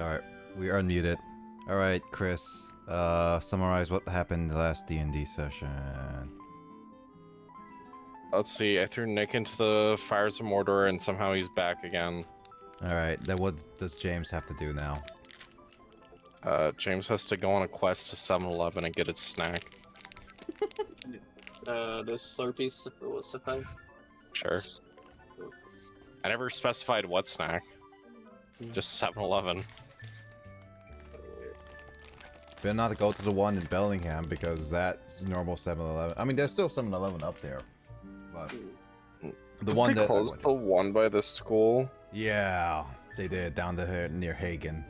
Alright, we are unmuted. Alright, Chris, summarize what happened in the last D&D session. Let's see, I threw Nick into the Fires of Mordor and somehow he's back again. Alright, then what does James have to do now? James has to go on a quest to 7-Eleven and get its snack. Does Slurpees suffice? Sure. I never specified what snack. Just 7-Eleven. Better not to go to the one in Bellingham because that's normal 7-Eleven. I mean, there's still 7-Eleven up there, but the one that closed the one by the school. Yeah, they did down the near Hagen.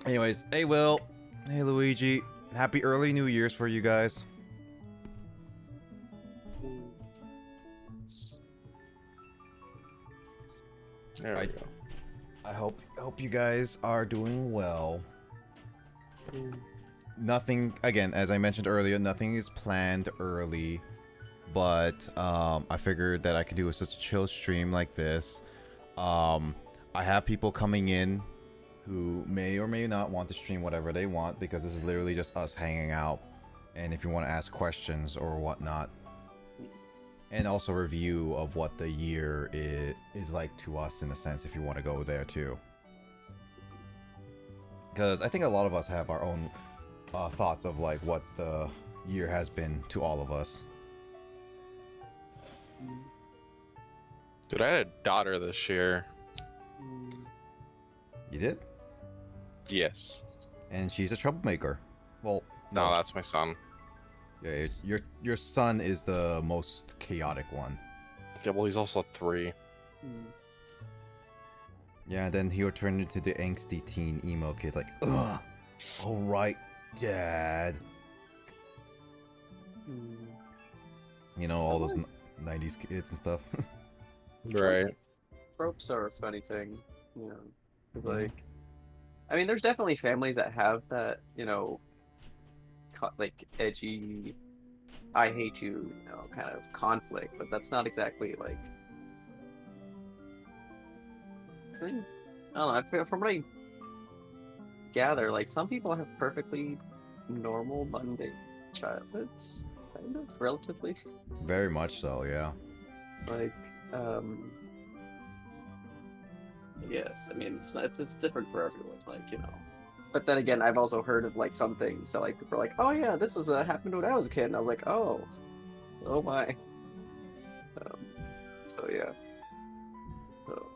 Anyways, hey Will, hey Luigi, happy early New Year's for you guys. There we go. I hope you guys are doing well. Nothing, again, as I mentioned earlier, nothing is planned early, but I figured that I could do such a chill stream like this. I have people coming in who may or may not want to stream whatever they want, because this is literally just us hanging out, and if you want to ask questions or whatnot, and also review of what the year is like to us, in a sense, if you want to go there too. Because I think a lot of us have our own thoughts of like what the year has been to all of us. Dude, I had a daughter this year. You did? Yes. And she's a troublemaker. Well, No, that's my son. yeah, your son is the most chaotic one. Yeah, well, he's also 3. Yeah, then he'll turn into the angsty teen emo kid, like, ugh, all right, Dad. You know, all those 90s kids and stuff. Right. Tropes are a funny thing, you know, 'cause, like, I mean, there's definitely families that have that, you know, like edgy, I hate you, you know, kind of conflict, but that's not exactly like. I don't know. From what I gather, like some people have perfectly normal, mundane childhoods, kind of relatively. Very much so, yeah. Like, yes, I mean it's different for everyone, like, you know. But then again, I've also heard of like some things that like people are like, oh yeah, this was happened when I was a kid, and I was like, oh my. So yeah. So.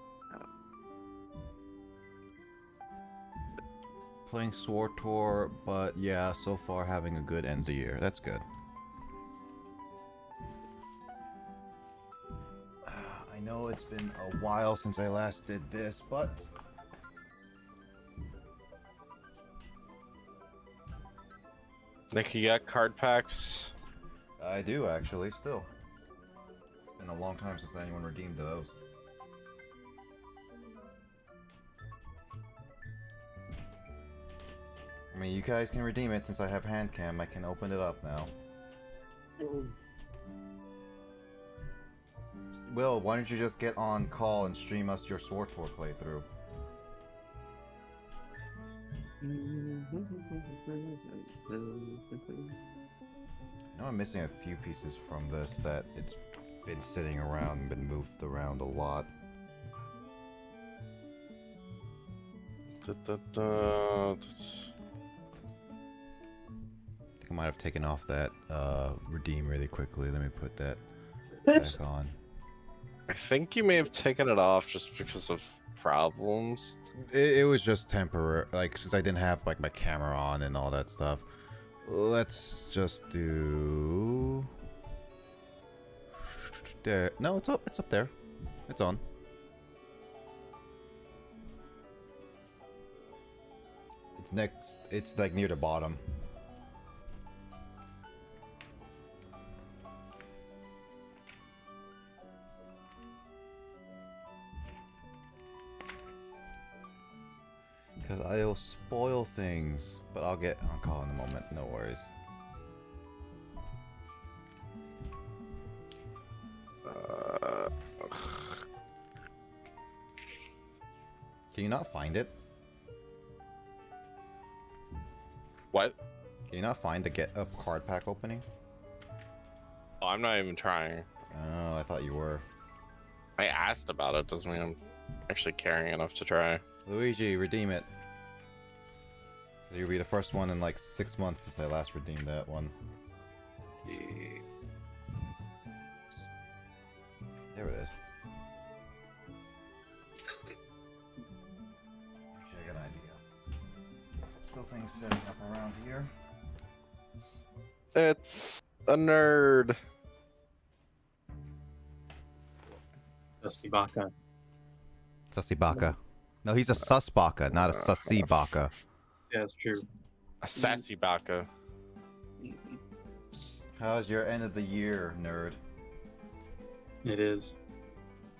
Playing Sword Tour, but yeah, so far having a good end of the year. That's good. I know it's been a while since I last did this, but Nick, you got card packs? I do actually still. It's been a long time since anyone redeemed those. I mean, you guys can redeem it since I have hand cam. I can open it up now. Will, why don't you just get on call and stream us your Sword Tour playthrough? I know I'm missing a few pieces from this that it's been sitting around and been moved around a lot. I think I might have taken off that redeem really quickly. Let me put that back on. I think you may have taken it off just because of problems. It was just temporary, like since I didn't have like my camera on and all that stuff. Let's just do there. No, it's up. It's up there. It's on. It's next. It's like near the bottom. Because I'll spoil things. But I'll call in a moment. No worries. Can you not find it? What? Can you not find the get a card pack opening? Oh, I'm not even trying. Oh, I thought you were. I asked about it. Doesn't mean I'm actually caring enough to try. Luigi, redeem it. You'll be the first one in like 6 months since I last redeemed that one. There it is. Actually, I got an idea. Still things setting up around here. It's a nerd. Dusty Baka. Sussy Baka. No, he's a sus Baka, not a sussy Baka. Yeah, that's true. A sassy baka. How's your end of the year, nerd? It is.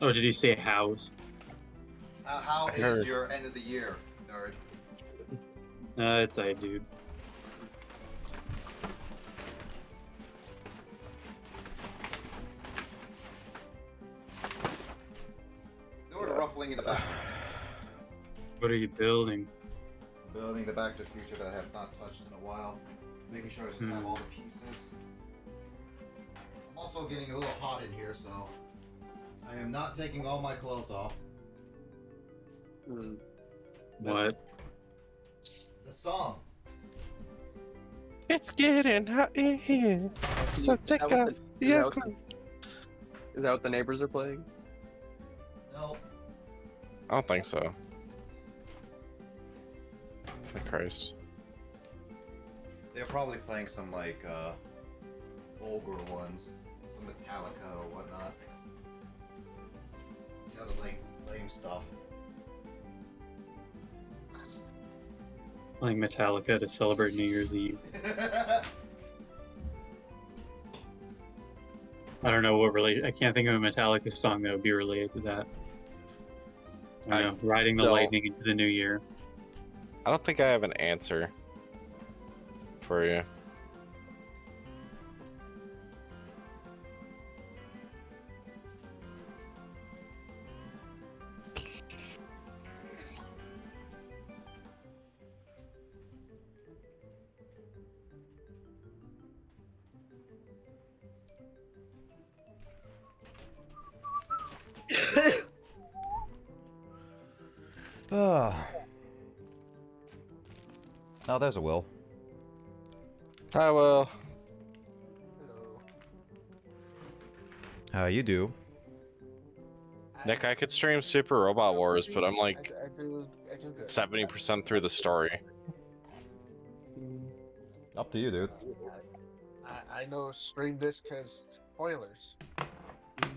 Oh, did you say house? How I is heard. your end of the year, nerd? It's a dude. Nerd ruffling in the back. What are you building? Building the Back to the Future that I have not touched in a while. Making sure I just have all the pieces. I'm also getting a little hot in here, so I am not taking all my clothes off. Hmm. What? The song. It's getting hot in here. So take off your clothes. Is that what the neighbors are playing? No. I don't think so. For Christ. They're probably playing some like vulgar ones, some Metallica or whatnot. You know, the lame stuff. Playing Metallica to celebrate New Year's Eve. I don't know what I can't think of a Metallica song that would be related to that. I know, riding the don't. lightning into the new year. I don't think I have an answer for you. Oh, there's a Will. I will. How you do? Nick, I could stream Super Robot Wars, but I'm like I do good. 70% through the story. Up to you, dude. I know stream this because spoilers.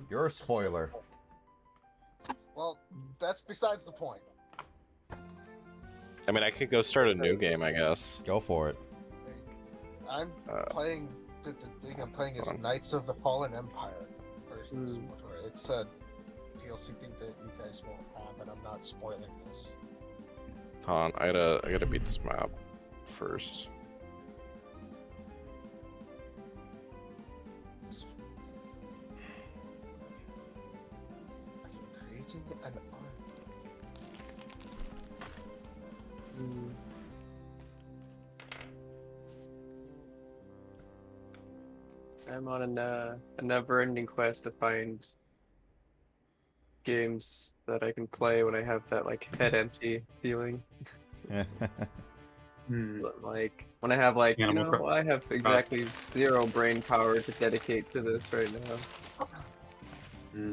You're a spoiler. Well, that's besides the point. I mean, I could go start a new game, I guess. Go for it. I'm playing. The thing I'm playing is hold on. Knights of the Fallen Empire. Hmm. It's a DLC thing that you guys won't have, and I'm not spoiling this. Hold on, I gotta beat this map first. I'm creating an army. I'm on a never-ending quest to find games that I can play when I have that like head empty feeling. But, like when I have like Animal Crossing. I have exactly 0 brain power to dedicate to this right now.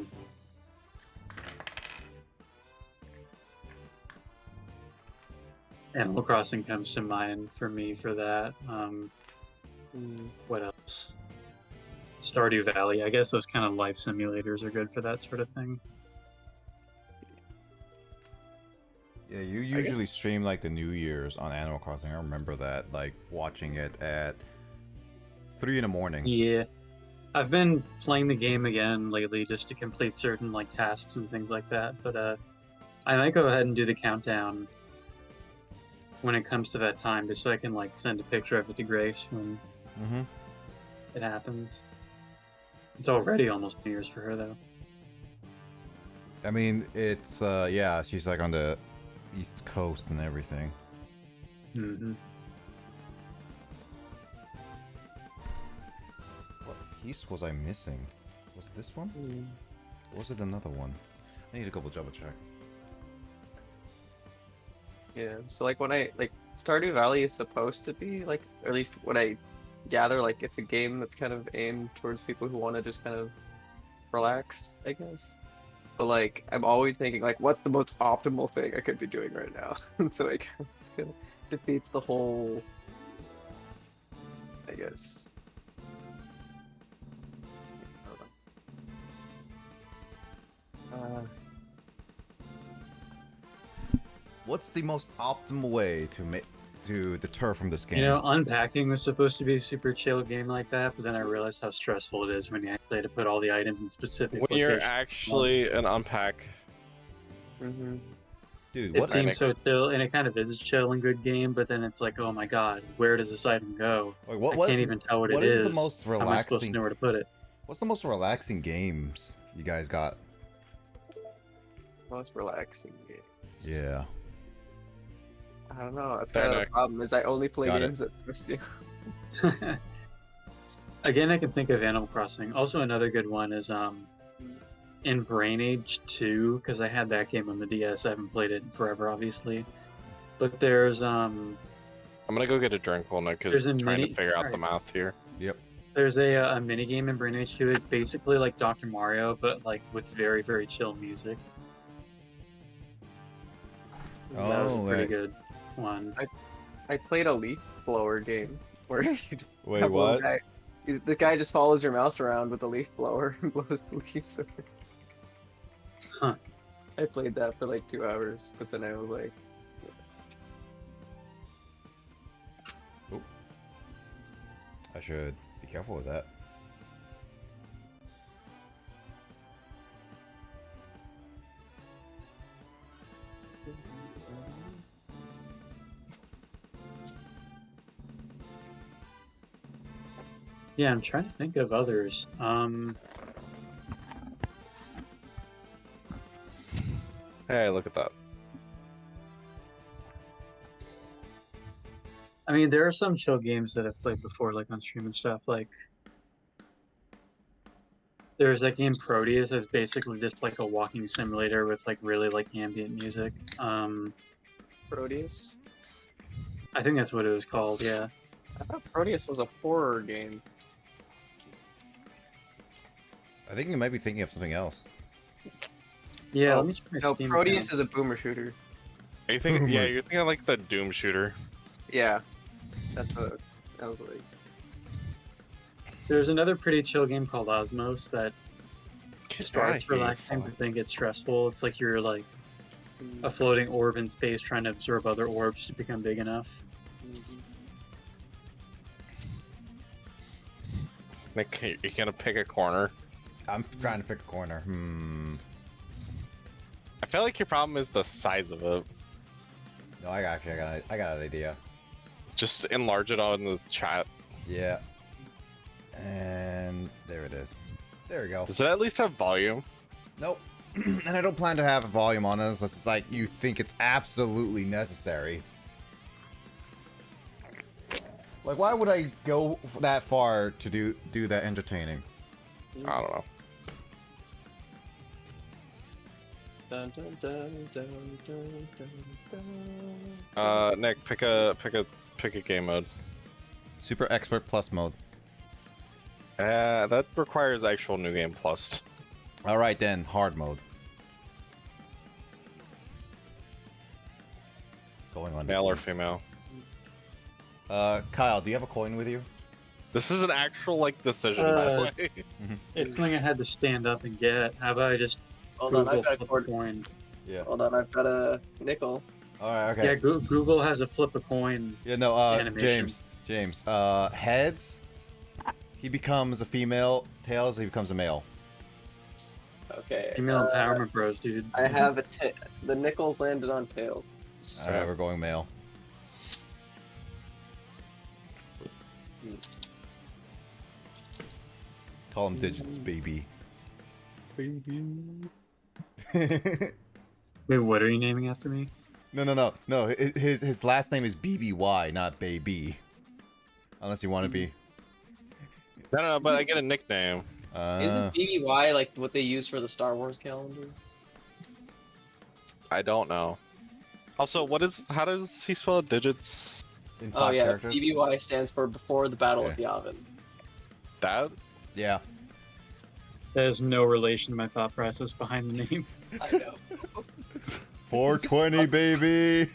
Animal Crossing comes to mind for me for that. Hmm. What else? Stardew Valley. I guess those kind of life simulators are good for that sort of thing. Yeah, you usually stream like the New Year's on Animal Crossing. I remember that, like watching it at 3 in the morning. Yeah. I've been playing the game again lately just to complete certain like tasks and things like that, but I might go ahead and do the countdown when it comes to that time, just so I can like send a picture of it to Grace when Mm-hmm. it happens. It's already almost New Year's for her though. I mean, it's yeah, she's like on the East Coast and everything. Mm-hmm. What piece was I missing? Was it this one? Or was it another one? I need to double check. Yeah, so like when I like Stardew Valley is supposed to be like, or at least what I gather, like it's a game that's kind of aimed towards people who want to just kind of relax, I guess. But like I'm always thinking like, what's the most optimal thing I could be doing right now? And so like it's kind of defeats the whole, I guess. I don't know. What's the most optimal way to deter from this game? You know, unpacking was supposed to be a super chill game like that, but then I realized how stressful it is when you actually have to put all the items in specific When you're locations. actually an unpack, Mhm. Dude, It what? seems so chill, and it kind of is a chill and good game, but then it's like, oh my god, where does this item go? Wait, I can't even tell what it is is. the most How am I supposed to know relaxing? where to put it? What's the most relaxing games you guys got? Most relaxing game. Yeah. I don't know. That's Fair kind of the enough. problem. Is I only play Got it. games that's supposed to. Again, I can think of Animal Crossing. Also, another good one is in Brain Age 2, because I had that game on the DS. I haven't played it in forever, obviously. But there's I'm gonna go get a drink while Nick There's is a trying mini- to figure out the alright. math here. there's a mini game in Brain Age 2. It's basically like Dr. Mario, but like with very very chill music. That was a Oh, pretty wait. good one. I played a leaf blower game where you just Wait, have a little what? guy. The guy just follows your mouse around with a leaf blower and blows the leaves away. Huh. I played that for like 2 hours, but then I was like, I should be careful with that. Yeah, I'm trying to think of others. Hey, look at that. I mean, there are some chill games that I've played before, like on stream and stuff. Like, there's that game Proteus that's basically just like a walking simulator with like really like ambient music. Proteus? I think that's what it was called. Yeah. I thought Proteus was a horror game. I think you might be thinking of something else. Yeah. Oh, Let me try No, Steam Proteus account. is a boomer shooter. Are you thinking? Oh Yeah, my- you're thinking like the Doom shooter. Yeah, that's what I was like. There's another pretty chill game called Osmos that Get starts outta here, relaxing fella. but then gets stressful. It's like you're like a floating orb in space trying to absorb other orbs to become big enough. Nick, you're gonna pick a corner. I'm trying to pick a corner. I feel like your problem is the size of it. No, I got an idea. Just enlarge it on the chat. Yeah. And there it is. There we go. Does it at least have volume? Nope. And I don't plan to have a volume on this unless it's like you think it's absolutely necessary. Like, why would I go that far to do that entertaining? I don't know. Dun, dun, dun, dun, dun, dun, dun. Nick, pick a game mode. Super Expert Plus mode. That requires actual New Game Plus. All right then, hard mode. Going on. Male or female? Kyle, do you have a coin with you? This is an actual like decision, by the way. It's something I had to stand up and get. How about I just Hold on, Google I've got a flip a cord. coin? Yeah. Hold on, I've got a nickel. All right. Okay. Yeah, Google has a flip a coin. Yeah, no, Animation. James, heads, he becomes a female, tails, he becomes a male. Okay. Female empowerment bros, dude. I have the nickels landed on tails. Alright, we're going male. Call him Digits, baby. Wait, what are you naming after me? No. His last name is BBY, not Baby. Unless you want to be. No, but I get a nickname. Isn't BBY like what they use for the Star Wars calendar? I don't know. Also, how does he spell digits? In Oh five yeah, characters? BBY stands for Before the Battle of Yeah. Yavin. That? Yeah. There's no relation to my thought process behind the name. I know. 420, baby!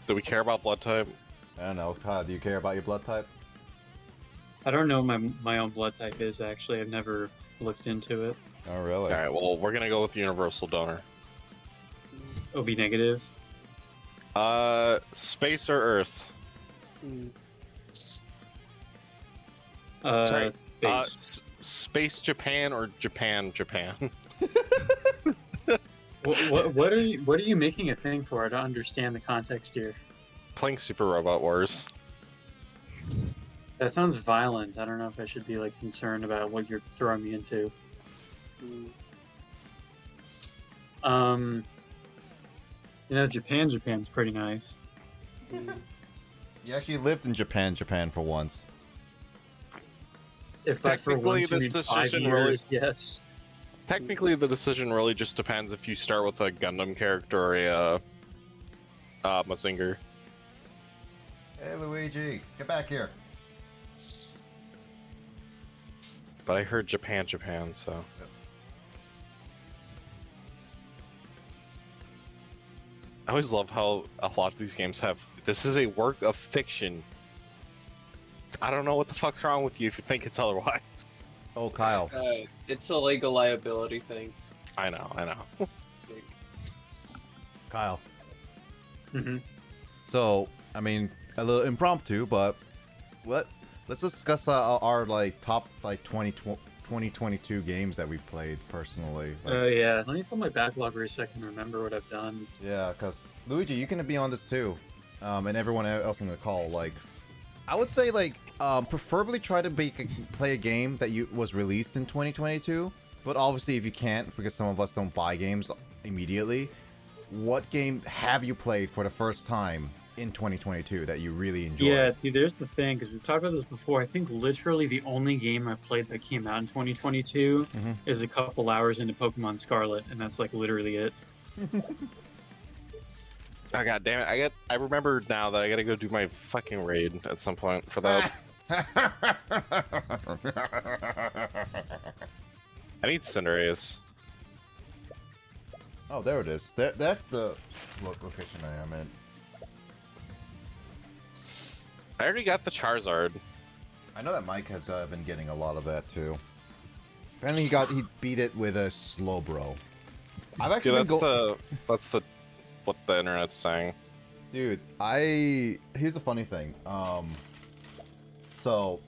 Do we care about blood type? I don't know. Kyle, do you care about your blood type? I don't know what my own blood type is, actually. I've never looked into it. Oh, really? Alright, well, we're gonna go with universal donor. OB negative. Space or Earth? Mm. Sorry. Base. Space Japan or Japan? What are you making a thing for? I don't understand the context here. Playing Super Robot Wars. That sounds violent. I don't know if I should be like concerned about what you're throwing me into. Mm. Japan's pretty nice. You actually lived in Japan for once. If I for Technically, once this read 5 decision really- years, yes. Technically, the decision really just depends if you start with a Gundam character or a Mazinger. Hey, Luigi, get back here. But I heard Japan, so. I always love how a lot of these games have. This is a work of fiction. I don't know what the fuck's wrong with you if you think it's otherwise. Oh, Kyle. It's a legal liability thing. I know. Kyle. Hmm. So, I mean, a little impromptu, but let's discuss our like top like 2022 games that we played personally. Yeah, let me pull my backlog for a second and remember what I've done. Yeah, because Luigi, you can be on this too, and everyone else in the call. Like, I would say like preferably try to play a game that was released in 2022. But obviously, if you can't, because some of us don't buy games immediately, what game have you played for the first time in 2022 that you really enjoyed? Yeah, see, there's the thing, because we've talked about this before. I think literally the only game I've played that came out in 2022 is a couple hours into Pokemon Scarlet, and that's like literally it. Oh god damn it! I remember now that I gotta go do my fucking raid at some point for that. I need Cinderace. Oh, there it is. That's the location I am in. I already got the Charizard. I know that Mike has been getting a lot of that too. Apparently, he beat it with a Slowbro. I've actually That's what the internet's saying. Dude, here's the funny thing. So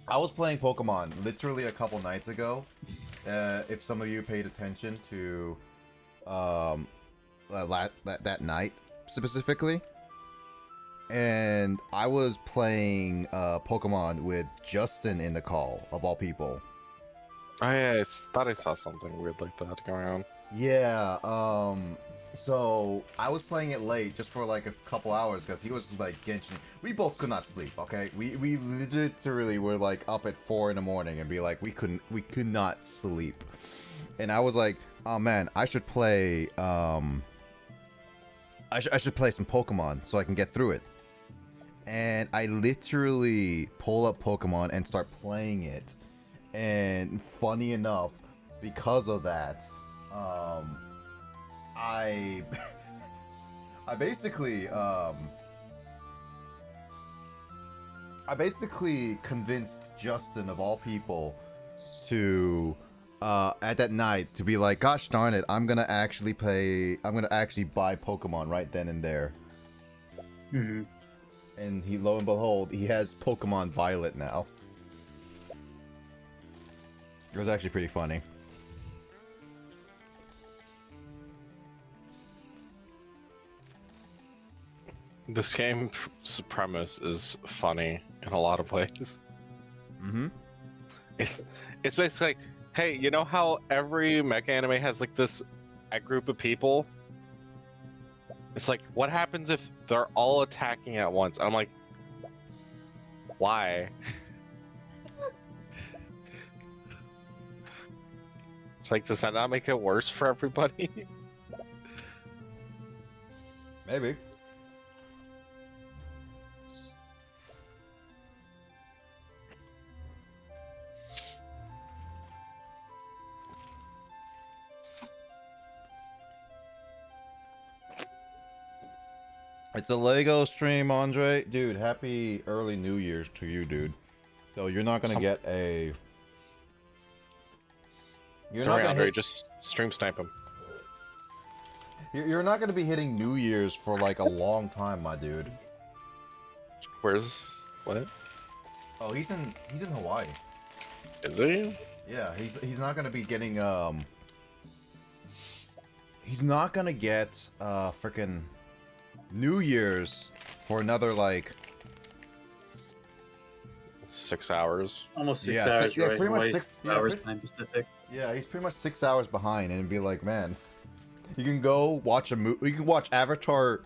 I was playing Pokemon literally a couple nights ago. If some of you paid attention to that night specifically, and I was playing Pokemon with Justin in the call of all people. I thought I saw something weird like that going on. Yeah, so I was playing it late just for like a couple hours because he was like Genshin. We both could not sleep, okay? We literally were like up at 4 in the morning and be like we could not sleep. And I was like, oh man, I should play I should play some Pokemon so I can get through it. And I literally pull up Pokemon and start playing it. And funny enough, because of that, I basically convinced Justin of all people to at that night to be like, gosh darn it, I'm gonna actually buy Pokemon right then and there. Mm-hmm. And lo and behold, he has Pokemon Violet now. It was actually pretty funny. This game's premise is funny in a lot of ways. Mm-hmm. It's it's basically like, hey, you know how every mecha anime has like this a group of people? It's like, what happens if they're all attacking at once? I'm like, why? It's like, does that not make it worse for everybody? Maybe. It's a Lego stream, Andre. Dude, happy early New Year's to you, dude. So you're not gonna get a. You're Don't not worry, gonna Andre, hit, just stream snipe him. you're not gonna be hitting New Year's for like a long time, my dude. Where's what? Oh, he's in Hawaii. Is he? Yeah, he's not gonna be getting he's not gonna get frickin' New Year's for another like 6 hours. Almost 6 Yeah, hours, yeah, right? pretty much Hawaii, 6 yeah, hours pretty- behind Pacific. yeah, he's pretty much 6 hours behind, and be like, man, you can go watch a movie. You can watch Avatar,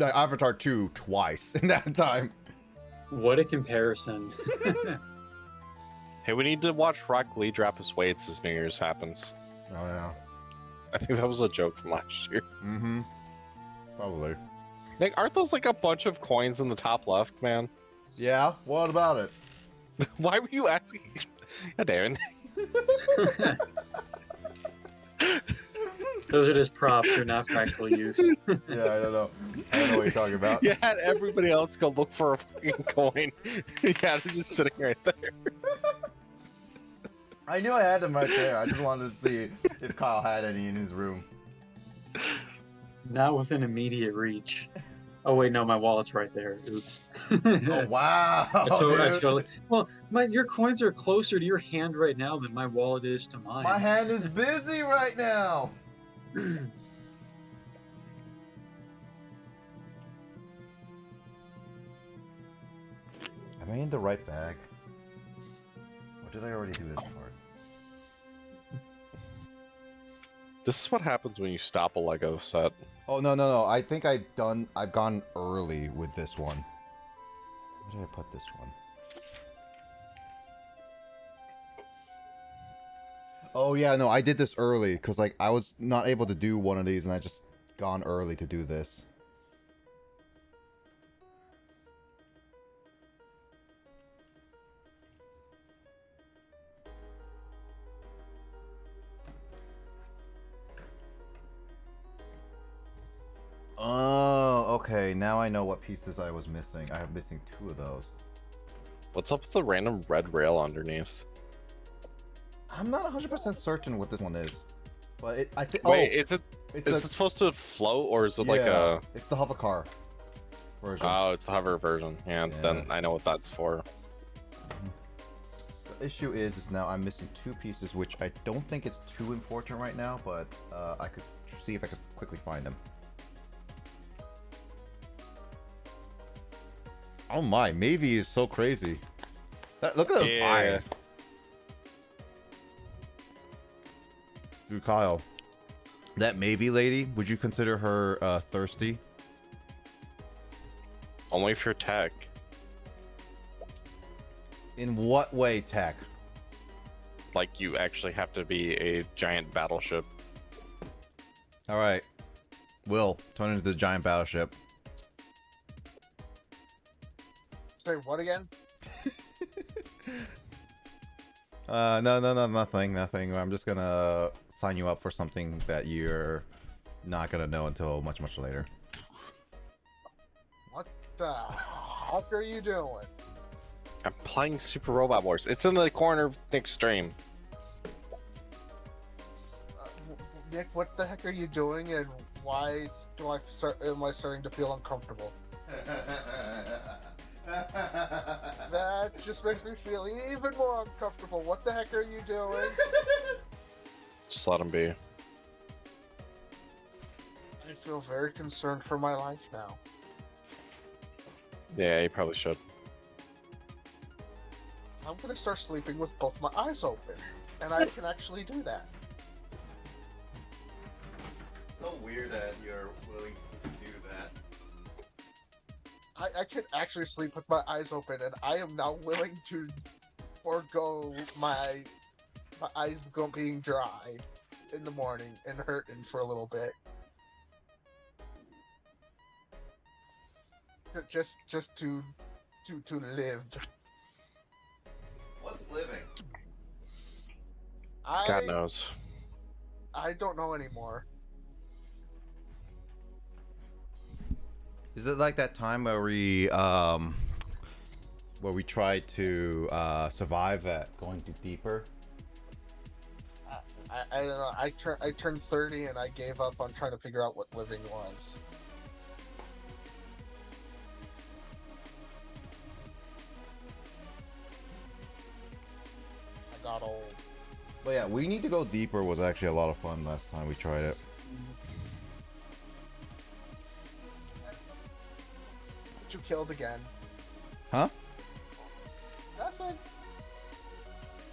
Avatar 2 twice in that time. What a comparison. Hey, we need to watch Rock Lee drop his weights as New Year's happens. Oh yeah. I think that was a joke from last year. Mm-hmm. Probably. Nick, aren't those like a bunch of coins in the top left, man? Yeah. What about it? Why were you asking? God damn it. Those are just props, they're not for actual use. Yeah, I don't know. I don't know what you're talking about. You had everybody else go look for a fucking coin. You had it just sitting right there. I knew I had them right there. I just wanted to see if Kyle had any in his room. Not within immediate reach. Oh wait, no, my wallet's right there. Oops. Oh wow! I Dude. totally. Well, your coins are closer to your hand right now than my wallet is to mine. My hand is busy right now. Am I in the right bag? Or did I already do this part? This is what happens when you stop a Lego set. Oh no! I think I've gone early with this one. Where did I put this one? Oh yeah, no, I did this early because like I was not able to do one of these, and I just gone early to do this. Oh, okay. Now I know what pieces I was missing. I have missing 2 of those. What's up with the random red rail underneath? I'm not 100% certain what this one is, but I think. Wait, oh, is it it's is it supposed to float or is it like yeah, a? It's the hover car version. Oh, it's the hover version. Yeah, Yeah. then I know what that's for. The issue is now I'm missing 2 pieces, which I don't think it's too important right now, but I could see if I could quickly find them. Oh my, Mavie is so crazy. Look at those Yeah. eyes. Dude, Kyle, that Mavie lady, would you consider her thirsty? Only if you're tech. In what way, Tech? Like you actually have to be a giant battleship. All right, Will, turn into the giant battleship. Say what again? No, nothing. I'm just gonna sign you up for something that you're not gonna know until much later. What the fuck are you doing? I'm playing Super Robot Wars. It's in the corner of Nick's stream. Nick, what the heck are you doing, and why am I starting to feel uncomfortable? That just makes me feel even more uncomfortable. What the heck are you doing? Just let him be. I feel very concerned for my life now. Yeah, you probably should. I'm gonna start sleeping with both my eyes open, and I can actually do that. So weird that you're willing to do that. I could actually sleep with my eyes open, and I am now willing to forego my eyes being dry in the morning and hurting for a little bit. Just to live. What's living? God knows. I don't know anymore. Is it like that time where we tried to survive at going deeper? I don't know. I turned 30 and I gave up on trying to figure out what living was. I got old. But yeah, we need to go deeper was actually a lot of fun last time we tried it. But you killed again. Huh? Nothing.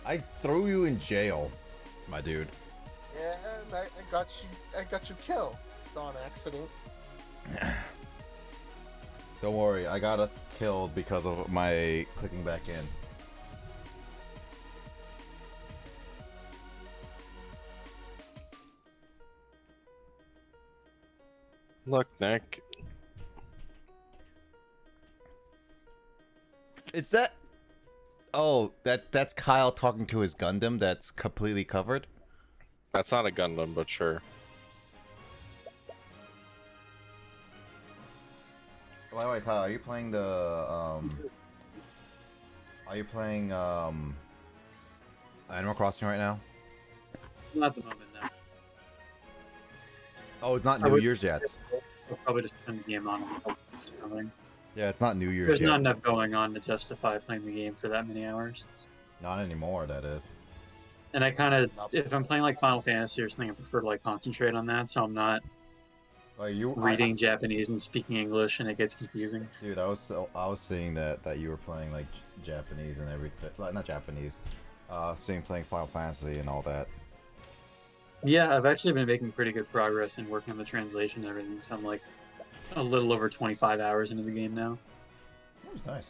I threw you in jail, my dude. Yeah, and I got you killed on accident. Don't worry, I got us killed because of my clicking back in. Look, Nick. Is that? Oh, that's Kyle talking to his Gundam that's completely covered? That's not a Gundam, but sure. By the way, Kyle, are you playing the Are you playing Animal Crossing right now? Not at the moment, no. Oh, it's not I New would- Year's yet. I'll probably just turn the game on. Coming. Yeah, it's not New Year's There's yet. not enough going on to justify playing the game for that many hours. Not anymore, that is. And I kind of, if I'm playing like Final Fantasy or something, I prefer to like concentrate on that, so I'm not Like you reading Japanese and speaking English, and it gets confusing. dude, I was seeing that you were playing like Japanese and everything, like not Japanese, seeing playing Final Fantasy and all that. Yeah, I've actually been making pretty good progress in working on the translation and everything, so I'm like a little over 25 hours into the game now. That was nice.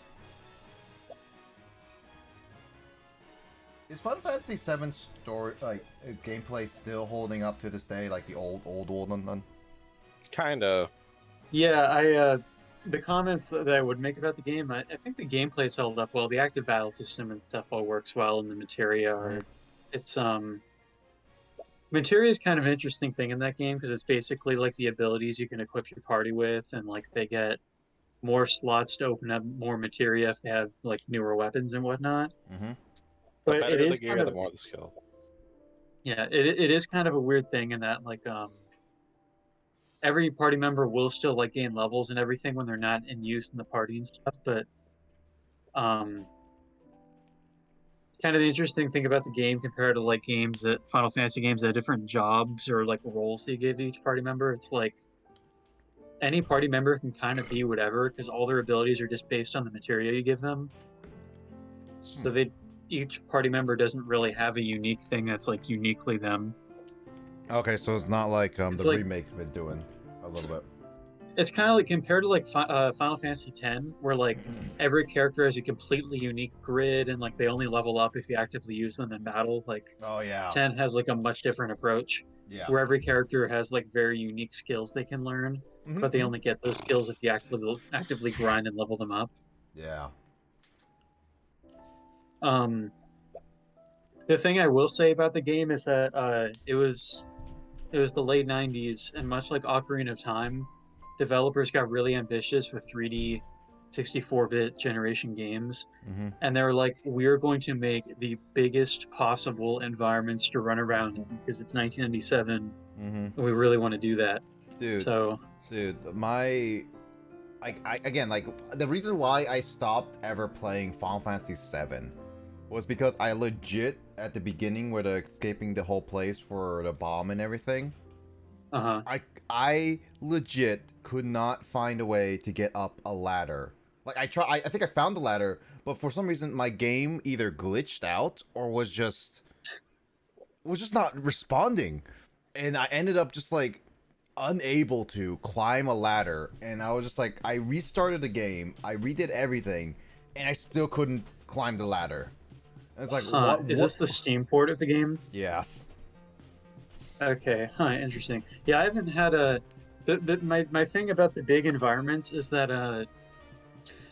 Is Final Fantasy VII story gameplay still holding up to this day, like the old one? Kinda. Yeah, the comments that I would make about the game, I think the gameplay's held up well. The active battle system and stuff all works well, and the materia are, it's materia is kind of an interesting thing in that game because it's basically like the abilities you can equip your party with, and like they get more slots to open up more materia if they have like newer weapons and whatnot. Mm-hmm. The But better it the is gear, kind the of, more the skill. yeah, it is kind of a weird thing in that like every party member will still like gain levels and everything when they're not in use in the party and stuff, but um kind of the interesting thing about the game compared to like games that Final Fantasy games that have different jobs or like roles that you give each party member, it's like any party member can kind of be whatever because all their abilities are just based on the material you give them. So each party member doesn't really have a unique thing that's like uniquely them. Okay, so it's not like It's the like- remake's been doing a little bit. It's kind of like compared to like Final Fantasy X, where like every character has a completely unique grid and like they only level up if you actively use them in battle. Like Oh yeah. 10 has like a much different approach, Yeah. where every character has like very unique skills they can learn, Mhm, but they mhm. only get those skills if you actively grind and level them up. Yeah. The thing I will say about the game is that it was the late 90s, and much like Ocarina of Time, developers got really ambitious for 3D 64-bit generation games, Mm-hmm. and they were like, we're going to make the biggest possible environments to run around in because it's 1997 Mm-hmm. and we really want to do that. Dude. So Dude, I again, like, the reason why I stopped ever playing Final Fantasy VII was because I legit, at the beginning where they're escaping the whole place for the bomb and everything, I legit could not find a way to get up a ladder. Like I think I found the ladder, but for some reason my game either glitched out or was just not responding, and I ended up just like unable to climb a ladder, and I was just like, I restarted the game, I redid everything, and I still couldn't climb the ladder. And it's like, Huh. Is this the Steam port of the game? Yes. Okay, interesting. Yeah, I haven't had a. My thing about the big environments is that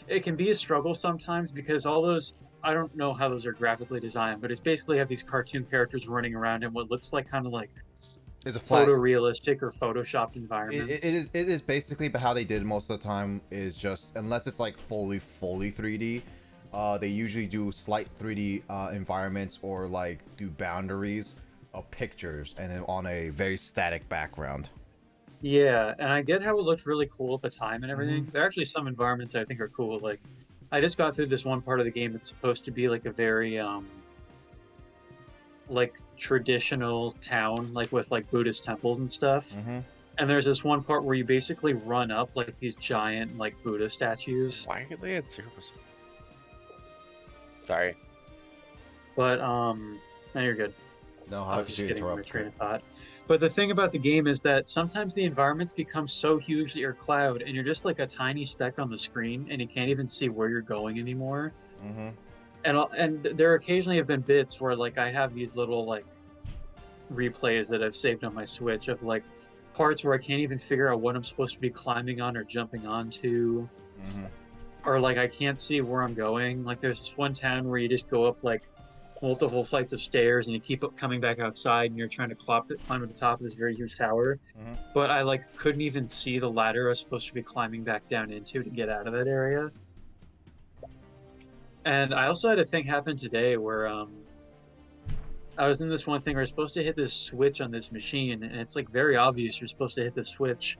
it can be a struggle sometimes because all those, I don't know how those are graphically designed, but it's basically have these cartoon characters running around in what looks like kind of like It's a flat. photorealistic or photoshopped environments. It is basically, but how they did most of the time is just, unless it's like fully 3D, they usually do slight 3D environments, or like do boundaries of pictures and then on a very static background. Yeah, and I get how it looked really cool at the time and everything. There are actually some environments I think are cool. Like, I just got through this one part of the game that's supposed to be like a very like traditional town, like with like Buddhist temples and stuff. And there's this one part where you basically run up like these giant like Buddha statues. Why are they at 0%? Sorry. But no, you're good. No, I how was could just you getting my interrupt? train of thought. But the thing about the game is that sometimes the environments become so huge that you're a cloud and you're just like a tiny speck on the screen and you can't even see where you're going anymore. And there occasionally have been bits where like I have these little like replays that I've saved on my Switch of like parts where I can't even figure out what I'm supposed to be climbing on or jumping onto. Or like I can't see where I'm going. Like there's this one town where you just go up like multiple flights of stairs and you keep coming back outside and you're trying to climb to the top of this very huge tower. But I like couldn't even see the ladder I was supposed to be climbing back down into to get out of that area. And I also had a thing happen today where I was in this one thing where I was supposed to hit this switch on this machine, and it's like very obvious you're supposed to hit this switch.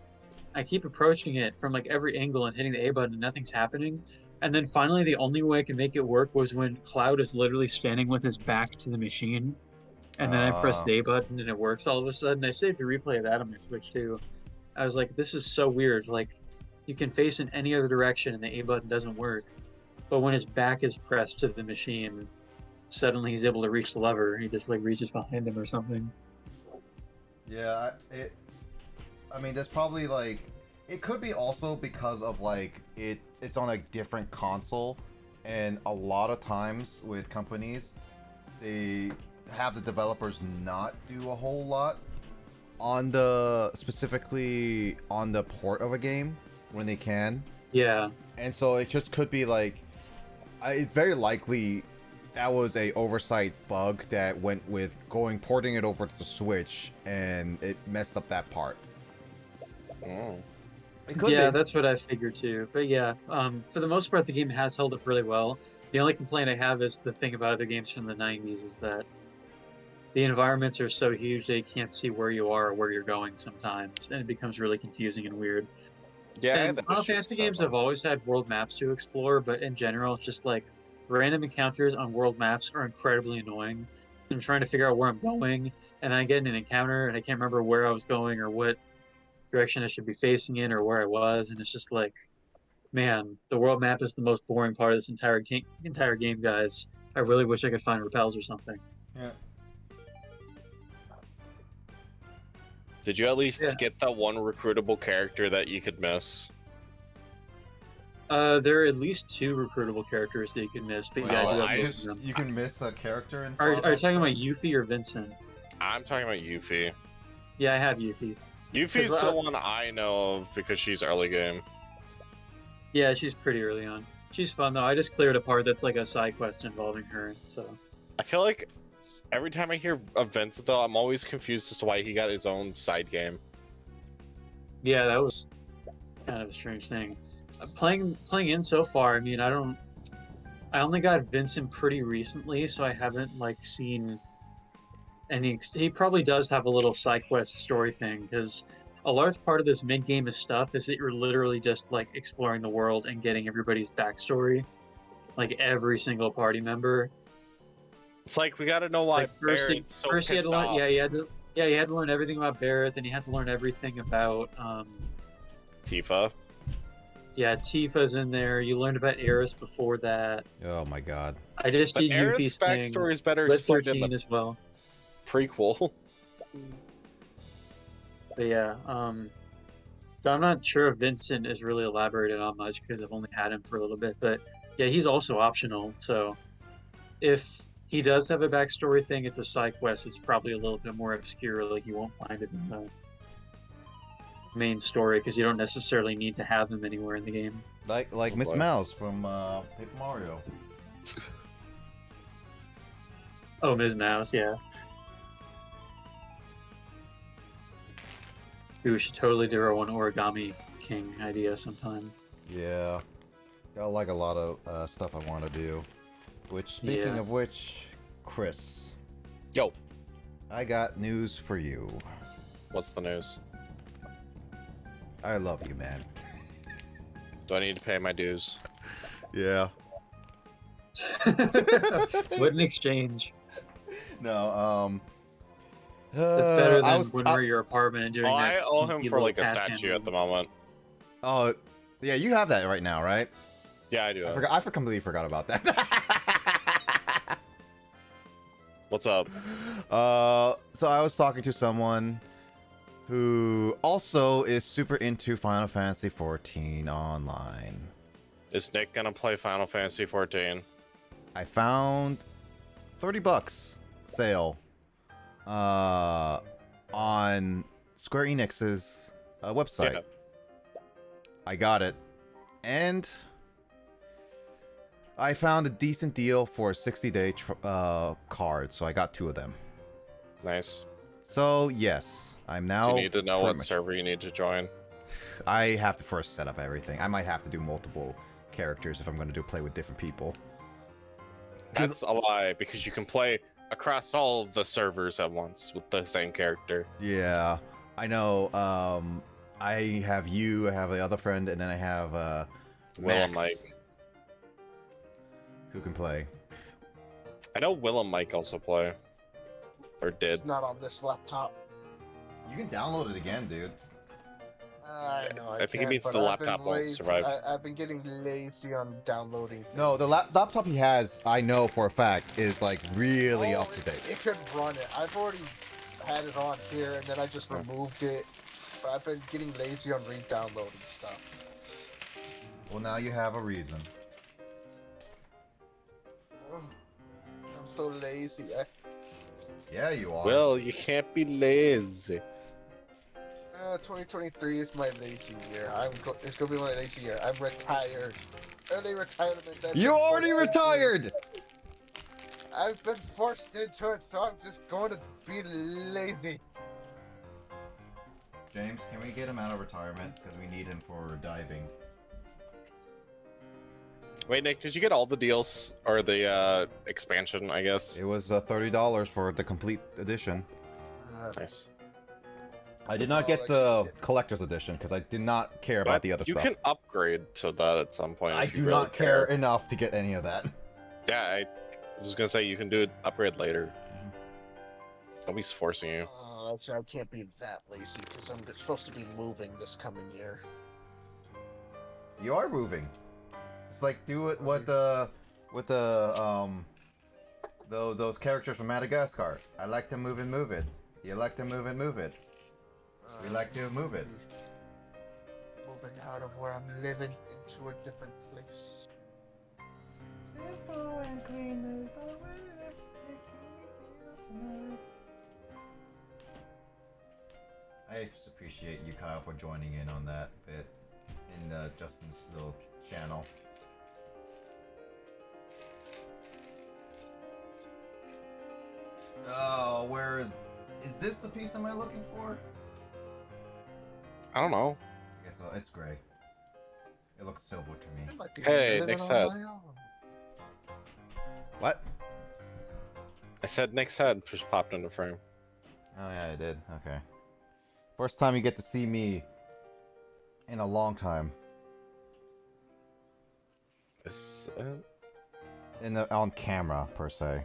I keep approaching it from like every angle and hitting the A button and nothing's happening. And then finally the only way I could make it work was when Cloud is literally standing with his back to the machine. And then I press the A button and it works all of a sudden. I saved a replay of that on my Switch too. I was like, this is so weird. Like, you can face in any other direction and the A button doesn't work. But when his back is pressed to the machine, suddenly he's able to reach the lever. He just like reaches behind him or something. Yeah, I mean, there's probably like, it could be also because of like it's on a different console, and a lot of times with companies, they have the developers not do a whole lot on the specifically on the port of a game when they can. Yeah. And so it just could be like, it's very likely that was a oversight bug that went with porting it over to the Switch, and it messed up that part. It could Yeah, be. that's what I figured too. But yeah, for the most part, the game has held up really well. The only complaint I have is the thing about other games from the 90s is that the environments are so huge that you can't see where you are or where you're going sometimes, and it becomes really confusing and weird. Yeah, And Final Fantasy games have always had world maps to explore, but in general, it's just like random encounters on world maps are incredibly annoying. I'm trying to figure out where I'm going, and I get in an encounter, and I can't remember where I was going or what direction I should be facing in or where I was, and it's just like, man, the world map is the most boring part of this entire game, guys. I really wish I could find repels or something. Yeah. Did you at least get that one recruitable character that you could miss? There are at least 2 recruitable characters that you can miss, but yeah, I do have both of them. You can miss a character in. Are you talking about Yuffie or Vincent? I'm talking about Yuffie. Yeah, I have Yuffie. Yuffie's the one I know of because she's early game. Yeah, she's pretty early on. She's fun though. I just cleared a part that's like a side quest involving her, so. I feel like every time I hear of Vincent though, I'm always confused as to why he got his own side game. Yeah, that was kind of a strange thing. Playing in so far, I mean, I only got Vincent pretty recently, so I haven't like seen any. He probably does have a little side quest story thing, because a large part of this mid-game stuff is that you're literally just like exploring the world and getting everybody's backstory, like every single party member. It's like, we gotta know why Like, Barrett's so first you had pissed to learn, off. you had to learn everything about Barrett, then you had to learn everything about Tifa. Yeah, Tifa's in there. You learned about Eris before that. Oh my god. I just But did Aerith's Yuffie's thing backstory is better with explained in 13 the as well. prequel. But yeah, so I'm not sure if Vincent is really elaborated on much because I've only had him for a little bit. But yeah, he's also optional. So if he does have a backstory thing, it's a side quest. It's probably a little bit more obscure. Like you won't find it in the main story because you don't necessarily need to have them anywhere in the game. Like Oh, Miss boy. Mouse from Paper Mario. Oh, Ms. Mouse, yeah. Dude, we should totally do our one Origami King idea sometime. Yeah. Got like a lot of stuff I want to do. Which, speaking Yeah. of which, Chris, Yo, I got news for you. what's the news? I love you, man. Do I need to pay my dues? Yeah. What an exchange. No, That's better than was- when we're at your apartment and doing Oh, that. I owe him sneaky for like a little cat statue handling. at the moment. Oh, yeah, you have that right now, right? Yeah, I do. I completely forgot about that. What's up? So I was talking to someone who also is super into Final Fantasy XIV Online. Is Nick gonna play Final Fantasy 14? I found $30 sale on Square Enix's website. Yeah. I got it, and I found a decent deal for a 60-day card, so I got 2 of them. Nice. So yes, I'm now. Do you need to know pretty what much- server you need to join? I have to first set up everything. I might have to do multiple characters if I'm going to play with different people. That's a lie because you can play across all of the servers at once with the same character. Yeah, I know. I have you. I have the other friend, and then I have Will and Max, Mike. who can play. I know Will and Mike also play. Or did. It's not on this laptop. You can download it again, dude. I know. I think it can, means but the I've been laptop won't lazy- survive. I've been getting lazy on downloading. No, the laptop he has, I know for a fact, is like really Oh, up to date. It could run it. I've already had it on here, and then I just removed it. But I've been getting lazy on re-downloading stuff. Well, now you have a reason. Ugh, I'm so lazy. Yeah, you are. Will, you can't be lazy. 2023 is my lazy year. It's gonna be my lazy year. I'm retired. Early retirement. You already retired. I've been forced into it, so I'm just going to be lazy. James, can we get him out of retirement because we need him for diving? Wait, Nick, did you get all the deals or the expansion? I guess. It was $30 for the complete edition. Nice. I did not get the collector's edition because I did not care about But the other you stuff. can upgrade to that at some point. I if you do really not care enough to get any of that. Yeah, I was gonna say you can do it upgrade later. Nobody's forcing you. Actually, I can't be that lazy because I'm supposed to be moving this coming year. You are moving. It's like do it with the those characters from Madagascar. I like to move and move it. You like to move and move it. We like to move it. Moving out of where I'm living into a different place. Simple and clean is the way that making me feel tonight. I just appreciate you, Kyle, for joining in on that bit in Justin's little channel. Oh, where is this the piece am I looking for? I don't know. I guess it's gray. It looks silver to me. I might be Hey, living Nick's on head. my own. What? I said Nick's head just popped into frame. Oh yeah, I did. Okay. First time you get to see me in a long time. Is On camera per se.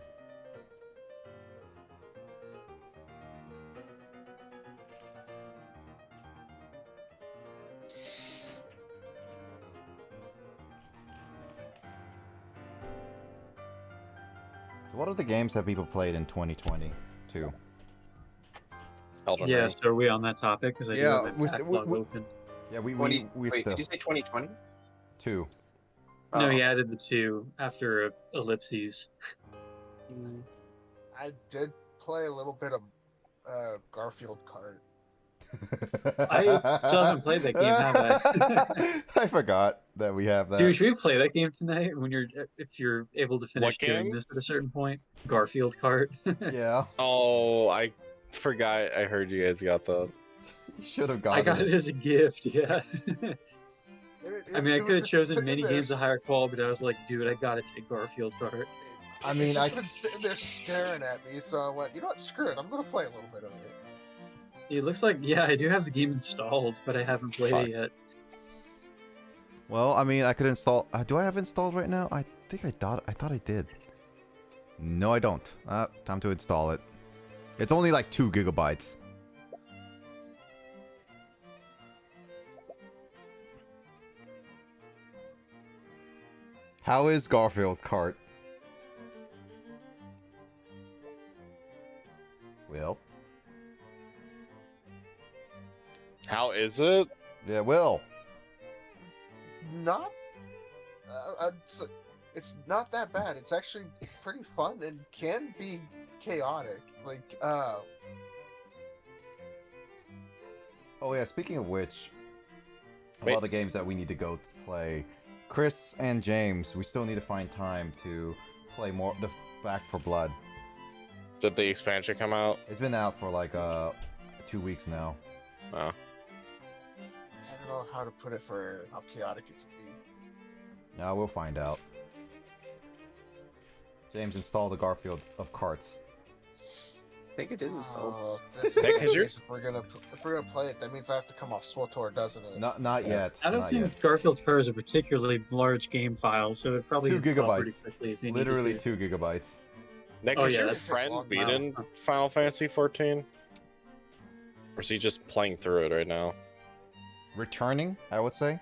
What other games have people played in 2022? Elden Yeah, Ring. so are we on that topic? Because I do have my backlog open. Yeah, Wait, still did you say 2020? 2. No, Oh. he added the 2 after ellipses. I did play a little bit of Garfield Kart. I still haven't played that game, have I? I forgot that we have that. Dude, should we play that game tonight when if you're able to finish doing game? this at a certain point? Garfield Kart. Yeah, Oh, I forgot. I heard you guys got the. you should have I gotten got it as a gift, yeah. I mean, I It could have was just chosen sitting many there games of higher quality, but I was like, dude, I gotta take Garfield Kart. I mean, it's I just been sitting there staring at me, so I went, you know what, screw it, I'm gonna play a little bit of it. It looks like, yeah, I do have the game installed, but I haven't played Fuck. it yet. Well, I mean, I could install. Do I have it installed right now? I think I thought I did. No, I don't. Time to install it. It's only like 2 gigabytes. How is Garfield Kart? Will? How is it? Yeah, Will. Not, it's not that bad. It's actually pretty fun and can be chaotic. Like, Oh yeah, speaking of which, a Wait. lot of the games that we need to go to play, Chris and James, we still need to find time to play more the Back for Blood. Did the expansion come out? It's been out for like 2 weeks now. Oh. I don't know how to put it for how chaotic it can be. Now we'll find out. James, install the Garfield of Carts. I think it is installed. Oh, this Hey, is 'cause you're- if we're gonna play it, that means I have to come off SWTOR, doesn't it? Not yet. I don't not think yet. Garfield Kart is a particularly large game file, so it probably 2 gets installed pretty gigabytes. quickly if you Literally need to. 2 gigabytes. Nick, Oh, is yeah, your that's- friend Wow. beating Final Fantasy 14? Or is he just playing through it right now? Returning, I would say.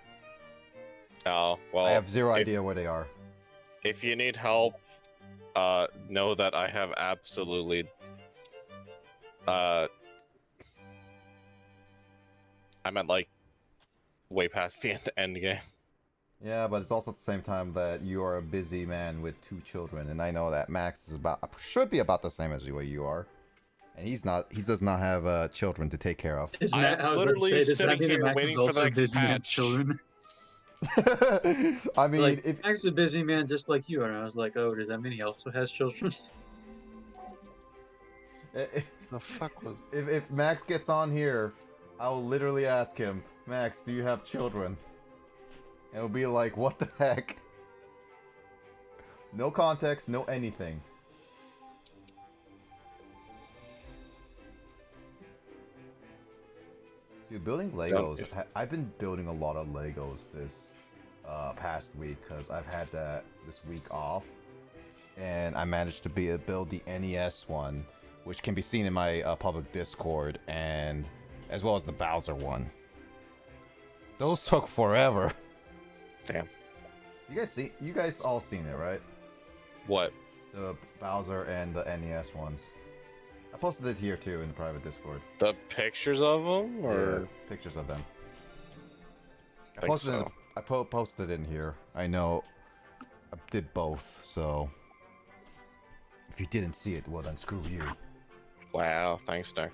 Oh, well. I have zero if- idea where they are. If you need help, know that I have absolutely. I meant like way past the end game. Yeah, but it's also at the same time that you are a busy man with 2 children, and I know that Max is should be about the same as you are, and he's not. He does not have children to take care of. Is I Matt, am I was about to literally say, does that sitting mean that here Max waiting is for the also next busy and have patch. children? I mean, Like, if Max is a busy man just like you, and I was like, oh, does that mean he also has children? The fuck was? if Max gets on here, I will literally ask him, Max, do you have children? And it'll be like, what the heck? No context, no anything. Dude, building Legos. I've been building a lot of Legos this past week because I've had this week off, and I managed to build the NES one, which can be seen in my public Discord, and as well as the Bowser one. Those took forever. Damn. You guys all seen it, right? What? The Bowser and the NES ones. I posted it here too in the private Discord. The pictures of them, or Yeah, pictures of them. I think posted so. posted it in here. I know I did both, so if you didn't see it, well then screw you. Wow, thanks, Nick.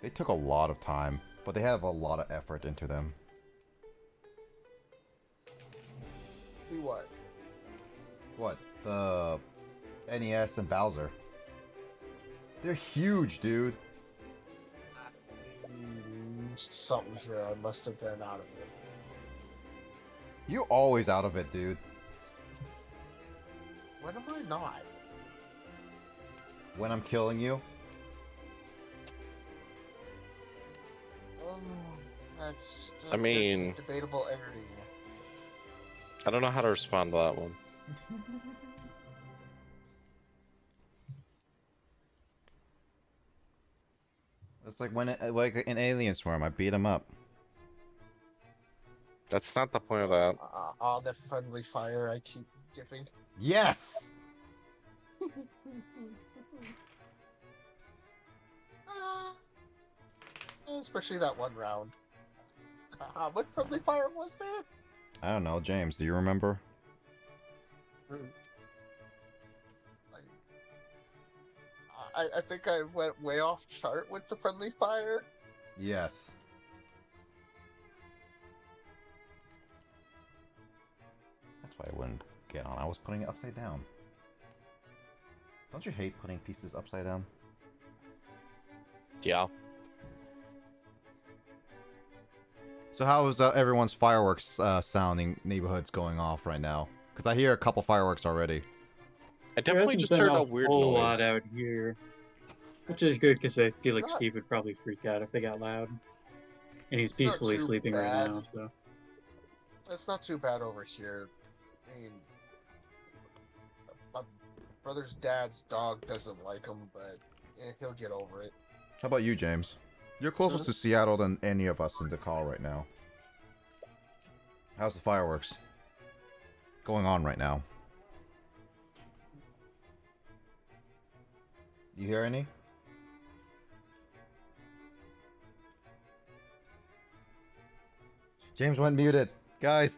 They took a lot of time, but they have a lot of effort into them. Do what? What? The NES and Bowser. They're huge, dude. Something here. I must have been out of it. You're always out of it, dude. When am I not? When I'm killing you. That's. I mean- that's debatable every. I don't know how to respond to that one. It's like when like in Alien Swarm, I beat him up. That's not the point of that. All the friendly fire I keep giving. Yes. Especially that one round. What friendly fire was there? I don't know, James. Do you remember? I think I went way off chart with the friendly fire. Yes. That's why I wouldn't get on. I was putting it upside down. Don't you hate putting pieces upside down? Yeah. So how is everyone's fireworks sounding neighborhoods going off right now? Because I hear a couple fireworks already. I definitely just heard a weird whole noise. lot out here, which is good because I feel like Not- Steve would probably freak out if they got loud, and he's It's not peacefully too sleeping bad. right now. So It's not too bad over here. I mean, my brother's dad's dog doesn't like him, but he'll get over it. How about you, James? You're closest to Seattle than any of us in the call right now. How's the fireworks going on right now? You hear any? James went muted. Guys.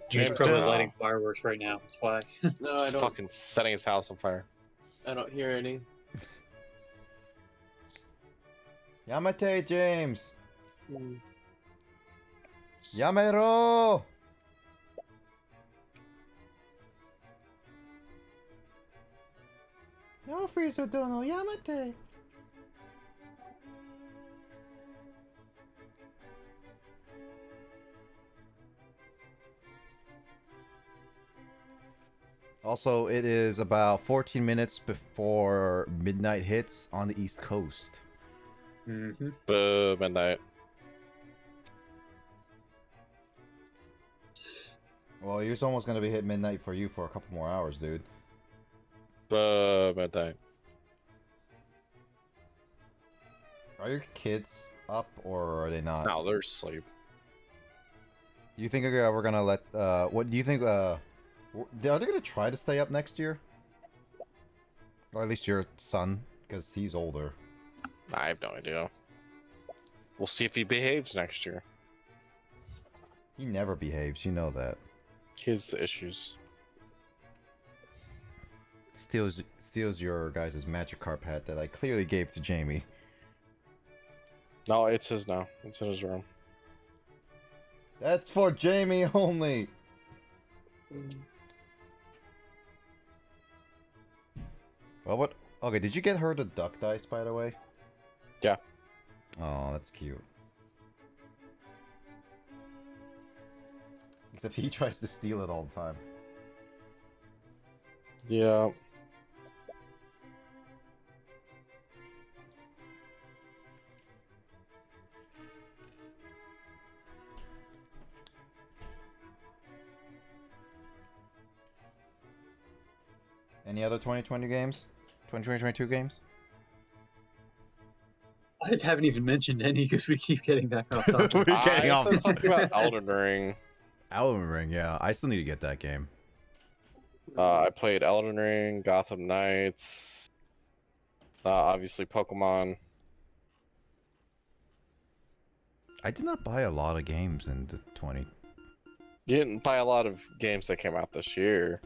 he's James probably did. lighting fireworks right now. That's why. No, I He's don't. fucking setting his house on fire. I don't hear any. Yamate, James. Mm. Yamero. No freezer dono Yamate. Also, it is about 14 minutes before midnight hits on the East Coast. Mm-hmm. Boo, midnight. Well, it's almost gonna be hit midnight for you for a couple more hours, dude. Boo, midnight. Are your kids up or are they not? No, they're asleep. Do you think we're gonna let? What do you think? Are they gonna try to stay up next year? Or at least your son, because he's older. I have no idea. We'll see if he behaves next year. He never behaves, you know that. His issues. Steals your guys' magic carp hat that I clearly gave to Jamie. No, it's his now. It's in his room. That's for Jamie only. Well, what? Okay, did you get her the duck dice, by the way? Yeah. Oh, that's cute. Except he tries to steal it all the time. Yeah. Any other 2020 games? 2022 games? I haven't even mentioned any because we keep getting back off topic. We're getting I off. said something about Elden Ring. Elden Ring, yeah. I still need to get that game. I played Elden Ring, Gotham Knights, obviously Pokemon. I did not buy a lot of games in the 20. You didn't buy a lot of games that came out this year.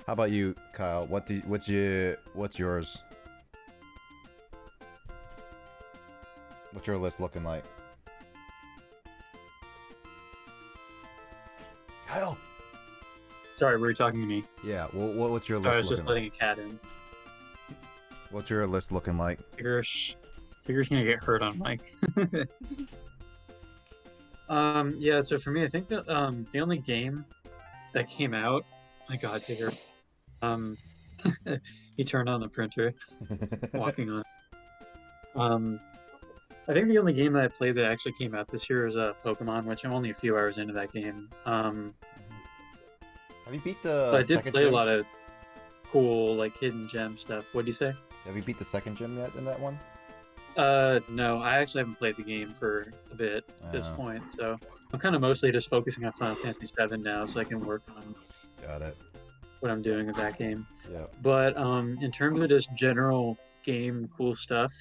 How about you, Kyle? What's yours? What's your list looking like? Kyle. Sorry, were you talking to me? Yeah. What's your Sorry, I list was just looking letting a cat in. What's your list looking like? Figures gonna get hurt on mic. Yeah. So for me, I think that the only game that came out. My God, Tigger. He turned on the printer, walking on. I think the only game that I played that actually came out this year is Pokemon, which I'm only a few hours into that game. Have you beat the? But I did second play a gym? lot of cool, like hidden gem stuff. What do you say? Have you beat the second gym yet in that one? No, I actually haven't played the game for a bit at this Oh. point, so I'm kind of mostly just focusing on Final Fantasy VII now, so I can work on Got it. what I'm doing with that game. Yeah. But in terms of just general game cool stuff,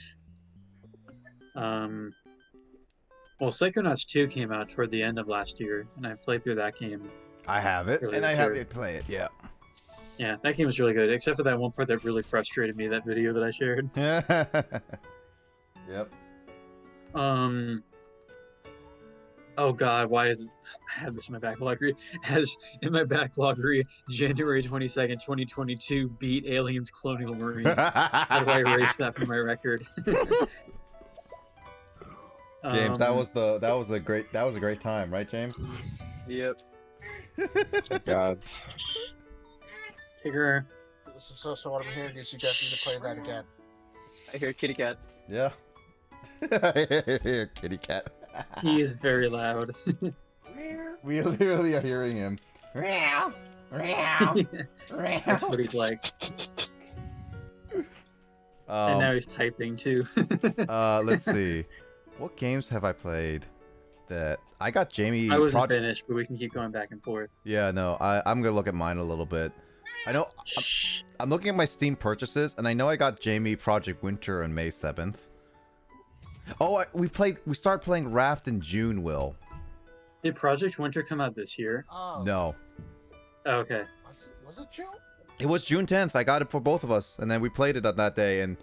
well, Psychonauts 2 came out toward the end of last year, and I played through that game. I have it, Really and I sure. have it play it. Yeah. Yeah, that game was really good, except for that one part that really frustrated me, that video that I shared. Yep. Oh god, why is I have this in my backlog? As in my backlog, January 22nd, 2022, beat Aliens Colonial Marines. How do I erase that from my record? James, that was a great time, right, James? Yep. Gods. Tigger. So what I'm hearing is you guys need to play that again. I hear kitty cats. Yeah. Kitty cat. He is very loud. We literally are hearing him. Meow, meow, That's what he's like. And now he's typing too. Let's see. What games have I played that I got Jamie? I wasn't finished, but we can keep going back and forth. Yeah, no, I'm gonna look at mine a little bit. I know I'm looking at my Steam purchases, and I know I got Jamie Project Winter on May 7th. Oh, we started playing Raft in June, Will. Did Project Winter come out this year? Oh. No. Oh, okay. Was it June? It was June 10th. I got it for both of us, and then we played it on that day, and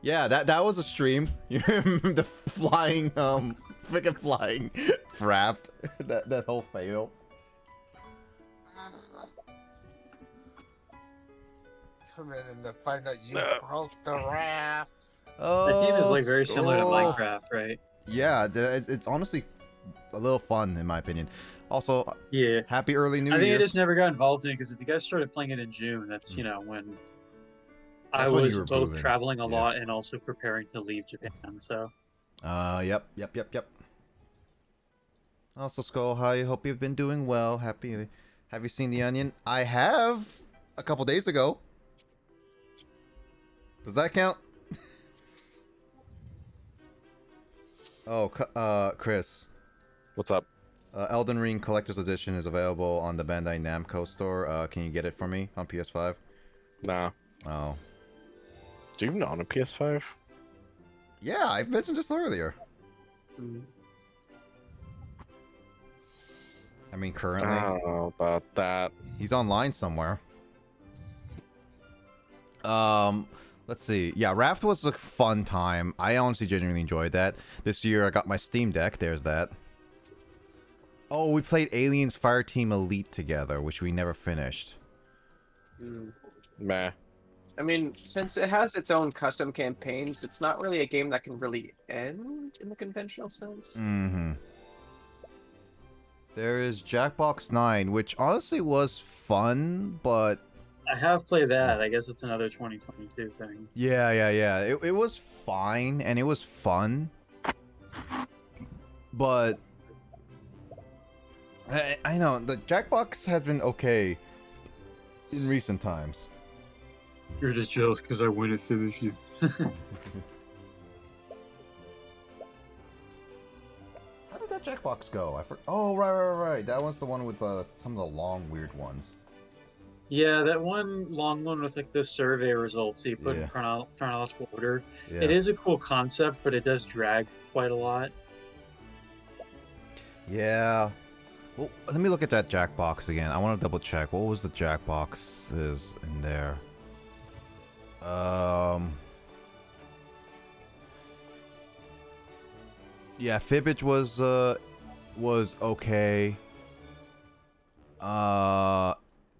yeah, that was a stream. You remember the flying freaking flying Raft, that whole fail. Come in and find out you broke the raft. Oh, That game is like very similar to oh. Minecraft, right? Yeah, it's honestly a little fun in my opinion. Also, Yeah. happy early New I think Year. I just never got involved in it because if you guys started playing it in June, that's when I That's when was you were both moving. traveling a Yeah. lot and also preparing to leave Japan. So Yep. Also, Skull, I hope you've been doing well. Have you seen The Onion? I have a couple days ago. Does that count? Oh, Chris. What's up? Elden Ring Collector's Edition is available on the Bandai Namco store. Can you get it for me on PS5? Nah. Oh. Do you even own a PS5? Yeah, I mentioned this earlier. I mean, currently. I don't know about that. He's online somewhere. Let's see. Yeah, Raft was a fun time. I honestly genuinely enjoyed that. This year I got my Steam Deck. There's that. Oh, we played Aliens Fireteam Elite together, which we never finished. Meh. I mean, since it has its own custom campaigns, it's not really a game that can really end in the conventional sense. Mm-hmm. There is Jackbox 9, which honestly was fun, but... I have played that. I guess it's another 2022 thing. Yeah. It was fine, and it was fun. But... I know, the Jackbox has been okay in recent times. You're just jealous because I win to finish you. How did that Jackbox go? Oh, right. That was the one with some of the long, weird ones. Yeah, that one long one with like the survey results that you put Yeah. in chronological order. Yeah. It is a cool concept, but it does drag quite a lot. Yeah. Well, let me look at that Jackbox again. I want to double check. What was the Jackboxes in there? Yeah, Fibbage was okay.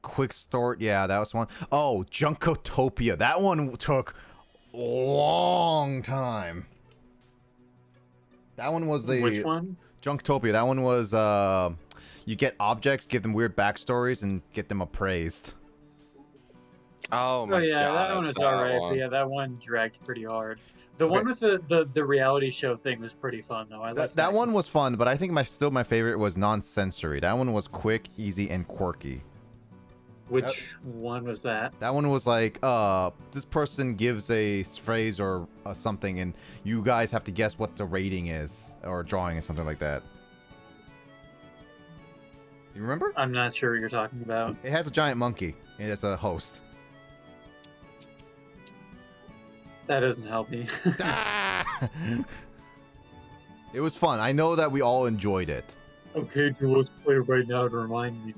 Quick Start, yeah, that was one. Oh, Junkotopia. That one took a long time. That one was the Which one? Junktopia. That one was you get objects, give them weird backstories, and get them appraised. Oh my Oh yeah, god. that one was that alright. one. But yeah, that one dragged pretty hard. The one with the reality show thing was pretty fun though. I liked That one was fun, but I think still my favorite was Non-Sensory. That one was quick, easy, and quirky. Which one was that? That one was like, this person gives a phrase or something, and you guys have to guess what the rating is, or drawing, or something like that. You remember? I'm not sure what you're talking about. It has a giant monkey, and it's a host. That doesn't help me. Ah! It was fun. I know that we all enjoyed it. Okay, let's play right now to remind me,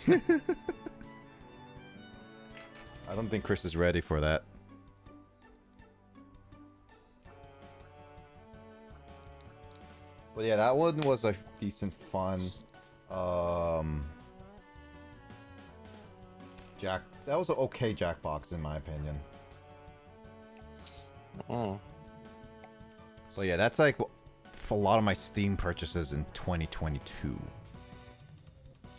dude. I don't think Chris is ready for that. But yeah, that one was a decent fun. That was an okay Jackbox in my opinion. Oh. But yeah, that's like a lot of my Steam purchases in 2022.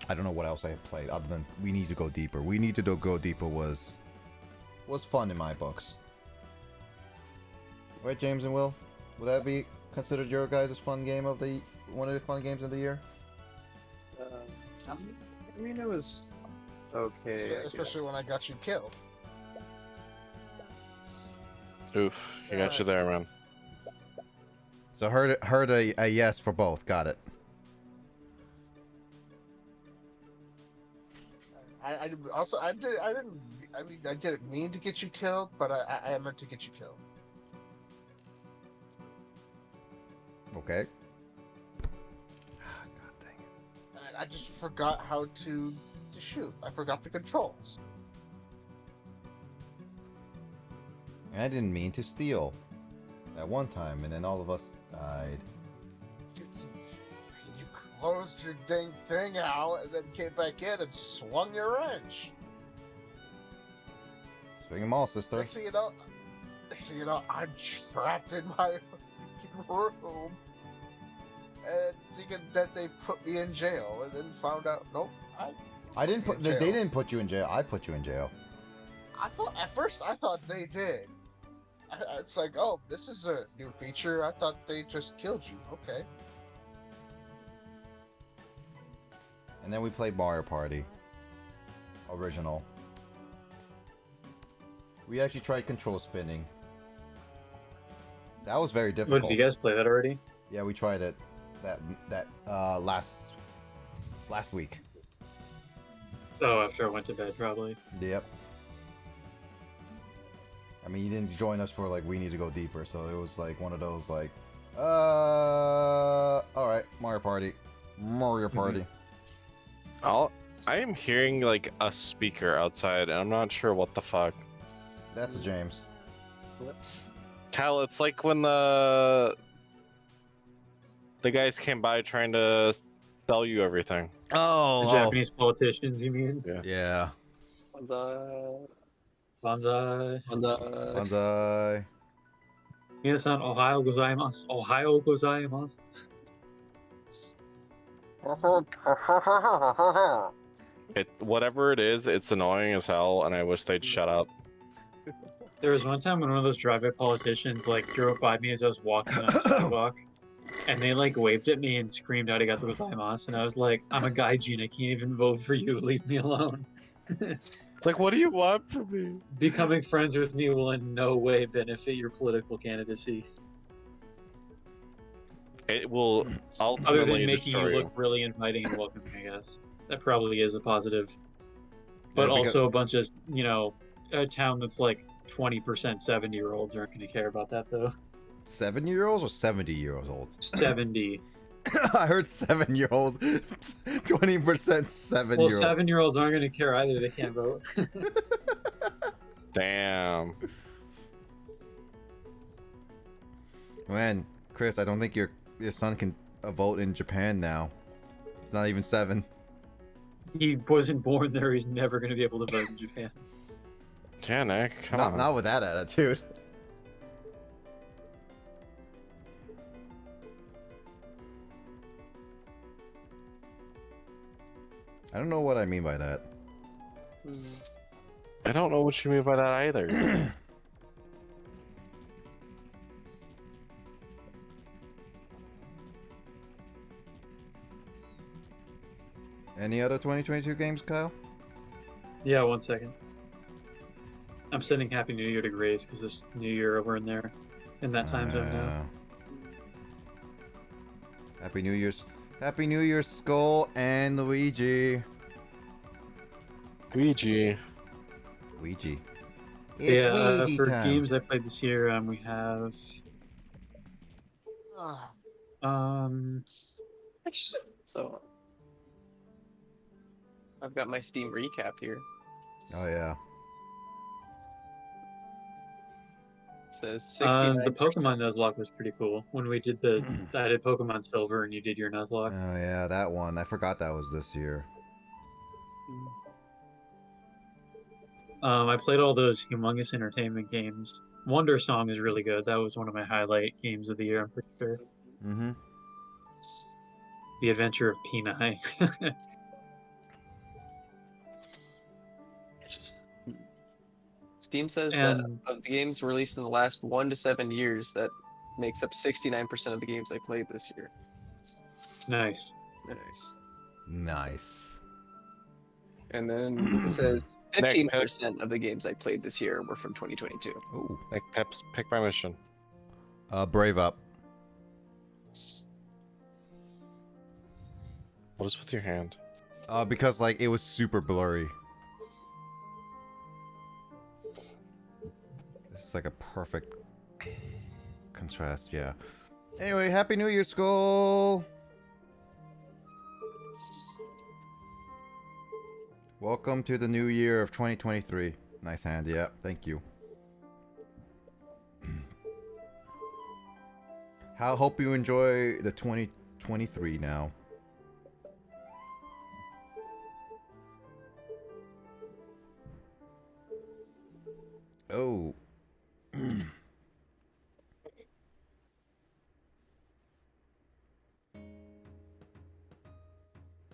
I don't know what else I have played other than We Need to Go Deeper. We Need to Go Deeper was fun in my books. Right, James and Will? Would that be considered your guys' fun game of the one of the fun games of the year? I mean, it was okay. I Especially guess. when I got you killed. Oof, you got you there, man. So heard a yes for both. Got it. I didn't mean to get you killed, but I meant to get you killed. Okay. God dang it. And I just forgot how to shoot. I forgot the controls. And I didn't mean to steal at one time, and then all of us died. You closed your dang thing out and then came back in and swung your wrench. Swing 'em all, sister. Next thing you know, I'm trapped in my room and thinking that they put me in jail, and then found out, nope, I didn't put. in They jail. didn't put you in jail. I put you in jail. At first I thought they did. It's like, oh, this is a new feature. I thought they just killed you. Okay. And then we played Mario Party. Original. We actually tried control spinning. That was very What, difficult. did you guys play that already? Yeah, we tried it. Last week. Oh, after I went to bed, probably. Yep. I mean, you didn't join us for like We Need to Go Deeper, so it was like one of those like, all right, Mario Party. I am hearing like a speaker outside, and I'm not sure what the fuck. That's a James. Kyle, it's like when the guys came by trying to sell you everything. Oh, The Japanese politicians, you mean? yeah. Banzai. Banzai. Banzai. Minasan, Ohio gozaimasu. Ohio gozaimasu. Whatever it is, it's annoying as hell, and I wish they'd shut up. There was one time when one of those drive-by politicians like drove by me as I was walking on the sidewalk, and they like waved at me and screamed "Arigato gozaimasu," and I was like, "I'm a gaijin. I can't even vote for you. Leave me alone." It's like, what do you want from me? Becoming friends with me will in no way benefit your political candidacy, It will other ultimately than making destroy you you. look really inviting and welcoming. I guess that probably is a positive, but Yeah, because- also a bunch of a town that's like 20% 70-year-olds aren't going to care about that though. 7-year-olds or 70-year-olds? 70. I heard 7-year-olds. 20% 7-year-olds. Well, 7-year-olds aren't going to care either. They can't vote. Damn. Man, Chris, I don't think your son can vote in Japan now. He's not even 7. He wasn't born there. He's never going to be able to vote in Japan. Yeah, Nick, come on. Not with that attitude. I don't know what I mean by that. I don't know what you mean by that either. Any other 2022 games, Kyle? Yeah, 1 second. I'm sending Happy New Year to Grace because this New Year we're in that time zone now. Happy New Year's. Happy New Year's, Skull and Luigi. Luigi. Ouija. But It's yeah, Ouija for time. games I played this year, we have Ah, So I've got my Steam recap here. Oh yeah. It says 69. the Pokemon Nuzlocke was pretty cool. When we did I did Pokemon Silver and you did your Nuzlocke. Oh yeah, that one. I forgot that was this year. I played all those humongous entertainment games. Wonder Song is really good. That was one of my highlight games of the year, I'm pretty sure. Mm-hmm. The Adventure of Peni. Steam says that of the games released in the last 1 to 7 years, that makes up 69% of the games I played this year. Nice. Nice. Nice. And then it says 15% of the games I played this year were from 2022. Ooh. Like Peps, pick my mission. Brave Up. What is with your hand? Because like it was super blurry. This is like a perfect contrast, yeah. Anyway, Happy New Year, Skull! Welcome to the new year of 2023. Nice hand, yeah, thank you. Hope you enjoy the 2023 now. Oh.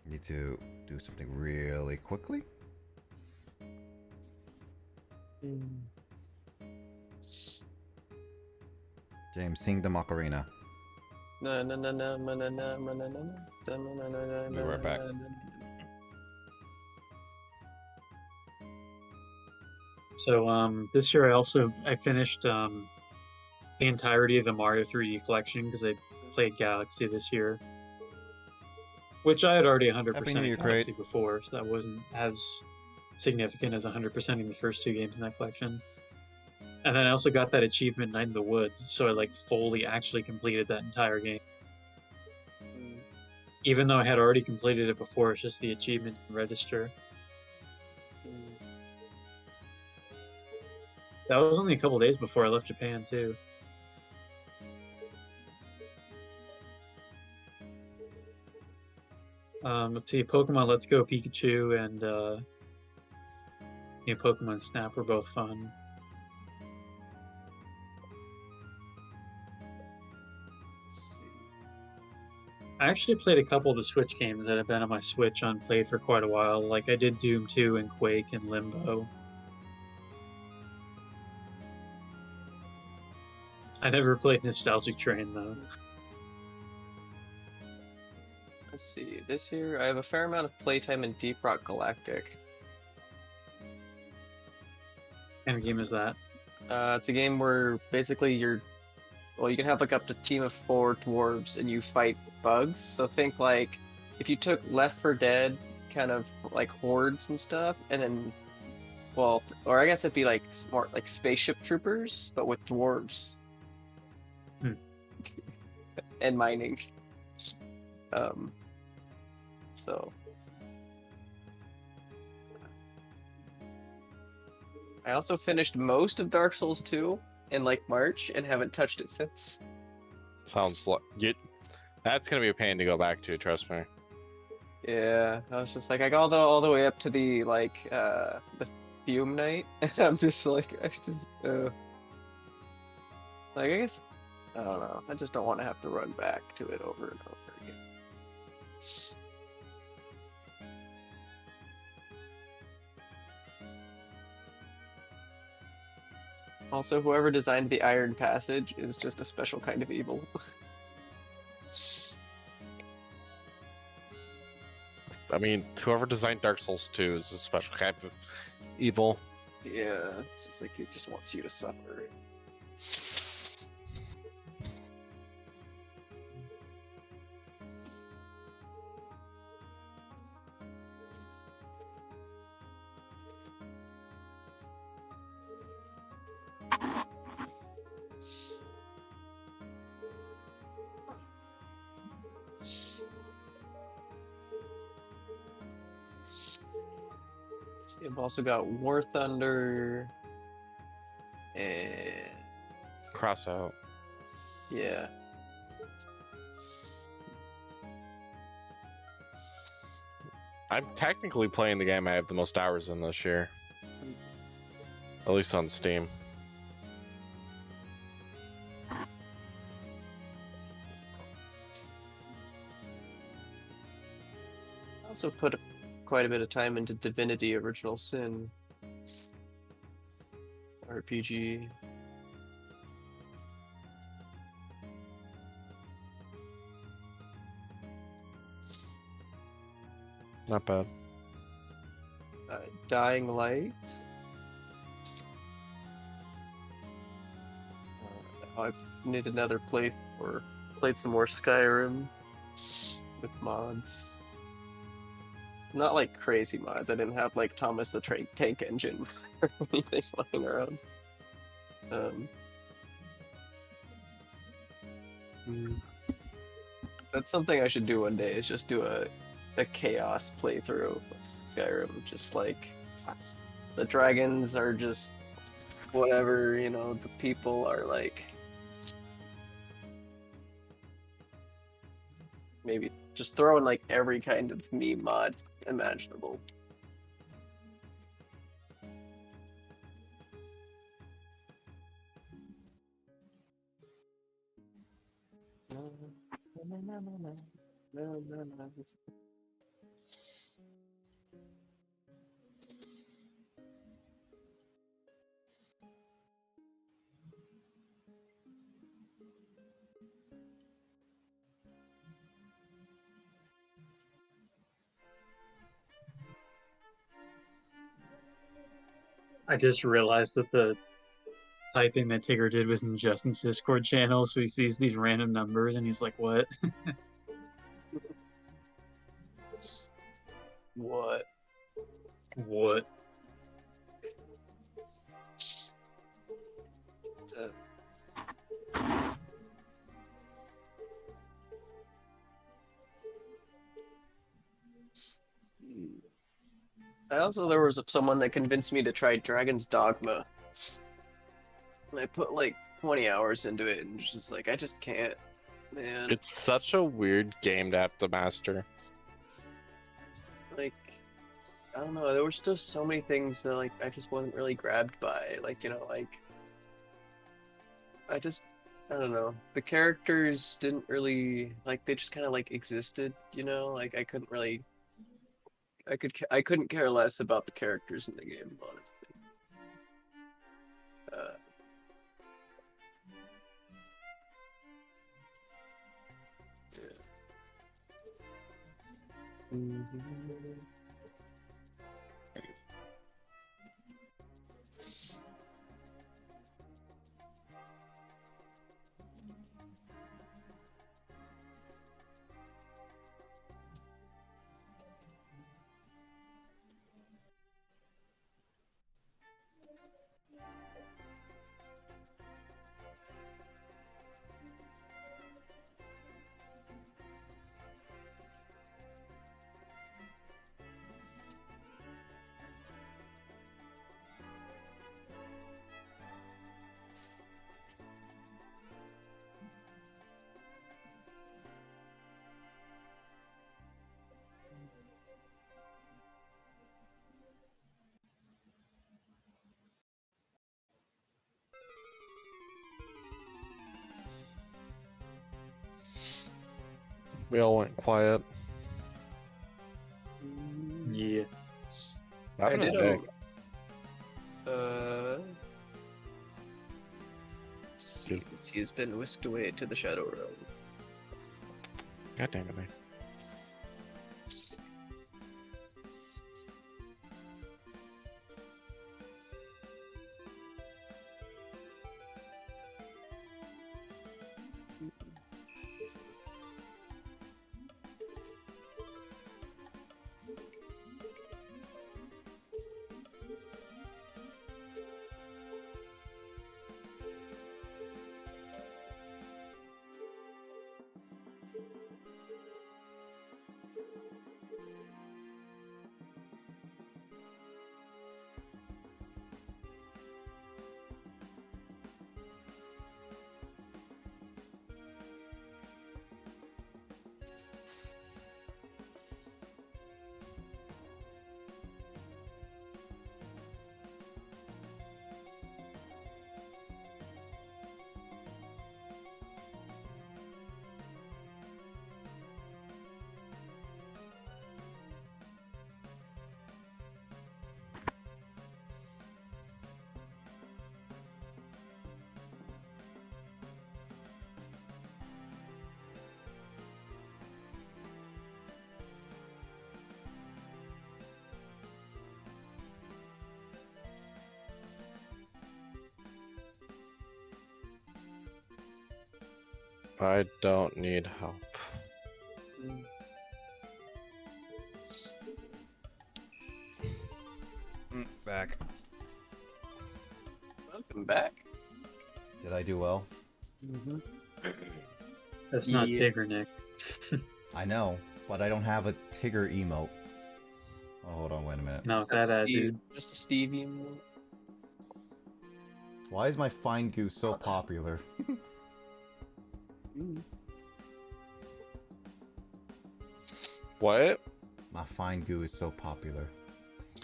Need to do something really quickly. James, sing the Macarena. Be right back. So this year I finished the entirety of the Mario 3D collection because I played Galaxy this year, which I had already 100% Happy New Year, Galaxy Crate. before, so that wasn't as significant as 100%ing the first 2 games in that collection. And then I also got that achievement Night in the Woods, so I like fully actually completed that entire game. Even though I had already completed it before, it's just the achievement didn't register. That was only a couple days before I left Japan too. Let's see, Pokemon Let's Go Pikachu and Pokemon Snap were both fun. I actually played a couple of the Switch games that have been on my Switch unplayed for quite a while. Like I did Doom 2 and Quake and Limbo. I never played Nostalgic Train though. Let's see. This year, I have a fair amount of playtime in Deep Rock Galactic. What kind of game is that? It's a game where basically you can have like up to a team of 4 dwarves and you fight bugs. So think like if you took Left 4 Dead kind of like hordes and stuff, and then, well, or I guess it'd be like more like spaceship troopers, but with dwarves. And mining. So I also finished most of Dark Souls 2 in like March and haven't touched it since. Sounds like that's gonna be a pain to go back to. Trust me. Yeah, I was just like I got all the way up to the the Fume Night, and I'm just like I guess I don't know. I just don't want to have to run back to it over and over again. Also, whoever designed the Iron Passage is just a special kind of evil. I mean, whoever designed Dark Souls 2 is a special type of evil. Yeah, it's just like it just wants you to suffer. I've also got War Thunder and Cross out. yeah. I'm technically playing the game I have the most hours in this year. At least on Steam. I also put quite a bit of time into Divinity Original Sin RPG. Not bad. Dying Light. I need another play or played some more Skyrim with mods. Not like crazy mods. I didn't have like Thomas the Tank Engine or anything flying around. That's something I should do one day. Is just do a chaos playthrough of Skyrim. Just like the dragons are just whatever, you know. The people are like maybe just throw in like every kind of meme mod imaginable. I just realized that the typing that Tigger did was in Justin's Discord channel, so he sees these random numbers and he's like, "What?" What? What? There was someone that convinced me to try Dragon's Dogma. And I put like 20 hours into it and just like I just can't, man. It's such a weird game to have to master. Like I don't know, there were still so many things that like I just wasn't really grabbed by. Like, you know, like I don't know. The characters didn't really like they just kind of like existed, you know? Like I couldn't really I couldn't care less about the characters in the game, honestly. Yeah. We all went quiet. Yeah. I don't know. He has been whisked away to the Shadow Realm. God damn it, man. I don't need help. Back. Welcome back. Did I do well? That's not Yeah. Tigger, Nick. I know, but I don't have a Tigger emote. Oh, hold on, wait a minute. Not with that attitude. Just a Stevie emote. Why is my Find Goose so popular? What? My Find Goo is so popular.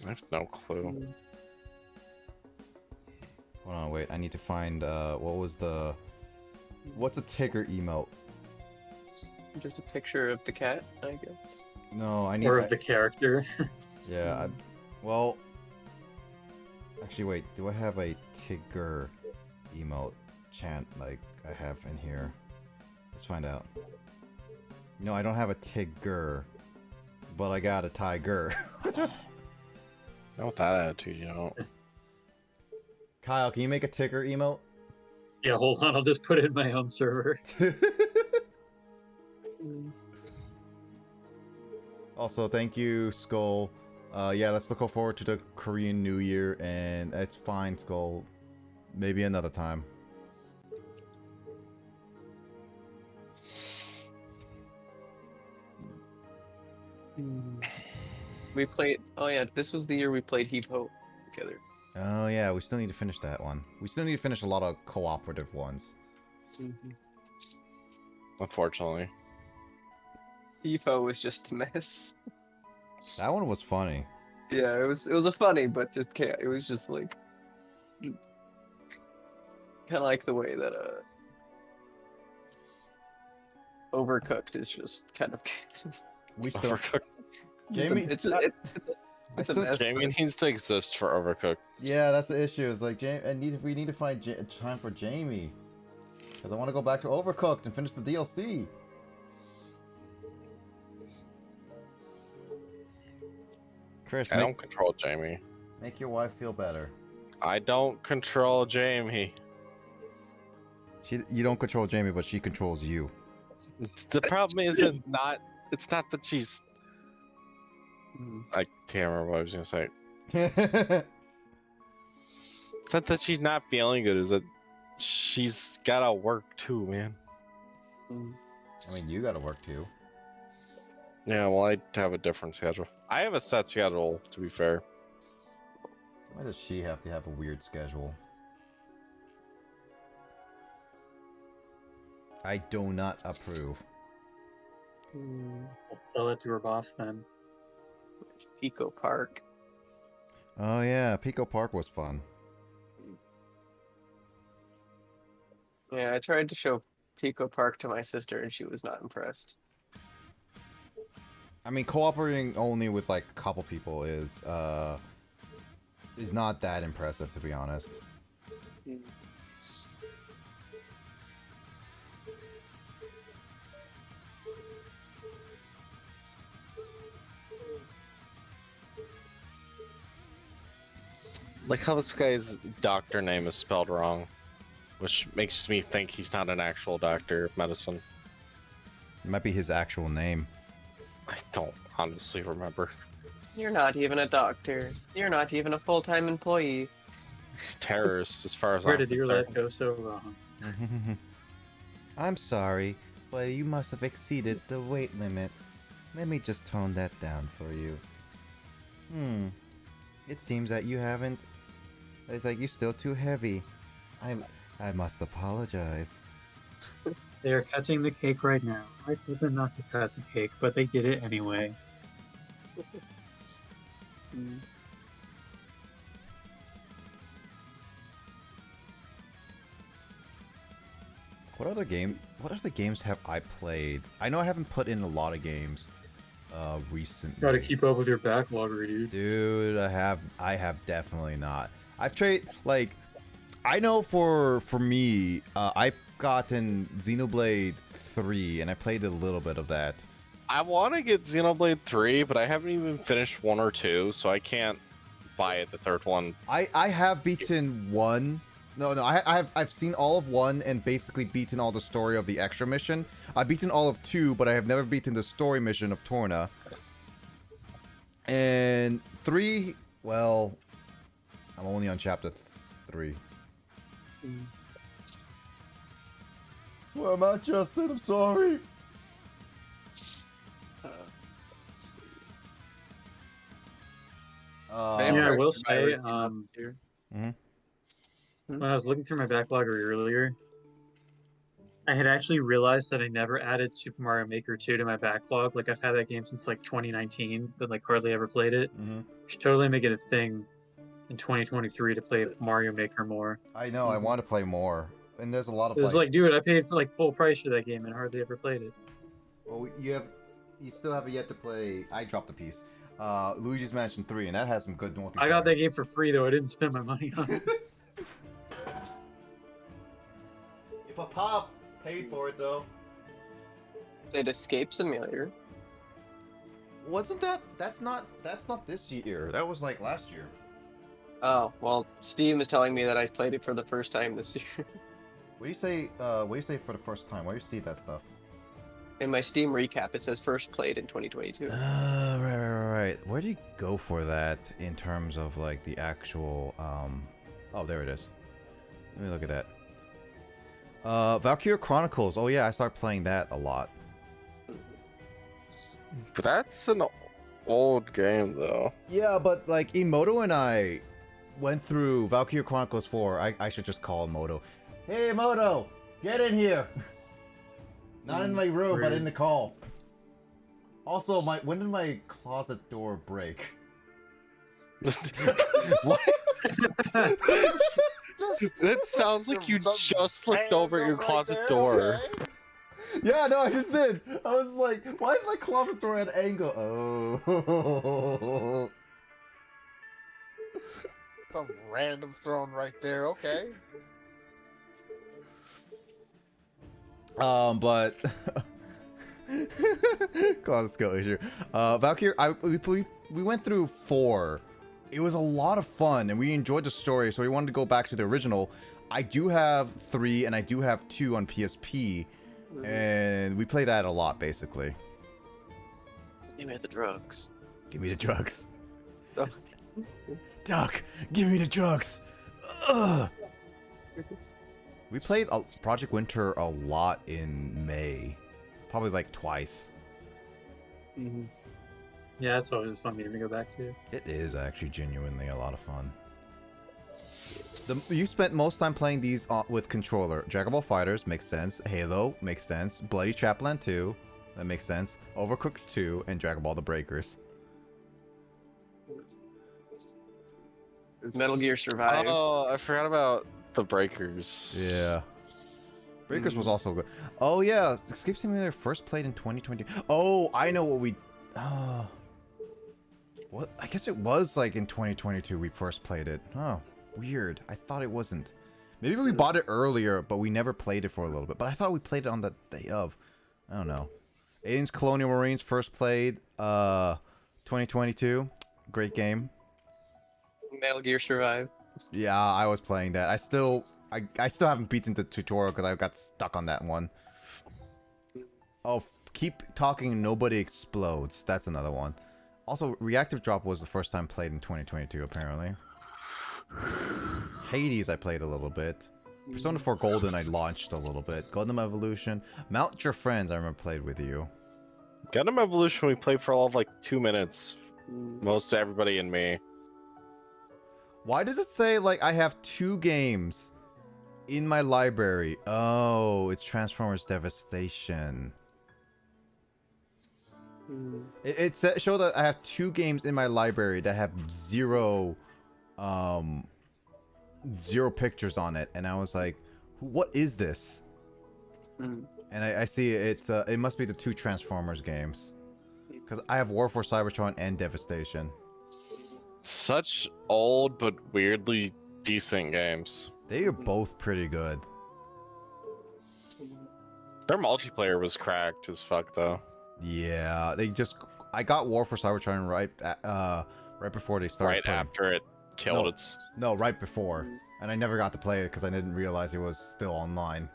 I have no clue. Hold on, wait. I need to find, what's a Tigger emote? Just a picture of the cat, I guess. No, I need... Or of the character. Yeah, well... Actually, wait. Do I have a Tigger emote chant like I have in here? Let's find out. No, I don't have a Tigger. But I got a tiger. Not with that attitude, you know. Kyle, can you make a Tigger emote? Yeah, hold on. I'll just put it in my own server. Also, thank you, Skull. Yeah, let's look forward to the Korean New Year, and it's fine, Skull. Maybe another time. We played. Oh yeah, this was the year we played Heap Hope together. Oh yeah, we still need to finish that one. We still need to finish a lot of cooperative ones. Unfortunately. Heap Hope was just a mess. That one was funny. Yeah, it was a funny, but just it was just like kind of like the way that Overcooked is just kind of. We still... Overcooked. Jamie... It's just, it's a mess. Jamie but- needs to exist for Overcooked. Yeah, that's the issue. It's like, we need to find time for Jamie. Because I want to go back to Overcooked and finish the DLC. Chris, I don't control Jamie. make your wife feel better. I don't control Jamie. You don't control Jamie, but she controls you. The problem is it's not that she's... I can't remember what I was going to say. It's not that she's not feeling good, it's that she's gotta work too, man. I mean, you gotta work too. Yeah, well, I have a different schedule. I have a set schedule, to be fair. Why does she have to have a weird schedule? I do not approve. I'll tell it to her boss then. Pico Park. Oh yeah, Pico Park was fun. Yeah, I tried to show Pico Park to my sister, and she was not impressed. I mean, cooperating only with like a couple people is not that impressive, to be honest. Like how this guy's doctor name is spelled wrong, which makes me think he's not an actual doctor of medicine. It might be his actual name. I don't honestly remember. You're not even a doctor. You're not even a full-time employee. He's a terrorist, as far as Where I'm did your concerned. life go so wrong? I'm sorry, but you must have exceeded the weight limit. Let me just tone that down for you. It seems that you haven't... It's like you're still too heavy. I must apologize. They are cutting the cake right now. I told them not to cut the cake, but they did it anyway. What other games have I played? I know I haven't put in a lot of games recently. Gotta keep up with your backlog, dude. Dude, I have definitely not. I've tried, like, I know for me, I've gotten Xenoblade 3, and I played a little bit of that. I want to get Xenoblade 3, but I haven't even finished 1 or 2, so I can't buy it, the third one. I have beaten 1, No, no, I've seen all of 1 and basically beaten all the story of the extra mission. I've beaten all of 2, but I have never beaten the story mission of Torna. And 3, well, I'm only on chapter 3. Well, I'm at, Justin. I'm sorry. Let's see. Yeah, I will say, Mhm. when I was looking through my backlog earlier, I had actually realized that I never added Super Mario Maker 2 to my backlog. Like, I've had that game since like 2019, but like hardly ever played it. Should totally make it a thing in 2023 to play Mario Maker more. I know. I want to play more, and there's a lot of It's like, dude, I paid for like full price for that game and hardly ever played it. Well, you still haven't yet to play. I dropped a piece. Luigi's Mansion 3, and that has some good multiplayer. I got that game for free though. I didn't spend my money on it. If a pop paid for it though. Played Escape Simulator. Wasn't that? That's not this year. That was like last year. Oh, well, Steam is telling me that I played it for the first time this year. What do you say? What do you say for the first time? Why do you see that stuff? In my Steam recap, it says first played in 2022. Right. Where do you go for that in terms of like the actual? Oh, there it is. Let me look at that. Valkyria Chronicles. Oh yeah, I started playing that a lot. But that's an old game, though. Yeah, but like Emoto and I went through Valkyria Chronicles 4. I should just call Emoto. Hey Emoto, get in here. Not in my room, but in the call. Also, when did my closet door break? What? That sounds like you just looked over at your closet door. Yeah, no, I just did. I was like, why is my closet door at an angle? Oh. Some random thrown right there. Okay. But closet skill issue. Valkyrie, we went through 4. It was a lot of fun, and we enjoyed the story, so we wanted to go back to the original. I do have 3, and I do have 2 on PSP, and we play that a lot, basically. Give me the drugs. Give me the drugs. Oh. Duck, give me the drugs. Ugh. We played Project Winter a lot in May. Probably like twice. Mm-hmm. Yeah, it's always a fun game to go back to. It is actually genuinely a lot of fun. You spent most time playing these with controller. Dragon Ball Fighters makes sense. Halo makes sense. Bloody Trapland 2, that makes sense. Overcooked 2, and Dragon Ball The Breakers. Metal Gear Survive. Oh, I forgot about the Breakers. Yeah. Breakers was also good. Oh yeah, Escape Simulator first played in 2020. Oh, I know what we... what? I guess it was like in 2022 we first played it. Oh, weird. I thought it wasn't. Maybe we bought it earlier, but we never played it for a little bit. But I thought we played it on the day of. I don't know. Aliens Colonial Marines first played 2022. Great game. Metal Gear Survive. Yeah, I was playing that. I still haven't beaten the tutorial because I got stuck on that one. Oh, keep talking, nobody explodes. That's another one. Also, Reactive Drop was the first time played in 2022, apparently. Hades, I played a little bit. Persona 4 Golden, I launched a little bit. Gundam Evolution. Mount Your Friends, I remember played with you. Gundam Evolution, we played for all of like 2 minutes. Most everybody and me. Why does it say, like, I have 2 games in my library? Oh, it's Transformers Devastation. It showed that I have 2 games in my library that have zero pictures on it, and I was like, what is this? And I see it must be the 2 Transformers games, because I have War for Cybertron and Devastation. Such old but weirdly decent games. They are both pretty good. Their multiplayer was cracked as fuck though. Yeah, I got War for Cybertron right before they started Right playing. after it killed its... No, right before. And I never got to play it because I didn't realize it was still online.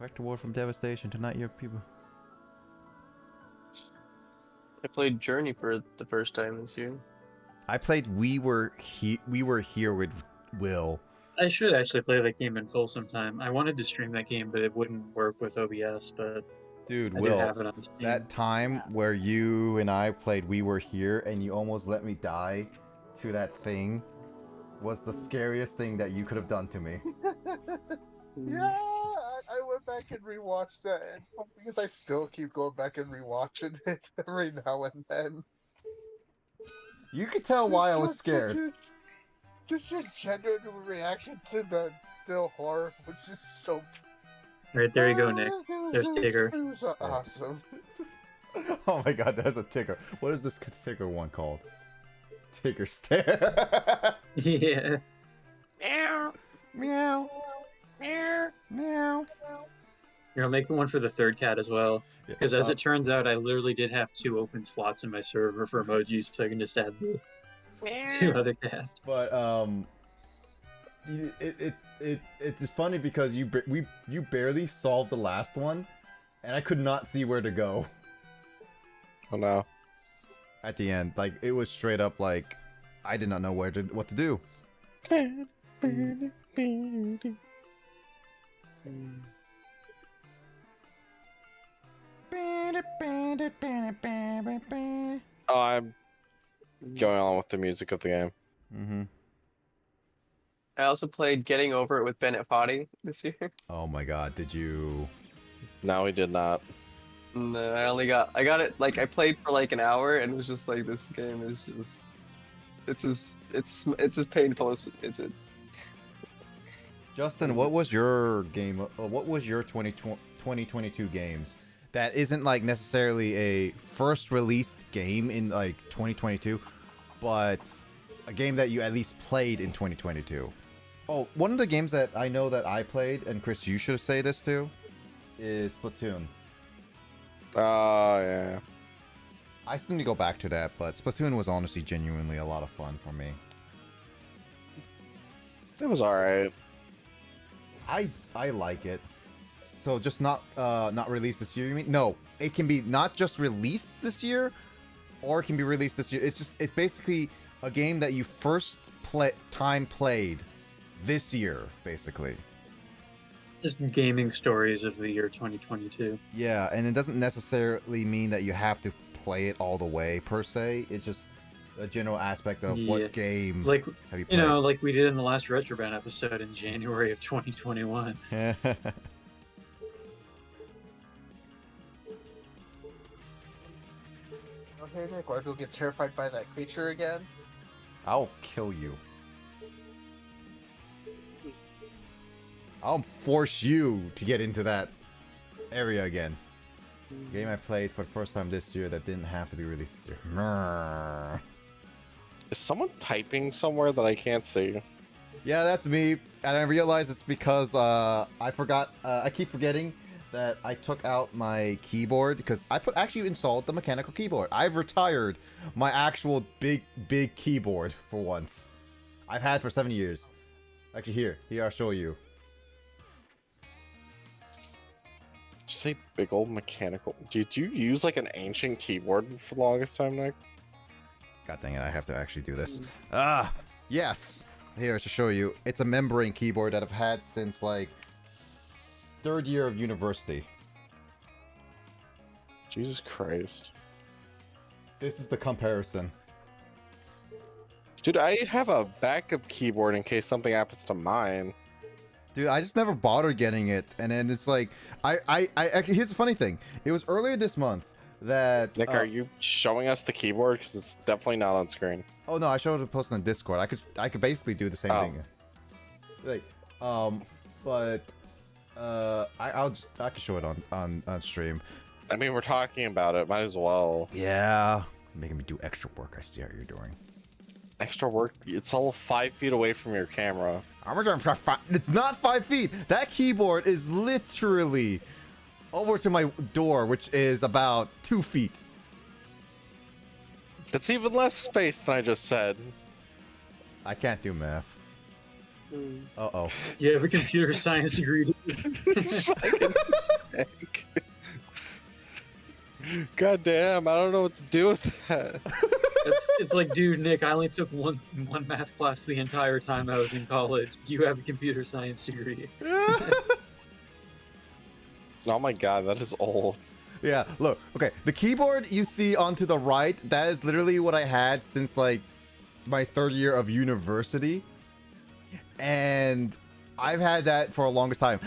Back to War from Devastation tonight, your people. I played Journey for the first time this year. I played We Were Here with Will. I should actually play that game in full sometime. I wanted to stream that game, but it wouldn't work with OBS. But Dude, I Will, do have it on Steam. that time where you and I played We Were Here and you almost let me die to that thing was the scariest thing that you could have done to me. Yeah, I went back and rewatched that, and the thing is, I still keep going back and rewatching it every now and then. You could tell why I was scared. Just your genuine reaction to the horror was just so. Right, there you go, Nick. There's Tigger. It was awesome. Oh my god, that's a Tigger. What is this Tigger one called? Tigger stare. Yeah. Meow. Meow. Meow. Meow. Here, I'll make one for the third cat as well. Yeah, Because as it turns out, I literally did have 2 open slots in my server for emojis, so I can just add the 2 other cats. But it's funny because you barely solved the last one, and I could not see where to go Oh no. at the end. Like it was straight up like I did not know what to do. Oh, I'm going on with the music of the game. Mm-hmm. I also played Getting Over It with Bennett Foddy this year. Oh my god, did you? No, he did not. No, I got it, like, I played for like an hour and it was just like, this game is just, it's as painful as it's it. Justin, what was your game? What was your 2022 games that isn't like necessarily a first released game in like 2022, but a game that you at least played in 2022? Oh, one of the games that I know that I played, and Chris, you should say this too, is Splatoon. Oh, yeah. I still need to go back to that, but Splatoon was honestly genuinely a lot of fun for me. It was alright. I like it. So just not released this year, you mean? No, it can be not just released this year, or it can be released this year. It's basically a game that you first played this year, basically. Just gaming stories of the year 2022. Yeah, and it doesn't necessarily mean that you have to play it all the way per se. It's just a general aspect of what game Like, have you played. you know, like we did in the last Retrobound episode in January of 2021. Okay, Nick, wanna go get terrified by that creature again? I'll kill you. I'll force you to get into that area again. Game I played for the first time this year that didn't have to be released this year. Mrrr. Is someone typing somewhere that I can't see? Yeah, that's me, and I realize it's because I forgot. I keep forgetting that I took out my keyboard because I actually installed the mechanical keyboard. I've retired my actual big keyboard for once. I've had for 7 years. Actually, here I'll show you. Just say big old mechanical. Did you use like an ancient keyboard for the longest time, Nick? God dang it, I have to actually do this. Yes. Here to show you. It's a membrane keyboard that I've had since like 3rd year of university. Jesus Christ. This is the comparison. Dude, I have a backup keyboard in case something happens to mine. Dude, I just never bothered getting it, and then it's like, I here's the funny thing. It was earlier this month that Nick, are you showing us the keyboard? Because it's definitely not on screen. Oh no, I showed it posted on Discord. I could basically do the same thing. Like, but I can show it on stream. I mean, we're talking about it. Might as well. Yeah, making me do extra work. I see how you're doing. Extra work. It's all 5 feet away from your camera. It's not 5 feet. That keyboard is literally over to my door, which is about 2 feet. That's even less space than I just said. I can't do math. Mm. Uh-oh. You have a computer science degree. Fucking heck. God damn, I don't know what to do with that. It's like, dude, Nick, I only took one math class the entire time I was in college. You have a computer science degree. Oh my god, that is old. Yeah, look, okay, the keyboard you see onto the right, that is literally what I had since like my third year of university. And I've had that for a longest time.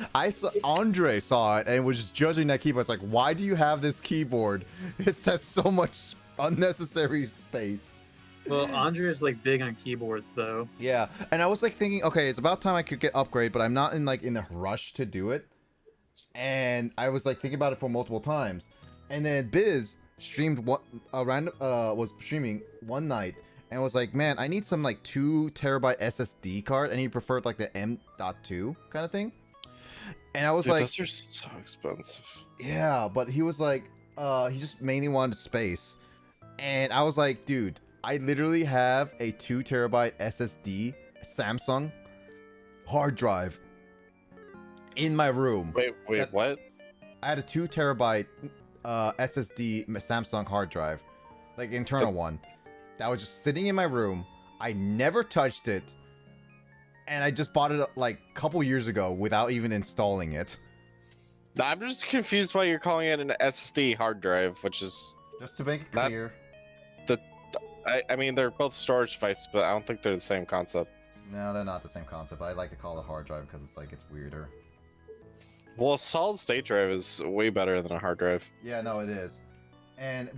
Andre saw it and was just judging that keyboard. It's like, why do you have this keyboard? It says so much unnecessary space. Well, Andre is like big on keyboards though. Yeah, and I was like thinking, okay, it's about time I could get upgrade, but I'm not in a rush to do it. And I was like thinking about it for multiple times, and then Biz streamed was streaming one night and was like, man, I need some like 2 terabyte SSD card, and he preferred like the M.2 kind of thing. And I was Dude, like, those are so expensive. yeah, but he was like, he just mainly wanted space, and I was like, dude, I literally have a 2 terabyte SSD Samsung hard drive in my room. Wait, what? I had a 2 terabyte SSD Samsung hard drive, like internal one, that was just sitting in my room. I never touched it, and I just bought it like a couple years ago without even installing it. I'm just confused why you're calling it an SSD hard drive, which is Just to make it Not- clear. I mean they're both storage devices, but I don't think they're the same concept. No, they're not the same concept. I like to call it hard drive because it's weirder. Well, a solid state drive is way better than a hard drive. Yeah, no, it is.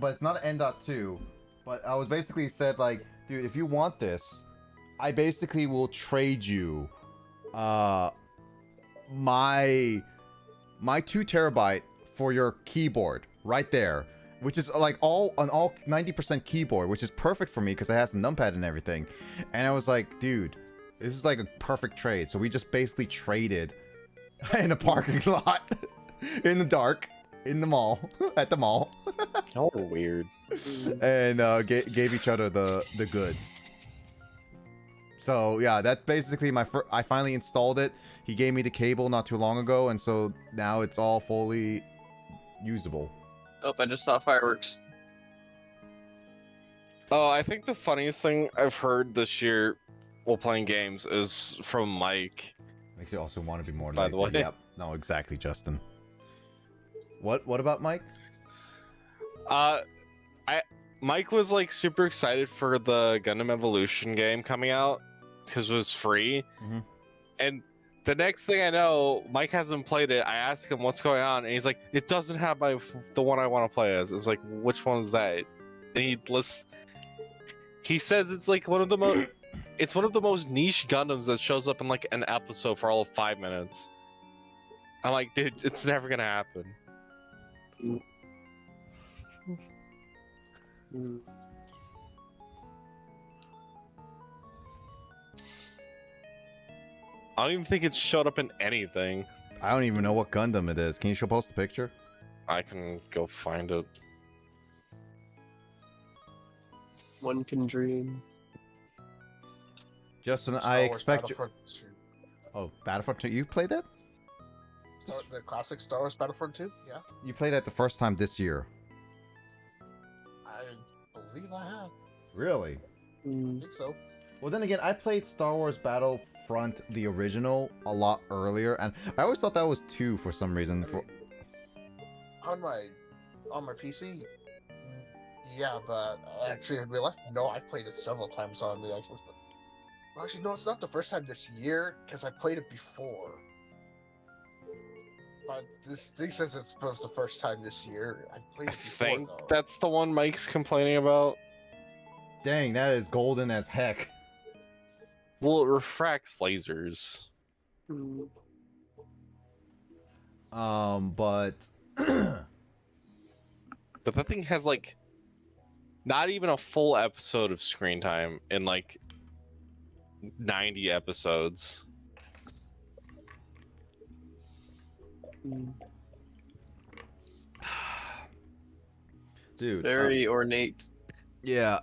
But it's not an M.2. But I was basically said like, dude, if you want this, I basically will trade you my 2 terabyte for your keyboard right there, which is like all 90% keyboard, which is perfect for me because it has the numpad and everything. And I was like, dude, this is like a perfect trade. So we just basically traded in a parking lot in the dark in the mall at the mall. Oh, weird. And gave each other the goods. So yeah, that's basically I finally installed it. He gave me the cable not too long ago, and so now it's all fully usable. Oh, I just saw fireworks. Oh, I think the funniest thing I've heard this year while playing games is from Mike. Makes you also want to be more By nice. the way. Yep. No, exactly, Justin. What about Mike? Mike was like super excited for the Gundam Evolution game coming out because it was free. Mhm. And the next thing I know, Mike hasn't played it. I asked him what's going on, and he's like, "It doesn't have the one I want to play as." It's like, which one's that? And he says it's like one of the most. It's one of the most niche Gundams that shows up in like an episode for all of 5 minutes. I'm like, dude, it's never gonna happen. Mm. I don't even think it showed up in anything. I don't even know what Gundam it is. Can you post the picture? I can go find it. One can dream. Justin, Star I Wars expect you. Battlefront 2. Oh, Battlefront 2. You played that? The classic Star Wars Battlefront 2? Yeah. You played that the first time this year. I believe I have. Really? I Mm. think so. Well, then again, I played Star Wars Battlefront, the original, a lot earlier, and I always thought that was 2 for some reason. On my PC, yeah, but actually in real life, no, I played it several times on the Xbox. But well, actually, no, it's not the first time this year because I played it before. But this says it's supposed the first time this year. I played I it before, think though. that's the one Mike's complaining about. Dang, that is golden as heck. Well, it refracts lasers. Mm. But But that thing has like not even a full episode of screen time in like 90 episodes. Mm. dude, Very ornate. yeah,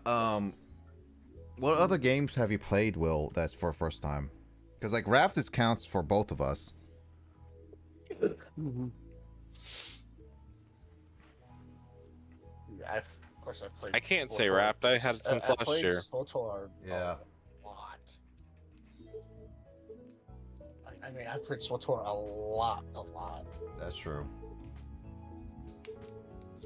What other games have you played, Will, that's for first time? Because like Raft is counts for both of us. Mhm. Yeah, of course, I played. I can't say SWTOR. Wrapped. I had it since I last played year. SWTOR Yeah. a lot. I mean, I played SWTOR a lot. That's true.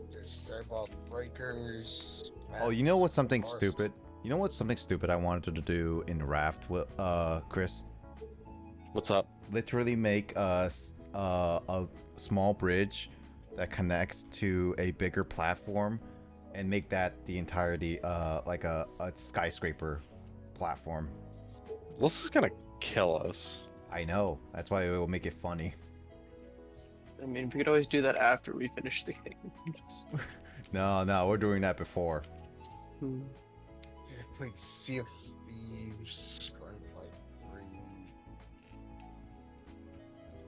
There's Airball Breakers. Oh, you know what's something Forest. stupid? You know what's something stupid I wanted to do in Raft, Chris? What's up? Literally make a small bridge that connects to a bigger platform and make that the entirety like a skyscraper platform. This is gonna kill us. I know. That's why it will make it funny. I mean, we could always do that after we finish the game. Just- No, we're doing that before. Hmm. Dude, I played Sea of Thieves. Fight 3.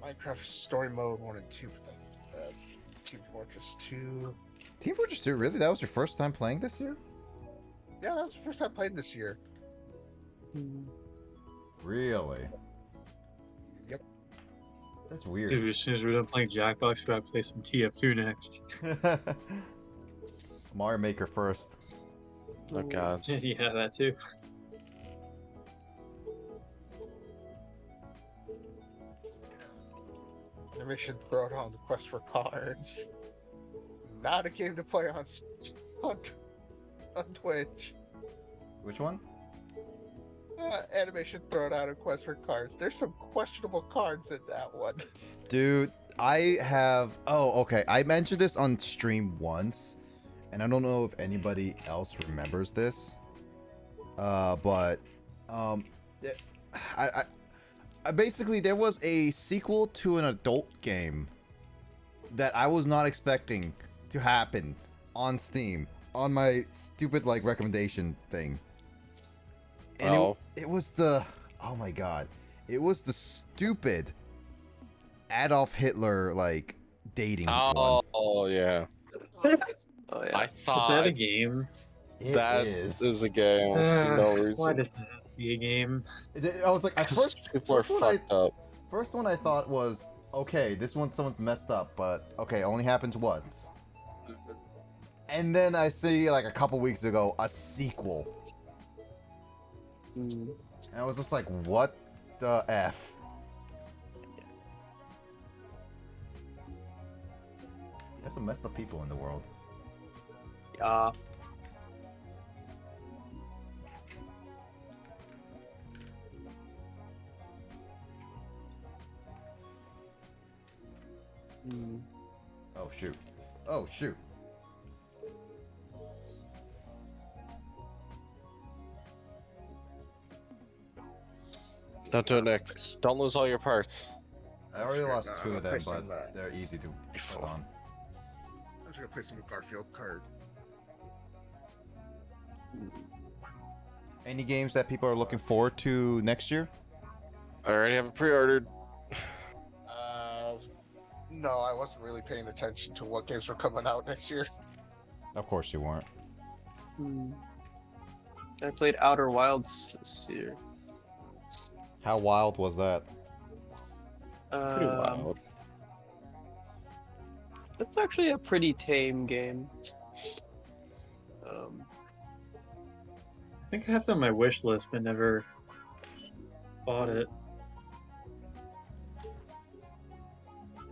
Minecraft Story Mode 1 and 2. Team Fortress 2. Team Fortress 2, really? That was your first time playing this year? Yeah, that was the first time I played this year. Hmm. Really? Yep. That's weird. Dude, as soon as we're done playing Jackbox, we gotta play some TF2 next. Mario Maker first. Oh god. Yeah, that too. Maybe I should throw it on the Quest for Cards. Not a game to play on Twitch. Which one? Animation thrown out of Quest for Cards. There's some questionable cards in that one. Dude, I have... Oh, okay. I mentioned this on stream once, and I don't know if anybody else remembers this. But I basically, there was a sequel to an adult game that I was not expecting to happen on Steam, on my stupid, like, recommendation thing. And it was the... Oh my god. It was the stupid Adolf Hitler, like, dating one. Oh yeah. Oh yeah. I saw. Is that a game? That is a game. For no Why reason. does that have to be a game? I was like, at first, People are first one fucked up. first one I thought was, okay, this one someone's messed up, but okay, only happens once. And then I see, like, a couple weeks ago, a sequel. Hmm. And I was just like, what the F? There's some messed up people in the world. Yeah. Hmm. Oh, shoot. Oh, shoot. Don't do it, Nick. Don't lose all your parts. I already lost two of them, play some, but they're easy to put on. I'm just gonna play some Garfield card. Any games that people are looking forward to next year? I already have it pre-ordered. No, I wasn't really paying attention to what games were coming out next year. Of course you weren't. Hmm. I played Outer Wilds this year. How wild was that? Pretty wild. It's actually a pretty tame game. I think I have it on my wish list, but never bought it.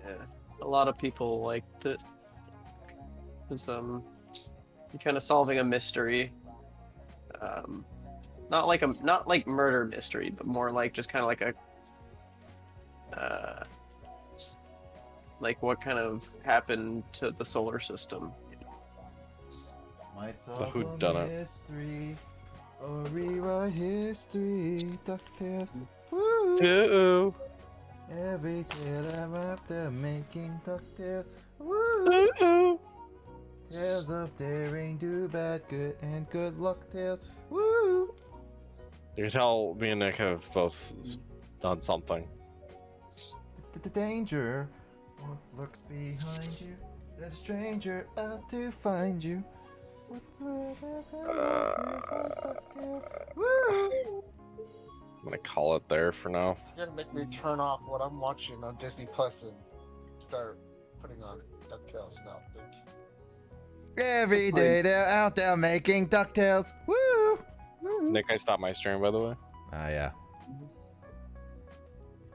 Yeah, a lot of people liked it. Cause you're kind of solving a mystery. Not like murder mystery, but more like just kind of like a like what kind of happened to the solar system. The whodunit. History, or rewrite history, DuckTales. Uh-oh. Every tale I'm after making DuckTales. Woo! Uh-oh. Tales of daring, do bad, good, and good luck tales. Woo! You can tell me and Nick have both done something. The danger, what lurks behind you? There's a stranger out to find you. I'm gonna call it there for now. You're gonna make me turn off what I'm watching on Disney Plus and start putting on DuckTales now. Thank you. Every day they're out there making DuckTales. Woo! Nick, I stopped my stream, by the way. Ah, yeah.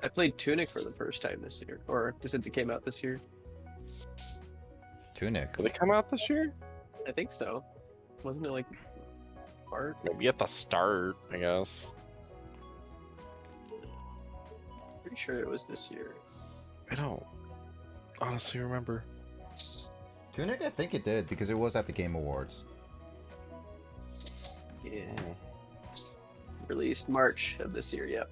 I played Tunic for the first time this year, or since it came out this year. Tunic. Did it come out this year? I think so. Wasn't it like March? Maybe at the start, I guess. Pretty sure it was this year. I don't honestly remember. Tunic, I think it did because it was at the Game Awards. Yeah. Oh. Released March of this year, yep.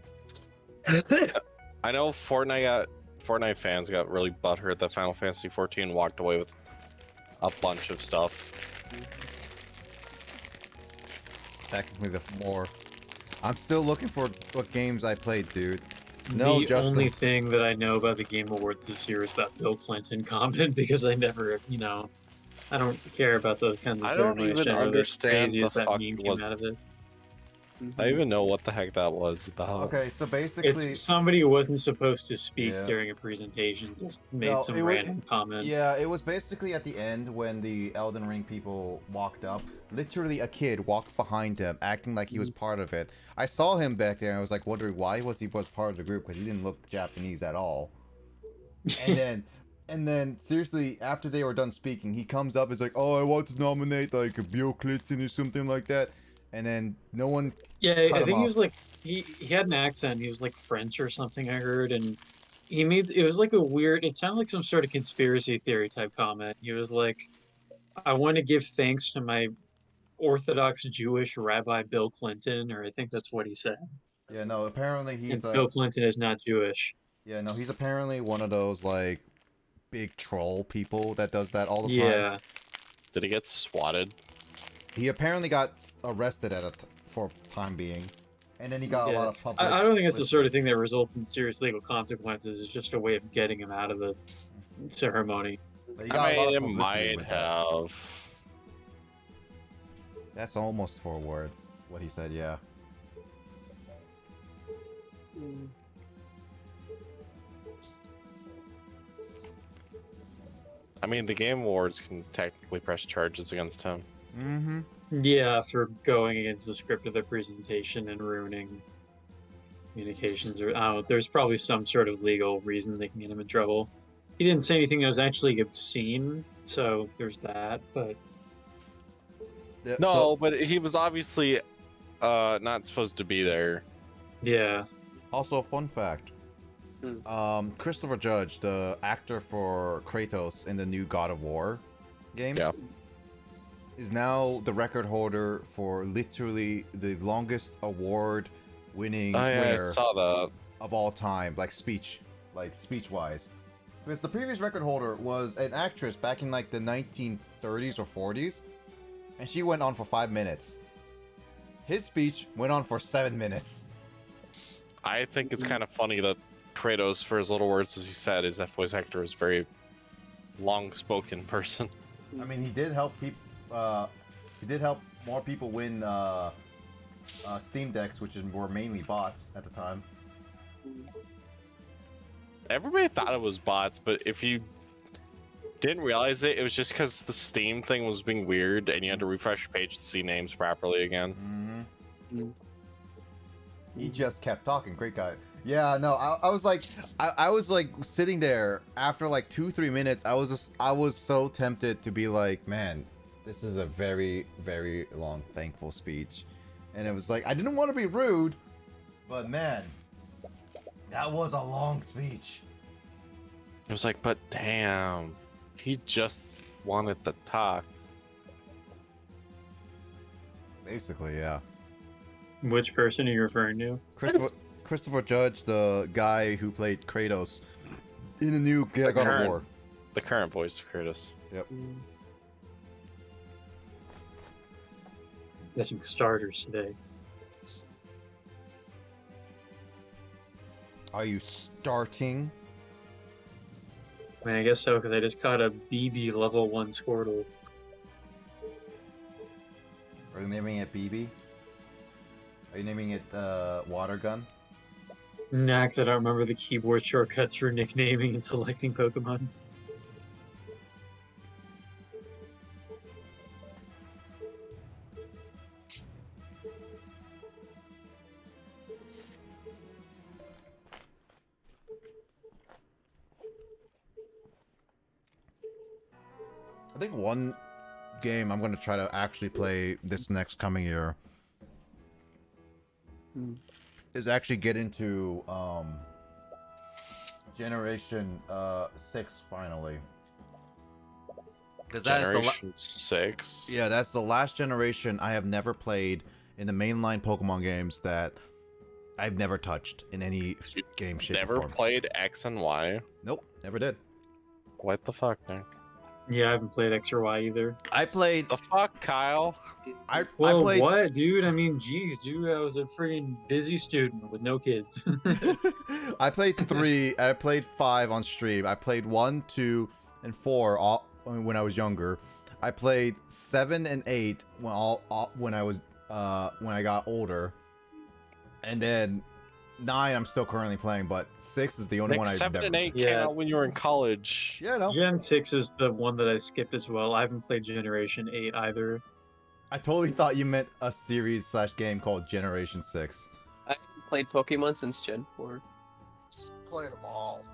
I know Fortnite fans got really butthurt that Final Fantasy 14 walked away with a bunch of stuff. Technically, the more. I'm still looking for what games I played, dude. No, the only thing that I know about the Game Awards this year is that Bill Clinton comment because I never, I don't care about those kinds of I don't ceremonies even generally. It's understand crazy the if that fuck meme was- came out of it. I don't even know what the heck that was about. Okay, so basically, It's somebody who wasn't supposed to speak Yeah. during a presentation just made No, some it was- random comment. yeah, it was basically at the end when the Elden Ring people walked up. Literally, a kid walked behind him, acting like he was part of it. I saw him back there, and I was like wondering why he was part of the group because he didn't look Japanese at all. And then, seriously, after they were done speaking, he comes up, is like, "Oh, I want to nominate like Bill Clinton or something like that." And then no one. Yeah, cut I him think he was off. like he had an accent. He was like French or something. I heard, and he made it was like a weird. It sounded like some sort of conspiracy theory type comment. He was like, "I want to give thanks to my Orthodox Jewish Rabbi Bill Clinton," or I think that's what he said. Yeah, no. Apparently, And he's Bill Clinton is not Jewish. yeah, no. He's apparently one of those like big troll people that does that all the time. Yeah, Did he get swatted? He apparently got arrested for time being, and then he got a lot of public. I don't think it's the sort of thing that results in serious legal consequences. It's just a way of getting him out of the ceremony. He got a lot I mean, of it publicity might with that. have. That's almost for a word. What he said, yeah. I mean, the Game Awards can technically press charges against him. Mm-hmm. Yeah, for going against the script of their presentation and ruining communications, or I don't know, there's probably some sort of legal reason they can get him in trouble. He didn't say anything that was actually obscene, so there's that. But No, but he was obviously not supposed to be there. yeah, Also, fun fact. Christopher Judge, the actor for Kratos in the new God of War game, Yeah. is now the record holder for literally the longest award-winning Oh, yeah, I winner saw that. of all time, like speech-wise. Because the previous record holder was an actress back in like the 1930s or 40s, and she went on for 5 minutes. His speech went on for 7 minutes. I think it's kind of funny that Kratos, for as little words as he said, is that voice actor is very long-spoken person. I mean, he did help people. He did help more people win Steam decks, which were mainly bots at the time. Everybody thought it was bots, but if you didn't realize it, it was just because the Steam thing was being weird and you had to refresh your page to see names properly again. Mm-hmm. He just kept talking. Great guy. Yeah, no, I was like, I was like sitting there after like 2-3 minutes. I was so tempted to be like, man, this is a very, very long, thankful speech. And it was like, I didn't want to be rude, but man, that was a long speech. It was like, but damn, he just wanted to talk. Basically, yeah. which person are you referring to? Christopher Judge, the guy who played Kratos in the new God of War. The current voice of Kratos. Getting starters today. Are you starting? I mean, I guess so because I just caught a BB level 1 Squirtle. Are you naming it BB? Are you naming it Water Gun? Nah, 'cause I don't remember the keyboard shortcuts for nicknaming and selecting Pokemon. I think one game I'm going to try to actually play this next coming year is actually get into Generation 6 finally. Because that is the Generation 6. yeah, that's the last generation I have never played in the mainline Pokemon games that I've never touched in any game, shape, Never or form. played X and Y. Nope, never did. What the fuck, Nick? Yeah, I haven't played X or Y either. I played. The fuck, Kyle? I Well, played. what, dude? I mean, geez, dude, I was a freaking busy student with no kids. I played 3. I played 5 on stream. I played 1, 2, and 4 all when I was younger. I played 7 and 8 when I was when I got older, and then 9 I'm still currently playing, but 6 is the only Nick, one I've 7 never. and 8 came Yeah. out when you were in college. Yeah, no. Gen 6 is the one that I skipped as well. I haven't played Generation 8 either. I totally thought you meant a series / game called Generation 6. I haven't played Pokemon since Gen 4. Played them all.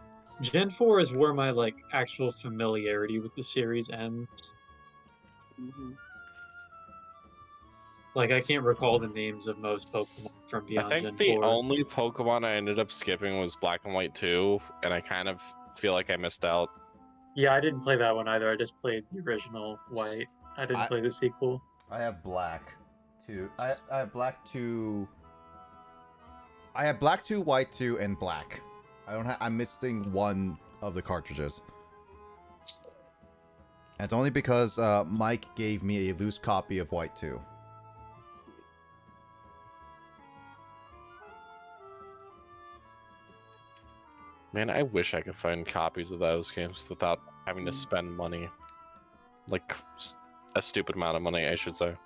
Gen 4 is where my like actual familiarity with the series ends. Like I can't recall the names of most Pokemon from I beyond think Gen the 4. only Pokemon I ended up skipping was Black and White 2, and I kind of feel like I missed out. Yeah, I didn't play that one either. I just played the original White. I didn't play the sequel. I have Black 2. I have Black 2. I have Black 2, White 2, and Black. I don't have. I'm missing one of the cartridges. And it's only because Mike gave me a loose copy of White 2. Man, I wish I could find copies of those games without having to spend money. Like, a stupid amount of money, I should say.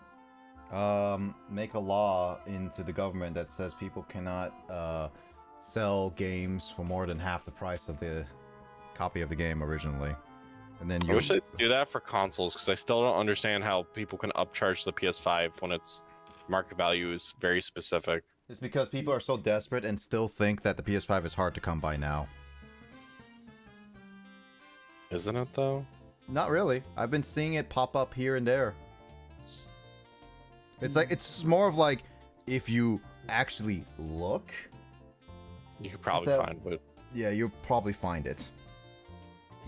Make a law into the government that says people cannot sell games for more than half the price of the copy of the game originally. And then I wish they'd do that for consoles, because I still don't understand how people can upcharge the PS5 when its market value is very specific. It's because people are so desperate and still think that the PS5 is hard to come by now. Isn't it, though? Not really. I've been seeing it pop up here and there. It's like, it's more of like, if you actually look, You could probably that- find it. yeah, you'll probably find it.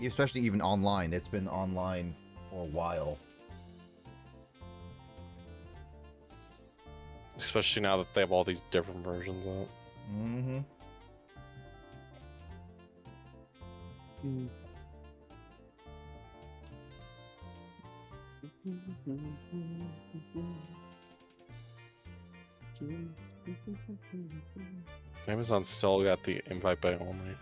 Especially even online. It's been online for a while. Especially now that they have all these different versions out. Mm-hmm. Amazon still got the invite by only.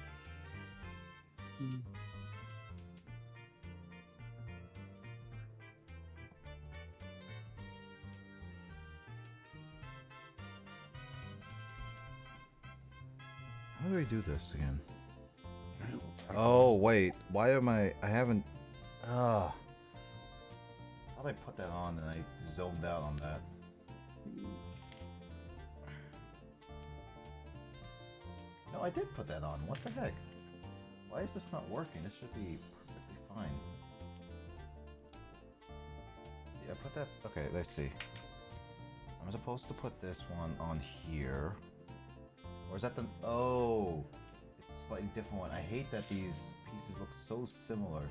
How do I do this again? Oh, wait. Why am I haven't... Ah. I thought I put that on and I zoned out on that. No, I did put that on. What the heck? Why is this not working? This should be perfectly fine. Yeah, put that... Okay, let's see. I'm supposed to put this one on here. Or is that the... Oh! It's a slightly different one. I hate that these pieces look so similar.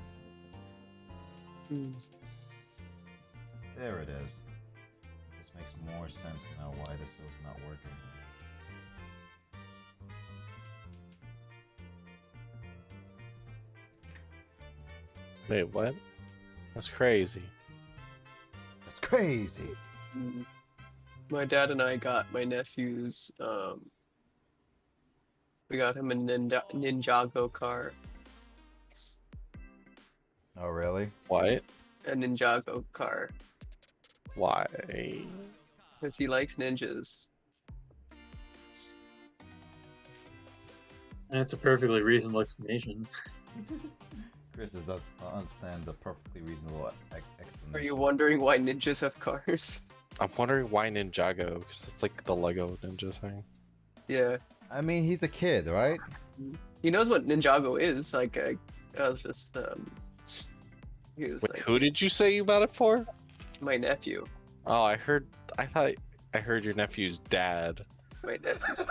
There it is. This makes more sense now why this was not working. Wait, what? That's crazy. That's crazy! My dad and I got my nephew's, we got him a Ninjago car. Oh, really? What? A Ninjago car. Why? Because he likes ninjas. And it's a perfectly reasonable explanation. Chris does not understand the perfectly reasonable explanation. Are you wondering why ninjas have cars? I'm wondering why Ninjago, because that's like the Lego ninja thing. Yeah. I mean, he's a kid, right? He knows what Ninjago is. Like, I was just, he was Wait, like, who did you say you bought it for? my nephew. Oh, I thought I heard your nephew's dad. My nephew's.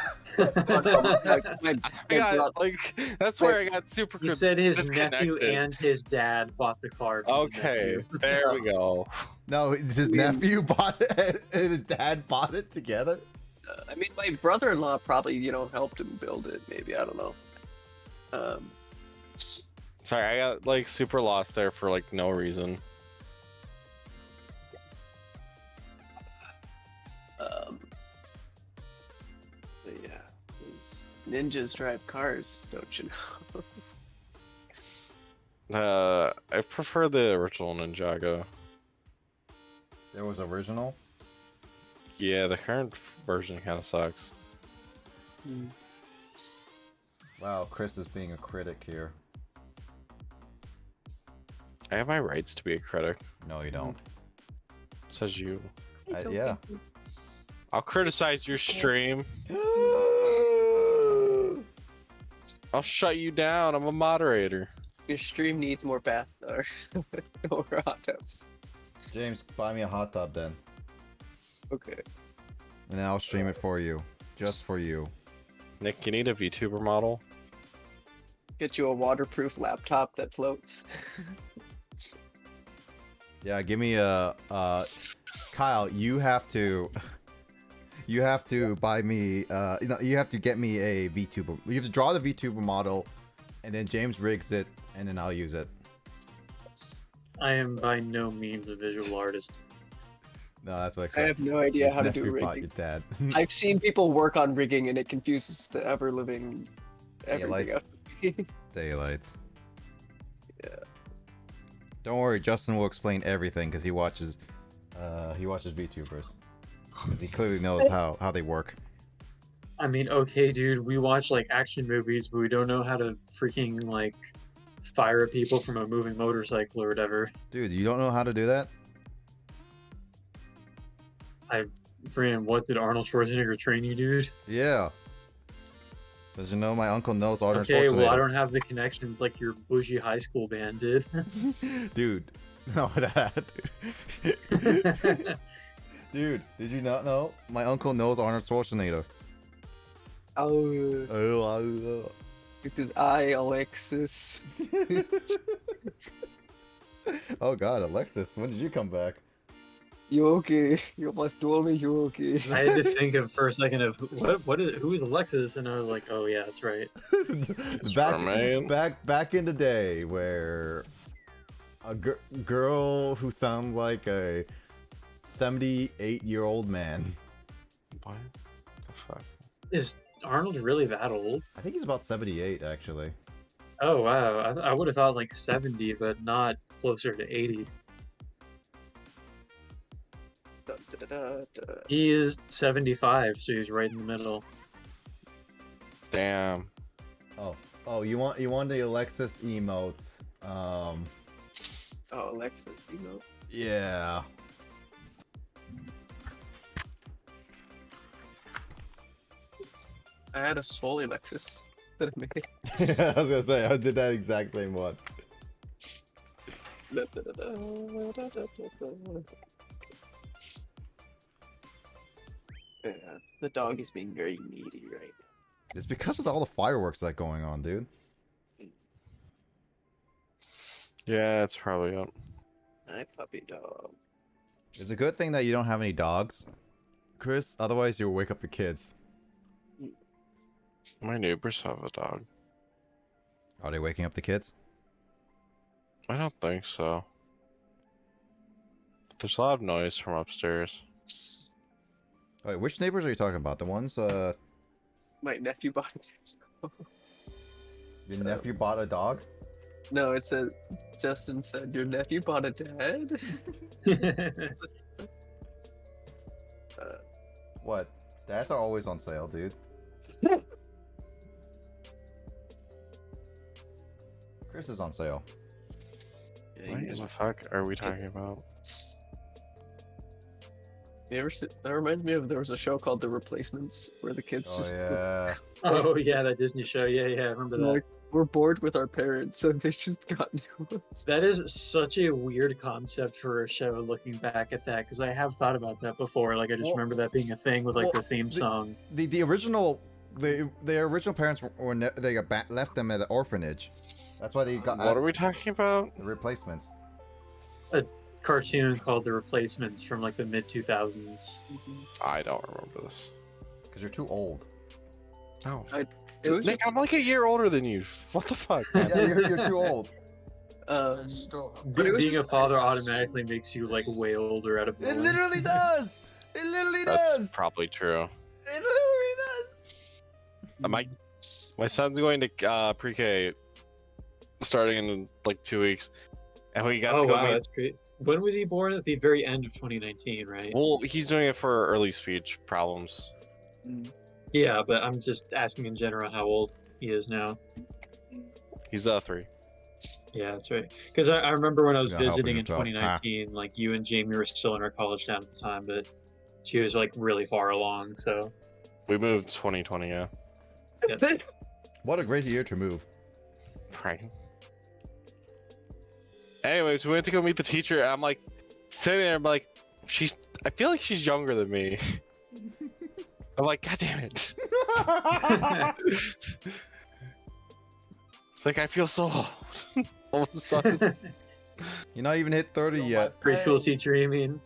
Like, that's where I got super He said his nephew disconnected. and his dad bought the car. from the Okay, nephew. there we go. No, his nephew bought it and his dad bought it together? I mean, my brother-in-law probably, helped him build it. Maybe, I don't know. Sorry, I got like super lost there for like no reason. But yeah, these ninjas drive cars, don't you know? I prefer the original Ninjago. There was original? Yeah, the current version kind of sucks. Wow, Chris is being a critic here. I have my rights to be a critic. No, you don't. Says you. Yeah. I'll criticize your stream. I'll shut you down. I'm a moderator. Your stream needs more bath or more hot tubs. James, buy me a hot tub then. Okay. And then I'll stream it for you. Just for you. Nick, you need a VTuber model? Get you a waterproof laptop that floats. Yeah, give me a Kyle, you have to buy me you have to get me a VTuber. You have to draw the VTuber model and then James rigs it and then I'll use it. I am by no means a visual artist. No, that's what I I expect. have no idea His how to do nephew bought rigging. your dad. I've seen people work on rigging and it confuses the ever-living everything out of me. Daylights. Yeah. Don't worry, Justin will explain everything because he watches VTubers. 'Cause he clearly knows how they work. I mean, okay, dude, we watch like action movies, but we don't know how to freaking like fire at people from a moving motorcycle or whatever. Dude, you don't know how to do that? Friend, what did Arnold Schwarzenegger train you, dude? Yeah. Does you know my uncle knows Arnold Okay, well, I Schwarzenegger? don't have the connections like your bougie high school band did. Dude, no that. Dude, did you not know? My uncle knows Arnold Schwarzenegger. Oh, it is I, Alexis. Oh god, Alexis, when did you come back? You okay? You must tell me you okay. I had to think of for a second of who is Alexis, and I was like, oh yeah, that's right. back in the day where a girl who sounds like a 78-year-old man. What the fuck? Is Arnold really that old? I think he's about 78 actually. Oh wow, I would have thought like 70, but not closer to 80. He is 75, so he's right in the middle. Damn. Oh, you want the Alexis emote? Oh, Alexis, Yeah. I had a swollen Alexis that I made. I was gonna say I did that exact same one. Yeah, the dog is being very needy right now. It's because of all the fireworks that going on, dude. Yeah, that's probably it. Hi, puppy dog. It's a good thing that you don't have any dogs, Chris. Otherwise, you'll wake up the kids. My neighbors have a dog. Are they waking up the kids? I don't think so. But there's a lot of noise from upstairs. Wait, which neighbors are you talking about? The ones, My nephew bought it. your nephew bought a dog? No, it said, Justin said, your nephew bought a dad? What? That's always on sale, dude. Chris is on sale. What in the fuck are we talking about? You ever see, that reminds me of there was a show called The Replacements where the kids Oh just yeah. Oh yeah, that Disney show. Yeah, I remember that. like we're bored with our parents, so they just got new ones. That is such a weird concept for a show. Looking back at that, because I have thought about that before. Like I just Well- remember that being a thing with like well, the theme song. The original the original parents they got left them at an orphanage. That's why they got What are we talking about? the replacements. Cartoon called The Replacements from like the mid 2000s. I don't remember this. Because you're too old. Oh, It was Nick, I'm like a year older than you. What the fuck? Yeah, you're too old. um, Still, But it was Being a just- father automatically makes you like way older out of It nowhere. literally does. It literally That's does. probably true. It literally does. My son's going to pre-K starting in like 2 weeks, and we got Oh to go wow, meet. that's great. When was he born? At the very end of 2019, right? Well, he's doing it for early speech problems. Yeah, but I'm just asking in general how old he is now. He's 3. Yeah, that's right. Because I remember when I was Yeah, helping visiting in himself. 2019, like you and Jamie were still in our college town at the time, but she was like really far along. So We moved 2020, yeah. What a great year to move. Right. Anyways, we went to go meet the teacher, and I'm like sitting there. I'm like, I feel like she's younger than me. I'm like, God damn it! It's like I feel so old. All of a sudden, You're not even hit 30 yet. preschool teacher, you mean?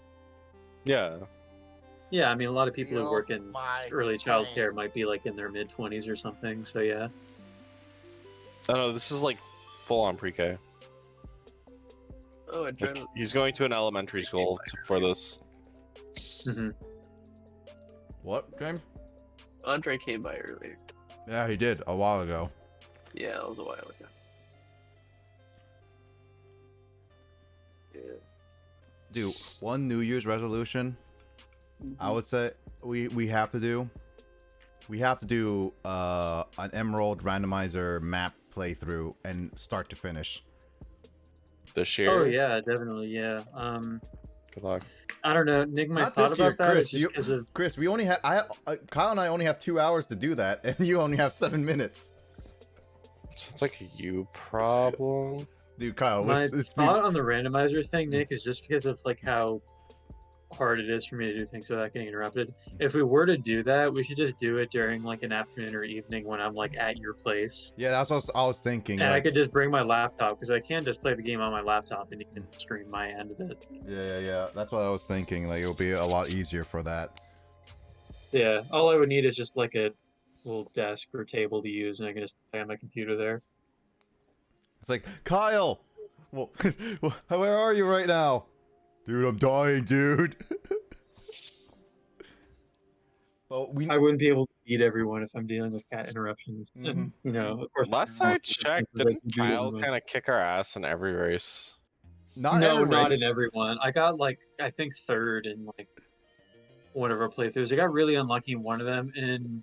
yeah. Yeah, I mean a lot of people who work in my early childcare pain. might be like in their mid 20s or something. So yeah. I know this is like full on pre-K. oh, I tried. Like, he's going to an elementary school for this. hmm What, James? Andre came by earlier. Yeah, he did a while ago. Yeah, it was a while ago. Yeah. Dude, one New Year's resolution I would say we have to do. We have to do an Emerald randomizer map playthrough and start to finish. This year. Oh yeah, definitely. Yeah. Good luck. I don't know. Nick, my Not thought this year, about that Chris, is just because of Chris, we only have Kyle and I only have 2 hours to do that, and you only have 7 minutes. It's like a you problem. Dude, Kyle, my let's thought on the randomizer thing, Nick, is just because of like how hard it is for me to do things without getting interrupted. If we were to do that, we should just do it during like an afternoon or evening when I'm like at your place. Yeah, that's what I was thinking. And I Like, could just bring my laptop because I can just play the game on my laptop and you can stream my end of it. yeah. That's what I was thinking. Like, it'll be a lot easier for that. Yeah, all I would need is just like a little desk or table to use, and I can just play on my computer there. It's like, Kyle, well, where are you right now? Dude, I'm dying, dude. Well, I wouldn't be able to beat everyone if I'm dealing with cat interruptions. Mhm. And, you know, of course. Last I checked, didn't Kyle kind of kick our ass in every race? not No, every not race. in everyone. I got like I think third in like one of our playthroughs. I got really unlucky in one of them. And in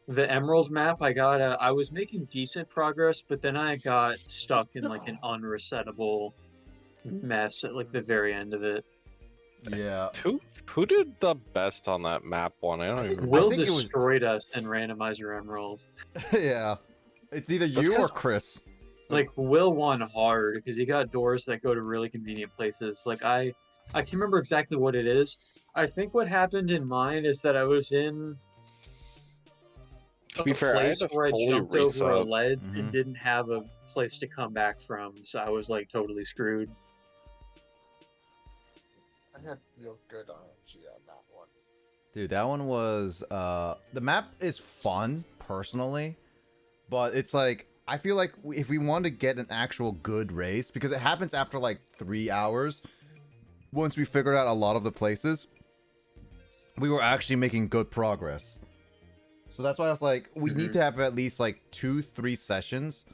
the Emerald map, I was making decent progress, but then I got stuck in like an unresettable mess at like the very end of it. Yeah. Who did the best on that map one? I don't even. Will think it was- destroyed us in Randomizer Emerald. Yeah. It's either That's you or 'cause- Chris. Like Will won hard because he got doors that go to really convenient places. Like I can't remember exactly what it is. I think what happened in mine is that I was in To be a fair, I had place to where I fully jumped over a reset. ledge Mhm. and didn't have a place to come back from, so I was like totally screwed. I had real good RNG on that one. Dude, that one was the map is fun personally, but it's like I feel like if we want to get an actual good race, because it happens after like 3 hours, once we figured out a lot of the places, we were actually making good progress. So that's why I was like, we need to have at least like 2-3 sessions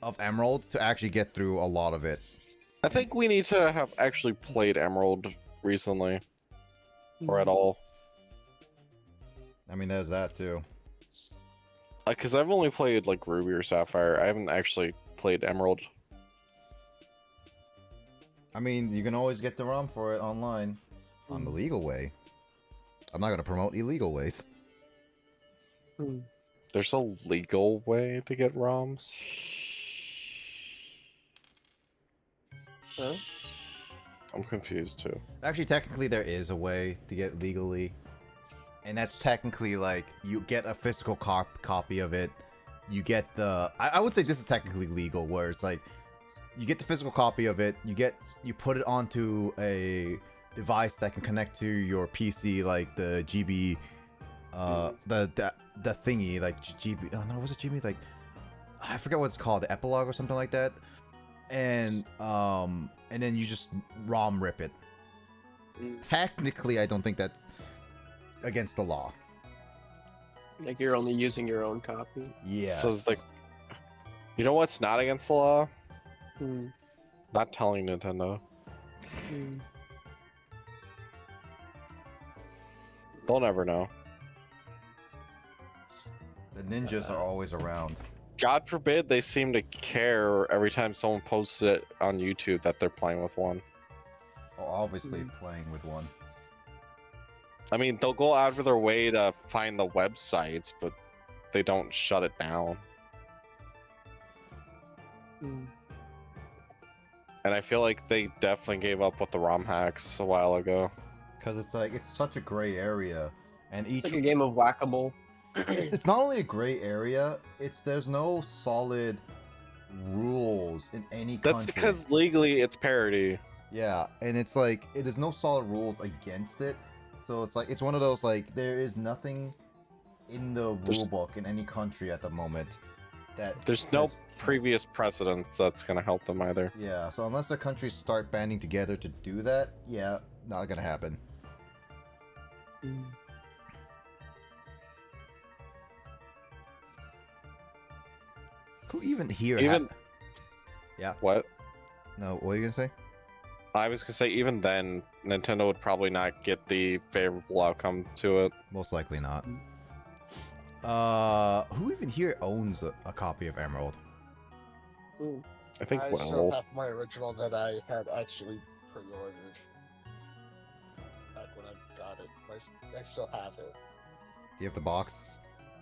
of Emerald to actually get through a lot of it. I think we need to have actually played Emerald recently, or at all. I mean, there's that too. Because I've only played like Ruby or Sapphire. I haven't actually played Emerald. I mean, you can always get the ROM for it online on the legal way. I'm not going to promote illegal ways. There's a legal way to get ROMs. Huh? I'm confused too. Actually, technically, there is a way to get it legally. And that's technically like you get a physical copy of it. You get the. I would say this is technically legal, where it's like you get the physical copy of it. You put it onto a device that can connect to your PC, like the GB, the thingy, like GB. Oh no, was it GB? Like I forget what it's called, the epilogue or something like that. And then you just ROM rip it. Technically, I don't think that's against the law. Like you're only using your own copy. Yeah. So it's like, you know what's not against the law? Hmm. Not telling Nintendo. Hmm. They'll never know. The ninjas are always around. God forbid they seem to care every time someone posts it on YouTube that they're playing with one. Or obviously playing with one. I mean, they'll go out of their way to find the websites, but they don't shut it down. Hmm. And I feel like they definitely gave up with the ROM hacks a while ago. Because it's like, it's such a gray area. And each. It's like a game of whack-a-mole. It's not only a gray area, there's no solid rules in any country. That's because legally it's parody. Yeah, and it's like, there's no solid rules against it. So it's like, it's one of those, like, there is nothing in the rule book in any country at the moment that There's no says- previous precedents that's gonna help them either. Yeah, so unless the countries start banding together to do that, yeah, not gonna happen. Hmm. Who even here? Yeah. What? No, what are you gonna say? I was gonna say even then, Nintendo would probably not get the favorable outcome to it. Most likely not. Who even here owns a copy of Emerald? Hmm. I think I still have my original that I had actually pre-ordered back when I got it. I still have it. Do you have the box?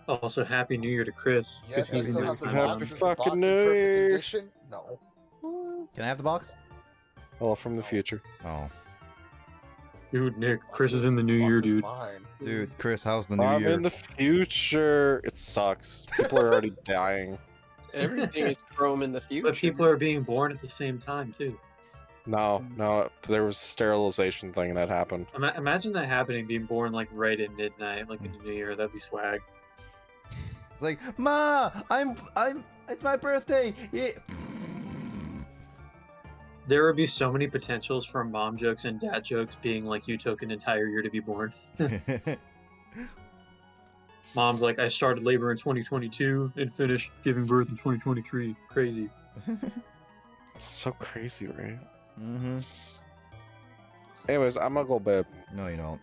Also, Happy New Year to Chris. Yes, I Chris, still you have the know, Happy box. time. Is the fucking box in New perfect Year. condition? No. Can I have the box? Well, from the future. Oh, Dude, Nick, Chris is in the new Box year, is dude. mine. dude, Chris, how's the new I'm year? in the future. It sucks. People are already dying. Everything is Chrome in the future. But people are being born at the same time, too. No, there was a sterilization thing that happened. Imagine that happening, being born like right at midnight, like in the new year. That'd be swag. It's like, Ma, it's my birthday. Yeah. There would be so many potentials for mom jokes and dad jokes being like, you took an entire year to be born. Mom's like, I started labor in 2022 and finished giving birth in 2023. Crazy. It's so crazy, right? Mm-hmm. Anyways, I'm gonna go bed. No, you don't.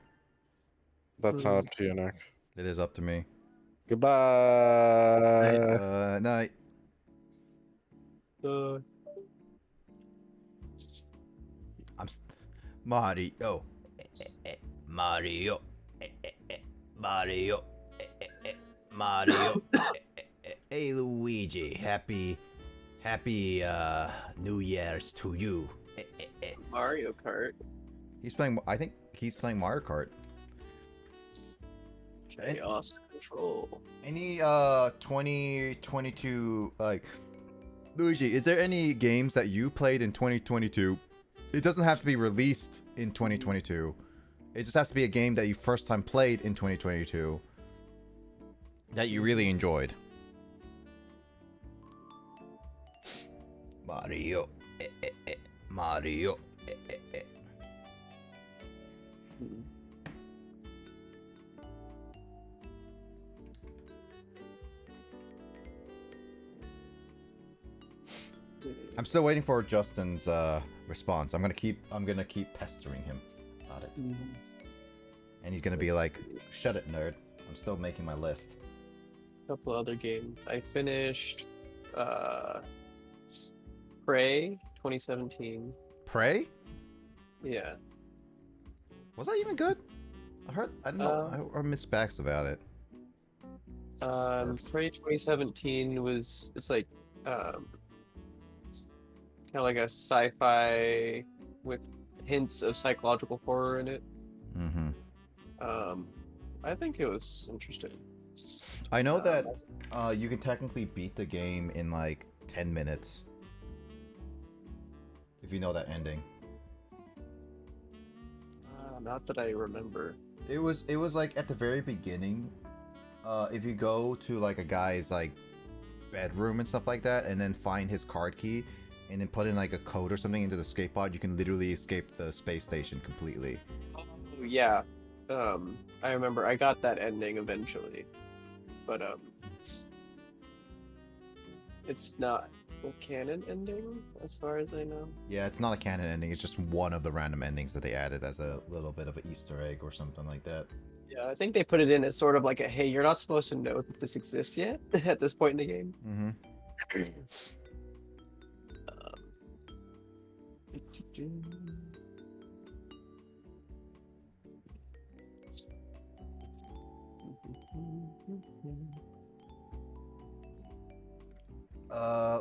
That's not up to you, Nick. It is up to me. Goodbye. Night. Mario. Mario. Mario. Mario. Hey Luigi, happy New Year's to you. Mario Kart. I think he's playing Mario Kart. Chaos Control. Any 2022 like Luigi, is there any games that you played in 2022? It doesn't have to be released in 2022. It just has to be a game that you first time played in 2022 that you really enjoyed. Mario. Mario. I'm still waiting for Justin's response. I'm gonna keep pestering him about it, and he's gonna be like, "Shut it, nerd." I'm still making my list. A couple other games. I finished uh Prey 2017. Prey? Yeah. Was that even good? I don't know. I heard mixed bags about it. Prey 2017 it's like kind of like a sci-fi with hints of psychological horror in it. Mm-hmm. I think it was interesting. I know that you can technically beat the game in like 10 minutes. If you know that ending. Not that I remember. It was like at the very beginning. If you go to like a guy's like bedroom and stuff like that, and then find his card key, and then put in like a code or something into the escape pod, you can literally escape the space station completely. Oh yeah. I remember I got that ending eventually, but it's not a canon ending as far as I know. Yeah, it's not a canon ending. It's just one of the random endings that they added as a little bit of an Easter egg or something like that. Yeah, I think they put it in as sort of like a hey, you're not supposed to know that this exists yet at this point in the game. Mm-hmm.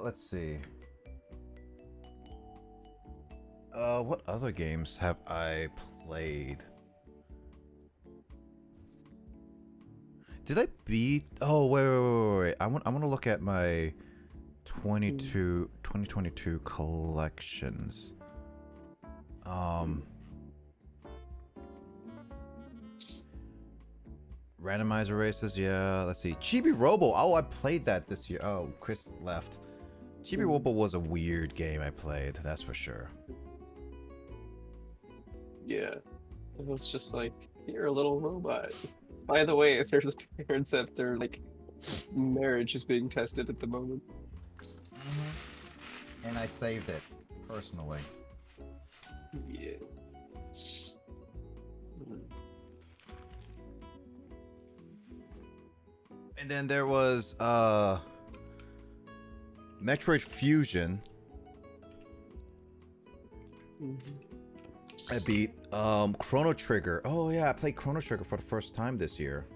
Let's see. What other games have I played? Did I beat? Oh, wait. I want to look at my 2022 collections. Randomizer races, yeah. Let's see. Chibi Robo. Oh, I played that this year. Oh, Chris left. Chibi Robo was a weird game I played. That's for sure. Yeah, it was just like you're a little robot. By the way, if there's parents that their like marriage is being tested at the moment. And I saved it personally. Yeah. And then there was Metroid Fusion. I beat Chrono Trigger. Oh yeah, I played Chrono Trigger for the first time this year.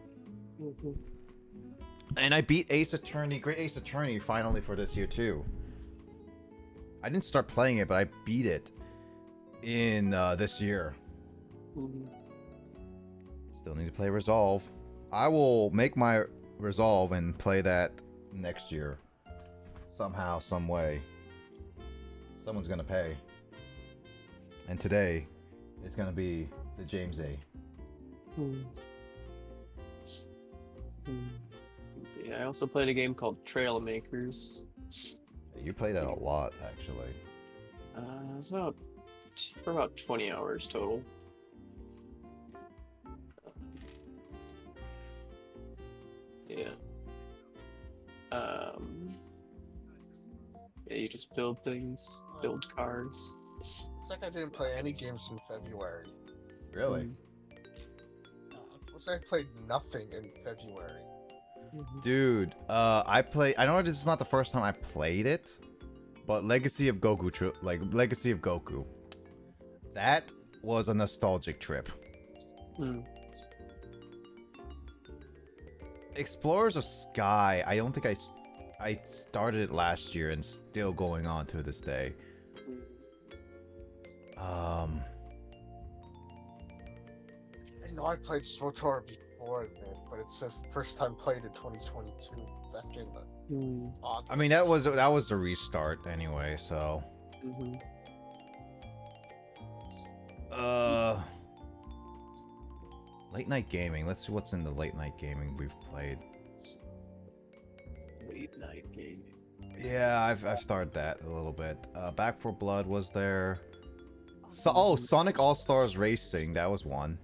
And I beat Ace Attorney, Great Ace Attorney finally for this year too. I didn't start playing it, but I beat it in this year. Still need to play Resolve. I will make my Resolve and play that next year. Somehow, some way. Someone's gonna pay. And today, it's gonna be the James A. Let's see. I also played a game called Trail Makers. You play that a lot, actually. It's about for about 20 hours total. Yeah. Yeah, you just build things, build cars. Looks like I didn't play any games in February. Really? Looks like I played nothing in February. Dude, I know this is not the first time I played it, but Legacy of Goku. That was a nostalgic trip. Explorers of Sky, I don't think I started it last year and still going on to this day. I know I played SWTOR before this, but it says first time played in 2022, back in August. I mean, that was the restart anyway, so. Late night gaming. Let's see what's in the late night gaming we've played. Late night gaming. Yeah, I've started that a little bit. Back 4 Blood was there. So, Sonic All Stars Racing, that was one.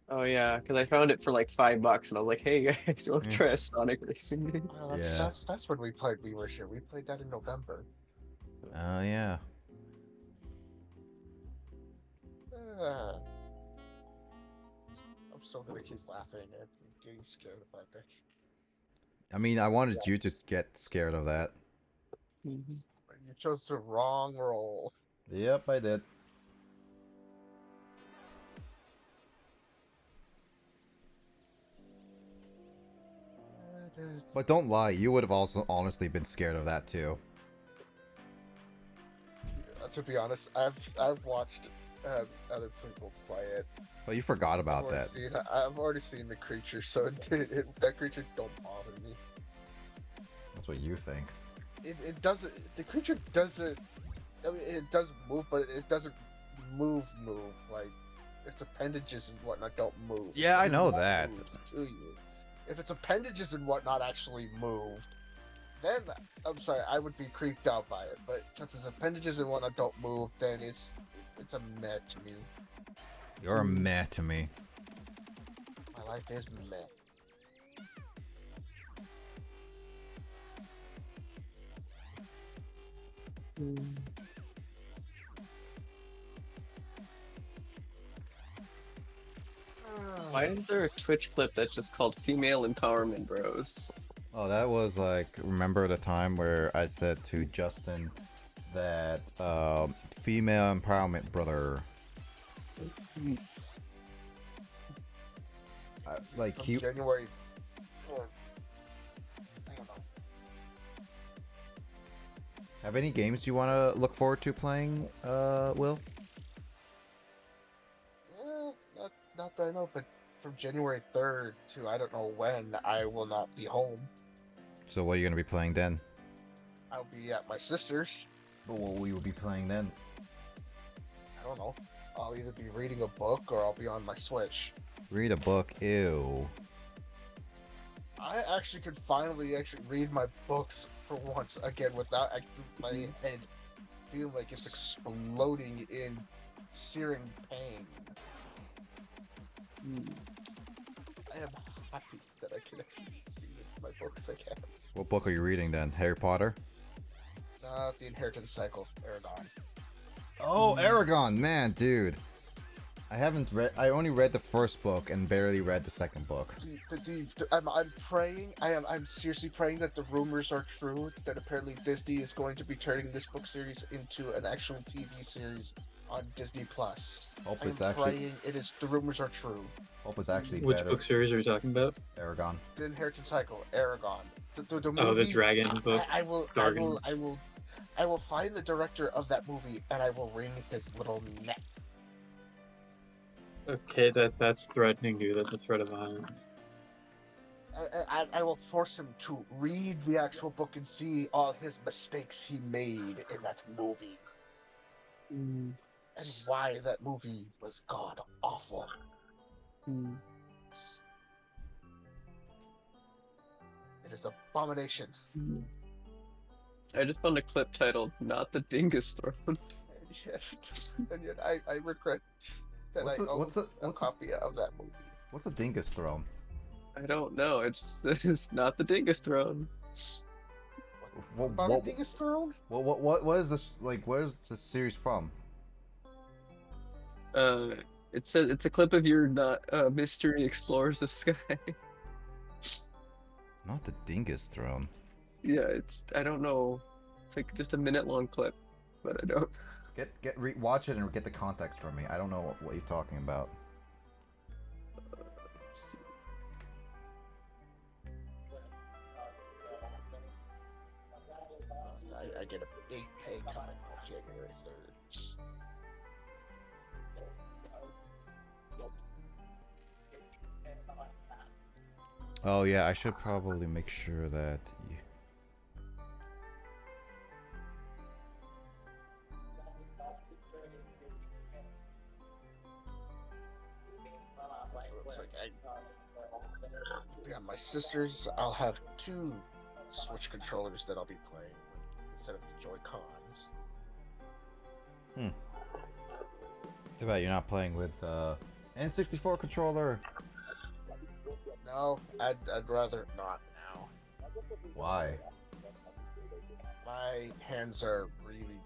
Oh yeah, because I found it for like $5, and I was like, "Hey guys, you want to try a Sonic racing game?" Well, that's when we played. We were here. We played that in November. Oh yeah. I'm still gonna keep laughing and getting scared about that. I mean, I wanted you to get scared of that. Mhm. You chose the wrong role. Yep, I did. But don't lie, you would have also honestly been scared of that too. To be honest, I've watched other people play it. But you forgot about that. I've already seen the creature, so that creature don't bother me. That's what you think. It doesn't. The creature doesn't. I mean, it does move, but it doesn't move. Like its appendages and whatnot don't move. Yeah, I know It that. moves to you. If its appendages and whatnot actually moved, then I'm sorry, I would be creeped out by it. But since its appendages and whatnot don't move, then it's a meh to me. You're a meh to me. My life is meh. Why is there a Twitch clip that's just called Female Empowerment Bros? Oh, that was like, remember the time where I said to Justin that female empowerment brother. Like From he. January. I don't know. Have any games you want to look forward to playing, Will? Not that I know, but from January 3rd to I don't know when, I will not be home. So what are you going to be playing then? I'll be at my sister's. But what will you be playing then? I don't know. I'll either be reading a book or I'll be on my Switch. Read a book, ew. I actually could finally read my books for once again without my head feeling like it's exploding in searing pain. I am happy that I can actually read my books again. What book are you reading then? Harry Potter? The Inheritance Cycle, Aragon. Oh, Aragon, man, dude. I only read the first book and barely read the second book. I'm praying. I'm seriously praying that the rumors are true. That apparently Disney is going to be turning this book series into an actual TV series on Disney Plus. Hope I'm it's actually. praying the rumors are true. Hope it's actually Which better. book series are you talking about? Aragon. The Inheritance Cycle, Aragon. The movie. Oh, the dragon book. I will find the director of that movie and I will wring his little neck. Okay, that's threatening you. That's a threat of violence. I will force him to read the actual book and see all his mistakes he made in that movie. And why that movie was god awful. It is abomination. I just found a clip titled "Not the Dingus Throne." And yet I regret that I own a copy of that movie. What's a dingus throne? I don't know. It just says "Not the Dingus Throne." About a Dingus Throne? What is this like? Where is this series from? It says it's a clip of your not mystery explorers of sky. Not the dingus throne. Yeah, I don't know. It's like just a minute-long clip, but I don't. Watch it and get the context from me. I don't know what you're talking about. I get a big pay cut on January 3rd. Oh yeah, I should probably make sure that. Looks like my sister's. I'll have 2 Switch controllers that I'll be playing with instead of the Joy-Cons. Too bad you're not playing with N64 controller. No, I'd rather not now. Why? My hands are really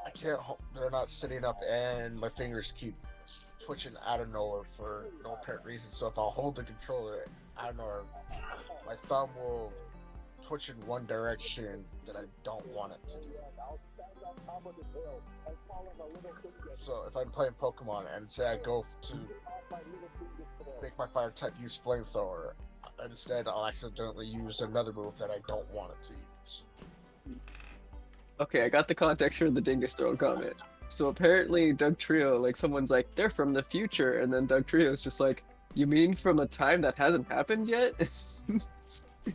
I can't. They're not sitting up, and my fingers keep twitching out of nowhere for no apparent reason. So if I'll hold the controller out of nowhere, my thumb will twitch in one direction that I don't want it to do. So if I'm playing Pokemon and say I go to make my fire type use flamethrower, instead I'll accidentally use another move that I don't want it to use. Okay, I got the context for the Dingus Throne comment. So apparently Doug Trio, like someone's like, they're from the future, and then Doug Trio's just like, you mean from a time that hasn't happened yet?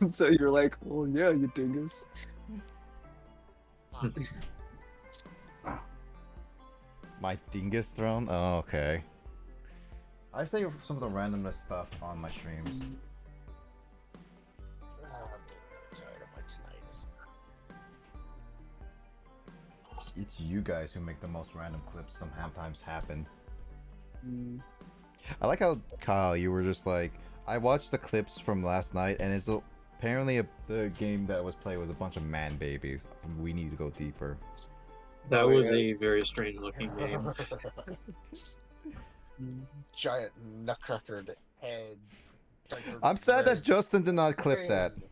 And so you're like, well, yeah, you dingus. My dingus throne? Oh, okay. I say some of the randomness stuff on my streams. I'm getting tired of my tinnitus. It's you guys who make the most random clips sometimes happen. I like how, Kyle, you were just like, I watched the clips from last night, and it's apparently the game that was played was a bunch of man babies. We need to go deeper. That was a very strange looking game. Giant nutcracker head. I'm sad that Justin did not clip that. Hey.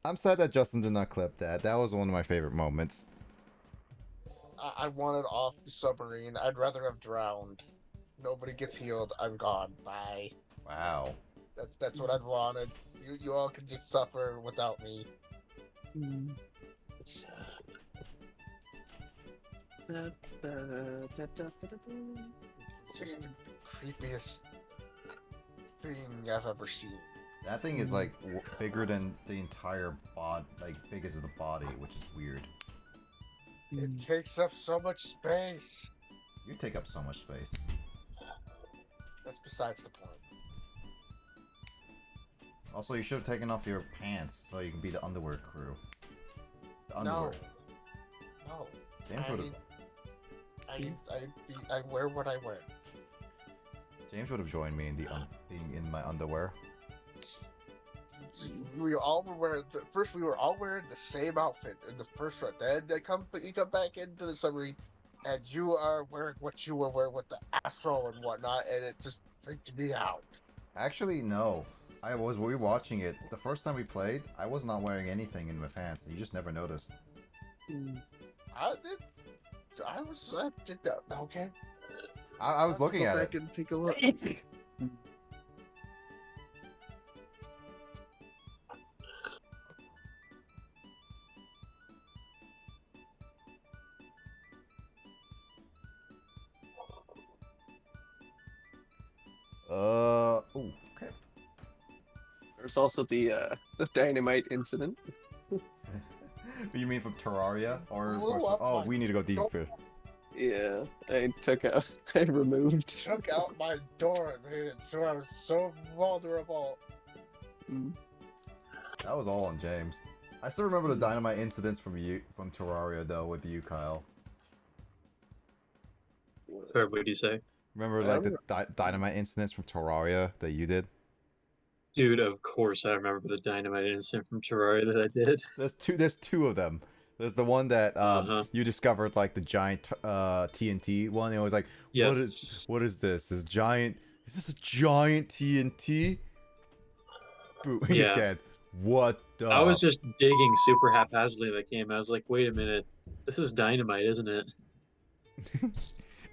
I'm sad that Justin did not clip that. That was one of my favorite moments. I wanted off the submarine. I'd rather have drowned. Nobody gets healed. I'm gone. Bye. Wow. That's what I'd wanted. You all can just suffer without me. Just the creepiest thing I've ever seen. That thing is like bigger than the entire body, like big as the body, which is weird. It takes up so much space. You take up so much space. That's besides the point. Also, you should have taken off your pants so you can be the underwear crew. The underwear. No. James would have. I wear what I wear. James would have joined me in being in my underwear. We all were wearing. First, we were all wearing the same outfit in the first run. Then you come back into the submarine, and you are wearing what you were wearing with the afro and whatnot, and it just freaked me out. Actually, no. We were watching it. The first time we played, I was not wearing anything in my pants. You just never noticed. I did that. Okay. I was looking at it. Go back and take a look. Oh, okay. There's also the dynamite incident. You mean from Terraria? Or Blew up oh, my- we need to go deeper. Yeah, I removed. Took out my door and made it so I was so vulnerable. That was all on James. I still remember the dynamite incidents from Terraria though with you, Kyle. Sorry, what did you say? Remember like the dynamite incidents from Terraria that you did? Dude, of course I remember the dynamite incident from Terraria that I did. There's two of them. There's the one that you discovered like the giant TNT one. It was like, Yes. what is this? Is this a giant TNT? Boom, Yeah. you're dead. What the? I was just digging super haphazardly in that game. I was like, wait a minute, this is dynamite, isn't it?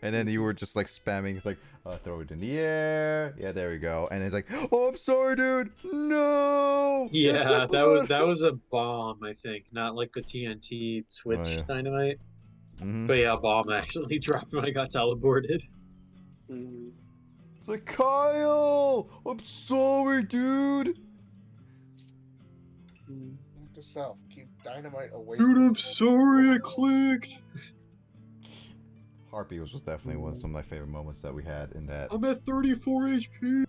And then you were just like spamming. It's like, throw it in the air. Yeah, there we go. And it's like, oh, I'm sorry, dude. No. Yeah, that was a bomb, I think, not like the TNT switch dynamite. Mm-hmm. But yeah, a bomb actually dropped when I got teleported. It's like, Kyle, I'm sorry, dude. Note to self: keep dynamite away. Dude, from I'm sorry, I clicked. Harpy was definitely some of my favorite moments that we had in that. I'm at 34 HP.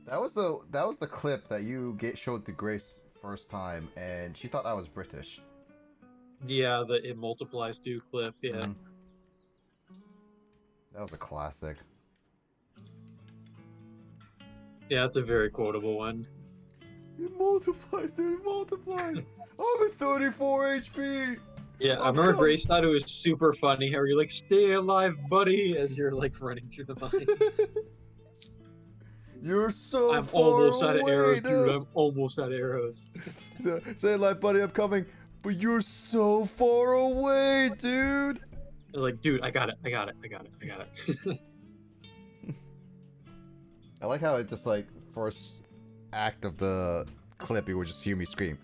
That was the clip that you showed to Grace first time, and she thought I was British. Yeah, it multiplies to clip. Yeah. Mhm. That was a classic. Yeah, it's a very quotable one. It multiplies, dude. It multiplies. I'm at 34 HP. Yeah, I I'm remember coming. Grace thought it was super funny how you're like, "Stay alive, buddy," as you're like running through the mines. You're so I'm far almost out of away, arrows, dude. dude. I'm almost out of arrows. Say like, buddy, I'm coming. But you're so far away, dude. I was like, dude, I got it, I got it, I got it, I got it. I like how it just like first act of the clip, you would just hear me scream.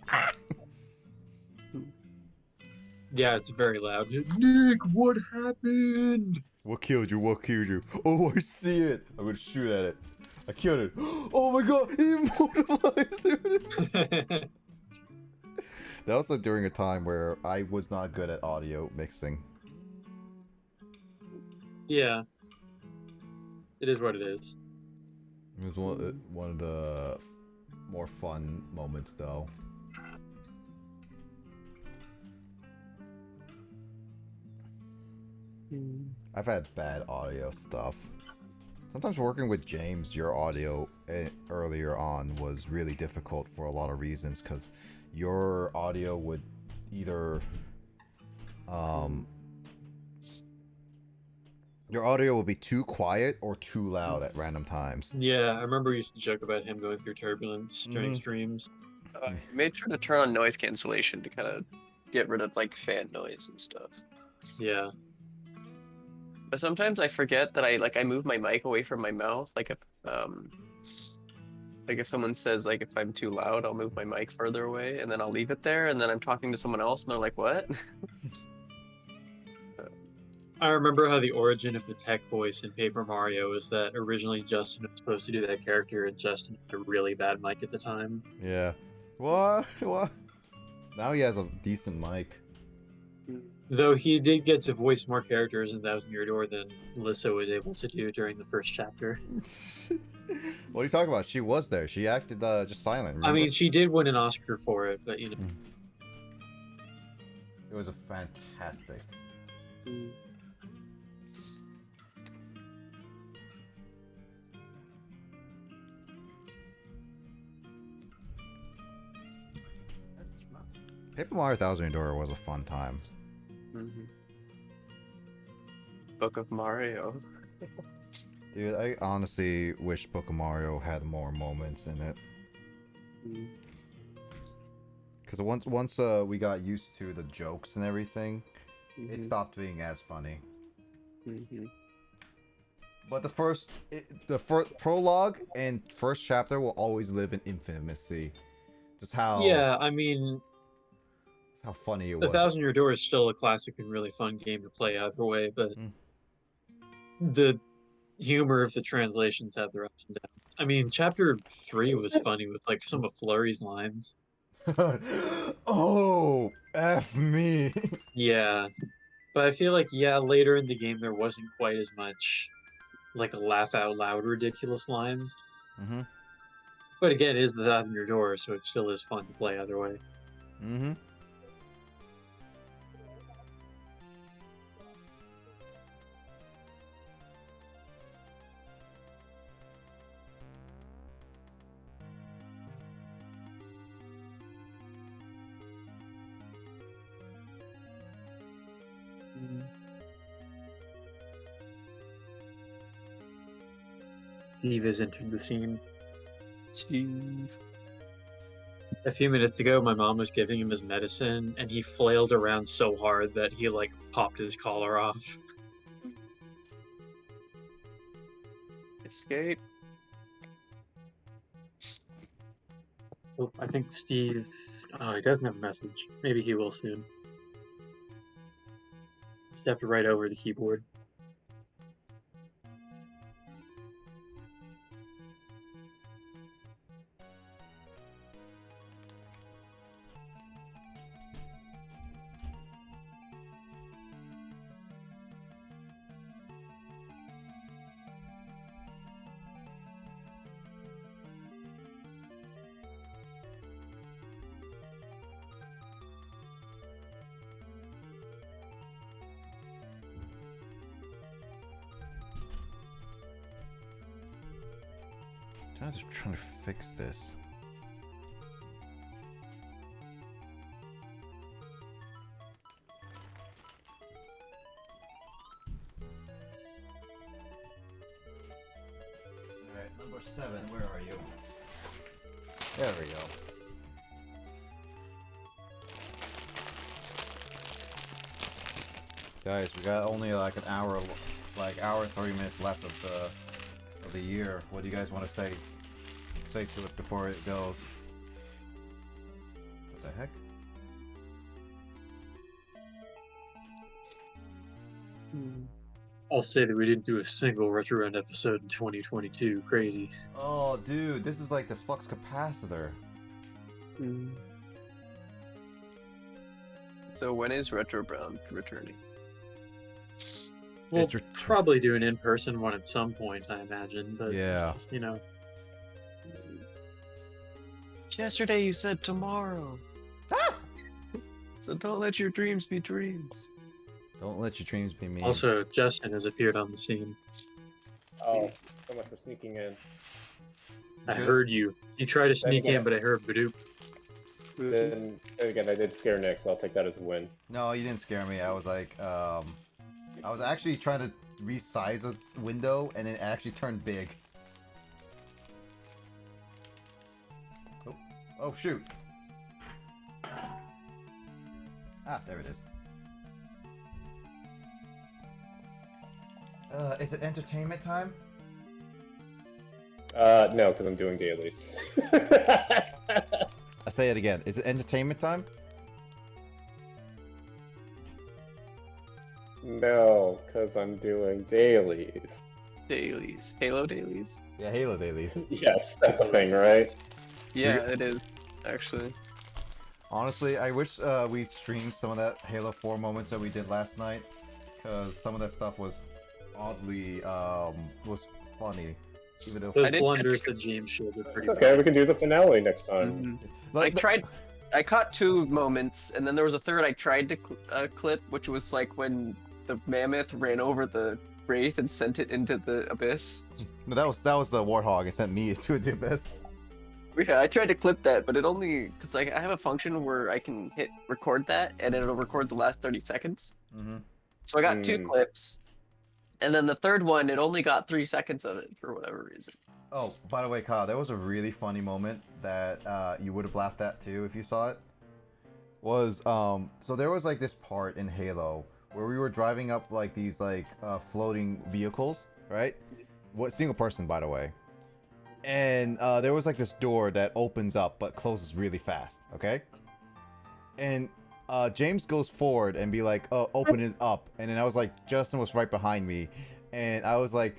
Yeah, it's very loud. Nick, what happened? What killed you? What killed you? Oh, I see it. I'm gonna shoot at it. I killed it. Oh my god, he immortalized it. That was like during a time where I was not good at audio mixing. Yeah, it is what it is. It was one of the more fun moments, though. I've had bad audio stuff. Sometimes working with James, your audio earlier on was really difficult for a lot of reasons, because your audio would either your audio would be too quiet or too loud at random times. Yeah, I remember we used to joke about him going through turbulence during Mhm. streams. I made sure to turn on noise cancellation to kind of get rid of like fan noise and stuff. Yeah. But sometimes I forget that I move my mic away from my mouth. Like if someone says like if I'm too loud, I'll move my mic further away and then I'll leave it there and then I'm talking to someone else and they're like, "What?" I remember how the origin of the tech voice in Paper Mario is that originally Justin was supposed to do that character and Justin had a really bad mic at the time. Yeah. What? What? Now he has a decent mic. Though he did get to voice more characters in Thousand Year Door than Lissa was able to do during the first chapter. What are you talking about? She was there. She acted just silent. Remember? I mean, she did win an Oscar for it, but you know. It was a fantastic. Paper Mario Thousand Year Door was a fun time. Book of Mario. Dude, I honestly wish Book of Mario had more moments in it. Because once we got used to the jokes and everything, it stopped being as funny. But the first prologue and first chapter will always live in infamy. Just how Yeah, I mean, how funny it The was. Thousand Year Door is still a classic and really fun game to play either way, but the humor of the translations had their ups and downs. I mean, chapter 3 was funny with like some of Flurry's lines. Oh, F me. Yeah, but I feel like, yeah, later in the game there wasn't quite as much like laugh out loud ridiculous lines. But again, it is the Thousand Year Door, so it still is fun to play either way. Steve has entered the scene. Steve. A few minutes ago, my mom was giving him his medicine, and he flailed around so hard that he like popped his collar off. Escape. Oh, I think Steve. Oh, he doesn't have a message. Maybe he will soon. Stepped right over the keyboard. I was trying to fix this. Number 7, where are you? There we go. Guys, we got only like an hour, hour and 30 minutes left of the year. What do you guys want to say to it before it goes? What the heck? I'll say that we didn't do a single Retro Round episode in 2022. Crazy. Oh, dude, this is like the flux capacitor. So when is Retro Brown returning? We'll It's your- probably do an in-person one at some point, I imagine. But Yeah. it's just, Yesterday you said tomorrow. So don't let your dreams be dreams. Don't let your dreams be mean. Also, Justin has appeared on the scene. Oh, so much for sneaking in. I heard you. You tried to sneak in, but I heard Badoop. Then again, I did scare Nick, so I'll take that as a win. No, you didn't scare me. I was like, I was actually trying to resize its window, and it actually turned big. Oh, oh shoot! Ah, there it is. Is it entertainment time? No, because I'm doing dailies. I say it again. Is it entertainment time? No, because I'm doing dailies. Dailies. Halo dailies? Yeah, Halo dailies. Yes, that's a thing, right? Yeah, it is, actually. Honestly, I wish we streamed some of that Halo 4 moments that we did last night, because some of that stuff was oddly was funny. Even though Those didn't blunders that James showed are pretty It's okay, we can do the finale next time. I caught 2 moments, and then there was a third I tried to clip, which was like when the mammoth ran over the wraith and sent it into the abyss. No, that was the warthog. It sent me to the abyss. Yeah, I tried to clip that, but it only because like I have a function where I can hit record that, and it'll record the last 30 seconds. Mm-hmm. So I got 2 clips, and then the third one, it only got 3 seconds of it for whatever reason. Oh, by the way, Kyle, there was a really funny moment that you would have laughed at too if you saw it. Was so there was like this part in Halo where we were driving up like these floating vehicles, right? What single person, by the way. And there was like this door that opens up but closes really fast, okay? And James goes forward and be like, "Oh, open it up." And then I was like, Justin was right behind me, and I was like,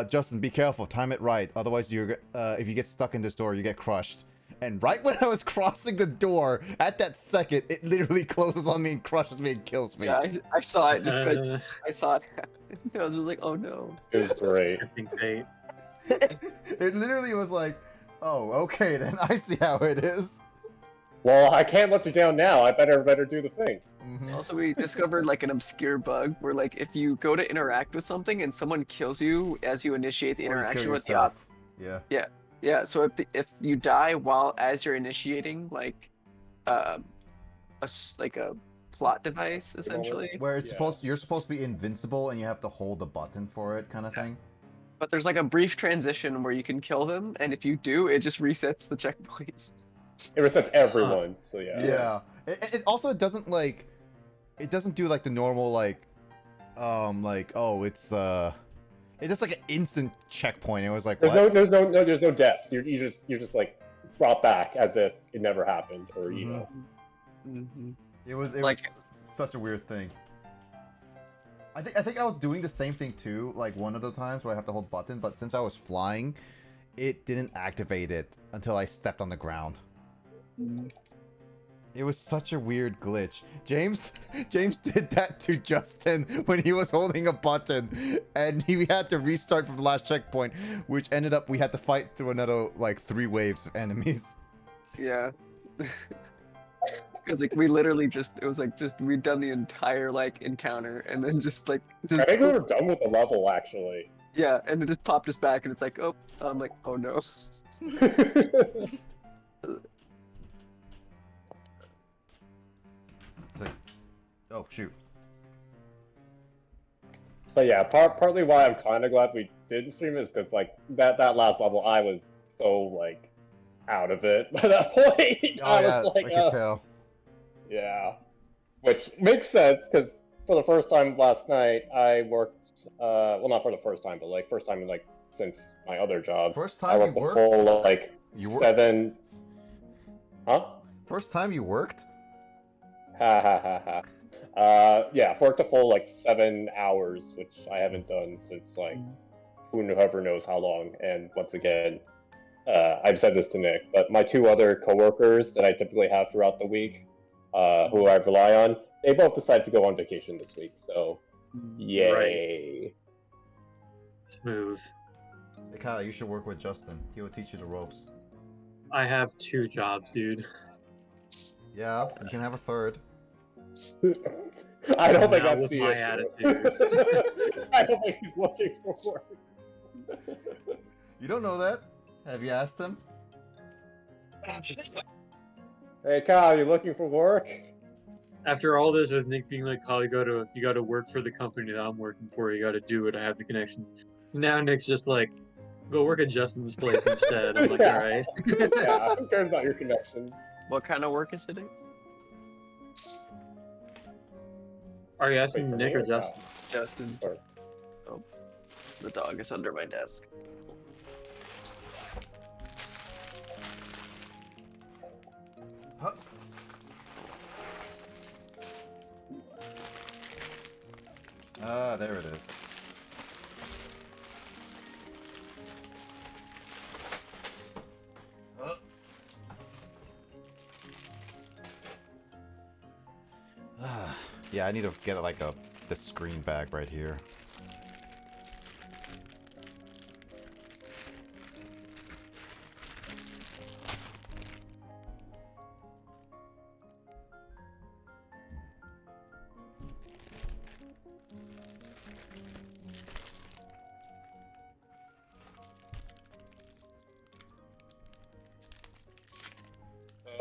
Justin, be careful, time it right, otherwise you're if you get stuck in this door, you get crushed. And right when I was crossing the door, at that second, it literally closes on me and crushes me and kills me. Yeah, I saw it. Just like I saw it happen. I was just like, oh no. It was great. tempting fate. It literally was like, oh, okay, then I see how it is. Well, I can't let you down now. I better do the thing. Mm-hmm. Also, we discovered like an obscure bug where like if you go to interact with something and someone kills you as you initiate the interaction with the op. Yeah. Yeah, so if you die as you're initiating like a plot device essentially. Where it's Yeah. you're supposed to be invincible and you have to hold the button for it, kind of thing. But there's like a brief transition where you can kill them, and if you do, it just resets the checkpoint. It resets everyone, so yeah. Yeah. It also doesn't it doesn't do like the normal it does like an instant checkpoint. It was like what? There's no deaths. You're just like brought back as if it never happened, or you know. Mm-hmm. It was Like- such a weird thing. I think I was doing the same thing too, like one of the times where I have to hold button, but since I was flying, it didn't activate it until I stepped on the ground. It was such a weird glitch. James did that to Justin when he was holding a button, and he had to restart from the last checkpoint, which ended up we had to fight through another 3 waves of enemies. Yeah. Because like we literally we'd done the entire encounter and then just I think we were done with the level actually. yeah, and it just popped us back and it's like, oh, I'm like, oh no. Oh shoot. But yeah, partly why I'm kind of glad we didn't stream is because like that last level, I was so like out of it by that point. Oh I yeah, was like, I could tell. yeah, which makes sense because for the first time last night, I worked. Well, not for the first time, but like first time in like since my other job. First I time you worked the worked? full like You worked? 7. Huh? First time you worked? Ha ha ha ha. Yeah, worked a full like 7 hours, which I haven't done since like whoever knows how long. And once again, I've said this to Nick, but my 2 other coworkers that I typically have throughout the week, who I rely on, they both decided to go on vacation this week. So, yay! Smooth. Hey, Kyle, you should work with Justin. He will teach you the ropes. I have 2 jobs, dude. Yeah, you can have a third. I don't think Not that's with the my issue. attitude. I don't think he's looking for work. You don't know that? Have you asked him? Hey Kyle, you looking for work? After all this with Nick being like, "Kyle, you gotta work for the company that I'm working for. You gotta do it. I have the connection." Now Nick's just like, "Go work at Justin's place instead." I'm like, Yeah. "All right." Yeah, who cares about your connections? What kind of work is it? Are you asking Wait, Nick for or me Justin? Justin. Or- Oh, the dog is under my desk. Huh? Ah, there it is. Yeah, I need to get like the screen back right here.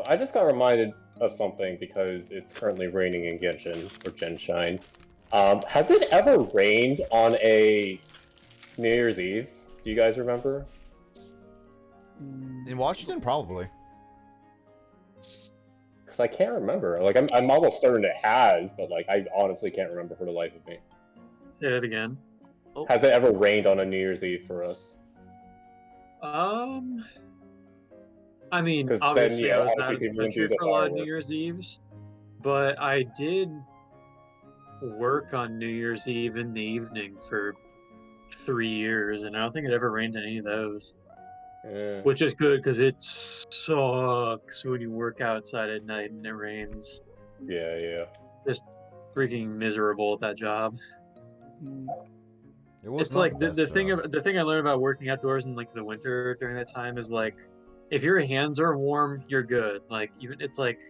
I just got reminded of something because it's currently raining in Genshin or Genshin. Has it ever rained on a New Year's Eve? Do you guys remember? In Washington, probably. Because I can't remember. Like, I'm almost certain it has, but like, I honestly can't remember for the life of me. Say that again. Has it ever rained on a New Year's Eve for us? I mean, 'Cause then, obviously, yeah, I was obviously out of the people wouldn't country do the for a lot of New fireworks. Year's Eves, but I did work on New Year's Eve in the evening for 3 years, and I don't think it ever rained on any of those. Yeah. Which is good because it sucks when you work outside at night and it rains. Yeah, yeah. Just freaking miserable at that job. It was It's not like the best thing job. the thing I learned about working outdoors in like the winter during that time is like if your hands are warm, you're good. Like even it's like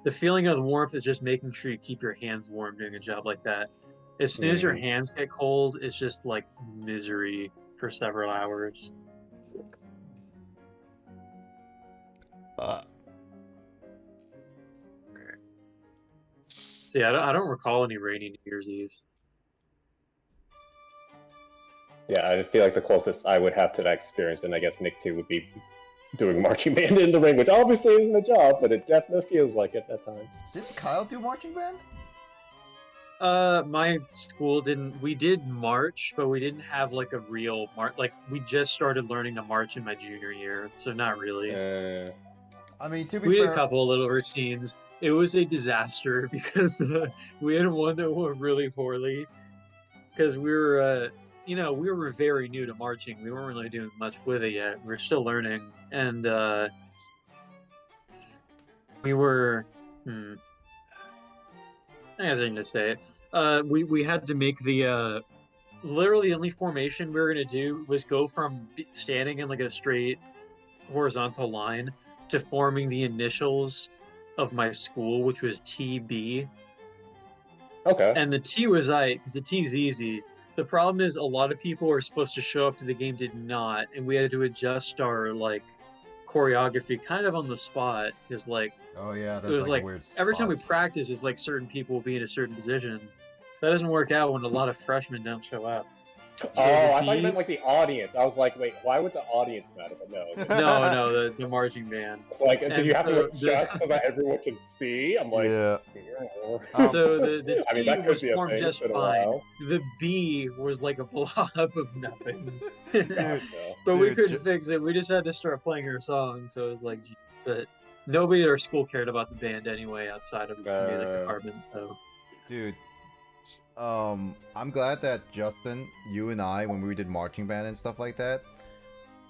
the feeling of the warmth is just making sure you keep your hands warm doing a job like that. As soon as your hands get cold, it's just like misery for several hours. See, I don't recall any rainy New Year's Eves. Yeah, I feel like the closest I would have to that experience, and I guess Nick too, would be doing marching band in the ring, which obviously isn't a job, but it definitely feels like it at that time. Didn't Kyle do marching band? My school didn't. We did march, but we didn't have like a real march. Like we just started learning to march in my junior year, so not really. I mean, to be We did fair, a couple of little routines. It was a disaster because we had one that went really poorly because we were, we were very new to marching. We weren't really doing much with it yet. We were still learning, and we were. I guess I need to say it. We had to make the literally the only formation we were gonna do was go from standing in like a straight horizontal line to forming the initials of my school, which was TB. Okay. And the T was because the T's easy. The problem is a lot of people were supposed to show up to the game did not, and we had to adjust our like choreography kind of on the spot because like oh yeah, it that's was like weird every time we spots. practice is like certain people will be in a certain position. That doesn't work out when a lot of freshmen don't show up. So Oh, I the thought you B, meant like the audience. I was like, wait, why would the audience matter? But no. Okay. no, the marching band. It's like, did And you have to so adjust so that everyone can see? I'm like, Yeah. yeah. So the I mean, T that could was be a formed thing. It's just been a fine. while. The B was like a blob of nothing. Gotcha. But we Dude, couldn't fix it. We just had to start playing our songs. So it was like, gee, but nobody at our school cared about the band anyway, outside of the music department. So Dude, I'm glad that Justin, you and I, when we did marching band and stuff like that,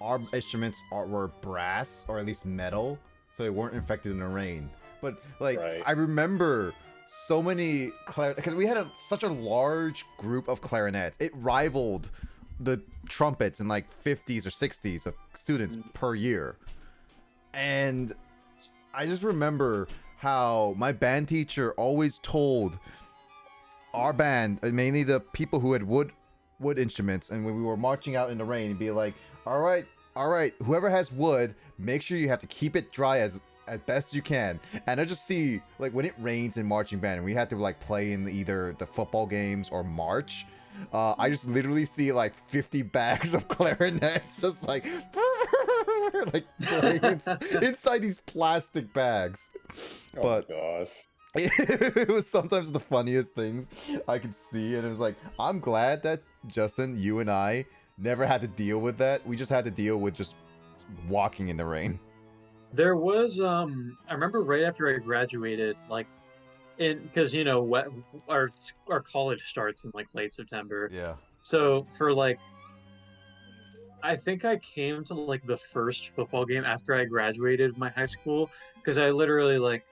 our instruments were brass or at least metal, so they weren't infected in the rain. But like, Right. I remember so many because we had such a large group of clarinets. It rivaled the trumpets in like 50s or 60s of students per year. And I just remember how my band teacher always told our band, mainly the people who had wood instruments, and when we were marching out in the rain, be like, all right, whoever has wood, make sure you have to keep it dry as best you can. And I just see, like, when it rains in marching band and we had to like play in either the football games or march, I just literally see like 50 bags of clarinets just like like playing inside these plastic bags. Oh But my gosh. it was sometimes the funniest things I could see, and it was like, I'm glad that Justin, you and I never had to deal with that. We just had to deal with just walking in the rain. there was I remember right after I graduated, like because our college starts in like late September. Yeah. So for like I think I came to like the first football game after I graduated my high school, because I literally like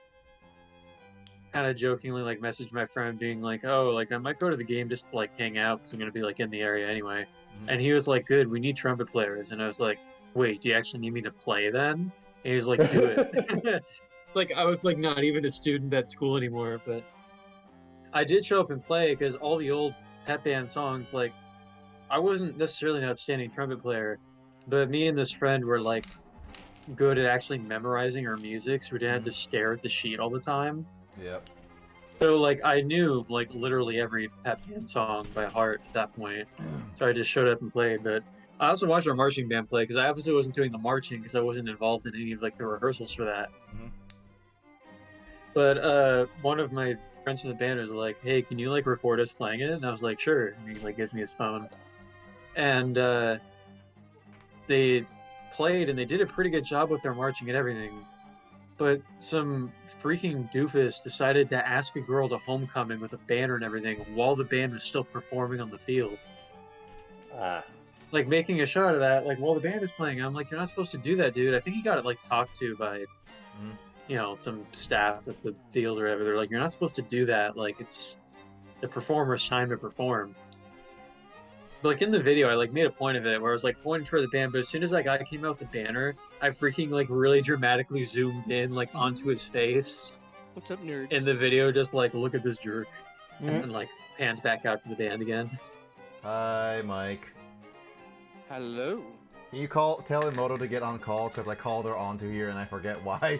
kind of jokingly like messaged my friend being like, oh, like I might go to the game just to like hang out because I'm gonna be like in the area anyway. And he was like, good, we need trumpet players. And I was like, wait, do you actually need me to play then? And he was like, do it. Like I was like not even a student at school anymore, but I did show up and play because all the old pep band songs, like I wasn't necessarily an outstanding trumpet player, but me and this friend were like good at actually memorizing our music, so we didn't have to stare at the sheet all the time. Yep. So like I knew like literally every pep band song by heart at that point. So I just showed up and played. But I also watched our marching band play because I obviously wasn't doing the marching because I wasn't involved in any of like the rehearsals for that. Mhm. But one of my friends from the band was like, "Hey, can you like record us playing it?" And I was like, "Sure." And he like gives me his phone, and they played and they did a pretty good job with their marching and everything. But some freaking doofus decided to ask a girl to homecoming with a banner and everything while the band was still performing on the field. Like making a show out of that, like while the band is playing. I'm like, you're not supposed to do that, dude. I think he got it like talked to by, some staff at the field or whatever. They're like, you're not supposed to do that. Like it's the performer's time to perform. But like in the video, I like made a point of it where I was like pointing toward the band, but as soon as that guy came out with the banner, I freaking like really dramatically zoomed in like onto his face. What's up, nerds? In the video, just like look at this jerk, and then like panned back out to the band again. Hi, Mike. Hello. Can you tell Emoto to get on call, because I called her onto here and I forget why.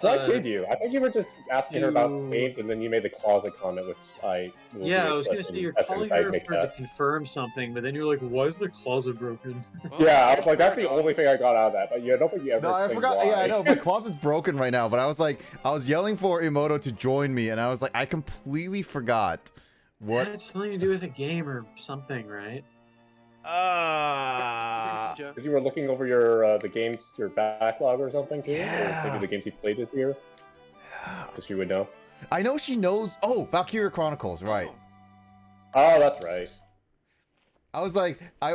So I kid you. I think you were just asking her about games, and then you made the closet comment, which I will Yeah, be I was gonna expecting say you're as soon calling as I her make for to that. confirm something, but then you're like, "Why is my closet broken?" Well, Yeah, I was like, fair that's the enough. only thing I got out of that. But yeah, I don't think you ever. No, I explained forgot. Why. Yeah, I know. My closet's broken right now, but I was yelling for Emoto to join me, and I was like, I completely forgot what. That had something to do with a game or something, right? Joe. Because you were looking over your the games, your backlog or something too, Yeah. or maybe the games you played this year. Because you would know. I know she knows. Oh, Valkyria Chronicles, right? Oh, that's right. I was like, I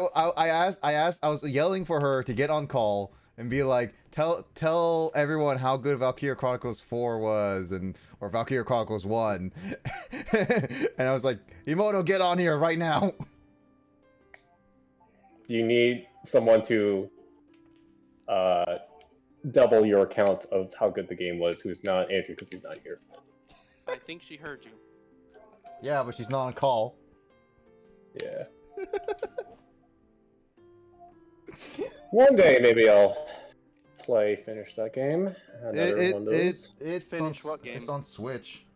asked, I was yelling for her to get on call and be like, tell everyone how good Valkyria Chronicles 4 was, or Valkyria Chronicles 1. And I was like, Emoto, get on here right now. You need someone to double your account of how good the game was, who's not Andrew because he's not here. I think she heard you. Yeah, but she's not on call. Yeah. One day maybe I'll finish that game. Another one of those. Finish what game? It's on Switch.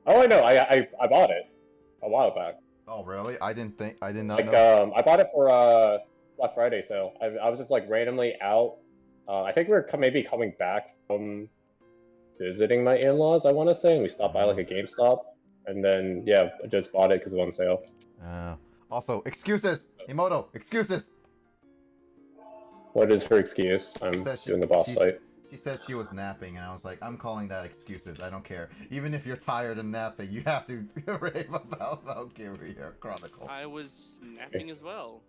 Oh, I know. I bought it a while back. Oh, really? I didn't not Like, know. I bought it for Black Friday sale. I was just like randomly out. I think we are maybe coming back from visiting my in-laws, I want to say, and we stopped by like a GameStop, and then yeah, I just bought it because it was on sale. Also, excuses! Emoto, excuses! What is her excuse? She I'm says doing the boss she's, fight. she says she was napping, and I was like, I'm calling that excuses. I don't care. Even if you're tired of napping, you have to rave about Valkyria Chronicles. I was napping as well.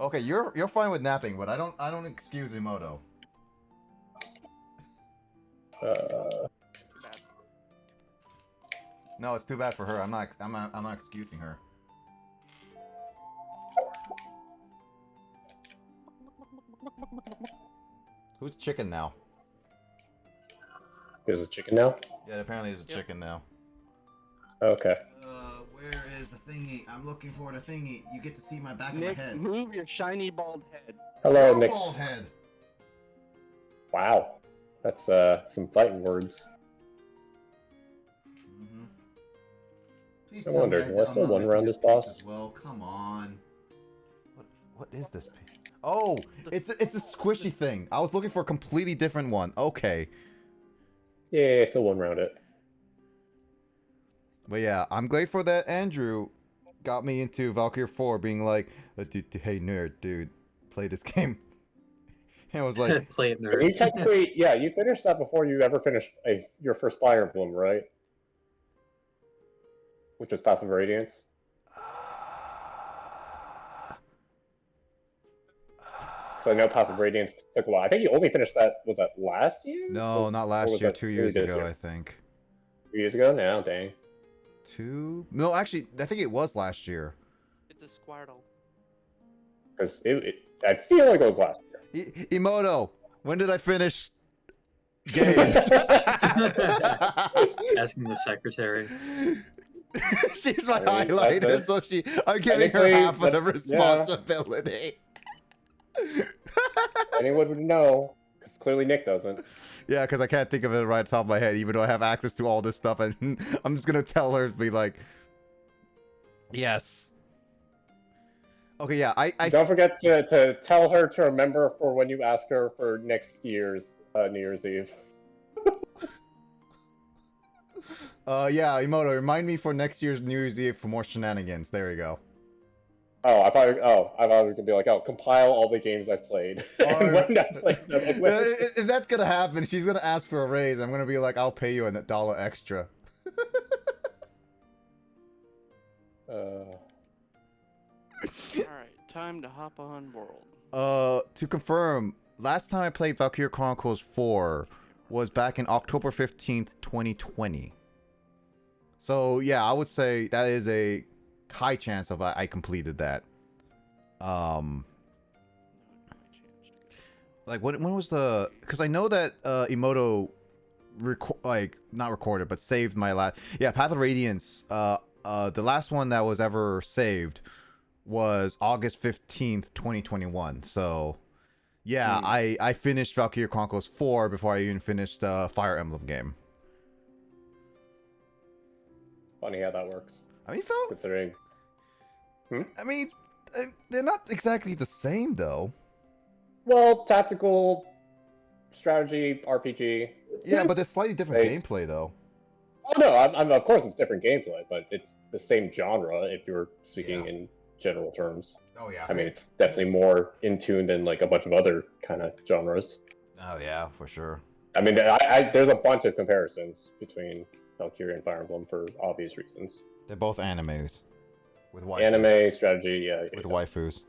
Okay, you're fine with napping, but I don't excuse Emoto. Bad. No, it's too bad for her. I'm not excusing her. Who's chicken now? There's a chicken now? Yeah, apparently there's a Yep. chicken now. Okay. Where is the thingy? I'm looking for the thingy. You get to see my back Nick, of my head. move your shiny bald head. Hello, Your Nick. bald head. Wow. That's some fighting words. Mm-hmm. Please I tell wondered, me do I I'm still not one missing around this this piece boss? as well. Come on. What is this? Oh, it's a squishy thing. I was looking for a completely different one. Okay. Yeah, still one round it. But yeah, I'm grateful that Andrew got me into Valkyrie 4, being like, hey nerd, dude, play this game. And I was like, Play it, You nerd. technically, yeah, you finished that before you ever finished your first Fire Emblem, right? Which was Path of Radiance. So I know Path of Radiance took a while. I think you only finished that, was that last year? no, not last was year, that 2 early years this ago, year? I think. 2 years ago now? Dang. No, actually, I think it was last year. It's a Squirtle. Because I feel like it was last year. Emoto, when did I finish games? Asking the secretary. She's my I mean, highlighter, so I'm giving her technically, half of the that's- yeah. responsibility. Anyone would know, because clearly Nick doesn't. Yeah, because I can't think of it right off the top of my head, even though I have access to all this stuff, and I'm just gonna tell her to be like, yes. Okay, yeah, I Don't forget to tell her to remember for when you ask her for next year's New Year's Eve. yeah, Emoto, remind me for next year's New Year's Eve for more shenanigans. There you go. I thought we were gonna be like, compile all the games I've played. And when I played them, and when- If that's gonna happen, she's gonna ask for a raise. I'm gonna be like, I'll pay you $1 extra. Alright, time to hop on World. To confirm, last time I played Valkyria Chronicles 4 was back in October 15th, 2020. So yeah, I would say that is a high chance of I completed that. Like when was the? Because I know that Emoto not recorded, but saved my last. Yeah, Path of Radiance. The last one that was ever saved was August 15th, 2021. So yeah, I finished Valkyria Chronicles 4 before I even finished the Fire Emblem game. Funny how that works. I mean, Considering. I mean, they're not exactly the same though. Well, tactical strategy RPG. Yeah, but they're slightly different Based. gameplay though. Oh no, I'm of course it's different gameplay, but it's the same genre if you're speaking Yeah. in general terms. Oh yeah. I mean, it's definitely more in tune than like a bunch of other kind of genres. Oh yeah, for sure. I mean, there's a bunch of comparisons between Valkyria and Fire Emblem for obvious reasons. They're both animes with waifus. Anime, strategy, yeah. With waifus.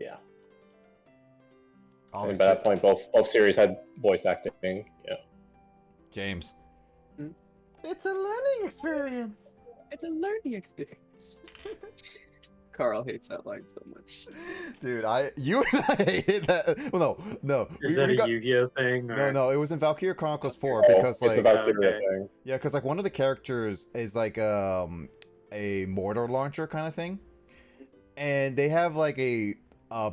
Yeah. Obviously. And by that point, both series had voice acting. Yeah. James. Hmm? It's a learning experience. It's a learning experience. Carl hates that line so much. Dude, you and I hated that. Well, no. Is that a Yu-Gi-Oh thing? Or... No, it was in Valkyria Chronicles 4 Oh, because it's a like Valkyria okay. thing. yeah, because like one of the characters is like a mortar launcher kind of thing, and they have like a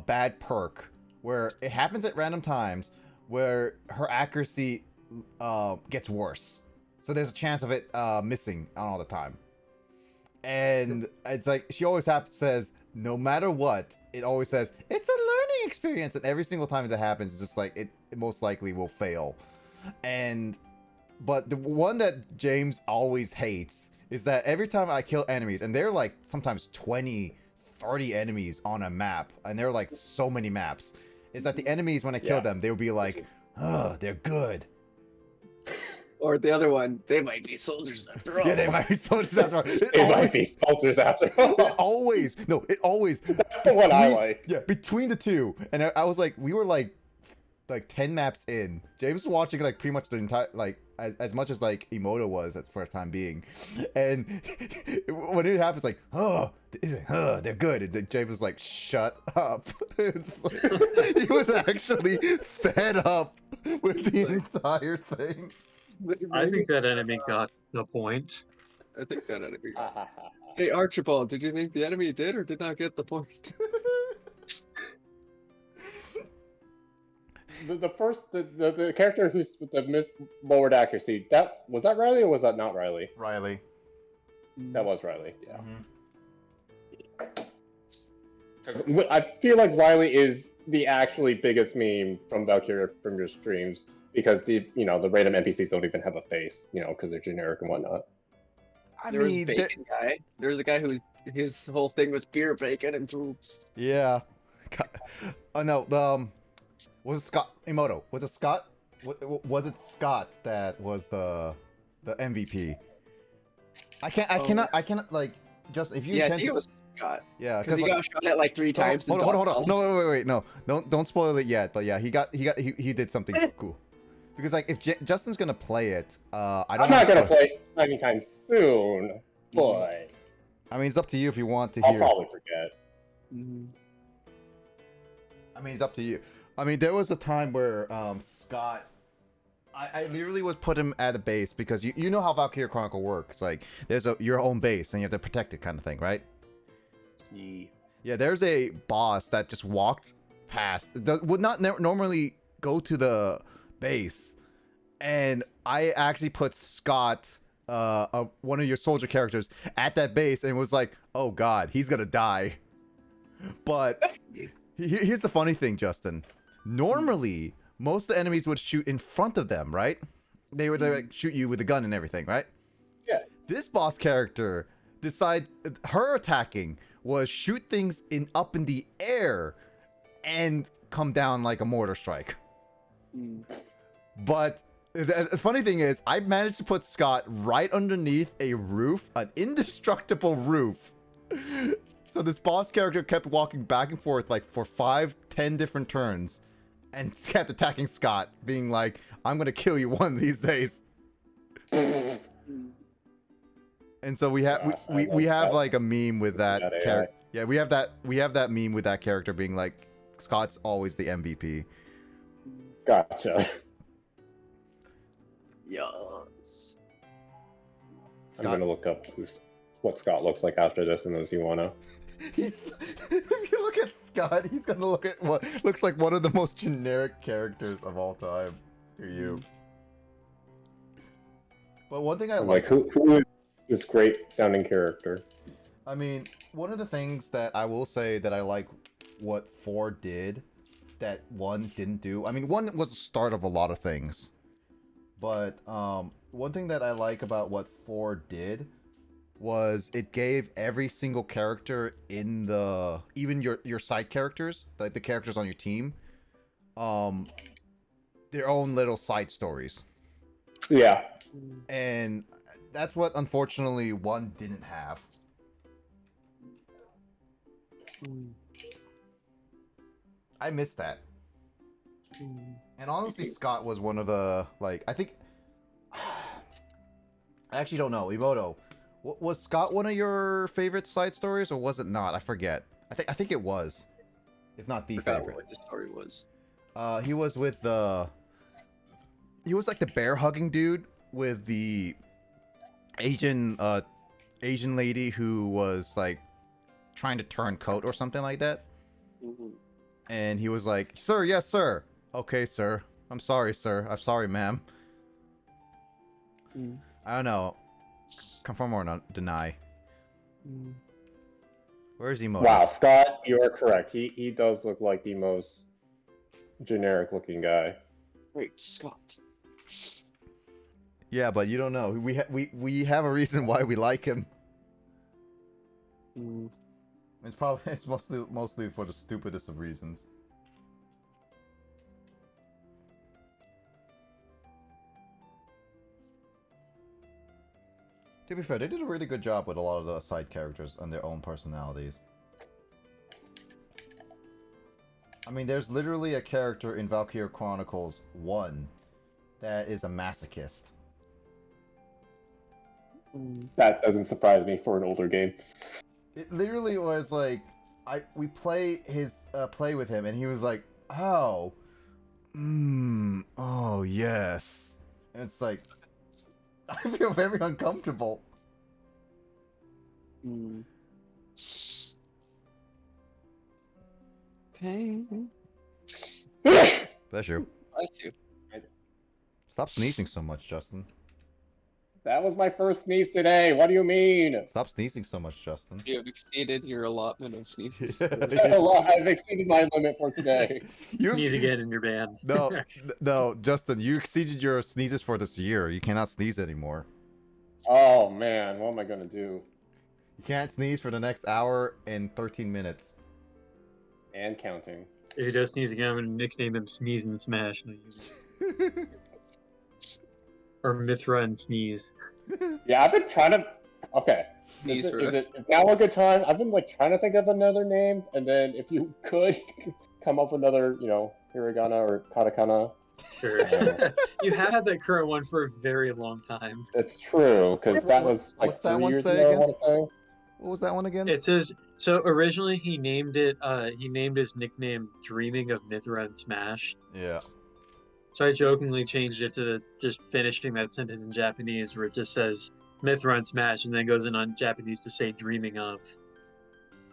bad perk where it happens at random times where her accuracy gets worse. So there's a chance of it missing all the time. And it's like she always says, no matter what, it always says it's a learning experience, and every single time that happens, it's just like it most likely will fail. But the one that James always hates is that every time I kill enemies, and they're like sometimes 20, 30 enemies on a map, and they're like so many maps, is that the enemies, when I kill them, they'll be like, oh, they're good. Or the other one, they might be soldiers after all. Yeah, they might be soldiers after all. It might be soldiers after all. It always. That's the one I like. Yeah, between the two. And I was like, we were like 10 maps in. James was watching like pretty much the entire, like, as much as like Emoto was for the time being. And when it happens, like, they're good. And then James was like, shut up. It's like, he was actually fed up with the entire thing. I think that enemy got the point. I think that enemy. Hey Archibald, did you think the enemy did or did not get the point? the character who's with the lowered accuracy, was that Riley or was that not Riley? Riley. That was Riley, yeah. Mm-hmm. I feel like Riley is the actually biggest meme from Valkyria from your streams, because the random NPCs don't even have a face, because they're generic and whatnot. There was a bacon guy. There was a guy who his whole thing was beer, bacon, and boobs. Yeah. Oh no, was it Scott Emoto? Was it Scott? Was it Scott that was the MVP? I cannot like just if you. Yeah, I think it was Scott. Yeah, because he got shot at like 3 times. Hold on. No, wait. No, don't spoil it yet. But yeah, he did something cool. Because like if Justin's gonna play it, I'm not gonna play it anytime soon. But I mean, it's up to you if you want to I'll hear. probably forget. Mm-hmm. I mean, it's up to you. I mean, there was a time where Scott, I literally would put him at a base because you know how Valkyria Chronicle works. Like, there's your own base and you have to protect it, kind of thing, right? Yeah, there's a boss that just walked past, would not normally go to the base, and I actually put Scott, one of your soldier characters, at that base, and was like, oh god, he's gonna die. But here's the funny thing, Justin. Normally, most of the enemies would shoot in front of them, right? They would like shoot you with a gun and everything, right? Yeah. This boss character her attacking was shoot things up in the air and come down like a mortar strike. But the funny thing is, I managed to put Scott right underneath a roof, an indestructible roof. So this boss character kept walking back and forth like for 5-10 different turns and kept attacking Scott, being like, I'm gonna kill you one of these days. And so we have we have like a meme with that character. Yeah, we have that meme with that character being like, Scott's always the MVP. Gotcha. Yes. I'm gonna look up what Scott looks like after this, unless you wanna. If you look at Scott, he's gonna look at what looks like one of the most generic characters of all time to you. But one thing I like, who is this great sounding character? I mean, one of the things that I will say that I like what 4 did that 1 didn't do. I mean, 1 was the start of a lot of things. But one thing that I like about what 4 did was it gave every single character in even your side characters, like the characters on your team, their own little side stories. Yeah. And that's what unfortunately 1 didn't have. I missed that. And honestly, Scott was one of the, like, I think, I actually don't know. Emoto, was Scott one of your favorite side stories, or was it not? I forget. I think it was, if not the favorite. What his story was. He was with he was like the bear hugging dude with the Asian lady who was like trying to turn coat or something like that. And he was like, "Sir, yes, sir. Okay, sir. I'm sorry, sir. I'm sorry, ma'am." I don't know. Confirm or not, deny. Where's Emoji? Wow, Scott, you are correct. He does look like the most generic looking guy. Great Scott. Yeah, but you don't know. We have a reason why we like him. It's mostly for the stupidest of reasons. To be fair, they did a really good job with a lot of the side characters and their own personalities. I mean, there's literally a character in Valkyria Chronicles 1 that is a masochist. That doesn't surprise me for an older game. It literally was like, we play with him, and he was like, oh, oh yes, and it's like, I feel very uncomfortable. Okay. Bless you. Bless you. Stop sneezing so much, Justin. That was my first sneeze today. What do you mean? Stop sneezing so much, Justin. You have exceeded your allotment of sneezes. I've exceeded my limit for today. Sneeze again and you're banned. No, Justin, you exceeded your sneezes for this year. You cannot sneeze anymore. Oh man, what am I gonna do? You can't sneeze for the next hour and 13 minutes. And counting. If he does sneeze again, I'm gonna nickname him Sneeze and Smash. Or Mithra and Sneeze. Yeah, I've been trying to. Okay. Is now a good time? I've been like trying to think of another name, and then if you could come up with another, hiragana or katakana. Sure. You have had that current one for a very long time. It's true, because that was like what's that 3 one years say ago, I again? want to say. What was that one again? It says so. Originally, he named his nickname "Dreaming of Mithra and Smash." Yeah. So I jokingly changed it to just finishing that sentence in Japanese, where it just says Mithra and Smash, and then goes in on Japanese to say "dreaming of."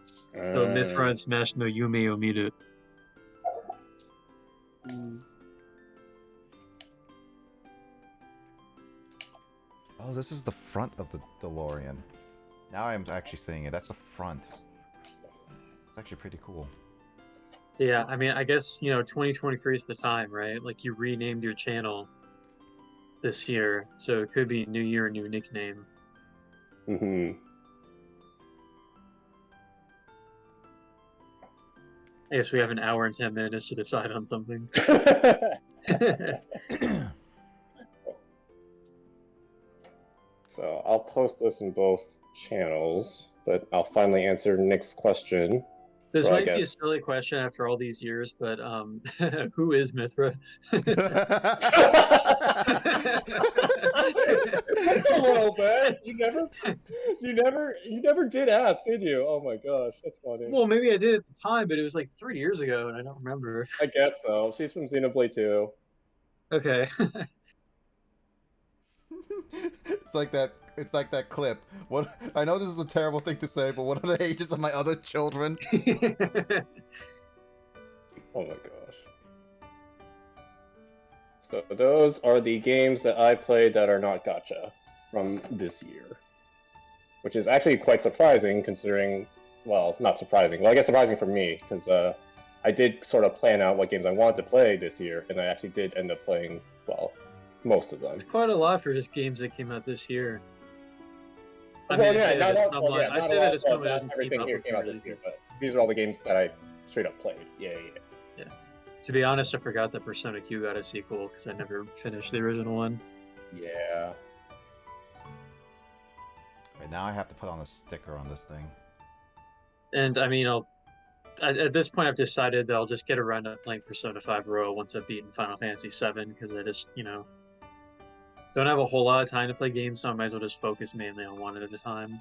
So Mithra and Smash no Yume o Miru. Oh, this is the front of the DeLorean. Now I'm actually seeing it. That's the front. It's actually pretty cool. So yeah, I mean, I guess 2023 is the time, right? Like you renamed your channel this year, so it could be new year, new nickname. Mm-hmm. I guess we have an hour and 10 minutes to decide on something. So I'll post this in both channels, but I'll finally answer Nick's question. This So I might be a guess- silly question after all these years, but who is Mithra? A little bit. You never did ask, did you? Oh my gosh, that's funny. Well, maybe I did at the time, but it was like 3 years ago, and I don't remember. I guess so. She's from Xenoblade 2. Okay. It's like that clip. What I know this is a terrible thing to say, but what are the ages of my other children? Oh my gosh. So those are the games that I played that are not gacha from this year. Which is actually quite surprising considering, well, not surprising. Well, I guess surprising for me, because I did sort of plan out what games I wanted to play this year, and I actually did end up playing, well, most of them. It's quite a lot for just games that came out this year. I Well, mean, yeah, I say that as not someone, all- I say that as well, someone who doesn't keep everything up here with came out this year, releases. but these are all the games that I straight up played. Yeah. To be honest, I forgot that Persona Q got a sequel because I never finished the original one. Yeah. Right, now I have to put on a sticker on this thing. And I mean, at this point, I've decided that I'll just get around to playing Persona 5 Royal once I've beaten Final Fantasy 7 because I just, don't have a whole lot of time to play games, so I might as well just focus mainly on one at a time.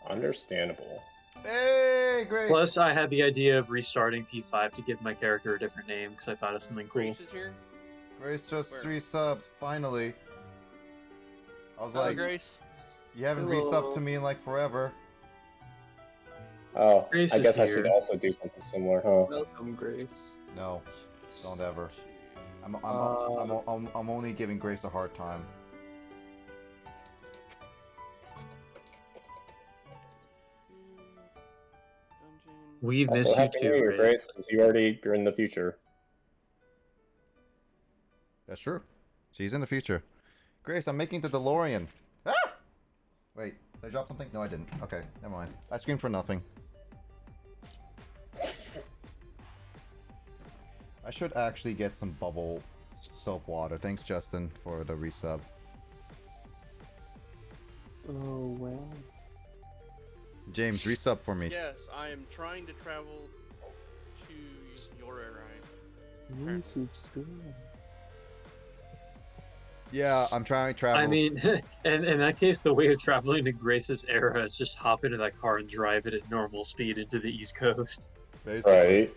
Understandable. Hey, Grace! Plus, I had the idea of restarting P5 to give my character a different name because I thought of something cool. Grace is here. Grace just Where? resubbed, finally. I was Hello, like, Grace. you haven't Hello. resubbed to me in like forever. Oh, Grace I is guess I here. should also do something similar, huh? Welcome, Grace. No, don't ever. I'm only giving Grace a hard time. We've Also, missed you Happy New too, Year, Grace. Grace, because you're in the future. That's true. She's in the future. Grace, I'm making the DeLorean. Ah! Wait, did I drop something? No, I didn't. Okay, never mind. I screamed for nothing. I should actually get some bubble soap water. Thanks, Justin, for the resub. Oh wow. James, resub for me. Yes, I am trying to travel to your area. Resubscribe. Yeah, I'm trying to travel. I mean, in that case, the way of traveling to Grace's era is just hop into that car and drive it at normal speed into the East Coast, Basically. Right.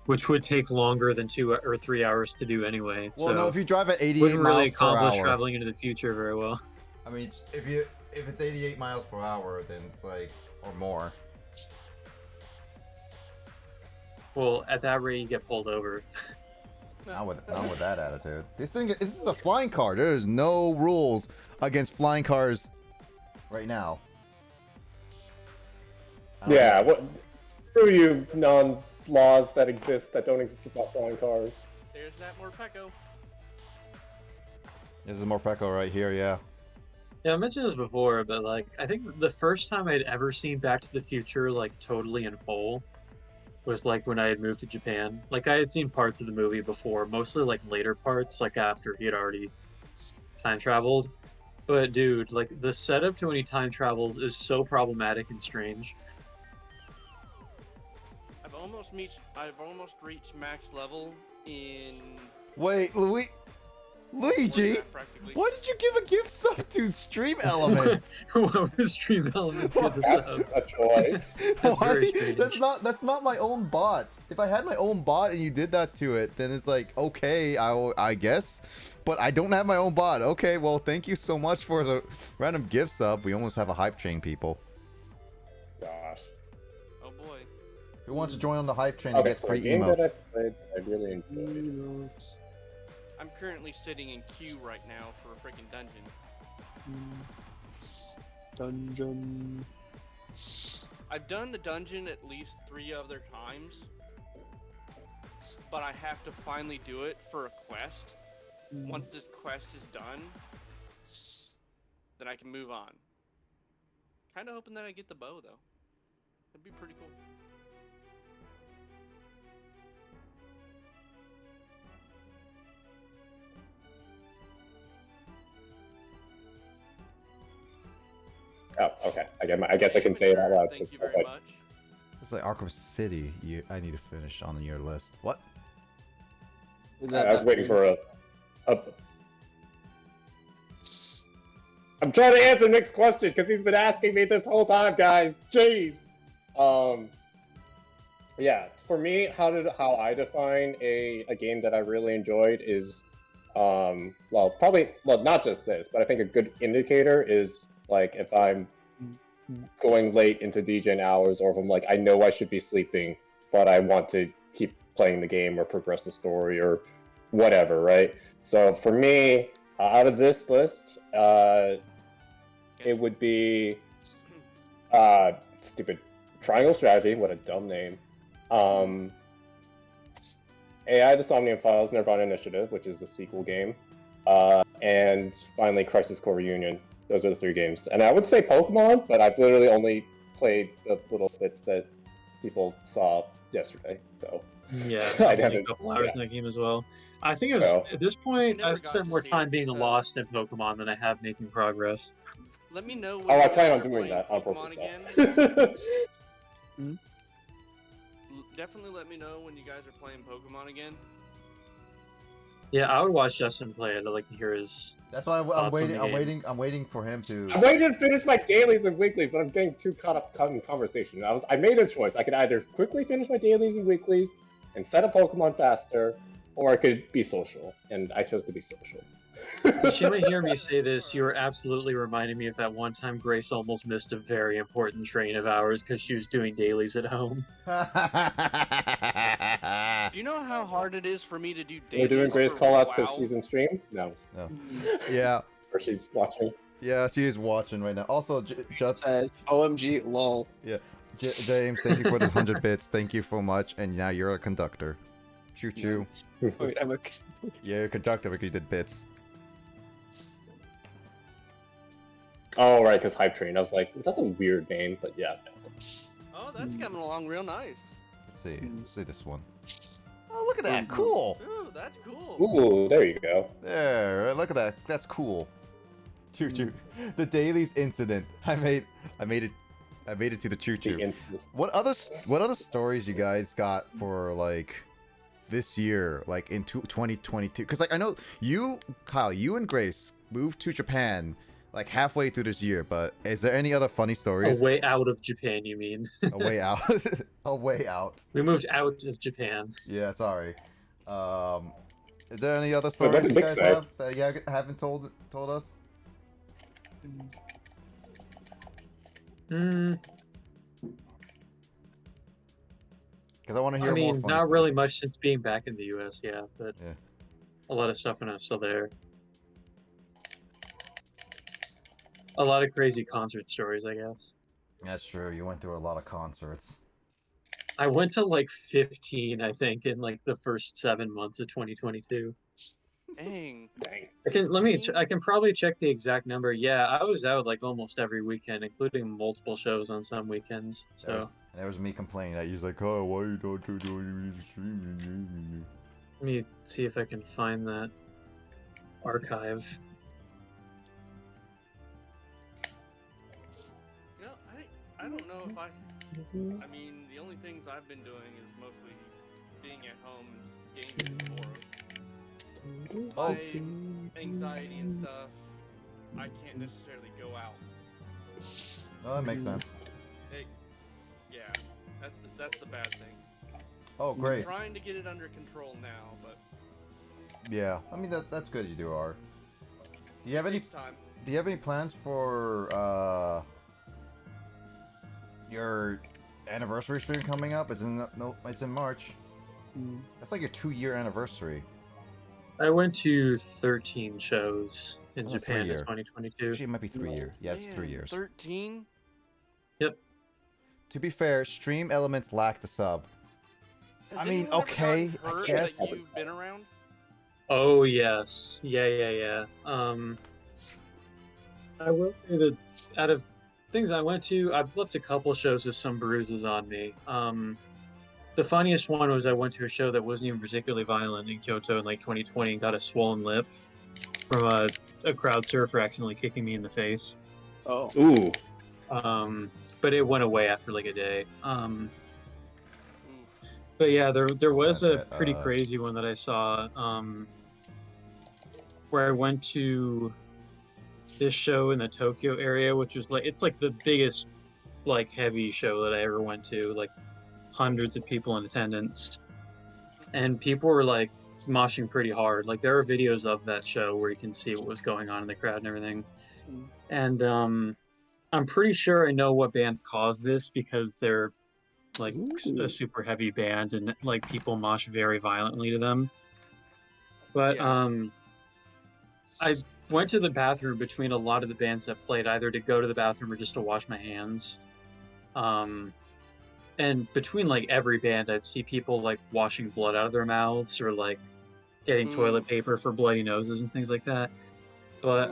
which would take longer than 2 or 3 hours to do anyway. Well, so no, if you drive at 88 wouldn't really miles per accomplish hour. traveling into the future very well. I mean, if it's 88 miles per hour, then it's like, or more. Well, at that rate, you get pulled over. Not with that attitude. This is a flying car. There is no rules against flying cars right now. Yeah, what? Screw you, non-laws that exist that don't exist about flying cars. There's that Morpeko. This is Morpeko right here, yeah. Yeah, I mentioned this before, but like, I think the first time I'd ever seen Back to the Future like totally in full was like when I had moved to Japan. Like I had seen parts of the movie before, mostly like later parts, like after he had already time traveled. But dude, like the setup to when he time travels is so problematic and strange. I've almost reached max level in Wait, Luigi, Warcraft, practically. why did you give a gift sub to Stream Elements? What was Stream Elements give this That's up? a choice. That's Why? very strange. That's not my own bot. If I had my own bot and you did that to it, then it's like, okay, I guess. But I don't have my own bot. Okay, well, thank you so much for the random gift sub. We almost have a hype train, people. Gosh. Oh boy. Who wants to join on the hype train Okay, and get so a free game emotes? that I played, I really enjoyed. I'm currently sitting in queue right now for a freaking dungeon. Dungeon. I've done the dungeon at least 3 other times, but I have to finally do it for a quest. Once this quest is done, then I can move on. Kind of hoping that I get the bow though. That'd be pretty cool. Oh, okay. I guess I can say it out loud. Thank you It's very like- much. It's like Arkham City. I need to finish on your list. What? I was waiting for a. I'm trying to answer Nick's question because he's been asking me this whole time, guys. Jeez. Yeah, for me, how I define a game that I really enjoyed is, well, not just this, but I think a good indicator is like if I'm going late into DJing hours, or if I'm like I know I should be sleeping, but I want to keep playing the game or progress the story or whatever, right? So for me, out of this list, it would be stupid Triangle Strategy. What a dumb name. AI The Somnium Files, Nirvana Initiative, which is a sequel game, and finally Crisis Core Reunion. Those are the 3 games. And I would say Pokemon, but I've literally only played the little bits that people saw yesterday. So Yeah, I only a haven't- couple hours in that game as well. I think it was, So- at this point, never I've got spent to more see time it, being so- lost in Pokemon than I have making progress. Let me know when Oh, you I guys plan on are doing playing that on Pokemon purpose. again. Definitely let me know when you guys are playing Pokemon again. Yeah, I would watch Justin play it. I'd like to hear his. That's why I'm Thoughts on waiting. the I'm game. waiting. I'm waiting for him to. I'm waiting to finish my dailies and weeklies, but I'm getting too caught in conversation. I made a choice. I could either quickly finish my dailies and weeklies and set a Pokemon faster, or I could be social, and I chose to be social. So she might hear me say this. You were absolutely reminding me of that one time Grace almost missed a very important train of hours because she was doing dailies at home. Do you know how hard it is for me to do We're dailies doing Grace for callouts because WoW? she's in stream? No. Yeah, Or she's watching. yeah, she is watching right now. Also, just Says OMG lol. James, thank you for the 100 bits. Thank you so much. And now you're a conductor. Choo choo. Wait, I'm a. Yeah, you're a conductor because you did bits. Oh, right, because Hype Train. I was like, that's a weird name, but yeah. Oh, that's coming along real nice. Let's see. Let's see this one. Oh, look at that. Cool. Ooh, that's cool. Ooh, there you go. There. Look at that. That's cool. Choo choo. The Dailies incident. I made it to the choo choo. What other stories you guys got for like this year, like in 2022? Because like I know you, Kyle, you and Grace moved to Japan like halfway through this year, but is there any other funny A stories? way out of Japan, you mean? A way out. A way out. We moved out of Japan. Yeah, sorry. Is there any other Wait, stories what did you Nick guys say? have that you haven't told us? Hmm. Because I want to hear I more. mean, Funny not stories. really much since being back in the U.S. Yeah, but Yeah. a lot of stuff when I was still there. A lot of crazy concert stories, I guess. That's true. You went through a lot of concerts. I went to like 15, I think, in like the first 7 months of 2022. Dang. Dang. I can probably check the exact number. Yeah, I was out like almost every weekend, including multiple shows on some weekends. So There was me complaining that he was like, "Oh, why you don't do streaming?" let me see if I can find that archive. You know, I don't know if I mean, the only things I've been doing is mostly being at home and gaming more. Oh. My anxiety and stuff, I can't necessarily go out. Oh, that makes sense. Yeah, that's the bad thing. Oh, great. I'm trying to get it under control now, but Yeah, I mean that's good. You do are. Do you have it any? takes time. Do you have any plans for your anniversary stream coming up? It's in it's in March. That's like your 2-year anniversary. I went to 13 shows in Oh, Japan in 3-year. 2022. Actually, it might be 3 year. Yeah, it's 3 Man, years. 13? To be fair, Stream Elements lack the sub. Has I mean, anyone ever okay, gotten I hurt guess. that you've been around? Oh yes, yeah. I will say that out of things I went to, I've left a couple shows with some bruises on me. The funniest one was I went to a show that wasn't even particularly violent in Kyoto in like 2020 and got a swollen lip from a crowd surfer accidentally kicking me in the face. Oh. Ooh. But it went away after like a day. Oof. But yeah, there was a That's it, pretty crazy one that I saw, where I went to this show in the Tokyo area, which was like it's like the biggest like heavy show that I ever went to, like hundreds of people in attendance, and people were like moshing pretty hard. Like there are videos of that show where you can see what was going on in the crowd and everything. And I'm pretty sure I know what band caused this because they're like a super heavy band and like people mosh very violently to them. But Yeah. I went to the bathroom between a lot of the bands that played, either to go to the bathroom or just to wash my hands. And between like every band, I'd see people like washing blood out of their mouths or like getting toilet paper for bloody noses and things like that. But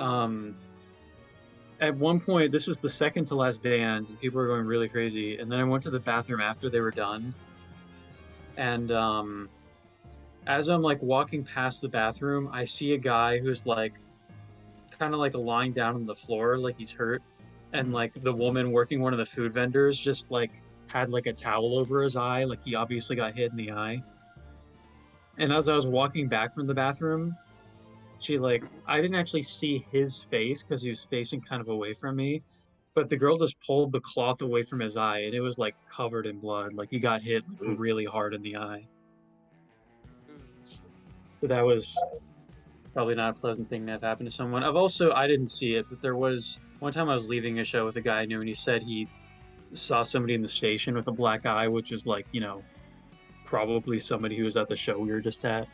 at one point, this was the second to last band, and people were going really crazy. And then I went to the bathroom after they were done. And as I'm like walking past the bathroom, I see a guy who's like kind of like lying down on the floor, like he's hurt. And like the woman working one of the food vendors just like had like a towel over his eye, like he obviously got hit in the eye. And as I was walking back from the bathroom, she like I didn't actually see his face because he was facing kind of away from me, but the girl just pulled the cloth away from his eye and it was like covered in blood, like he got hit like, really hard in the eye. So that was probably not a pleasant thing to have happened to someone. I didn't see it, but there was one time I was leaving a show with a guy I knew and he said he saw somebody in the station with a black eye, which is like, you know, probably somebody who was at the show we were just at.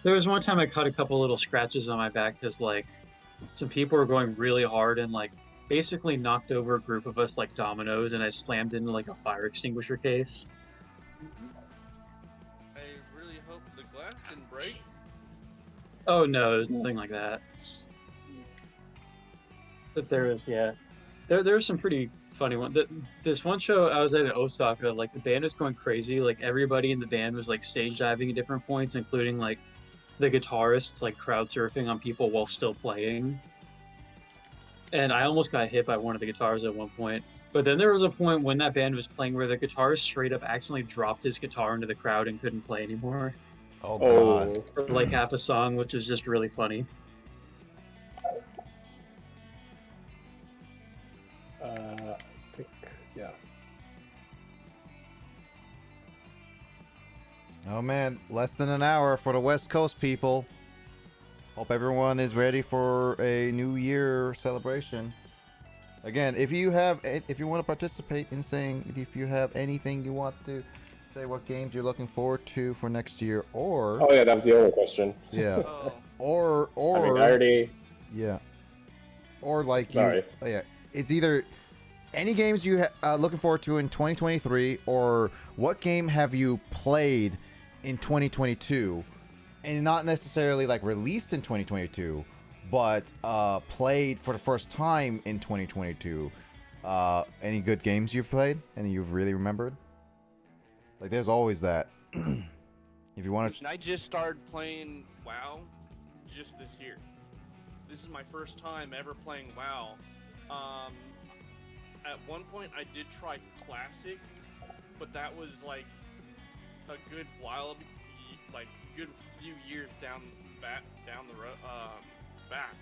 There was one time I caught a couple little scratches on my back because, like, some people were going really hard and like basically knocked over a group of us like dominoes, and I slammed into like a fire extinguisher case. I really hope the glass didn't break. Oh no, there's nothing like that. But there was, yeah, there's some pretty funny one. This one show I was at in Osaka, like the band was going crazy. Like everybody in the band was like stage diving at different points, including like the guitarists like crowd surfing on people while still playing. And I almost got hit by one of the guitars at one point. But then there was a point when that band was playing where the guitarist straight up accidentally dropped his guitar into the crowd and couldn't play anymore Oh God. for like half a song, which was just really funny. I think, yeah. Oh man, less than an hour for the West Coast people. Hope everyone is ready for a New Year celebration. Again, if you want to participate in saying if you have anything you want to say, what games you're looking forward to for next year, or Oh yeah, that was the other question. yeah, Oh, or I mean, I already. yeah, or like Sorry. yeah, it's either any games you looking forward to in 2023, or what game have you played in 2022, and not necessarily like released in 2022, but played for the first time in 2022. Any good games you've played and you've really remembered? Like, there's always that. If you want to, and I just started playing WoW just this year. This is my first time ever playing WoW. At one point I did try Classic, but that was like a good while, like good few years down the road, back,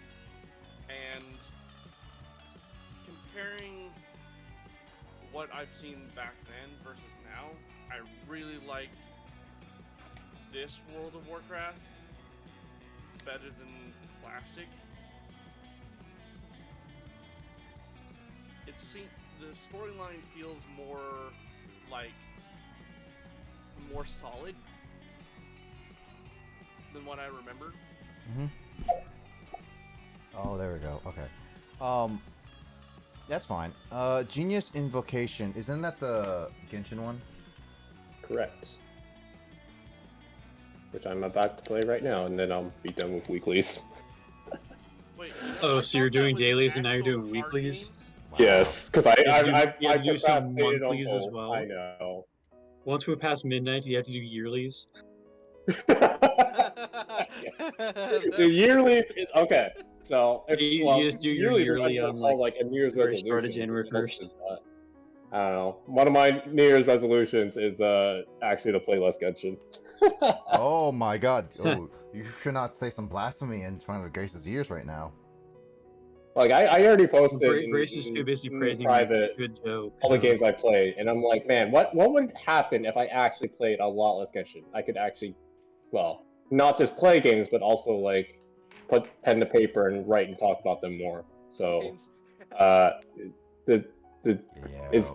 and comparing what I've seen back then versus now, I really like this World of Warcraft better than Classic. The storyline feels more like more solid than what I remember. oh, there we go. Okay. That's fine. Genius Invocation, isn't that the Genshin one? Correct. Which I'm about to play right now, and then I'll be done with weeklies. Wait. Oh, I so you're thought that doing was an dailies and now you're actual doing card weeklies? game. Wow. Yes, because You have to do- I've you have to do some procrastinated on monthlies as both. well. I know. Once we're past midnight, do you have to do yearlies? The yearlies is okay. So You just do your yearlies is yearly actually on called like like a New Year's very start of resolution. January Most 1st. is not. I don't know. One of my New Year's resolutions is actually to play less Genshin. Oh my God. Oh, you should not say some blasphemy in front of Grace's ears right now. Like I already posted Grace is too busy in praising private good jokes. all the games I played, and I'm like, man, what would happen if I actually played a lot less Genshin? I could actually, well, not just play games, but also like put pen to paper and write and talk about them more. So, Games. the Yeah. is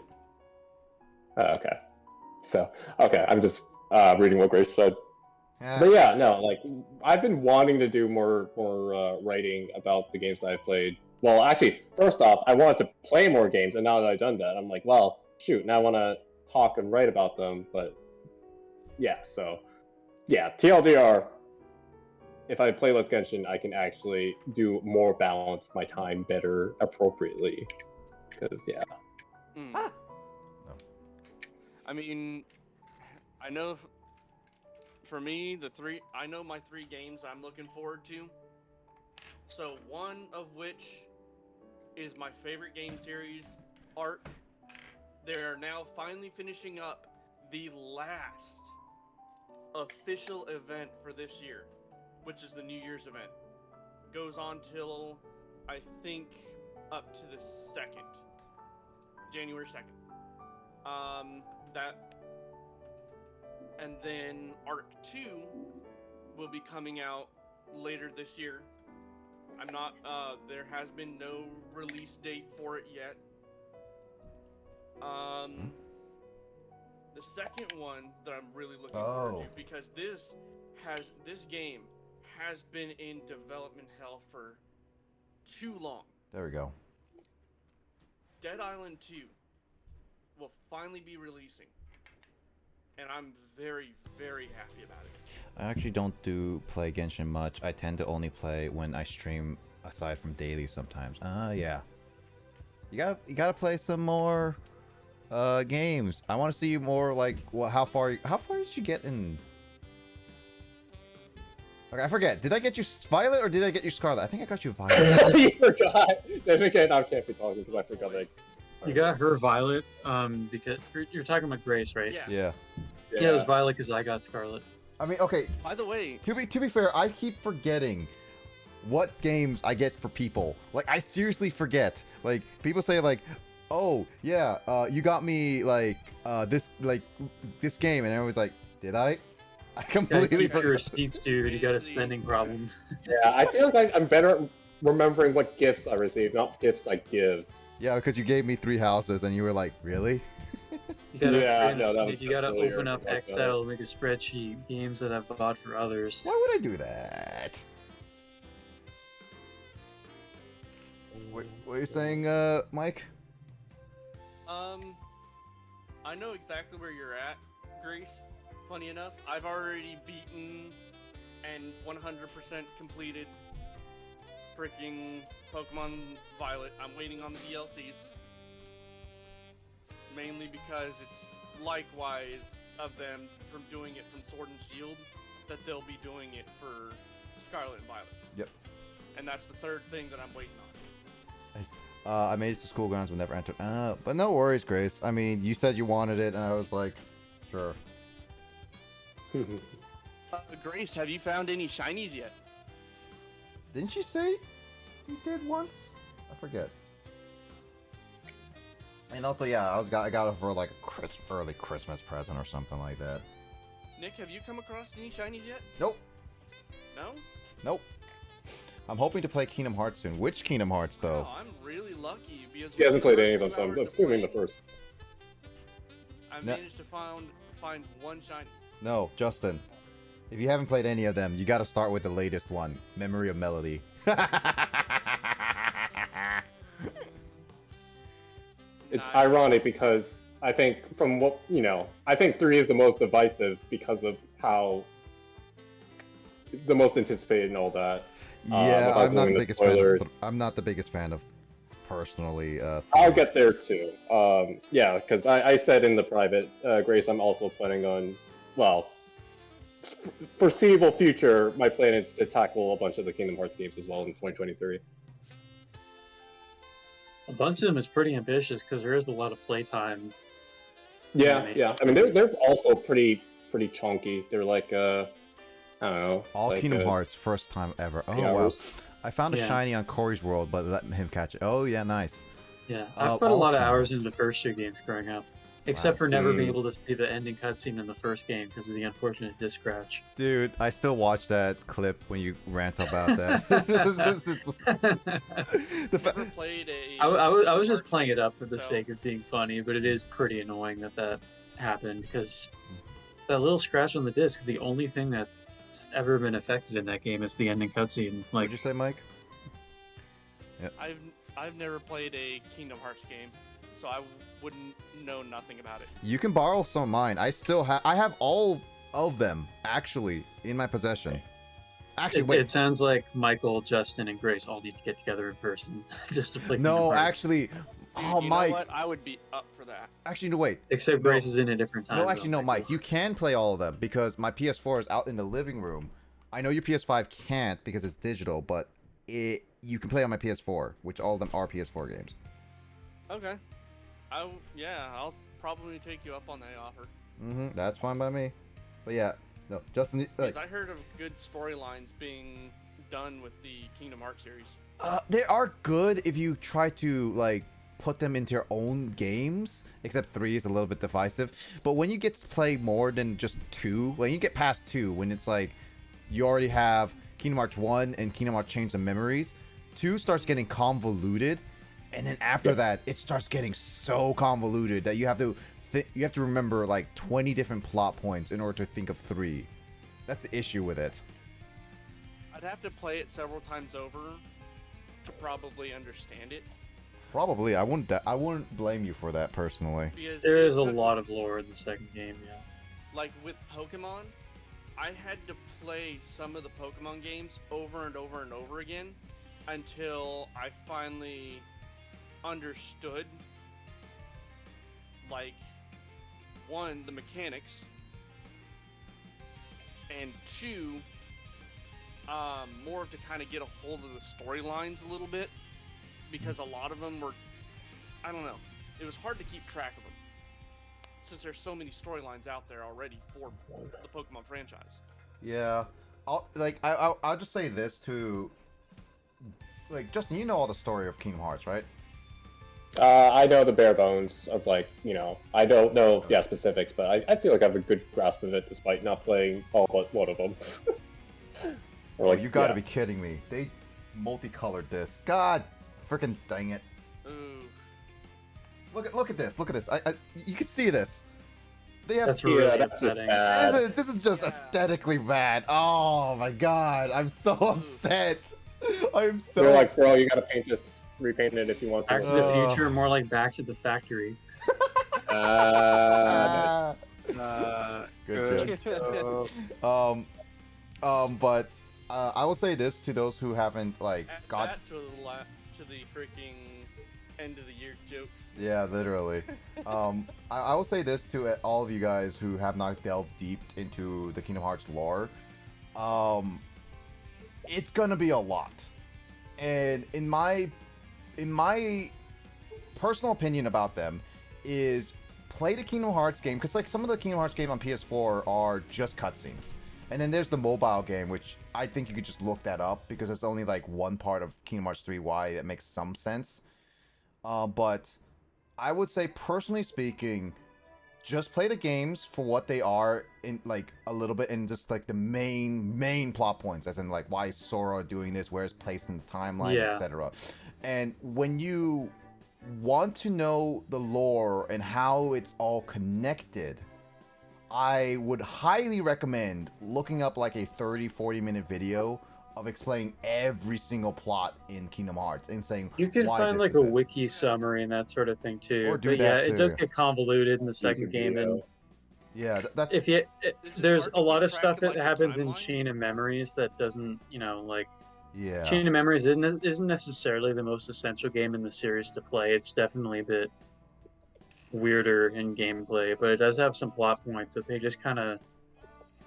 okay. So okay, I'm just reading what Grace said. But yeah, no, like I've been wanting to do more writing about the games that I've played. Well, actually, first off, I wanted to play more games, and now that I've done that, I'm like, well, shoot, now I want to talk and write about them. But yeah, so yeah, TLDR. If I play less Genshin, I can actually do more balance my time better appropriately. Because yeah, I mean, I know for me, I know my 3 games I'm looking forward to. So one of which is my favorite game series, Ark. They're now finally finishing up the last official event for this year, which is the New Year's event. Goes on till, I think, up to the 2nd. January 2nd. And then Arc 2 will be coming out later this year. There has been no release date for it yet. The second one that I'm really looking forward to, because this game has been in development hell for too long. There we go. Dead Island 2 will finally be releasing, and I'm very, very happy about it. I actually don't play Genshin much. I tend to only play when I stream, aside from daily sometimes. Yeah. You gotta play some more games. I want to see more like how far did you get in? Okay, I forget. Did I get you Violet or did I get you Scarlet? I think I got you Violet. You forgot. Then again, I can't be talking because I forgot. Like, You got her Violet, because you're talking about Grace, right? Yeah. Yeah. Yeah, it was Violet because I got Scarlet. I mean, okay. By the way, To be fair, I keep forgetting what games I get for people. Like, I seriously forget. Like, people say like, "Oh, yeah, you got me like this game," and I was like, "Did I?" I Gotta completely keep your forgot. receipts, dude. You got a spending problem. yeah, I feel like I'm better at remembering what gifts I receive, not gifts I give. Yeah, because you gave me 3 houses, and you were like, "Really?" You gotta, Yeah, no, that was you gotta earlier, open up like that. Excel, make a spreadsheet, games that I've bought for others. Why would I do that? What are you saying, Mike? I know exactly where you're at, Grace. Funny enough, I've already beaten and 100% completed freaking Pokemon Violet. I'm waiting on the DLCs. Mainly because it's likewise of them from doing it from Sword and Shield that they'll be doing it for Scarlet and Violet. Yep. And that's the third thing that I'm waiting on. I made it to school grounds but never entered. But no worries, Grace. I mean, you said you wanted it, and I was like, sure. Grace, have you found any shinies yet? Didn't you say you did once? I forget. And also, yeah, I got it for like a early Christmas present or something like that. Nick, have you come across any shinies yet? Nope. No? Nope. I'm hoping to play Kingdom Hearts soon. Which Kingdom Hearts, though? Oh, I'm really lucky because He hasn't within played the any of them, first so 2 I'm hours of assuming the playing, first. I No. managed to find one shiny. No, Justin. If you haven't played any of them, you gotta start with the latest one, Memory of Melody. It's Nice. ironic because I think from what I think 3 is the most divisive because of how the most anticipated and all that. Yeah, without I'm not going the into biggest fan. spoilers. I'm not the biggest fan of, personally. I'll get there too. Yeah, because I said in the private, Grace, I'm also planning on, well, foreseeable future, my plan is to tackle a bunch of the Kingdom Hearts games as well in 2023. A bunch of them is pretty ambitious because there is a lot of playtime. Yeah, yeah. I mean, they're also pretty chunky. They're like, I don't know. All like, Kingdom Hearts, first time ever. Oh, 3 wow. hours. I found a Yeah. shiny on Corey's World, but let him catch it. Oh, yeah, nice. Yeah, I've put a all lot of Kingdom hours Hearts. into the first 2 games growing up, except for never being Mm. able to see the ending cutscene in the first game because of the unfortunate disc scratch. Dude, I still watch that clip when you rant about that. The fa- Never played a. I was just Hearts playing it game, up for the so- sake of being funny, but it is pretty annoying that happened because that little scratch on the disc, the only thing that's ever been affected in that game is the ending cutscene. Like, What'd you say, Mike? I've never played a Kingdom Hearts game, so I wouldn't know nothing about it. You can borrow some of mine. I have all of them, actually, in my possession. Actually, it wait. sounds like Michael, Justin, and Grace all need to get together in person just to play. No, Kingdom Hearts. actually. Dude, Oh, you Mike. know what? I would be up for that. Actually, no, wait. Except No. Grace is in a different time. No, actually, no, Mike. You can play all of them because my PS4 is out in the living room. I know your PS5 can't because it's digital, but you can play on my PS4, which all of them are PS4 games. Okay. I'll probably take you up on that offer. That's fine by me. But yeah, no, Justin, like, 'Cause I heard of good storylines being done with the Kingdom Hearts series. they are good if you try to like put them into your own games. Except 3 is a little bit divisive. But when you get to play more than just 2, when you get past 2, when it's like you already have Kingdom Hearts 1 and Kingdom Hearts Chains of Memories, 2 starts getting convoluted, and then after that, it starts getting so convoluted that you have to remember like 20 different plot points in order to think of 3. That's the issue with it. I'd have to play it several times over could probably understand it. Probably. I wouldn't blame you for that personally. Because There it is a took- lot of lore in the second game, yeah. Like with Pokemon, I had to play some of the Pokemon games over and over and over again until I finally understood, like, one, the mechanics, and two, more to kind of get a hold of the storylines a little bit, because a lot of them were, I don't know, it was hard to keep track of them since there's so many storylines out there already for the Pokemon franchise. Yeah. I'll just say this to, like, Justin, you know all the story of Kingdom Hearts, right? I know the bare bones of, like, you know, I don't know specifics, but I feel like I have a good grasp of it despite not playing all but one of them. Oh, you gotta be kidding me. They multicolored this. God freaking dang it. Ooh. Look at this. Look at this. You can see this. They have That's really that's just upsetting. bad. this is just Yeah. aesthetically bad. Oh my god. I'm so upset. I'm so They're like, bro, you gotta repaint it if you want to. Back to the Future, more like Back to the Factory. Nice. Good job. But I will say this to those who haven't like Add got. that to the freaking end of the year jokes. Yeah, literally. I will say this to all of you guys who have not delved deep into the Kingdom Hearts lore. It's gonna be a lot, and in my personal opinion about them is play the Kingdom Hearts game, because like some of the Kingdom Hearts game on PS4 are just cutscenes. And then there's the mobile game, which I think you could just look that up because it's only like one part of Kingdom Hearts 3Y that makes some sense. But I would say, personally speaking, just play the games for what they are in like a little bit, and just like the main plot points, as in like why is Sora doing this, where it's placed in the timeline, Yeah. etc. And when you want to know the lore and how it's all connected, I would highly recommend looking up like a 30-40 minute video of explaining every single plot in Kingdom Hearts and saying You could why find this like is a it. wiki summary and that sort of thing too. Or do but yeah, that it does too. get convoluted in the second YouTube game, and video. Yeah, that if you Is it there's hard a to lot keep of track stuff of, that like, the happens in timeline? Chain of Memories that doesn't, like yeah. Chain of Memories isn't necessarily the most essential game in the series to play. It's definitely a bit weirder in gameplay, but it does have some plot points that they just kind of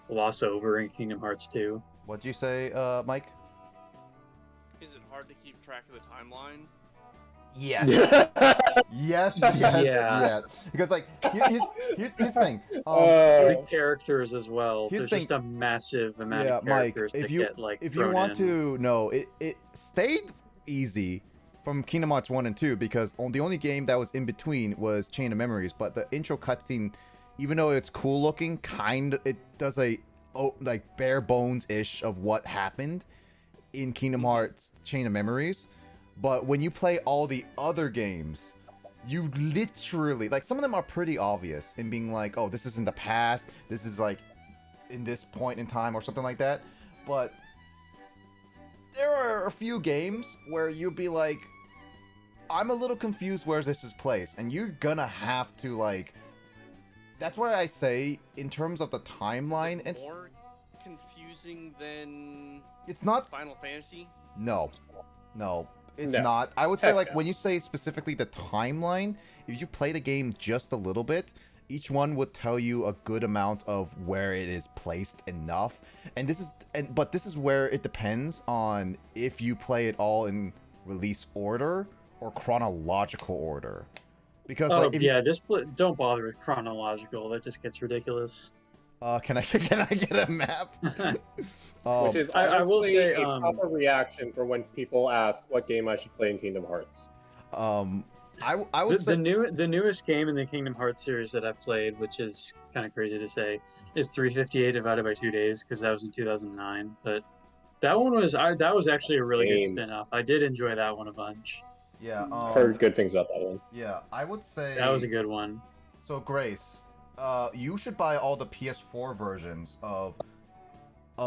gloss over in Kingdom Hearts 2. What'd you say, Mike? Is it hard to keep track of the timeline? Yes. Yes, yes, Yeah. yes. Because like here's the thing. The characters as well. Here's There's the just a massive amount Yeah, of Mike, characters that if you get like if you thrown want in. to know, it stayed easy from Kingdom Hearts 1 and 2 because the only game that was in between was Chain of Memories, but the intro cutscene, even though it's cool looking, it does a like bare bones ish of what happened in Kingdom Hearts Chain of Memories. But when you play all the other games, you literally, like, some of them are pretty obvious in being like, oh, this is in the past, this is like in this point in time or something like that. But there are a few games where you'd be like, I'm a little confused where this is placed, and you're gonna have to, like, that's why I say in terms of the timeline, Is it it's more confusing than not. Final Fantasy? No, it's No. not. I would say, Heck like, no. when you say specifically the timeline, if you play the game just a little bit, each one would tell you a good amount of where it is placed enough. And this is where it depends on if you play it all in release order or chronological order. Because Oh like, if yeah, don't bother with chronological. That just gets ridiculous. can I get a map? Which is I will honestly say, a proper reaction for when people ask what game I should play in Kingdom Hearts. I would say the newest game in the Kingdom Hearts series that I've played, which is kind of crazy to say, is 358 divided by 2 days because that was in 2009. But that one was actually a really good Game. spin-off. I did enjoy that one a bunch. yeah. Heard good things about that one. Yeah, I would say That was a good one. So Grace, you should buy all the PS4 versions of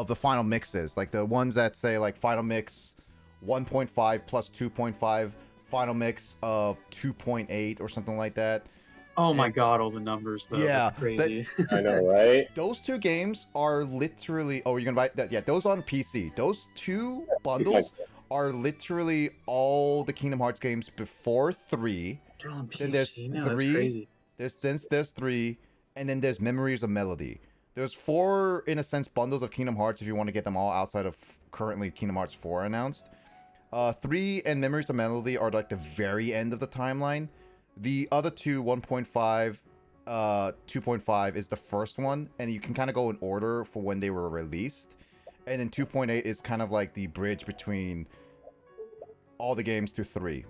the final mixes, like the ones that say like Final Mix 1.5 plus 2.5 final mix of 2.8 or something like that. Oh my And- god, all the numbers though. Yeah, That's crazy. I know, right? Those two games are literally. Oh, you're gonna buy that? Yeah, those on PC. Those two bundles are literally all the Kingdom Hearts games before 3. They're on Then there's PC now. That's 3. crazy. There's 3, and then there's Memories of Melody. There's 4, in a sense, bundles of Kingdom Hearts if you want to get them all outside of currently Kingdom Hearts 4 announced. 3 and Memories of Melody are like the very end of the timeline. The other two, 1.5, 2.5 is the first one, and you can kind of go in order for when they were released. And then 2.8 is kind of like the bridge between all the games to 3.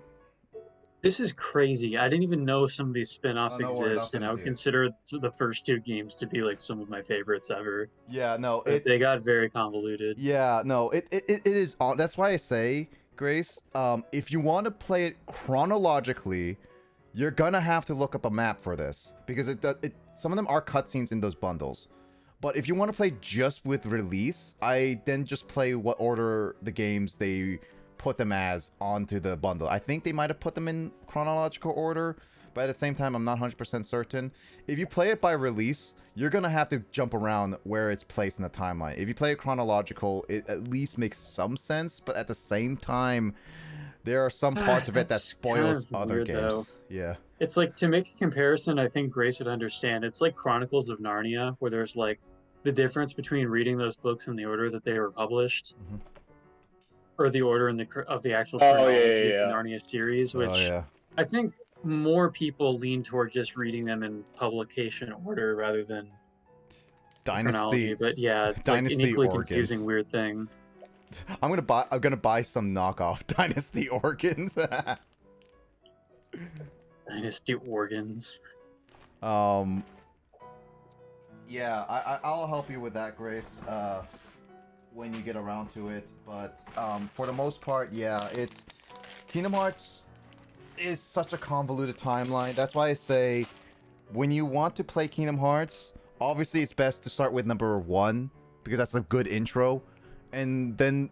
This is crazy. I didn't even know some of these spin-offs Oh, no worries, I'll exist, send and it I to would you. consider the first 2 games to be like some of my favorites ever. Yeah, no, But they got very convoluted. Yeah, no, it is on. That's why I say, Grace, if you want to play it chronologically, you're gonna have to look up a map for this because some of them are cutscenes in those bundles. But if you want to play just with release, I then just play what order the games they put them as onto the bundle. I think they might have put them in chronological order, but at the same time, I'm not 100% certain. If you play it by release, you're gonna have to jump around where it's placed in the timeline. If you play it chronological, it at least makes some sense, but at the same time, there are some parts of it that That's kind spoils of other weird, games. though. Yeah. It's like, to make a comparison, I think Grace would understand. It's like Chronicles of Narnia, where there's like the difference between reading those books in the order that they were published, Mhm. or the order of the actual Oh, chronology yeah, of the yeah. Narnia series, which Oh yeah. I think more people lean toward just reading them in publication order rather than chronology. Dynasty. But yeah, it's like an Dynasty equally organs. confusing weird thing. I'm gonna buy some knockoff Dynasty organs. Dynasty organs. Yeah, I'll help you with that, Grace. When you get around to it, but for the most part, yeah, it's Kingdom Hearts is such a convoluted timeline. That's why I say when you want to play Kingdom Hearts, obviously it's best to start with number 1 because that's a good intro, and then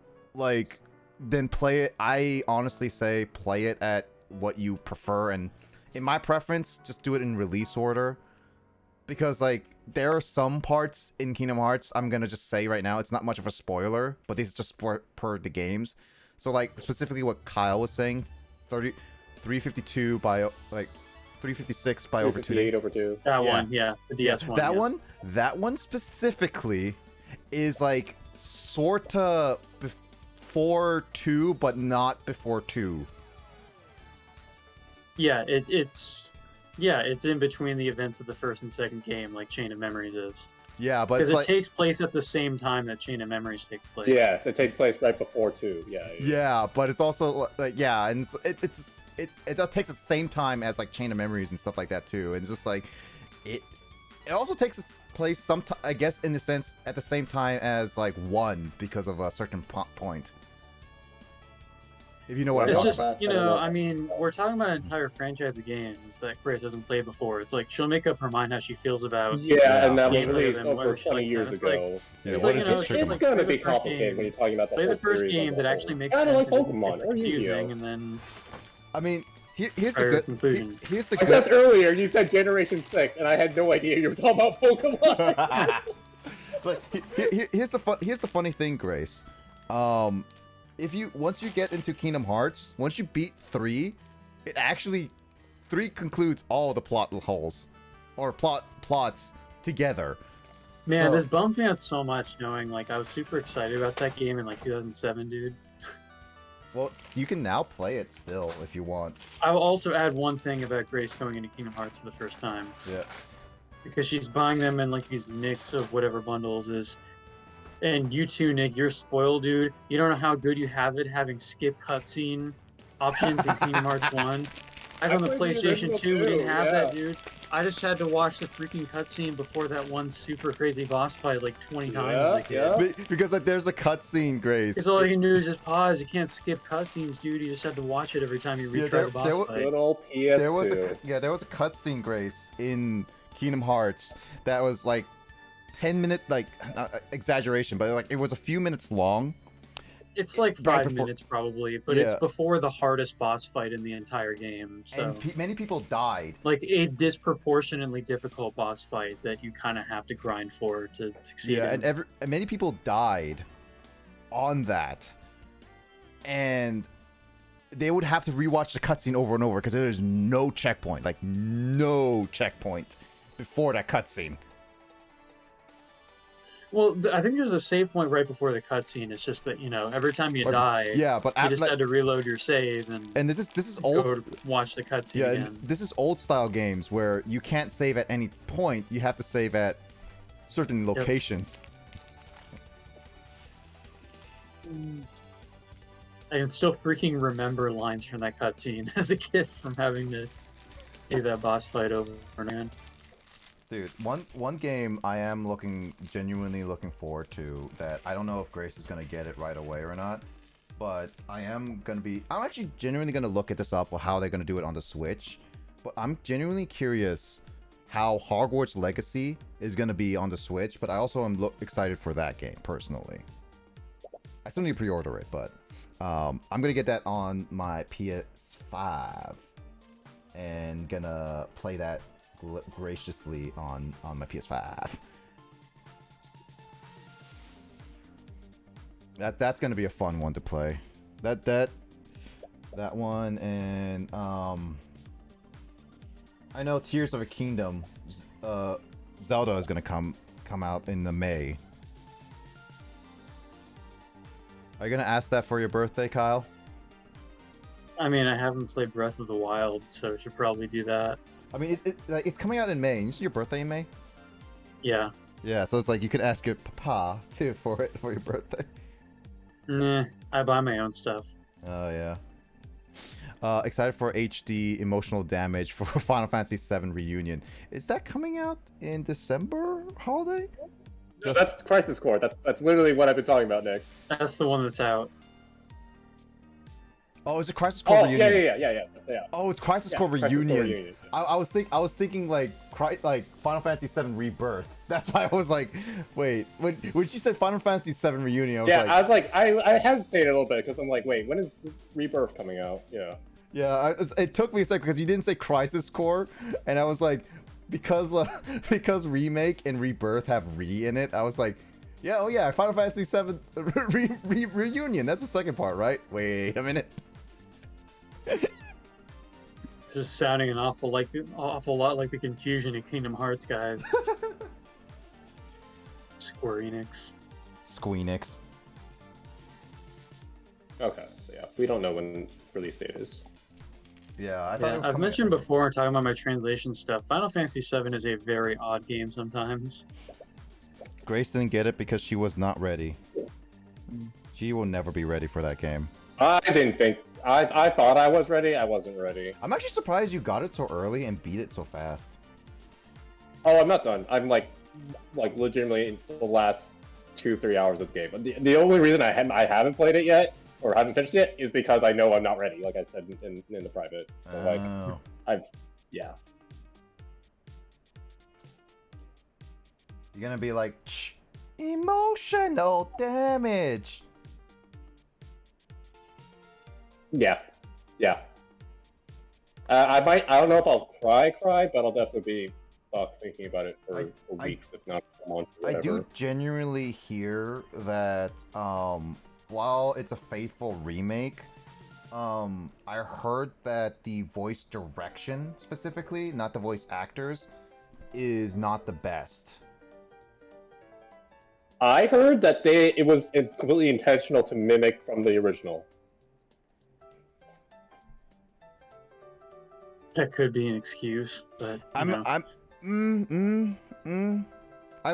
play it. I honestly say play it at what you prefer, and in my preference, just do it in release order. Because, like, there are some parts in Kingdom Hearts, I'm gonna just say right now, it's not much of a spoiler, but this is just per the games. So, like, specifically what Kyle was saying, 352 by, like, 356 by over 2 days. 358 over 2. That Yeah. one, yeah, the DS one. That yes. that one specifically is, like, sorta before 2, but not before 2. Yeah, it's in between the events of the first and second game, like Chain of Memories is. Yeah, but Because it's it like... takes place at the same time that Chain of Memories takes place. Yes, it takes place right before 2. Yeah. Yeah, but it's also like, yeah, and it does takes the same time as like Chain of Memories and stuff like that too. And it's just like it also takes its place I guess in the sense at the same time as like 1 because of a certain point. If you know what I'm It's talking just, about. you know, I mean, we're talking about an entire franchise of games that Grace hasn't played before. It's like, she'll make up her mind how she feels about. Yeah, and that was gameplay released and over whether she 20 likes years them. It's like, ago. Yeah, it's what like, is you know, this it's trick? It's like, gonna play be the first complicated game, when you're talking about the play whole the first series as game a that whole. actually makes Kinda sense like and isn't Pokemon super or confusing, Yu-Gi-Oh. and then I mean, here's the Or good conclusions. here's the Except good earlier, you said Generation 6, and I had no idea you were talking about Pokemon. But here's the funny thing, Grace. If you once you get into Kingdom Hearts, once you beat 3, it actually 3 concludes all the plot holes or plots together. man, So- this bums me out so much knowing like I was super excited about that game in like 2007, dude. Well, you can now play it still if you want. I will also add one thing about Grace going into Kingdom Hearts for the first time. Yeah. Because she's buying them in like these mix of whatever bundles is. And you too, Nick, you're spoiled, dude. You don't know how good you have it having skip cutscene options in Kingdom Hearts 1. Back on the played the PlayStation original 2, we didn't too, have yeah. that, dude. I just had to watch the freaking cutscene before that one super crazy boss fight like 20 times as a kid. Yeah. Because like there's a cutscene, Grace. Because all you can do is just pause. You can't skip cutscenes, dude. You just have to watch it every time you retry the boss fight. Good old PS2. There was a cutscene, Grace, in Kingdom Hearts that was like 10-minute, like exaggeration, but like it was a few minutes long, It's like Right 5 before- minutes probably, but it's Yeah. before the hardest boss fight in the entire game. So And many people died. like a disproportionately difficult boss fight that you kind of have to grind for to succeed Yeah, in. and many people died on that, and they would have to rewatch the cutscene over and over because there's no checkpoint, like no checkpoint before that cutscene. Well, I think there's a save point right before the cutscene. It's just that, you know, every time you Right, die, Yeah, but you just had to reload your save and this is go old. to watch the cutscene Yeah, again. and this is old style games where you can't save at any point. You have to save at certain locations. I can still freaking remember lines from that cutscene as a kid from having to do that boss fight over and again. Dude, one game I am genuinely looking forward to that I don't know if Grace is gonna get it right away or not, but I'm actually genuinely gonna look at this up or how they're gonna do it on the Switch. But I'm genuinely curious how Hogwarts Legacy is gonna be on the Switch. But I also am excited for that game personally. I still need to pre-order it, but I'm gonna get that on my PS5 and gonna play that graciously on my PS5. That's gonna be a fun one to play. That one, and I know Tears of a Kingdom, Zelda is gonna come out in the May. Are you gonna ask that for your birthday, Kyle? I mean, I haven't played Breath of the Wild, so I should probably do that. I mean, it's coming out in May. Isn't your birthday in May? Yeah. Yeah, so it's like you could ask your papa too for your birthday. Nah, I buy my own stuff. Oh yeah. Excited for HD emotional damage for Final Fantasy VII Reunion. Is that coming out in December holiday? No, that's Crisis Core. That's literally what I've been talking about, Nick. That's the one that's out. Oh, is it Crisis Core Reunion? Yeah. Oh, it's Crisis Core Crisis Core Reunion. Reunion. I was thinking like Final Fantasy VII Rebirth. That's why I was like, wait, when she said Final Fantasy VII Reunion, I was like, I hesitated a little bit because I'm like, wait, when is Rebirth coming out? Yeah. Yeah, it took me a second because you didn't say Crisis Core, and I was like, because Remake and Rebirth have re in it, I was like, yeah, oh yeah, Final Fantasy VII Reunion. That's the second part, right? Wait a minute. This is sounding an awful lot like the confusion in Kingdom Hearts, guys. Square Enix. Squeenix. Okay, so yeah, we don't know when release date is. Yeah, I thought it was I've coming mentioned out. before, talking about my translation stuff, Final Fantasy VII is a very odd game sometimes. Grace didn't get it because she was not ready. She will never be ready for that game. I didn't think. I thought I was ready. I wasn't ready. I'm actually surprised you got it so early and beat it so fast. Oh, I'm not done. I'm like legitimately in the last 2-3 hours of the game. But the only reason I haven't played it yet or haven't finished it is because I know I'm not ready. Like I said in the private. So Oh. Yeah. You're gonna be like, emotional damage. Yeah. I don't know if I'll cry, but I'll definitely be thinking about it for weeks, if not a month. I do genuinely hear that while it's a faithful remake, I heard that the voice direction specifically, not the voice actors, is not the best. I heard that it was completely intentional to mimic from the original. That could be an excuse, but I've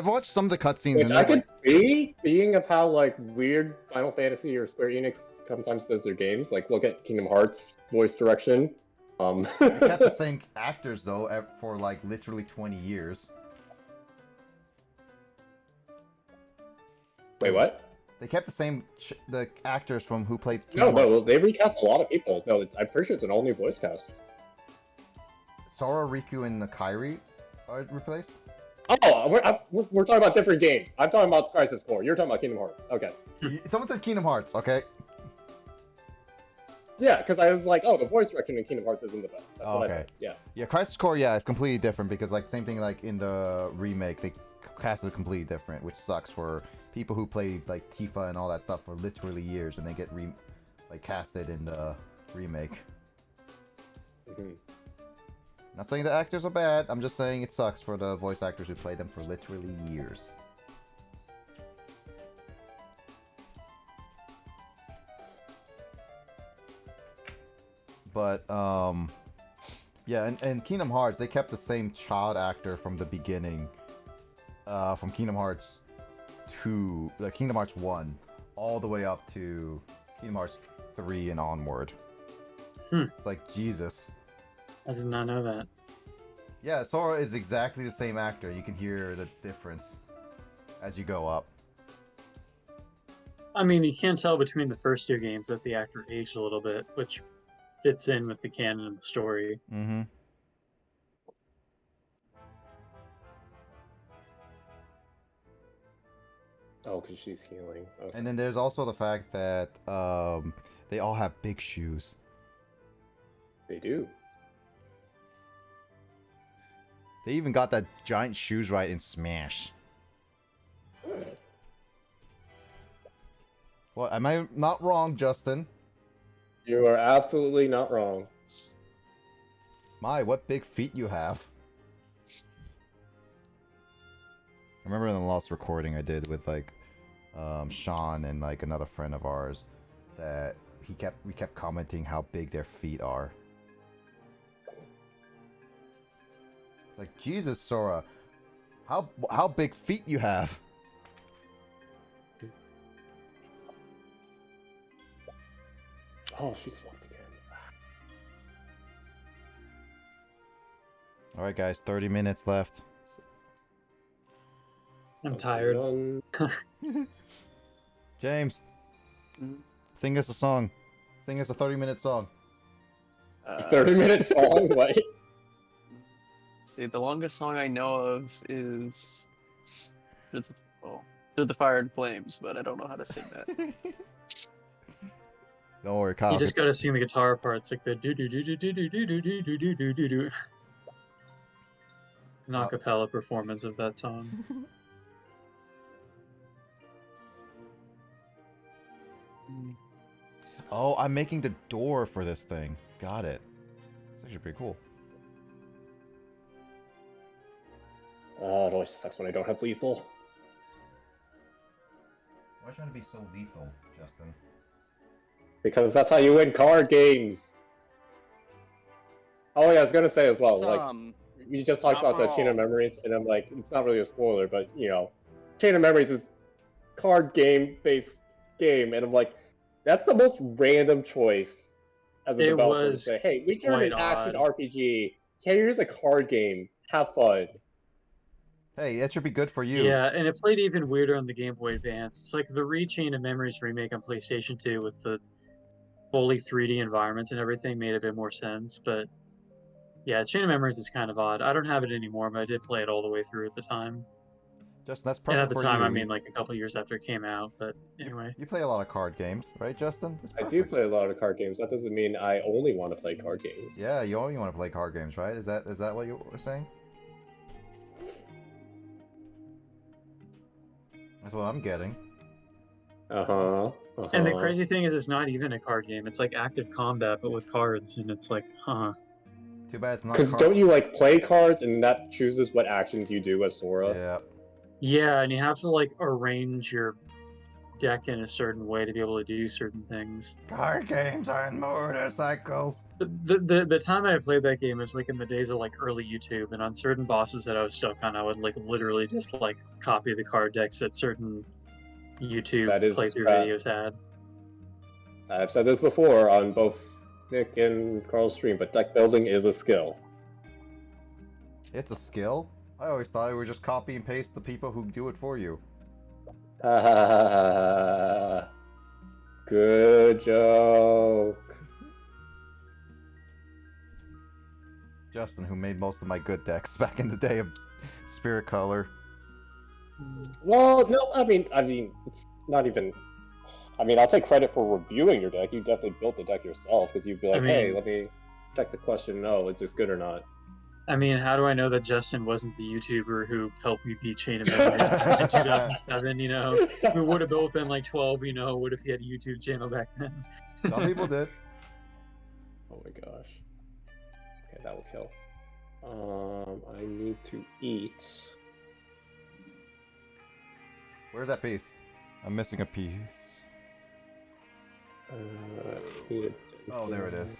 watched some of the cutscenes Which and I could see, being of how like weird Final Fantasy or Square Enix sometimes does their games. Like look at Kingdom Hearts voice direction. they kept the same actors though for like literally 20 years. Wait, what? They kept the actors from who played. No, they recast a lot of people. No, I'm pretty sure it's an all new voice cast. Sora, Riku, and the Kairi are replaced. Oh, we're talking about different games. I'm talking about Crisis Core. You're talking about Kingdom Hearts. Okay. Someone said Kingdom Hearts, okay? Yeah, because I was like, oh, the voice direction in Kingdom Hearts isn't the best. That's what I Okay. said. Yeah. Yeah, Crisis Core, yeah, it's completely different because, like, same thing like in the remake, they cast it completely different, which sucks for people who played, like, Tifa and all that stuff for literally years and they get, casted in the remake. Mm-hmm. Not saying the actors are bad, I'm just saying it sucks for the voice actors who played them for literally years. But, yeah, and Kingdom Hearts, they kept the same child actor from the beginning, from Kingdom Hearts 2, Kingdom Hearts 1, all the way up to Kingdom Hearts 3 and onward. It's like, Jesus. I did not know that. Yeah, Sora is exactly the same actor. You can hear the difference as you go up. I mean, you can tell between the first two games that the actor aged a little bit, which fits in with the canon of the story. Mm-hmm. Oh, because she's healing. Okay. And then there's also the fact that they all have big shoes. They do. They even got that giant shoes right in Smash. Well, am I not wrong, Justin? You are absolutely not wrong. My, what big feet you have. I remember in the last recording I did with like Sean and like another friend of ours that we kept commenting how big their feet are. It's like, Jesus, Sora, how big feet you have. Oh, she swapped again. All right, guys, 30 minutes left. I'm tired. James, Mhm. sing us a song. Sing us a 30-minute song. 30-minute song? Like, See, the longest song I know of is Through the Fire and Flames, but I don't know how to sing that. Don't worry, Kyle. You just gotta sing the guitar parts, like the do do do do do do do do do do do do do do. An a cappella performance of that song. Oh, I'm making the door for this thing. Got it. It's actually pretty cool. it always sucks when I don't have lethal. Why are you trying to be so lethal, Justin? Because that's how you win card games. Oh yeah, I was gonna say as well, like, we just talked not about the for Chain of all. Memories, and I'm like, it's not really a spoiler, but you know, Chain of Memories is card game based game, and I'm like, that's the most random choice as a It developer to was say, hey, we turned quite an action odd. RPG. Here's a card game. Have fun. Hey, that should be good for you. Yeah, and it played even weirder on the Game Boy Advance. It's like the Chain of Memories remake on PlayStation 2 with the fully 3D environments and everything made a bit more sense, but yeah, Chain of Memories is kind of odd. I don't have it anymore, but I did play it all the way through at the time. Justin, that's And perfect at the for time, you. I mean, like a couple years after it came out, but anyway. You play a lot of card games, right, Justin? It's I do perfect. play a lot of card games. That doesn't mean I only want to play card games. Yeah, you only want to play card games, right? Is that what you were saying? That's what I'm getting. Uh-huh. And the crazy thing is, it's not even a card game. It's like active combat, but with cards, and it's like, huh. Too bad it's not. Because don't you like play cards and that chooses what actions you do as Sora? Yeah. Yeah, and you have to like arrange your deck in a certain way to be able to do certain things. Card games and motorcycles. The time I played that game was like in the days of like early YouTube, and on certain bosses that I was stuck on, I would like literally just like copy the card decks that certain YouTube playthrough videos had. I've said this before on both Nick and Carl's stream, but deck building is a skill. It's a skill? I always thought it would just copy and paste the people who do it for you. Good joke. Justin, who made most of my good decks back in the day of Spirit color. Well, no, I mean, it's not even. I mean, I'll take credit for reviewing your deck. You definitely built the deck yourself because you'd be like, hey, mean- let me check the question. No, is this good or not? I mean, how do I know that Justin wasn't the YouTuber who helped me beat Chain of Memories in 2007? You know, we would have both been like 12. You know, what if he had a YouTube channel back then? Some people did. Oh my gosh. Okay, that will kill. I need to eat. Where's that piece? I'm missing a piece. Need Oh, there it is.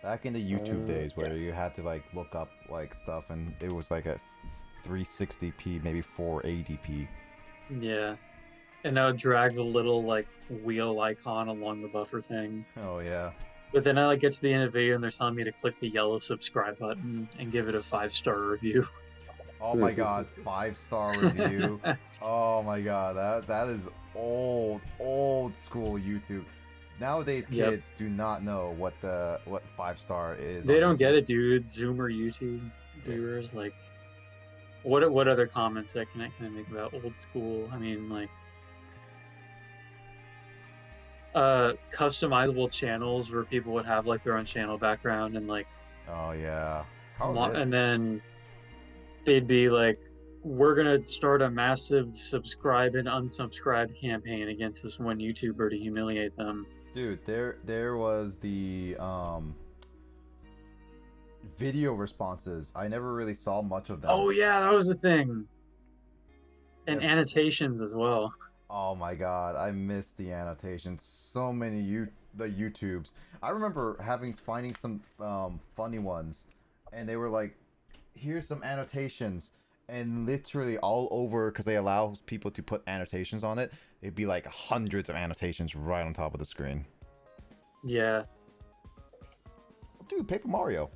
Back in the YouTube days where you had to like look up like stuff and it was like at 360p, maybe 480p. Yeah. And I would drag the little like wheel icon along the buffer thing. Oh yeah. But then I like get to the end of the video and they're telling me to click the yellow subscribe button and give it a 5-star review. Oh my god, 5-star review. Oh my god, that is old school YouTube. Nowadays kids do not know what 5-star is. They on don't get YouTube. it, dude. Zoomer YouTube viewers, like, what other comments that can I make about old school? I mean, like, customizable channels where people would have like their own channel background and like, Oh yeah. and then they'd be like, we're gonna start a massive subscribe and unsubscribe campaign against this one YouTuber to humiliate them. Dude, there was the video responses. I never really saw much of them. Oh yeah, that was the thing. And Yeah. annotations as well. Oh my god, I missed the annotations. So many the YouTubes. I remember finding some funny ones, and they were like, "Here's some annotations," and literally all over because they allow people to put annotations on it. It'd be like hundreds of annotations right on top of the screen. Yeah. Dude, Paper Mario.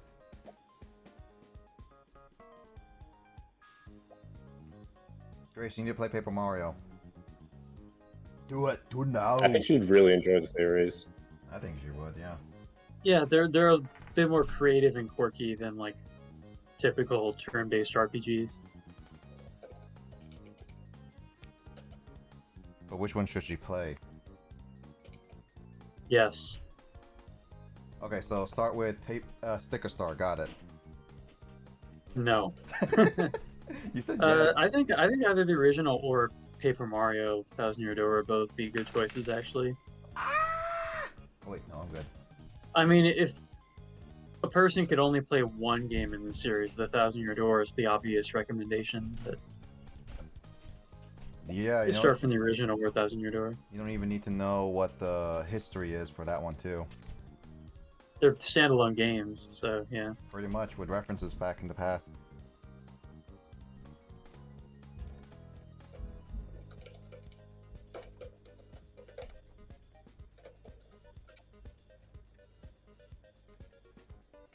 Grace, you need to play Paper Mario. Do it. Do it now. I think she'd really enjoy the series. I think she would, yeah. Yeah, they're a bit more creative and quirky than like typical turn-based RPGs. But which one should she play? Yes. Okay, so start with Sticker Star. Got it. No. You said yeah. I think either the original or Paper Mario 1000 Year Door would both be good choices actually. Oh, wait, no, I'm good. I mean, if a person could only play one game in the series, the 1000 Year Door is the obvious recommendation. But Yeah, they start from the original or 1000 Year Door. you don't even need to know what the history is for that one too. They're standalone games, so yeah. Pretty much with references back in the past.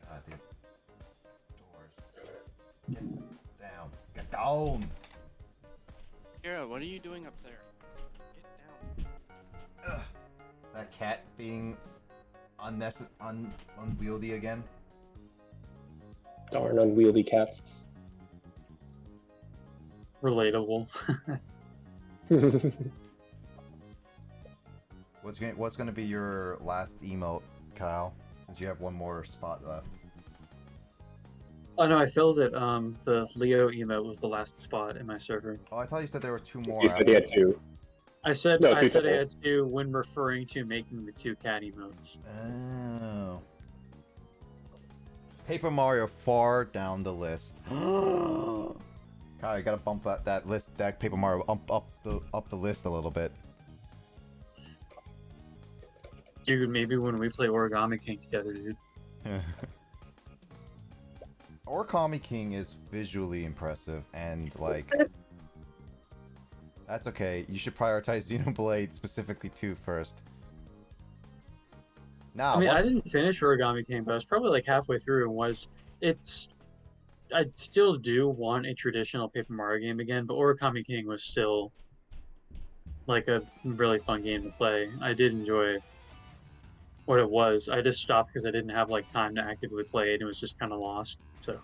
God, these doors. Get down. Get down. Kira, what are you doing up there? Get down. Ugh. That cat being unwieldy again. Darn unwieldy cats. Relatable. What's gonna be your last emote, Kyle? Since you have one more spot left. Oh no, I filled it. The Leo emote was the last spot in my server. Oh, I thought you said there were two more. He said he had two. I said No, I two said I total. had two when referring to making the two cat emotes. Oh. Paper Mario far down the list. Kyle, you gotta bump that Paper Mario up the list a little bit. Dude, maybe when we play Origami King together, dude. Origami King is visually impressive and like that's okay. You should prioritize Xenoblade specifically too first. Now, I mean, I didn't finish Origami King, but I was probably like halfway through and I still do want a traditional Paper Mario game again, but Origami King was still like a really fun game to play. I did enjoy it. what it was. I just stopped because I didn't have like time to actively play it, and it was just kind of lost. So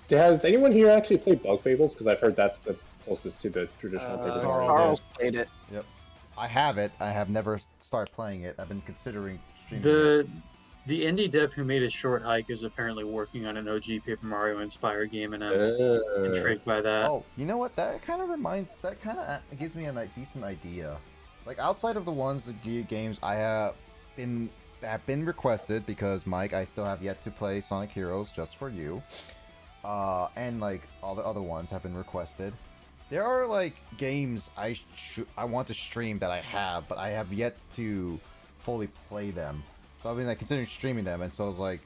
Has anyone here actually played Bug Fables? Because I've heard that's the closest to the traditional Paper Mario. Carl's played it. Yep. I have it. I have never started playing it. I've been considering streaming the indie dev who made a short hike is apparently working on an OG Paper Mario inspired game, and I'm intrigued by that. Oh, you know what? That kind of gives me a decent idea. Like outside of the ones, the games I have been requested because Mike, I still have yet to play Sonic Heroes just for you. And like all the other ones have been requested. There are like games I want to stream that I have, but I have yet to fully play them. So I've been like considering streaming them, and so I was like,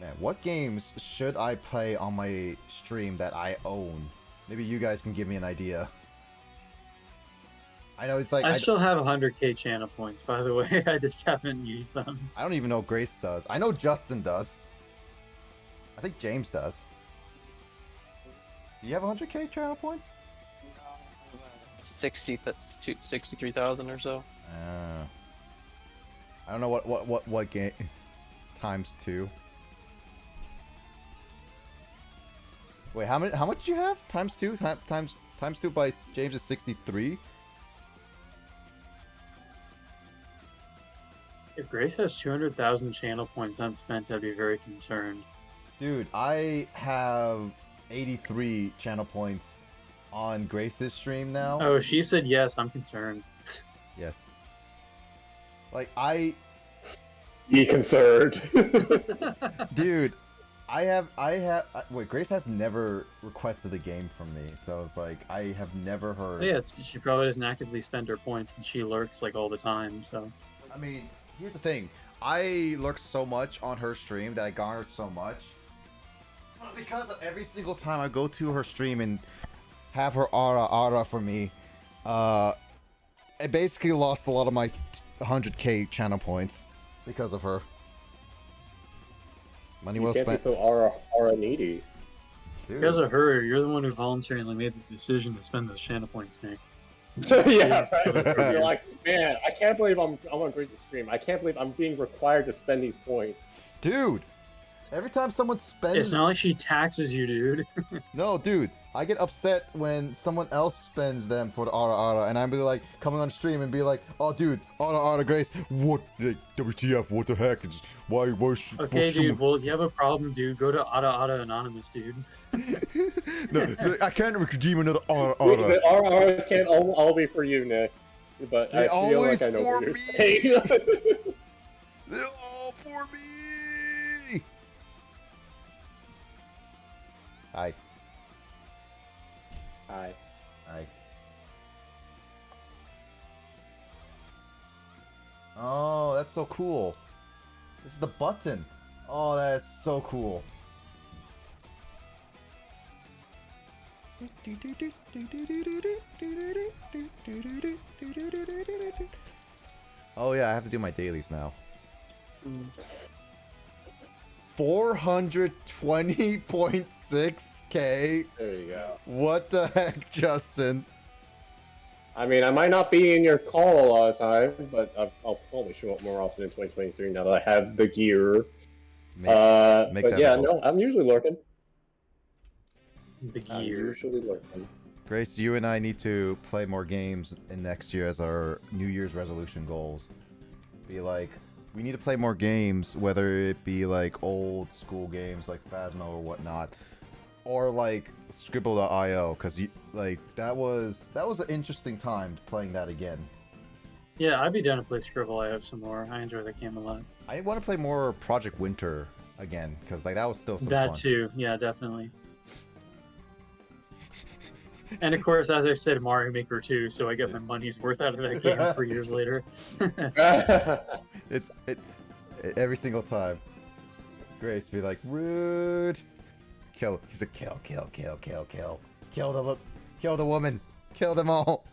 man, what games should I play on my stream that I own? Maybe you guys can give me an idea. I know it's like I still have 100k channel points, by the way. I just haven't used them. I don't even know Grace does. I know Justin does. I think James does. Do you have 100k channel points? 63,000 or so. I don't know what game times 2. Wait, how much do you have? Times 2? Times 2 by James is 63? If Grace has 200,000 channel points unspent, I'd be very concerned. Dude, I have 83 channel points on Grace's stream now. Oh, she said yes, I'm concerned. Yes. Like, Be concerned. Dude, wait, Grace has never requested a game from me, so it's like, I have never heard. Yeah, she probably doesn't actively spend her points, and she lurks like all the time, so. I mean, here's the thing. I lurk so much on her stream that I garner so much. Because of every single time I go to her stream and have her aura for me, I basically lost a lot of my 100k channel points because of her. Money well You can't spent. be so aura needy. Dude. Because of her, you're the one who voluntarily made the decision to spend those channel points, Nick. Yeah, right. You're like, man, I can't believe I'm on Grace's stream. I can't believe I'm being required to spend these points. Dude, every time someone spends... It's not like she taxes you, dude. No, dude, I get upset when someone else spends them for the aura, and I'm be like, coming on stream and be like, oh, dude, aura, Grace, what, like, WTF, what the heck, it's, why Okay, dude, well, you have a problem, dude, go to Ada Anonymous, dude. No, I can't redeem another aura. The auras can't all be for you, Nick. But They I feel like I know for what you're me. saying. They're all for me! Hi. Hi. Hi. Oh, that's so cool. This is the button. Oh, that is so cool. Oh yeah, I have to do my dailies now. 420.6k. There you go. What the heck, Justin? I mean, I might not be in your call a lot of time, but I'll probably show up more often in 2023 now that I have the gear. Make But that yeah, vote. no, I'm usually lurking. The I'm gear. usually lurking. Grace, you and I need to play more games in next year as our New Year's resolution goals. Be like, we need to play more games, whether it be like old school games like Phasmo or whatnot, or like Scribble.io, because like that was an interesting time playing that again. Yeah, I'd be down to play Scribble. I have some more. I enjoy that game a lot. I want to play more Project Winter again, because like that was still some That fun. too. Yeah, definitely. And of course, as I said, Mario Maker 2, so I get my money's worth out of that game 3 years later. It's every single time. Grace be like, rude. Kill. He's a kill. Kill the woman. Kill them all.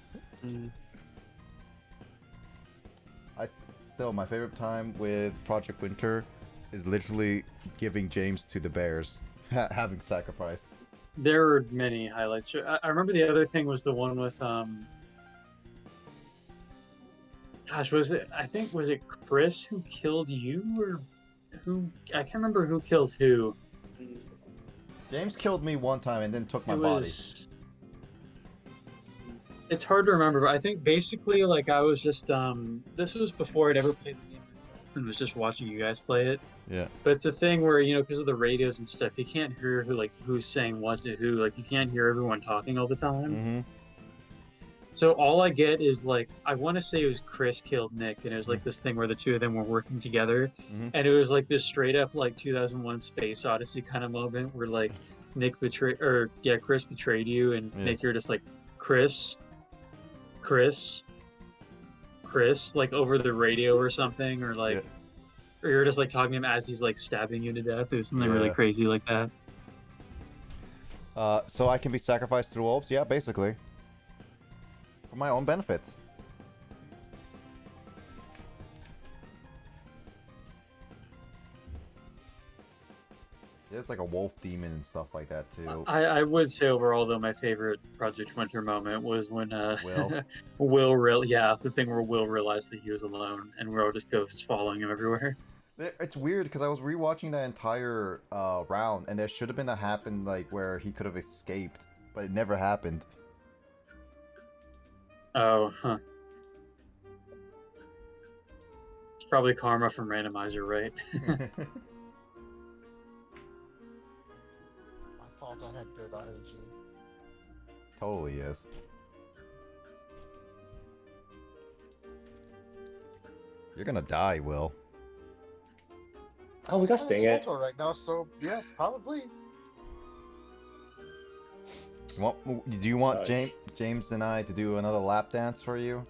Still, my favorite time with Project Winter is literally giving James to the bears, having sacrifice. There were many highlights. I remember the other thing was the one with Gosh, was it? I think was it Chris who killed you, or who? I can't remember who killed who. James killed me one time and then took my It body. was. It's hard to remember, but I think basically, like, I was just this was before I'd ever played the game myself, and was just watching you guys play it. Yeah. But it's a thing where, you know, because of the radios and stuff, you can't hear who's saying what to who. Like, you can't hear everyone talking all the time. Mm-hmm. So all I get is, like, I want to say it was Chris killed Nick, and it was like this thing where the two of them were working together, and it was like this straight up like 2001 Space Odyssey kind of moment where like Chris betrayed you, and Nick, you're just like Chris, like over the radio or something, or like. Yeah. Or you're just like talking to him as he's like stabbing you to death. It was something really crazy like that. So I can be sacrificed to the wolves? Yeah, basically. For my own benefits. There's like a wolf demon and stuff like that too. I would say overall though my favorite Project Winter moment was when Will. the thing where Will realized that he was alone and we're all just ghosts following him everywhere. It's weird because I was rewatching that entire round, and there should have been a happen like where he could have escaped, but it never happened. Oh, huh. It's probably karma from randomizer, right? My fault. I had good RNG. Totally is. You're gonna die, Will. Oh, we got Sting it. Right now, so yeah, probably. Do you want James and I to do another lap dance for you?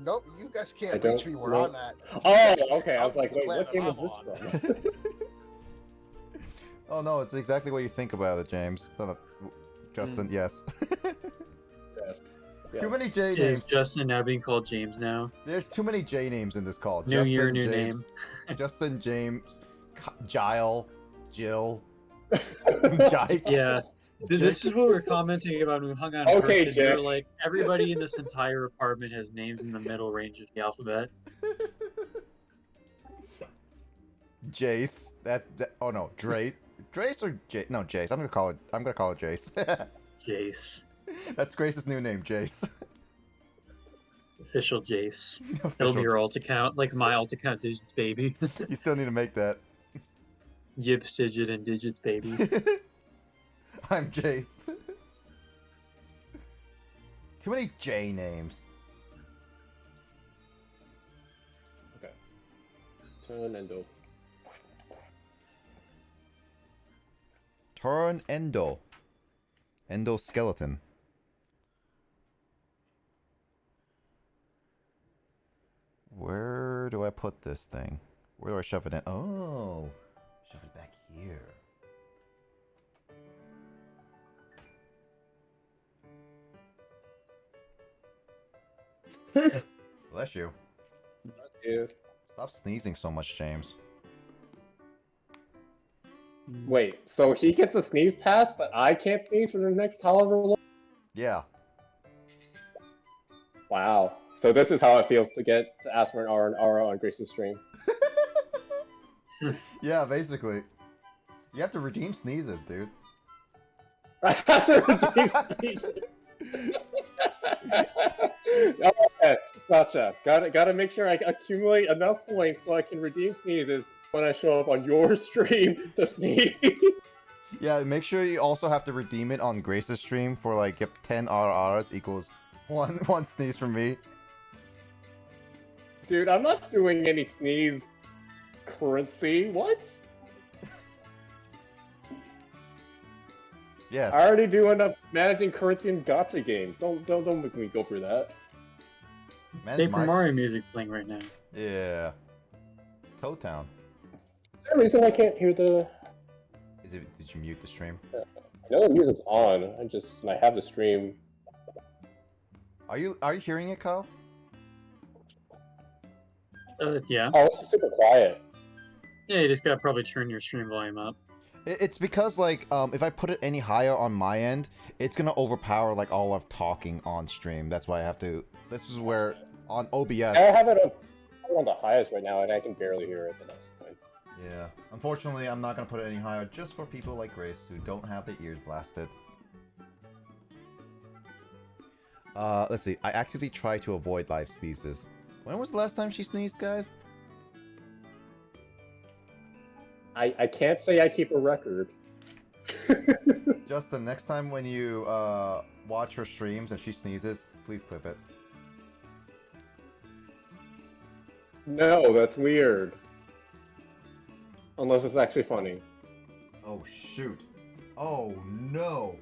Nope, you guys can't reach me where I'm at. Oh, okay. I was like, wait, what game is this from? Oh no, it's exactly what you think about it, James. Justin, yes. Yes. Too many J names. Is Justin now being called James now? There's too many J names in this call. New Justin, year, new James, name. Justin, James, Gile, Jill, Jike. Yeah. This is what we're commenting about when we hung out in person. Jake. We're like, everybody in this entire apartment has names in the middle range of the alphabet. Jace. Oh no, Drace. Drace or Jace? No, Jace. I'm gonna call it Jace. Jace. That's Grace's new name, Jace. Official Jace. It'll be your alt account, like my alt account digits baby. You still need to make that. Yips digit and digits baby. I'm Jace. Too many J names. Okay. Turn Endo. Turn Endo. Endoskeleton. Where do I put this thing? Where do I shove it in? Oh, shove it back here. Bless you. Bless you. Stop sneezing so much, James. Wait, so he gets a sneeze pass, but I can't sneeze for the next however long? Yeah. Wow. So this is how it feels to ask for an R and R on Grace's stream. Yeah, basically. You have to redeem sneezes, dude. I have to redeem sneezes. Okay, gotcha. Gotta make sure I accumulate enough points so I can redeem sneezes when I show up on your stream to sneeze. Yeah, make sure you also have to redeem it on Grace's stream for like if 10 RRs equals one sneeze from me. Dude, I'm not doing any sneeze currency. What? Yes. I already do enough managing currency in gacha games. Don't make me go through that. Paper Mario music playing right now. Yeah. Toad Town. Is there a reason I can't hear the... Did you mute the stream? I know the music's on. I have the stream. Are you hearing it, Kyle? Yeah. Oh, it's just super quiet. Yeah, you just gotta probably turn your stream volume up. It's because like if I put it any higher on my end, it's gonna overpower like all of talking on stream. That's why I have to. This is where on OBS. I have it on the highest right now, and I can barely hear it, but that's fine. Yeah. Unfortunately, I'm not gonna put it any higher, just for people like Grace who don't have their ears blasted. Let's see. I actively try to avoid live sneezes. When was the last time she sneezed, guys? I can't say I keep a record. Justin, next time when you watch her streams and she sneezes, please clip it. No, that's weird. Unless it's actually funny. Oh shoot. Oh no.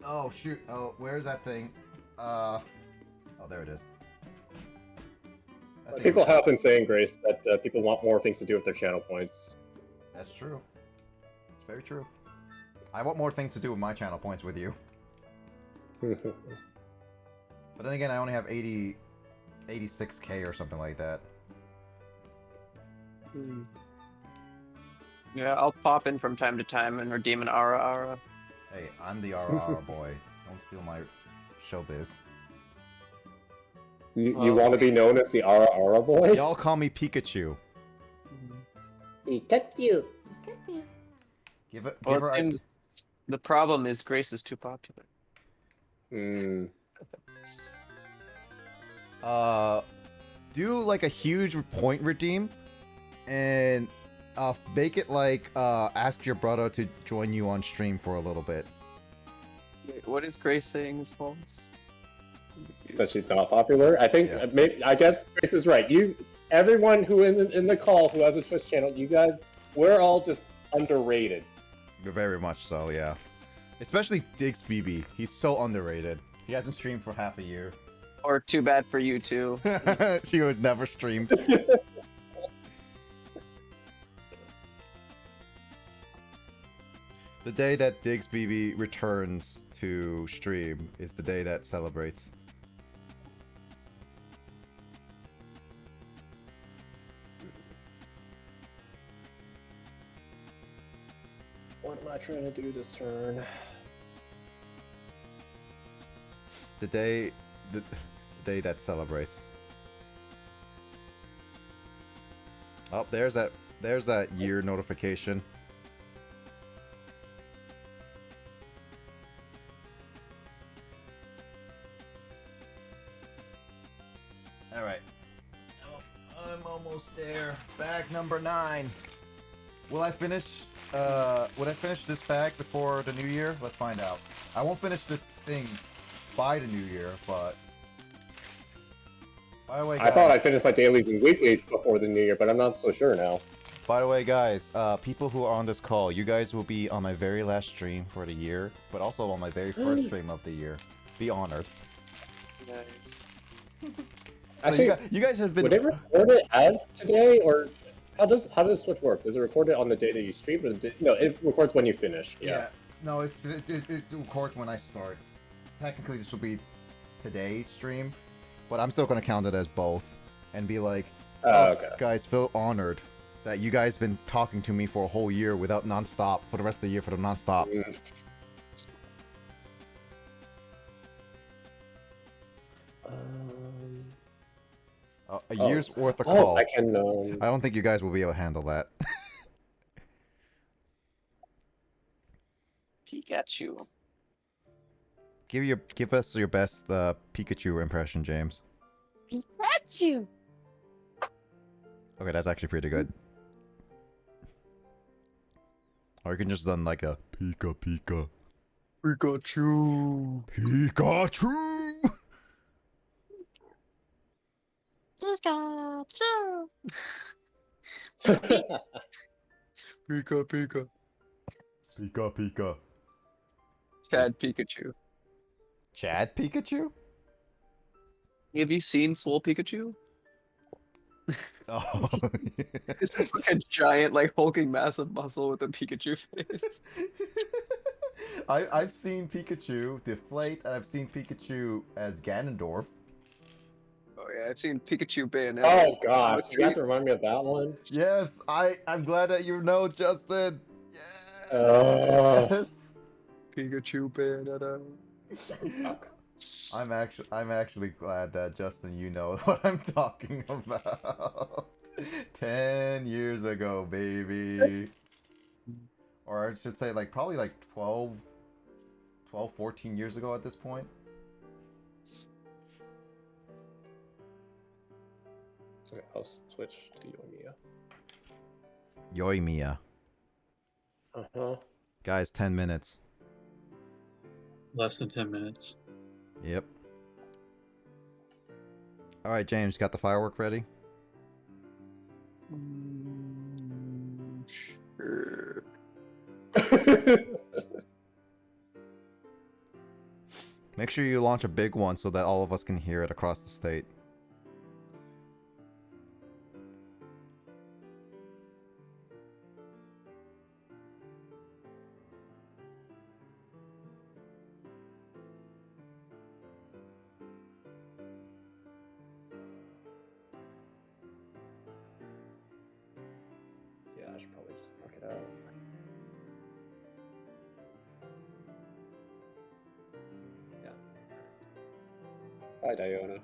Oh shoot. Oh, where's that thing? Oh, there it is. That thing People was- have been saying, Grace, that people want more things to do with their channel points. That's true. It's very true. I want more things to do with my channel points with you. But then again, I only have 86k or something like that. Yeah, I'll pop in from time to time and redeem an Ara Ara. Hey, I'm the RR boy. Don't steal my showbiz. You want to be known as the Ara Ara boy? Y'all call me Pikachu. Pikachu. Give it. Well, Give her. it seems the problem is Grace is too popular. Do like a huge point redeem, and make it like ask your brother to join you on stream for a little bit. Wait, what is Grace saying is false? That she's not popular. I think Yeah. I guess Grace is right. Everyone who in the call who has a Twitch channel, you guys, we're all just underrated. Very much so, yeah. Especially Diggs BB. He's so underrated. He hasn't streamed for half a year. Or too bad for you too. She was never streamed. The day that Diggs BB returns to stream is the day that celebrates. What am I trying to do this turn? The day that celebrates. Oh, there's that year notification. All right. Oh, I'm almost there. Bag number 9. Will I finish? Would I finish this bag before the new year? Let's find out. I won't finish this thing by the new year, but. By the way, guys, I thought I finished my dailies and weeklies before the new year, but I'm not so sure now. By the way, guys, people who are on this call, you guys will be on my very last stream for the year, but also on my very first stream of the year. Be honored. Nice. I So think, you guys have been. would it record it as today, or how does Switch work? Does it record it on the day that you stream, or no? It records when you finish. Yeah. No, it records when I start. Technically, this will be today's stream, but I'm still gonna count it as both, and be like, Okay. guys, feel honored that you guys been talking to me for a whole year without nonstop for the rest of the year for the nonstop. Mm. A year's worth of Oh, call. I can. I don't think you guys will be able to handle that. Pikachu. Give us your best Pikachu impression, James. Pikachu. Okay, that's actually pretty good. Or you can just done like a Pika Pika. Pikachu. Pikachu! Pikachu. Pika Pika. Pika Pika. Chad Pikachu. Chad Pikachu? Have you seen Swole Pikachu? Oh, It's just like a giant, like hulking massive muscle with a Pikachu face. I've seen Pikachu deflate, and I've seen Pikachu as Ganondorf. Oh yeah, I've seen Pikachu Bayonetta. Oh gosh, you have to remind me of that one. Yes, I'm glad that you know, Justin. Yes. Oh. Pikachu Bayonetta. I'm actually glad that Justin, you know what I'm talking about. 10 years ago, baby. Or I should say, like, probably like 14 years ago at this point. Okay, I'll switch to Yoimiya. Yoimiya. Uh-huh. Guys, 10 minutes. Less than 10 minutes. Yep. Alright, James, got the firework ready? Sure. Make sure you launch a big one so that all of us can hear it across the state. Yeah, I should probably just knock it out. Yeah. Bye, Diona.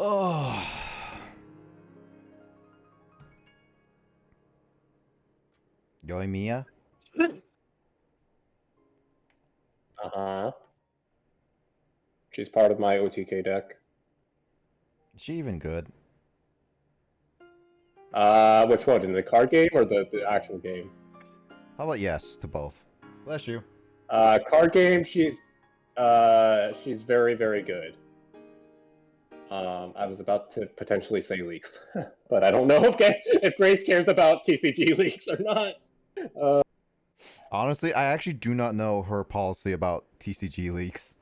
Oh. Yoimiya? Uh-huh. She's part of my OTK deck. Is she even good? Which one? In the card game or the actual game? How about yes to both? Bless you. Card game, she's very, very good. I was about to potentially say leaks, but I don't know if Grace cares about TCG leaks or not. Honestly, I actually do not know her policy about TCG leaks.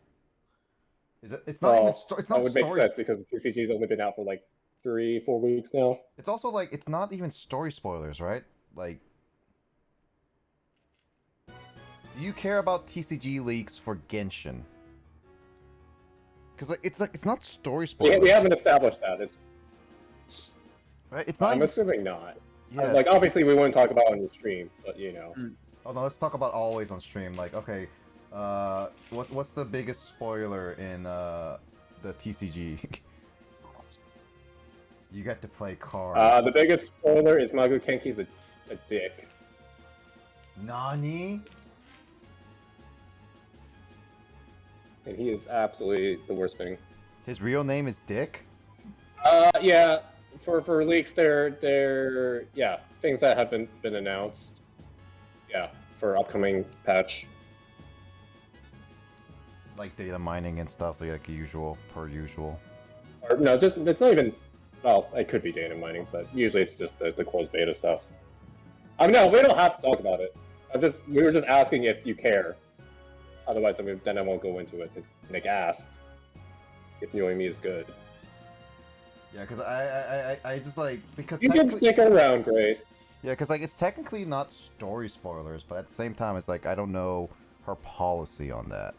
It's not Well, even it's not that would make story. sense because TCG's only been out for like 3-4 weeks now. It's also like it's not even story spoilers, right? Like, do you care about TCG leaks for Genshin? Because like it's not story spoilers. We haven't established that. Right? It's not. I'm even... assuming not. Yeah. Like obviously we wouldn't talk about it on the stream, but you know. Oh no, let's talk about always on stream. Like, okay, what's the biggest spoiler in the TCG? You get to play cards. The biggest spoiler is Magu Kenki's a dick. Nani? And he is absolutely the worst thing. His real name is Dick? Yeah. For leaks, they're yeah, things that haven't been announced. Yeah, for upcoming patch. Like data mining and stuff, like usual, per usual. Or no, just it's not even. Well, it could be data mining, but usually it's just the closed beta stuff. No, we don't have to talk about it. We were just asking if you care. Otherwise, then I won't go into it because Nick asked if Yoimi is good. Yeah, because I just like because You can stick around, Grace. Yeah, because like it's technically not story spoilers, but at the same time, it's like I don't know her policy on that.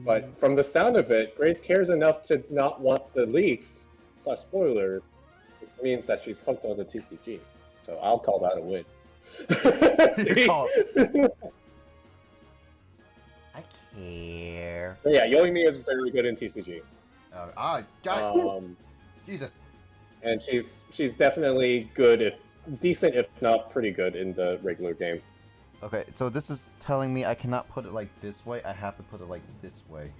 But from the sound of it, Grace cares enough to not want the leaks / spoiler, which means that she's hooked on the TCG. So I'll call that a win. I care. But yeah, Yoimi is very good in TCG. Guys, Jesus. And she's definitely good, decent, if not pretty good in the regular game. Okay, so this is telling me I cannot put it like this way. I have to put it like this way.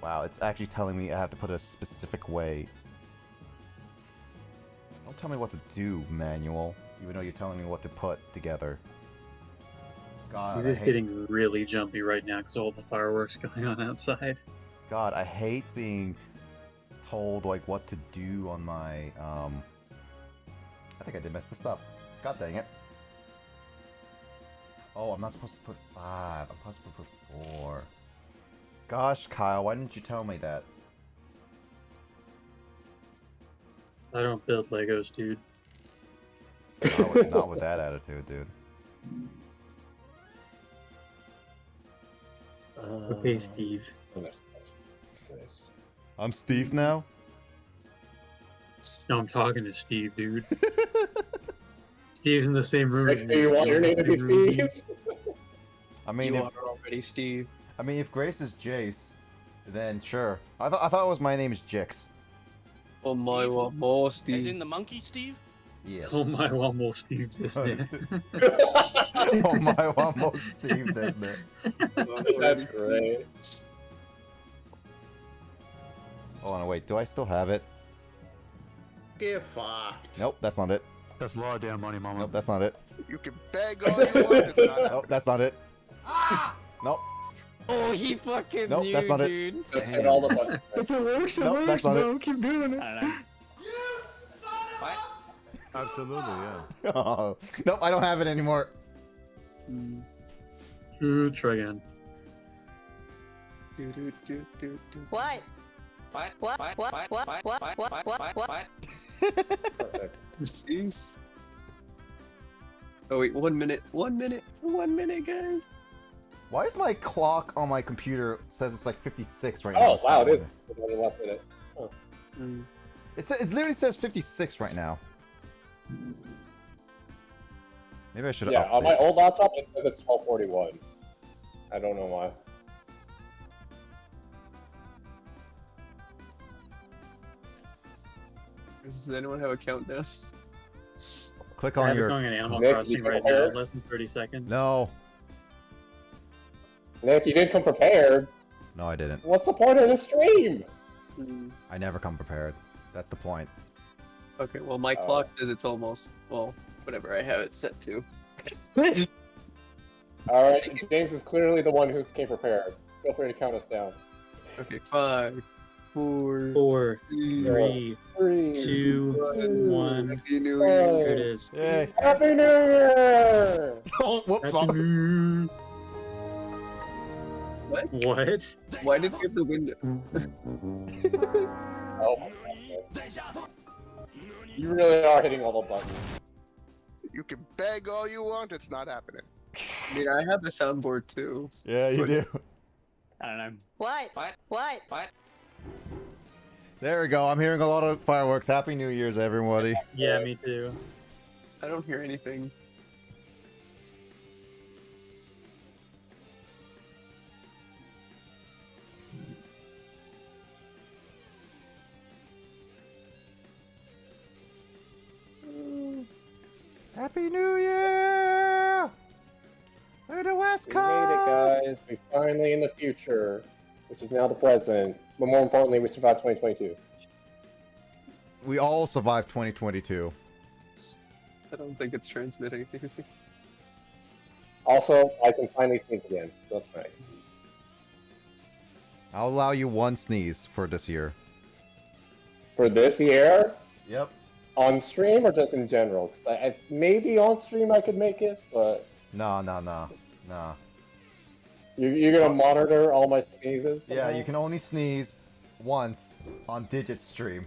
Wow, it's actually telling me I have to put it a specific way. Don't tell me what to do, manual. Even though you're telling me what to put together. God, He's just getting really jumpy right now because all the fireworks going on outside. God, I hate being told like what to do on my I think I did mess this up. God dang it. Oh, I'm not supposed to put 5. I'm supposed to put 4. Gosh, Kyle, why didn't you tell me that? I don't build Legos, dude. Not with that attitude, dude. Okay, Steve. Nice. I'm Steve now? No, I'm talking to Steve, dude. Steve's in the same room. Rick, do you want your name to be Steve? I mean, You if, are already Steve. I mean, if Grace is Jace, then sure. I thought it was my name is Jix. Oh my, what more As Steve? in the monkey, Steve? Yes. Oh my, one more Steve this day. Oh my, almost Steve, doesn't it? That's great. Hold on, wait. Do I still have it? Get fucked. Nope, that's not it. That's a lot of damn money, mama. Nope, that's not it. You can beg all you want. It's not Nope, happening. that's not it. Nope, Oh, he fucking Nope, knew, that's not it. dude. Just hit all the buttons. If it works, it Nope, works, that's not bro. Keep doing it. Absolutely, yeah. Oh, nope, I don't have it anymore. True, try again. What? What? What? What? What? What? What? What? What? Perfect. Cease. Oh wait, 1 minute. 1 minute. 1 minute, guys. Why is my clock on my computer says it's like 56 right now? Oh, wow, it is. It's only last minute. Oh. It literally says 56 right now. Maybe I should. Yeah, on my old laptop, it says it's 12:41. I don't know why. Does anyone have a countdown? Click I on have it your. going in Animal Nick, Crossing you right now. prepared? Less than 30 seconds. No, Nick, you didn't come prepared. no, I didn't. What's the point of the stream? I never come prepared. That's the point. Okay, well my clock says it's almost, well, whatever I have it set to. Alright, James is clearly the one who came prepared. Feel free to count us down. Okay, 5, 4, 4, 3, 3, 3, 2, 1. Happy New Year. Here it is. Yay! Happy New Year! Oh, whoops! Happy wrong. New Year. What? What? Why did we have the window? Oh my god. You really are hitting all the buttons. You can beg all you want. It's not happening. I mean, I have the soundboard too. Yeah, you do. I don't know. What? What? What? What? There we go. I'm hearing a lot of fireworks. Happy New Year's, everybody. Yeah, me too. I don't hear anything. Happy New Year! We're the West We Coast. made it, guys. We finally in the future, which is now the present. But more importantly, we survived 2022. We all survived 2022. I don't think it's transmitting anything. Also, I can finally sneeze again, so that's nice. I'll allow you one sneeze for this year. For this year, Yep. on stream or just in general? Because maybe on stream I could make it, but No. you're gonna monitor all my sneezes? Yeah, somehow? you can only sneeze once on Digit stream.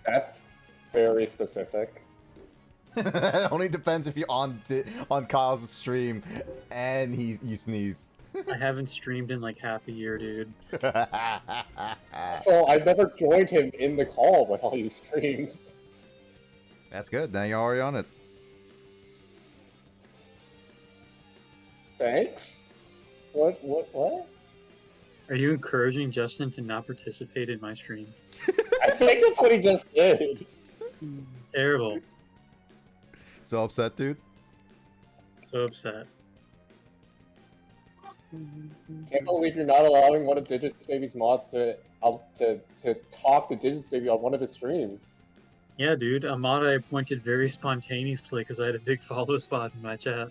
That's very specific. It only depends if you're on Kyle's stream and you sneeze. I haven't streamed in like half a year, dude. So I've never joined him in the call when all he streams. That's good. Now you're already on it. Thanks. What? Are you encouraging Justin to not participate in my streams? I think that's what he just did. Terrible. So upset, dude. So upset. Can't believe you're not allowing one of Digits Baby's mods to talk to Digits Baby on one of his streams. Yeah, dude. A mod I appointed very spontaneously because I had a big follow spot in my chat.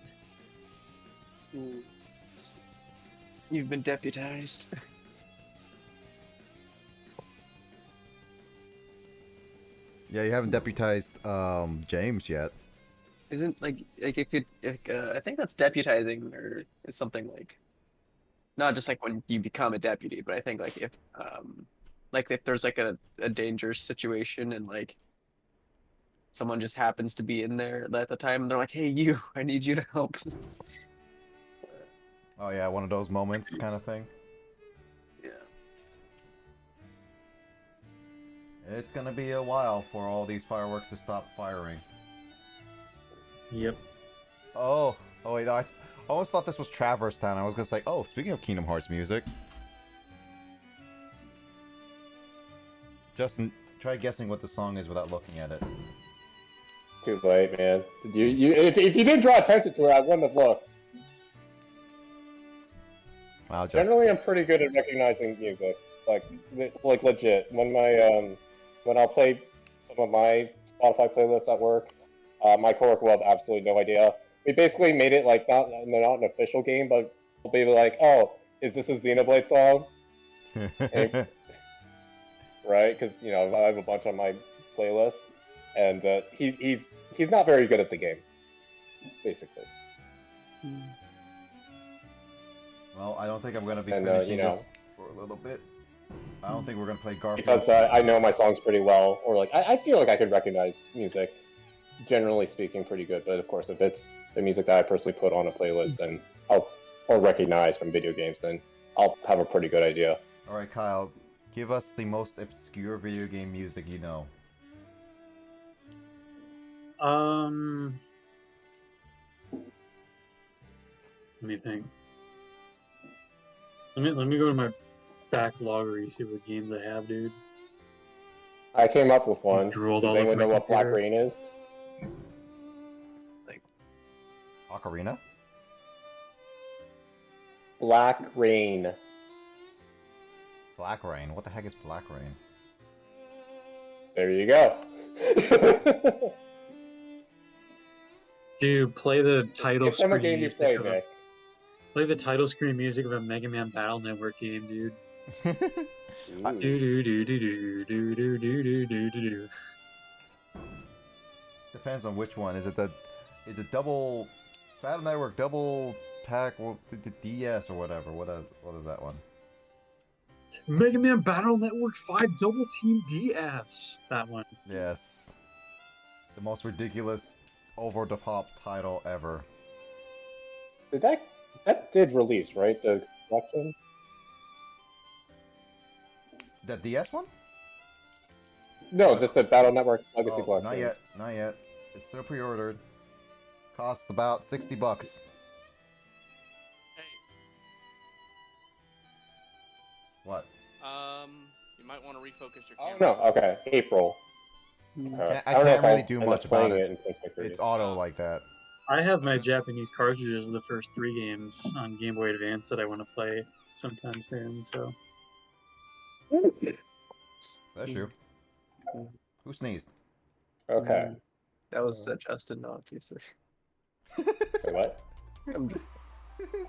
You've been deputized. Yeah, you haven't deputized James yet. Isn't like if you I think that's deputizing or is something not just like when you become a deputy, but I think like if there's like a dangerous situation and like someone just happens to be in there at the time and they're like, hey you, I need you to help. Oh yeah, one of those moments kind of thing. Yeah. It's gonna be a while for all these fireworks to stop firing. Yep. Oh wait, I almost thought this was Traverse Town. I was gonna say, oh, speaking of Kingdom Hearts music. Justin, try guessing what the song is without looking at it. Too late, man. If you didn't draw attention to it, I wouldn't have looked. Wow, Justin. Generally, I'm pretty good at recognizing music, like legit. When I'll play some of my Spotify playlists at work, my coworker will have absolutely no idea. We basically made it like not an official game, but we'll be like, oh, is this a Xenoblade song? Right? Because I have a bunch on my playlist, and he's not very good at the game, basically. Well, I don't think I'm gonna be finishing this for a little bit. I don't think we're gonna play Garfield. Because I know my songs pretty well, or like I feel like I could recognize music, generally speaking, pretty good. But of course, if it's the music that I personally put on a playlist and or recognize from video games, then I'll have a pretty good idea. All right, Kyle, give us the most obscure video game music you know. Let me think. Let me go to my backlog or see what games I have, dude. I came up with one. Drooled Does all over anyone my know what Black computer. Rain is? Ocarina? Black Rain. Black Rain? What the heck is Black Rain? There you go. Dude, play the title It's from a screen game you music played, of Nick. play the title screen music of a Mega Man Battle Network game, dude. Ooh. Do do do do do do do do do do do. Depends on which one. Is it double Battle Network double pack the DS or whatever? What is that one? Mega Man Battle Network 5 Double Team DS. That one. Yes. The most ridiculous over the top title ever. That did release, right? The collection? That DS one? No, just the Battle Network Legacy Oh, collection. not yet. It's still pre-ordered. Costs about $60. Hey, What? you might want to refocus your Oh camera. no, okay, April. I don't know can't if really I'll do end up much about playing it. in 2023. It's auto like that. I have my Japanese cartridges of the first 3 games on Game Boy Advance that I want to play sometime soon, so. That's true. Who sneezed? Okay. That was Justin, obviously. Wait, what? I'm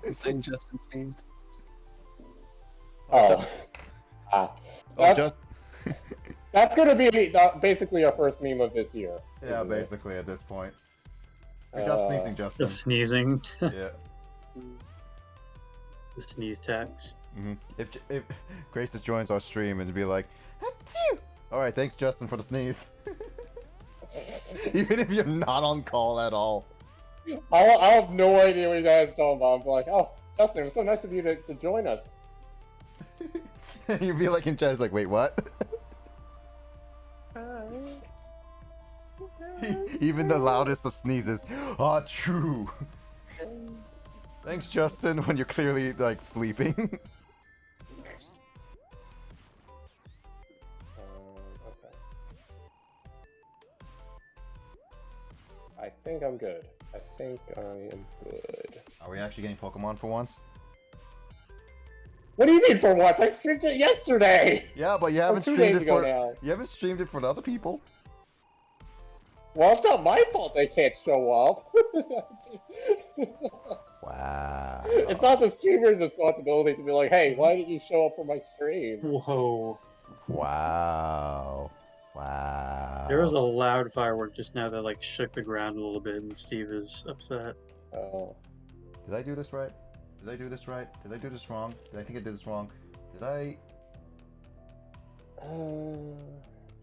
just saying Justin sneezed. Oh. Oh, That's, just that's gonna be basically our first meme of this year. yeah, isn't it? basically at this point. Good job sneezing, Justin. Of sneezing. Yeah. The sneeze tax. If Grace just joins our stream and be like, "Achoo!" All right, thanks Justin for the sneeze. Even if you're not on call at all. I have no idea what you guys are talking about. I'm like, oh, Justin, it was so nice of you to join us. You'd be like in chat, it's like, wait, what? Even the loudest of sneezes. Ah, true. Thanks, Justin, when you're clearly, like, sleeping. Okay. I think I'm good. I think I am good. Are we actually getting Pokemon for once? What do you mean for once? I streamed it yesterday! Yeah, but you Or haven't 2 streamed days it ago for now. you haven't streamed it for the other people. Well, it's not my fault they can't show up. Wow. It's not the streamer's responsibility to be like, hey, why didn't you show up for my stream? Whoa. Wow. Wow. There was a loud firework just now that like shook the ground a little bit, and Steve is upset. Oh. Did I do this right? Did I do this right? Did I do this wrong? Did I think I did this wrong? Did I?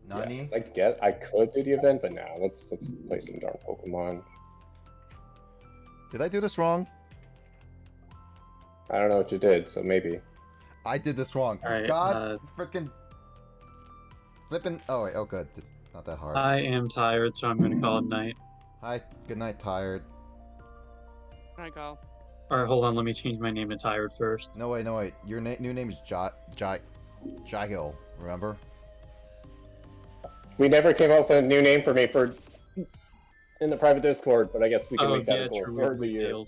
Nani? Yeah, I could do the event, but now let's play some darn Pokemon. Did I do this wrong? I don't know what you did, so maybe. I did this wrong. Alright, God freaking flipping. Oh wait. Oh good. It's not that hard. I am tired, so I'm gonna call it night. Hi. Good night. Tired. Hi, Kyle. Alright, hold on. Let me change my name to Tired first. No wait. No wait. Your new name is Jagil. Remember? We never came up with a new name for me in the private Discord, but I guess we can make that a goal for the year.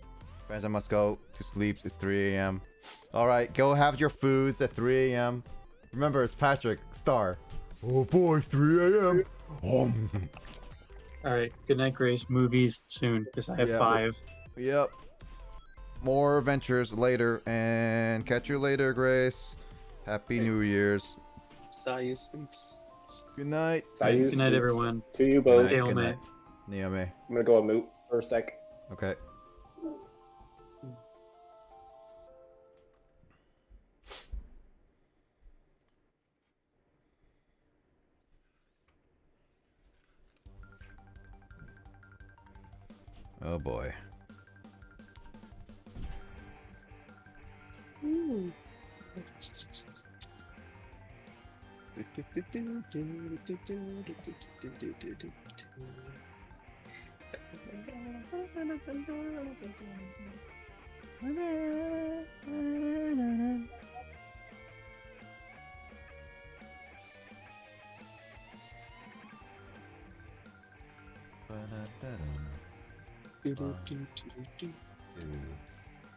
Friends, I must go to sleep. It's 3 a.m. All right, go have your foods at 3 a.m. Remember, it's Patrick Star. Oh boy, 3 a.m. Alright, good night, Grace. Movies soon, because I have Yeah, 5. Yep. More adventures later, and catch you later, Grace. Happy New Year's. Sayu sleeps. Good night. Good night, everyone. To you both. Good night. Niame. I'm gonna go on mute for a sec. Okay. Oh boy.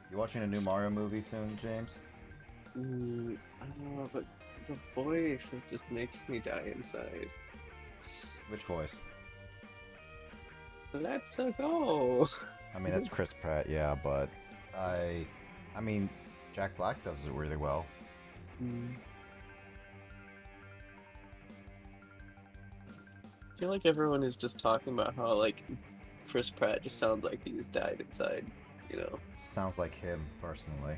You watching a new Mario movie soon, James? I don't know, but the voice just makes me die inside. Which voice? Let's go. I mean, that's Chris Pratt, yeah, but I mean, Jack Black does it really well. I feel like everyone is just talking about how like Chris Pratt just sounds like he just died inside, you know. Sounds like him, personally.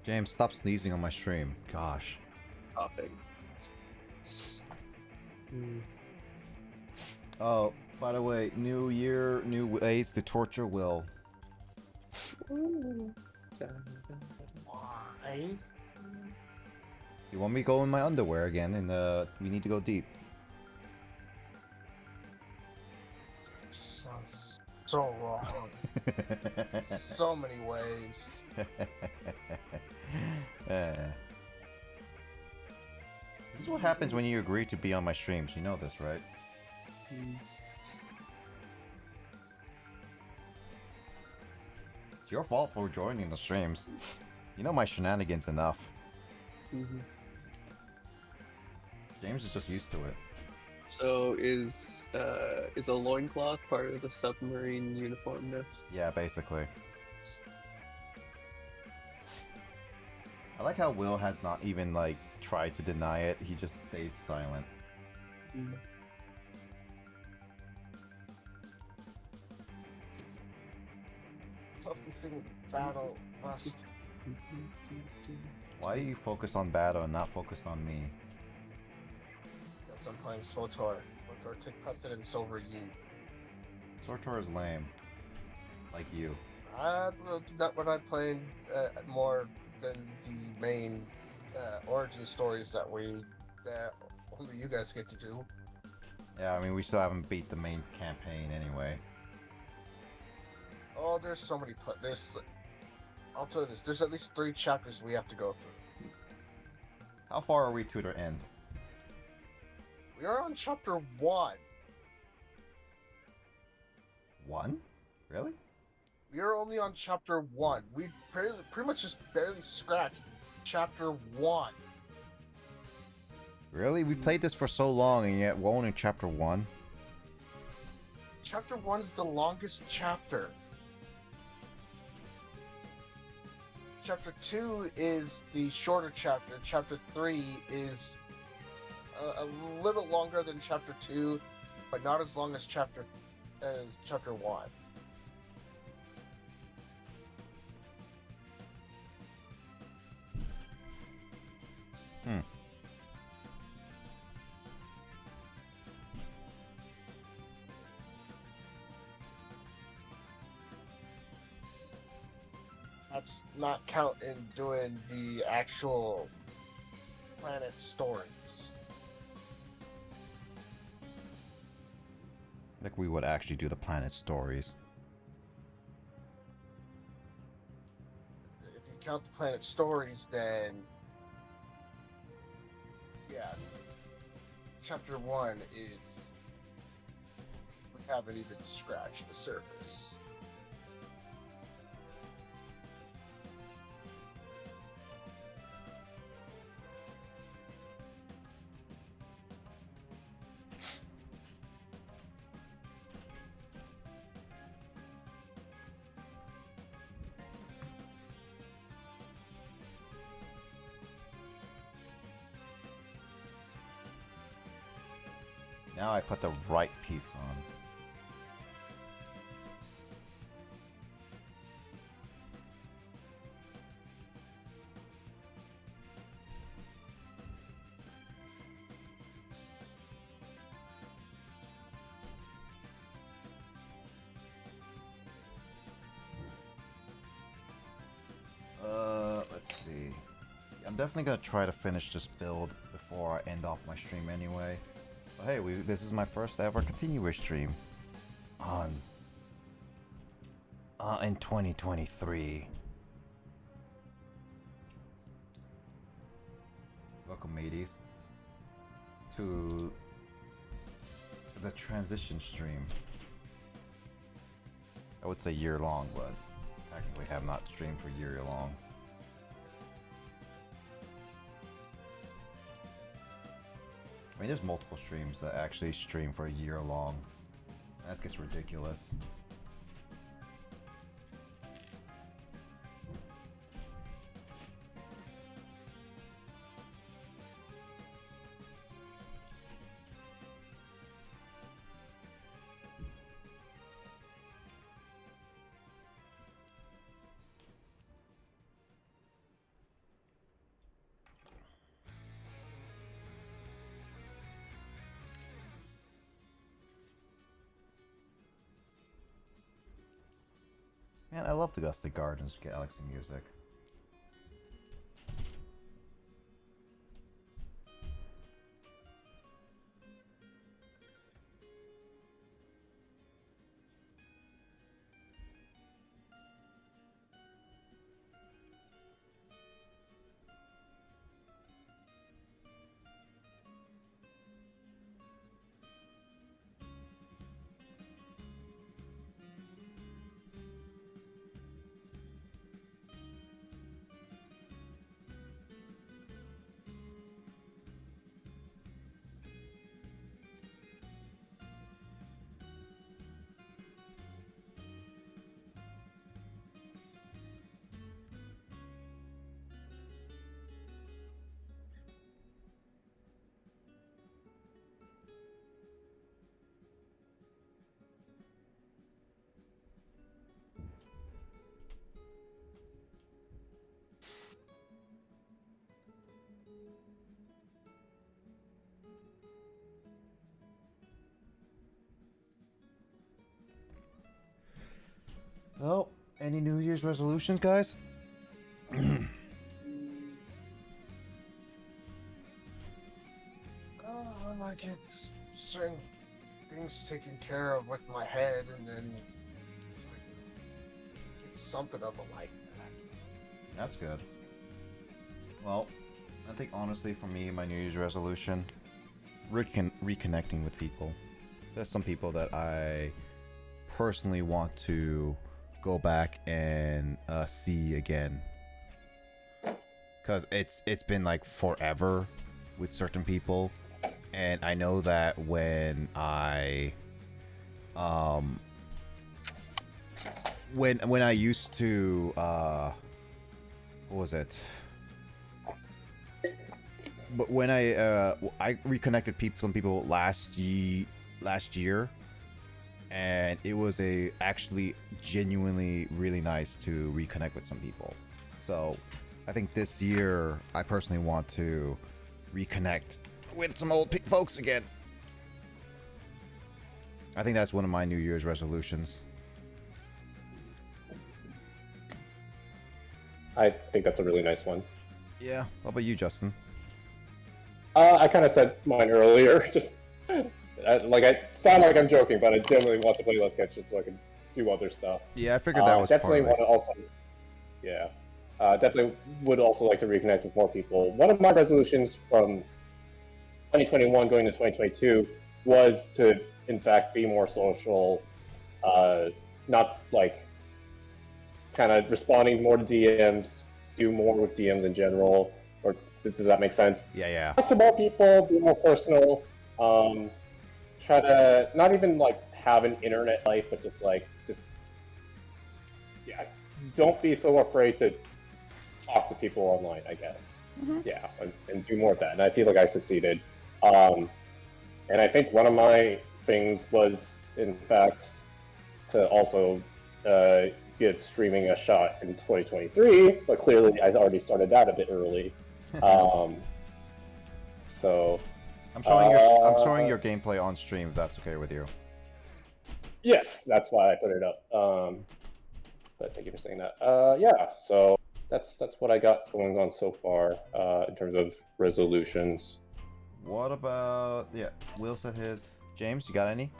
James, stop sneezing on my stream. Gosh. Coughing. Oh, by the way, new year, new ways to torture Will. Why? You want me to go in my underwear again, and we need to go deep. It just sounds so wrong. So many ways. This is what happens when you agree to be on my streams. You know this, right? It's your fault for joining the streams. You know my shenanigans enough. James is just used to it. So is a loincloth part of the submarine uniform now? Yeah, basically. I like how Will has not even, like, tried to deny it. He just stays silent. Something battle must. Why are you focused on battle and not focused on me? Yes, I'm playing Swotor. Swotor, take precedence over you. Sortor is lame. Like you. Not what I'm playing more than the main origin stories that only you guys get to do. Yeah, I mean, we still haven't beat the main campaign anyway. Oh, there's so many. I'll tell you this. There's at least 3 chapters we have to go through. How far are we to the end? We are on chapter 1. 1? Really? We are only on chapter 1. We pretty much just barely scratched chapter 1. Really? We played this for so long and yet we're only in chapter 1? Chapter 1 is the longest chapter. Chapter 2 is the shorter chapter. Chapter 3 is a little longer than Chapter 2, but not as long as Chapter 1. Hmm. That's not counting doing the actual planet stories. Like we would actually do the planet stories. If you count the planet stories, then yeah, Chapter 1 is we haven't even scratched the surface. Now I put the right piece on. Let's see. I'm definitely gonna try to finish this build before I end off my stream anyway. But hey, this is my first ever continuous stream on in 2023. Welcome, mateys, to the transition stream. I would say year long, but technically have not streamed for year long. I mean, there's multiple streams that actually stream for a year long. That gets ridiculous. Man, I love the Gusty Gardens Galaxy music. Well, any New Year's resolutions, guys? I like it. Certain things taken care of with my head, and then get something of a life back. That's good. Well, I think honestly for me, my New Year's resolution, reconnecting with people. There's some people that I personally want to go back and see again, because it's been like forever with certain people, and I know that when I when I used to what was it? But when I reconnected some people last year, and it was actually genuinely really nice to reconnect with some people. So I think this year I personally want to reconnect with some old folks again. I think that's one of my New Year's resolutions. I think that's a really nice one. Yeah. How about you, Justin? I kind of said mine earlier. Just I sound like I'm joking, but I genuinely want to play less Genshin so I can do other stuff. Yeah, I figured that was definitely partly. want to also. Yeah, definitely would also like to reconnect with more people. One of my resolutions from 2021 going to 2022 was to, in fact, be more social, not like kind of responding more to DMs, do more with DMs in general. Or does that make sense? Yeah. Talk to more people, be more personal. Try to not even like have an internet life, but just yeah. Don't be so afraid to talk to people online, I guess. Mm-hmm. Yeah, and do more of that. And I feel like I succeeded. And I think one of my things was, in fact, to also give streaming a shot in 2023. But clearly, I already started that a bit early. So I'm showing your gameplay on stream if that's okay with you. Yes, that's why I put it up. But thank you for saying that. Yeah, so that's what I got going on so far in terms of resolutions. What about Will said his. James, you got any?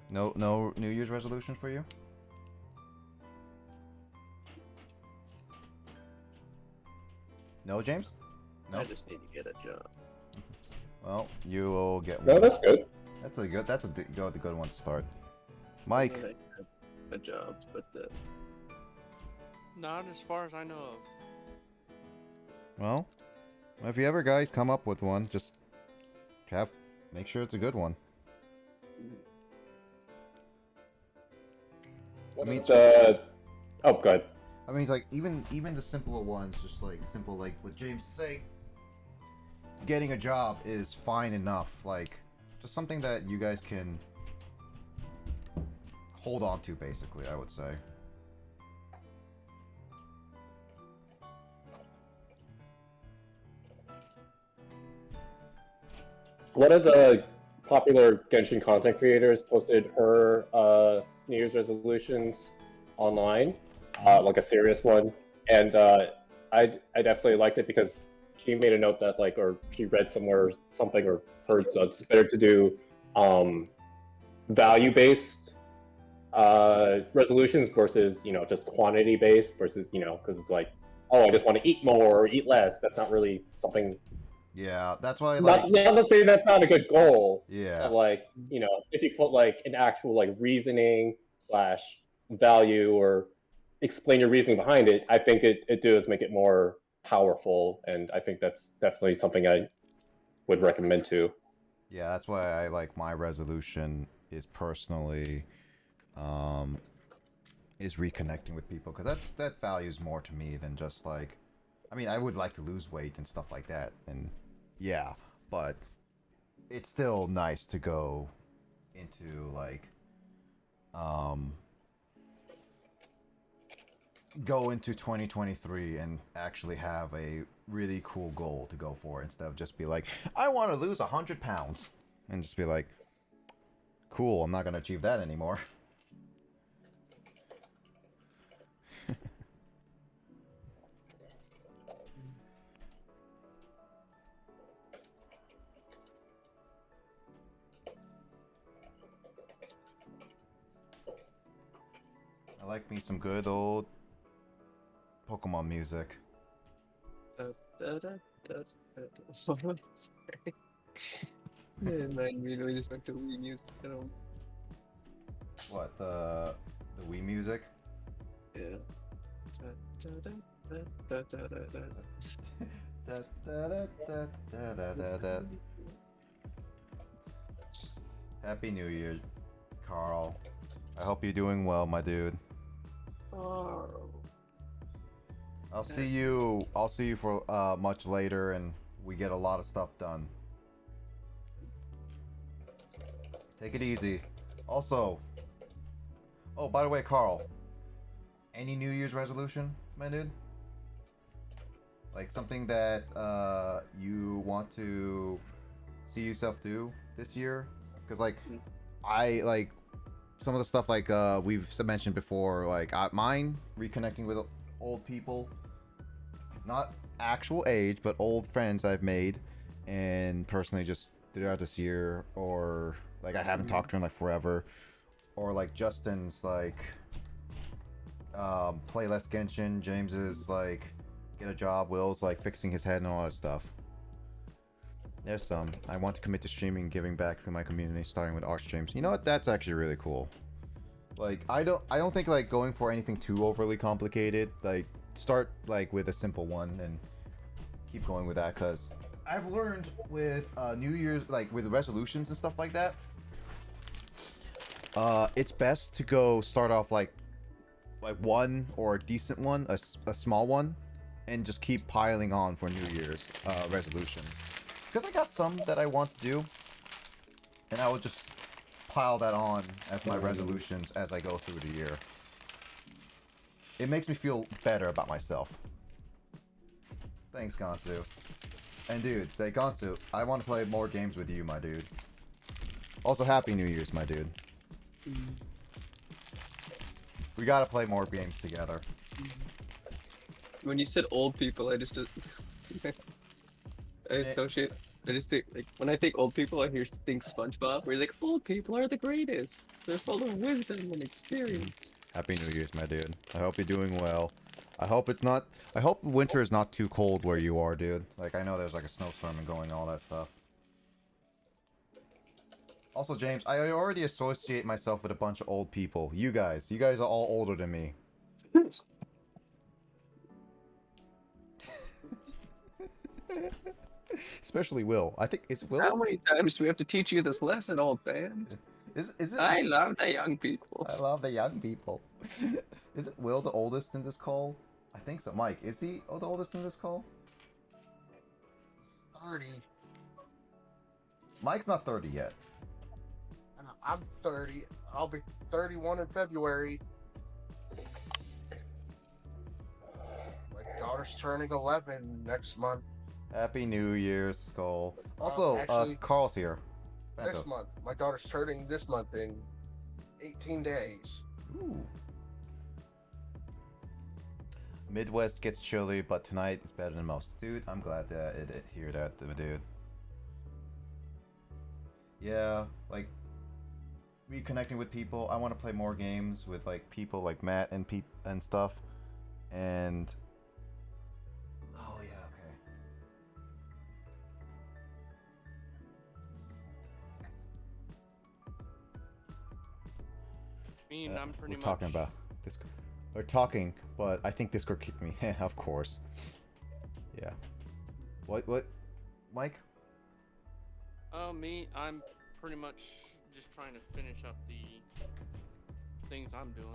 No New Year's resolution for you? No, James? No. I just need to get a job. Well, you will get one. No, that's good. That's a good one to start. Mike. A job, but Not as far as I know of. Well, if you ever guys come up with one, just make sure it's a good one. Oh, good. I mean, it's like even the simpler ones, just like simple, like what James say. Getting a job is fine enough. Like, just something that you guys can hold on to, basically. I would say. One of the popular Genshin content creators posted her New Year's resolutions online, like a serious one, and I definitely liked it because she made a note that or she read somewhere something or heard, so it's better to do value-based resolutions versus just quantity-based versus because it's like, oh, I just want to eat more or eat less. That's not really something. Yeah, that's why. Not to say that's not a good goal. Yeah. But if you put an actual reasoning / value or explain your reasoning behind it, I think it does make it more powerful, and I think that's definitely something I would recommend too. Yeah, that's why I like my resolution is personally, is reconnecting with people, because that values more to me than just I mean, I would like to lose weight and stuff like that, and yeah, but it's still nice to go into go into 2023 and actually have a really cool goal to go for, instead of just be like, I want to lose 100 pounds, and just be like, cool, I'm not going to achieve that anymore. I like me some good old Pokemon music. Man, we just went to Wii music. What, the Wii music? Yeah. Happy New Year, Carl. I hope you're doing well, my dude. Oh. I'll see you for much later, and we get a lot of stuff done. Take it easy. Also, oh, by the way, Carl, any New Year's resolution, my dude? Like something that you want to see yourself do this year? Because like, I like some of the stuff like we've mentioned before. Like mine, reconnecting with old people, not actual age, but old friends I've made, and personally just throughout this year, or like I haven't talked to him like forever, or like Justin's like play less Genshin, James's like get a job, Will's like fixing his head and all that stuff. There's some. I want to commit to streaming and giving back to my community, starting with art streams. You know what? That's actually really cool. Like I don't think like going for anything too overly complicated. Like start like with a simple one and keep going with that, because I've learned with New Year's, like with resolutions and stuff like that, it's best to go start off like one or a decent one, a small one, and just keep piling on for New Year's resolutions. Because I got some that I want to do, and I will just pile that on as my resolutions as I go through the year. It makes me feel better about myself. Thanks, Gonsu. And dude, hey, Gonsu, I want to play more games with you, my dude. Also, Happy New Year's, my dude. We gotta play more games together. When you said old people, I just I associate. I just think like when I think old people, I think SpongeBob, where he's like, old people are the greatest. They're full of wisdom and experience. Happy New Year's, my dude. I hope you're doing well. I hope winter is not too cold where you are, dude. Like I know there's like a snowstorm and going all that stuff. Also, James, I already associate myself with a bunch of old people. You guys are all older than me. Especially Will. I think is Will. How many times do we have to teach you this lesson, old man? Is it? I love the young people. I love the young people. Is it Will the oldest in this call? I think so. Mike, is he the oldest in this call? 30. Mike's not 30 yet. I'm 30. I'll be 31 in February. My daughter's turning 11 next month. Happy New Year's, Skull. Also, actually, Carl's here. This month. My daughter's turning this month in 18 days. Ooh. Midwest gets chilly, but tonight is better than most. Dude, I'm glad that it hear that, dude. Yeah, like reconnecting with people. I want to play more games with like people like Matt and stuff. And oh yeah, okay. I mean, I'm pretty we're much talking about this. We're talking, but I think Discord kicked me. Of course. Yeah. What, Mike? Me, I'm pretty much just trying to finish up the things I'm doing.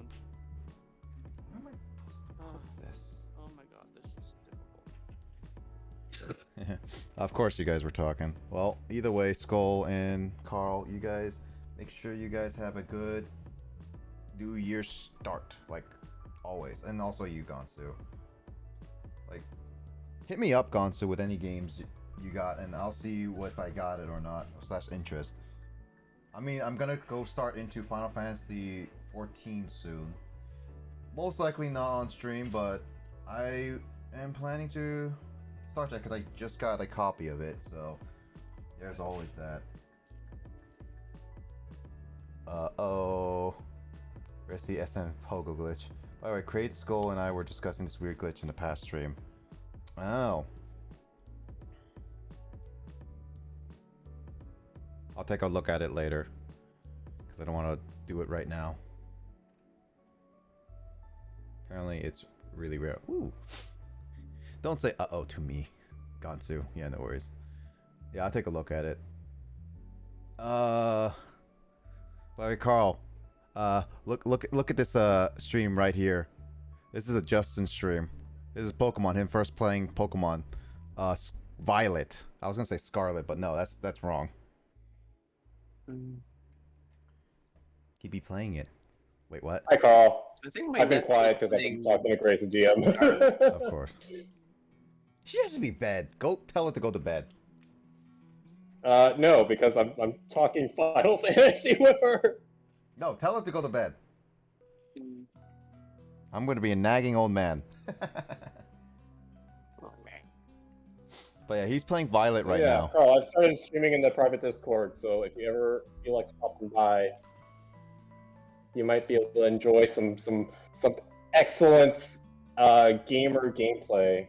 Where am I supposed to put this? Oh my god, this is difficult. Of course you guys were talking. Well, either way, Skull and Carl, you guys, make sure you guys have a good New Year's start, like always. And also you, Gonsu. Like, hit me up, Gonsu, with any games you got, and I'll see if I got it or not, / interest. I mean, I'm gonna go start into Final Fantasy 14 soon. Most likely not on stream, but I am planning to start that because I just got a copy of it, so there's always that. Oh. Where's the SM Pogo glitch? By the way, Crate, Skull, and I were discussing this weird glitch in the past stream. Oh. I'll take a look at it later, because I don't want to do it right now. Apparently it's really rare. Ooh. Don't say uh-oh to me, Gonsu. Yeah, no worries. Yeah, I'll take a look at it. By the way, Carl, Look at this stream right here. This is a Justin stream. This is Pokemon. Him first playing Pokemon. Violet. I was gonna say Scarlet, but no, that's wrong. He'd be playing it. Wait, what? Hi, Carl. I think my I've been nephew quiet is because I've been playing- talking to Grace and GM. Of course. She has to be bed. Go tell her to go to bed. No, because I'm talking Final Fantasy with her. No, tell her to go to bed. I'm going to be a nagging old man. But yeah, he's playing Violet right now. Carl, I've started streaming in the private Discord, so if you ever feel like stopping by, you might be able to enjoy some excellent gamer gameplay.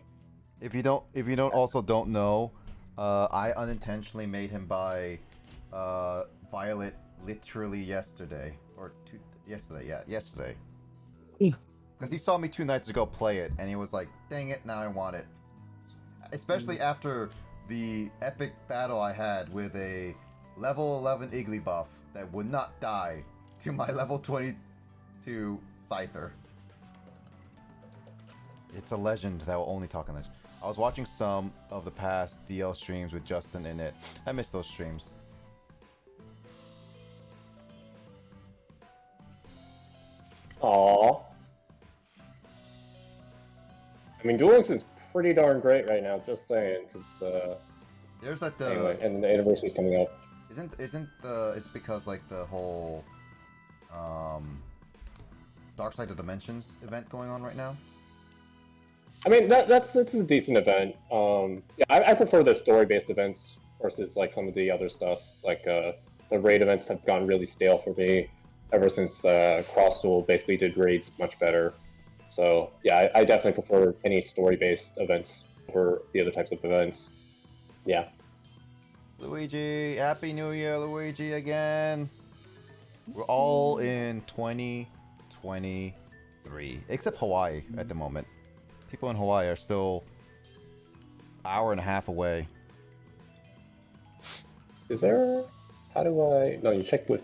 If you don't also know, I unintentionally made him buy Violet literally yesterday yesterday. Because he saw me 2 nights ago play it, and he was like, "Dang it, now I want it." Especially after the epic battle I had with a level 11 Igglybuff that would not die to my level 22 Scyther. It's a legend that will only talk on this. I was watching some of the past DL streams with Justin in it. I miss those streams. Aww. I mean, Duel Links is pretty darn great right now, just saying, because, There's that anyway, and the anniversary's coming up. It's because like the whole Dark Side of Dimensions event going on right now? I mean, that's a decent event. Yeah, I prefer the story-based events versus like some of the other stuff. Like the raid events have gone really stale for me ever since Cross Duel basically did raids much better. So yeah, I definitely prefer any story-based events over the other types of events. Yeah. Luigi, Happy New Year, Luigi again. We're all in 2023, except Hawaii at the moment. People in Hawaii are still an hour and a half away. Is there? How do I? No, you check with.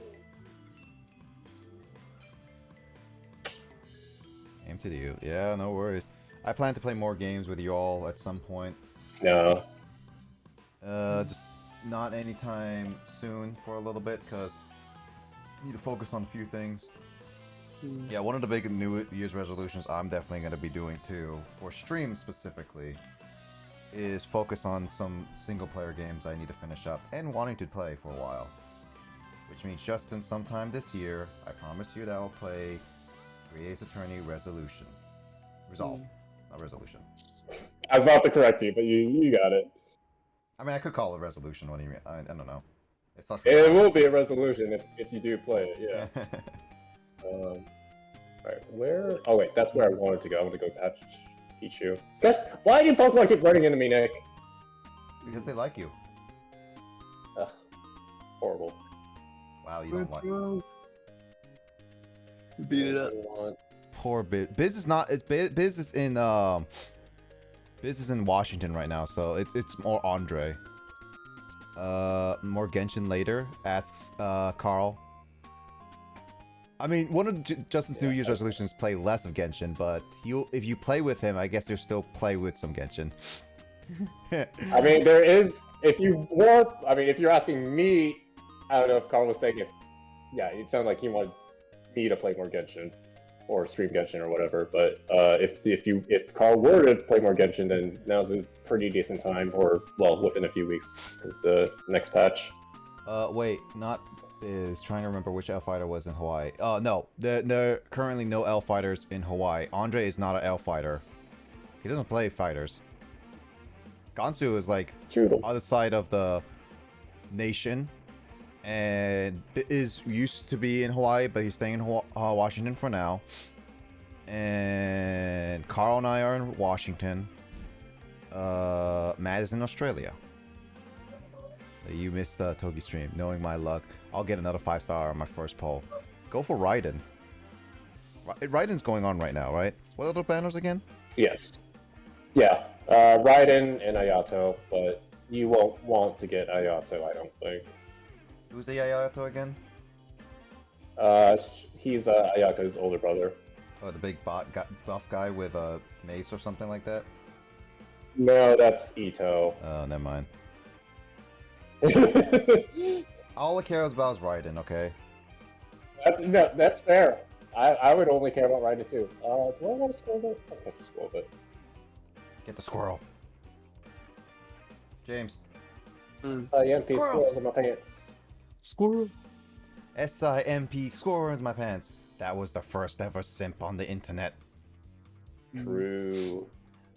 Aim to you. Yeah, no worries. I plan to play more games with you all at some point. No. Just not anytime soon for a little bit, because need to focus on a few things. Yeah, one of the big New Year's resolutions I'm definitely going to be doing too, for stream specifically, is focus on some single-player games I need to finish up and wanting to play for a while. Which means, Justin, sometime this year, I promise you that I'll play 3 Ace Attorney Resolution. Resolve, not Resolution. I was about to correct you, but you got it. I mean, I could call it Resolution. What do you mean? I don't know. It's not. It will be a resolution if you do play it. Yeah. Alright, where? Oh wait, that's where I wanted to go. I want to go catch Pichu. Guys, why do you Pokemon keep running into me, Nick? Because they like you. Ugh, horrible. Wow, you don't like. Beat it up. Poor Biz. Biz is not. Biz is in Biz is in Washington right now, so it's more Andre. More Genshin later, asks Carl. I mean, one of Justin's New Year's resolutions is play less of Genshin, but if you play with him, I guess you'll still play with some Genshin. I mean, there is. If you want, I mean, if you're asking me, I don't know if Carl was saying it. Yeah, it sounded like he wanted me to play more Genshin, or stream Genshin or whatever. But if Carl were to play more Genshin, then now's a pretty decent time, or well, within a few weeks is the next patch. Wait, not is trying to remember which L fighter was in Hawaii. No, there are currently no L fighters in Hawaii. Andre is not an L fighter. He doesn't play fighters. Gansu is like other side of the nation, and is used to be in Hawaii, but he's staying in Washington for now. And Carl and I are in Washington. Matt is in Australia. You missed the Togi stream. Knowing my luck, I'll get another 5-star on my first poll. Go for Raiden. Raiden's going on right now, right? What other banners again? Yes. Yeah. Raiden and Ayato, but you won't want to get Ayato, I don't think. Who's the Ayato again? He's Ayaka's older brother. Oh, the big buff guy with a mace or something like that? No, that's Ito. Oh, never mind. All I care about is Raiden, okay? That's fair. I would only care about Raiden too. Do I want to scroll it? I'll have to scroll it. Get the squirrel. James. EMP squirrels in my pants. Squirrel. SIMP squirrel in my pants. That was the first ever simp on the internet. True.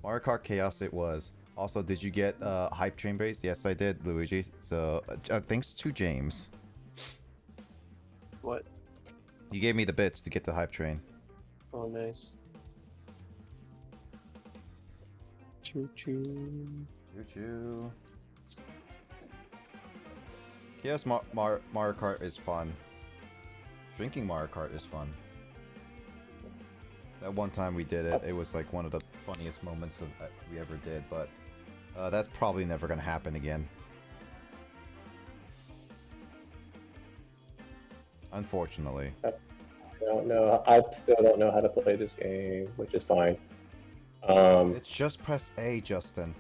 Mario Kart Chaos it was. Also, did you get Hype Train base? Yes, I did, Luigi. So, thanks to James. What? You gave me the bits to get the Hype Train. Oh, nice. Choo choo. Choo choo. Chaos Mario Kart is fun. Drinking Mario Kart is fun. That one time we did it, it was like one of the funniest moments we ever did, but that's probably never gonna happen again. Unfortunately. I don't know. I still don't know how to play this game, which is fine. It's just press A, Justin.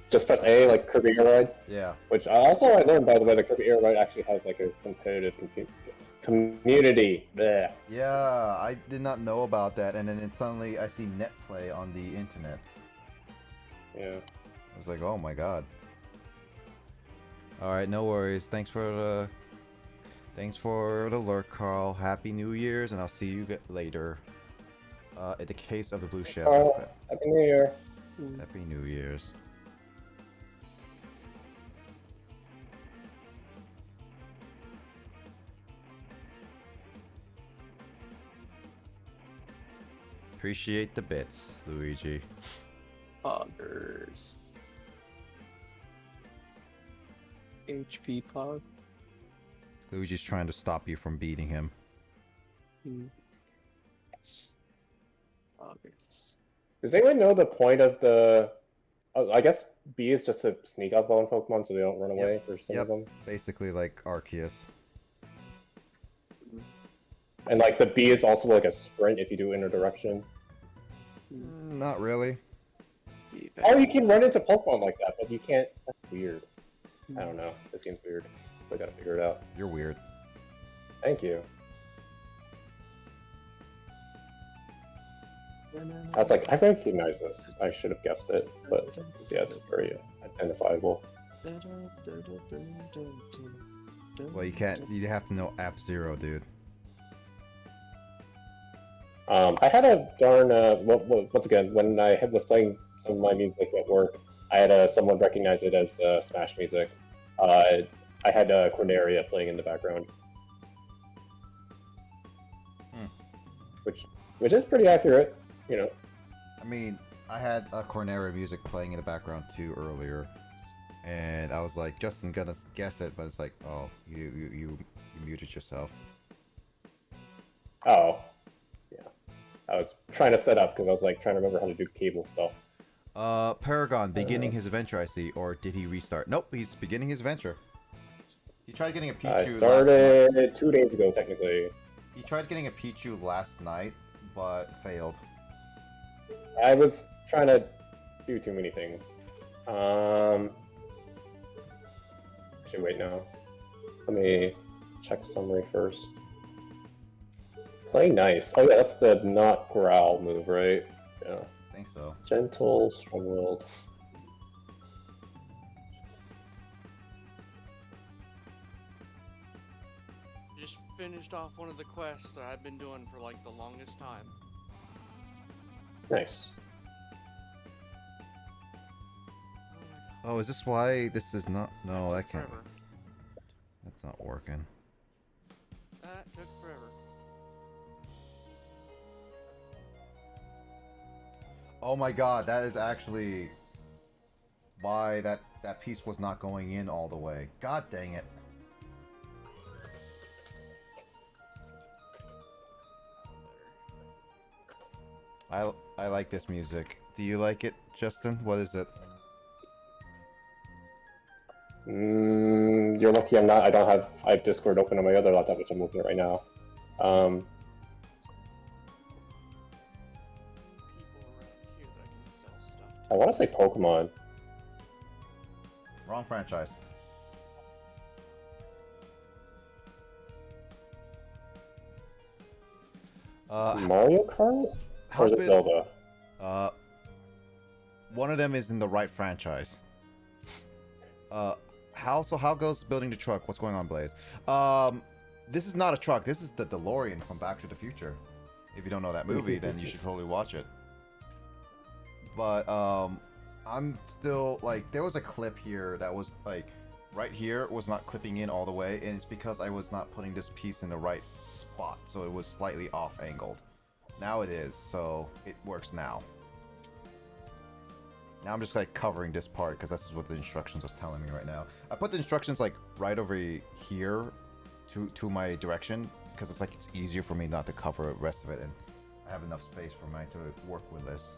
Just press A, like Kirby Air Ride? Yeah. Which I learned, by the way, that Kirby Air Ride actually has like a competitive community there. Yeah, I did not know about that, and then suddenly I see net play on the internet. Yeah. I was like, oh my god. Alright, no worries. Thanks for the lurk, Carl. Happy New Year's, and I'll see you later. In the case of the blue shell. Happy New Year. Happy New Year's. Appreciate the bits, Luigi. Poggers. HP Pog. Luigi's trying to stop you from beating him. Poggers. Does anyone know the point of the... Oh, I guess B is just to sneak up on Pokemon so they don't run away for some of them? Basically like Arceus. And like the B is also like a sprint if you do inner direction. Not really. Oh, you can run into Pokemon like that, but you can't. That's weird. I don't know. This game's weird. So I gotta figure it out. You're weird. Thank you. I was like, I recognize this. I should have guessed it, but yeah, it's very identifiable. Well, you can't. You have to know F-Zero, dude. I had a darn. Once again, when I was playing some of my music at work, I had someone recognize it as Smash music. I had Corneria playing in the background, which is pretty accurate, you know. I mean, I had Corneria music playing in the background too earlier, and I was like, Justin gonna guess it, but it's like, oh, you muted yourself. Oh. I was trying to set up because I was like trying to remember how to do cable stuff. Paragon beginning his adventure, I see, or did he restart? Nope, he's beginning his adventure. He tried getting a Pichu. I started 2 days ago, technically. He tried getting a Pichu last night, but failed. I was trying to do too many things. Actually, wait, no. Let me check summary first. Play nice. Oh yeah, that's the not growl move, right? Yeah. I think so. Gentle, strong-willed. Just finished off one of the quests that I've been doing for like the longest time. Nice. Oh, is this why this is not? No, that can't. Forever. That's not working. That took forever. Oh my god, that is actually why that piece was not going in all the way. God dang it. I like this music. Do you like it, Justin? What is it? You're lucky I'm not. I don't have. I have Discord open on my other laptop, which I'm looking at right now. People around here that I can sell stuff to. I want to say Pokemon. Wrong franchise. Mario Kart? Or how's is it been- Zelda? One of them is in the right franchise. How goes building the truck? What's going on, Blaze? This is not a truck. This is the DeLorean from Back to the Future. If you don't know that movie, then you should totally watch it. But I'm still like, there was a clip here that was like, right here was not clipping in all the way, and it's because I was not putting this piece in the right spot, so it was slightly off angled. Now it is, so it works now. Now I'm just like covering this part because this is what the instructions was telling me right now. I put the instructions like right over here to my direction because it's like it's easier for me not to cover the rest of it, and I have enough space for mine to work with this.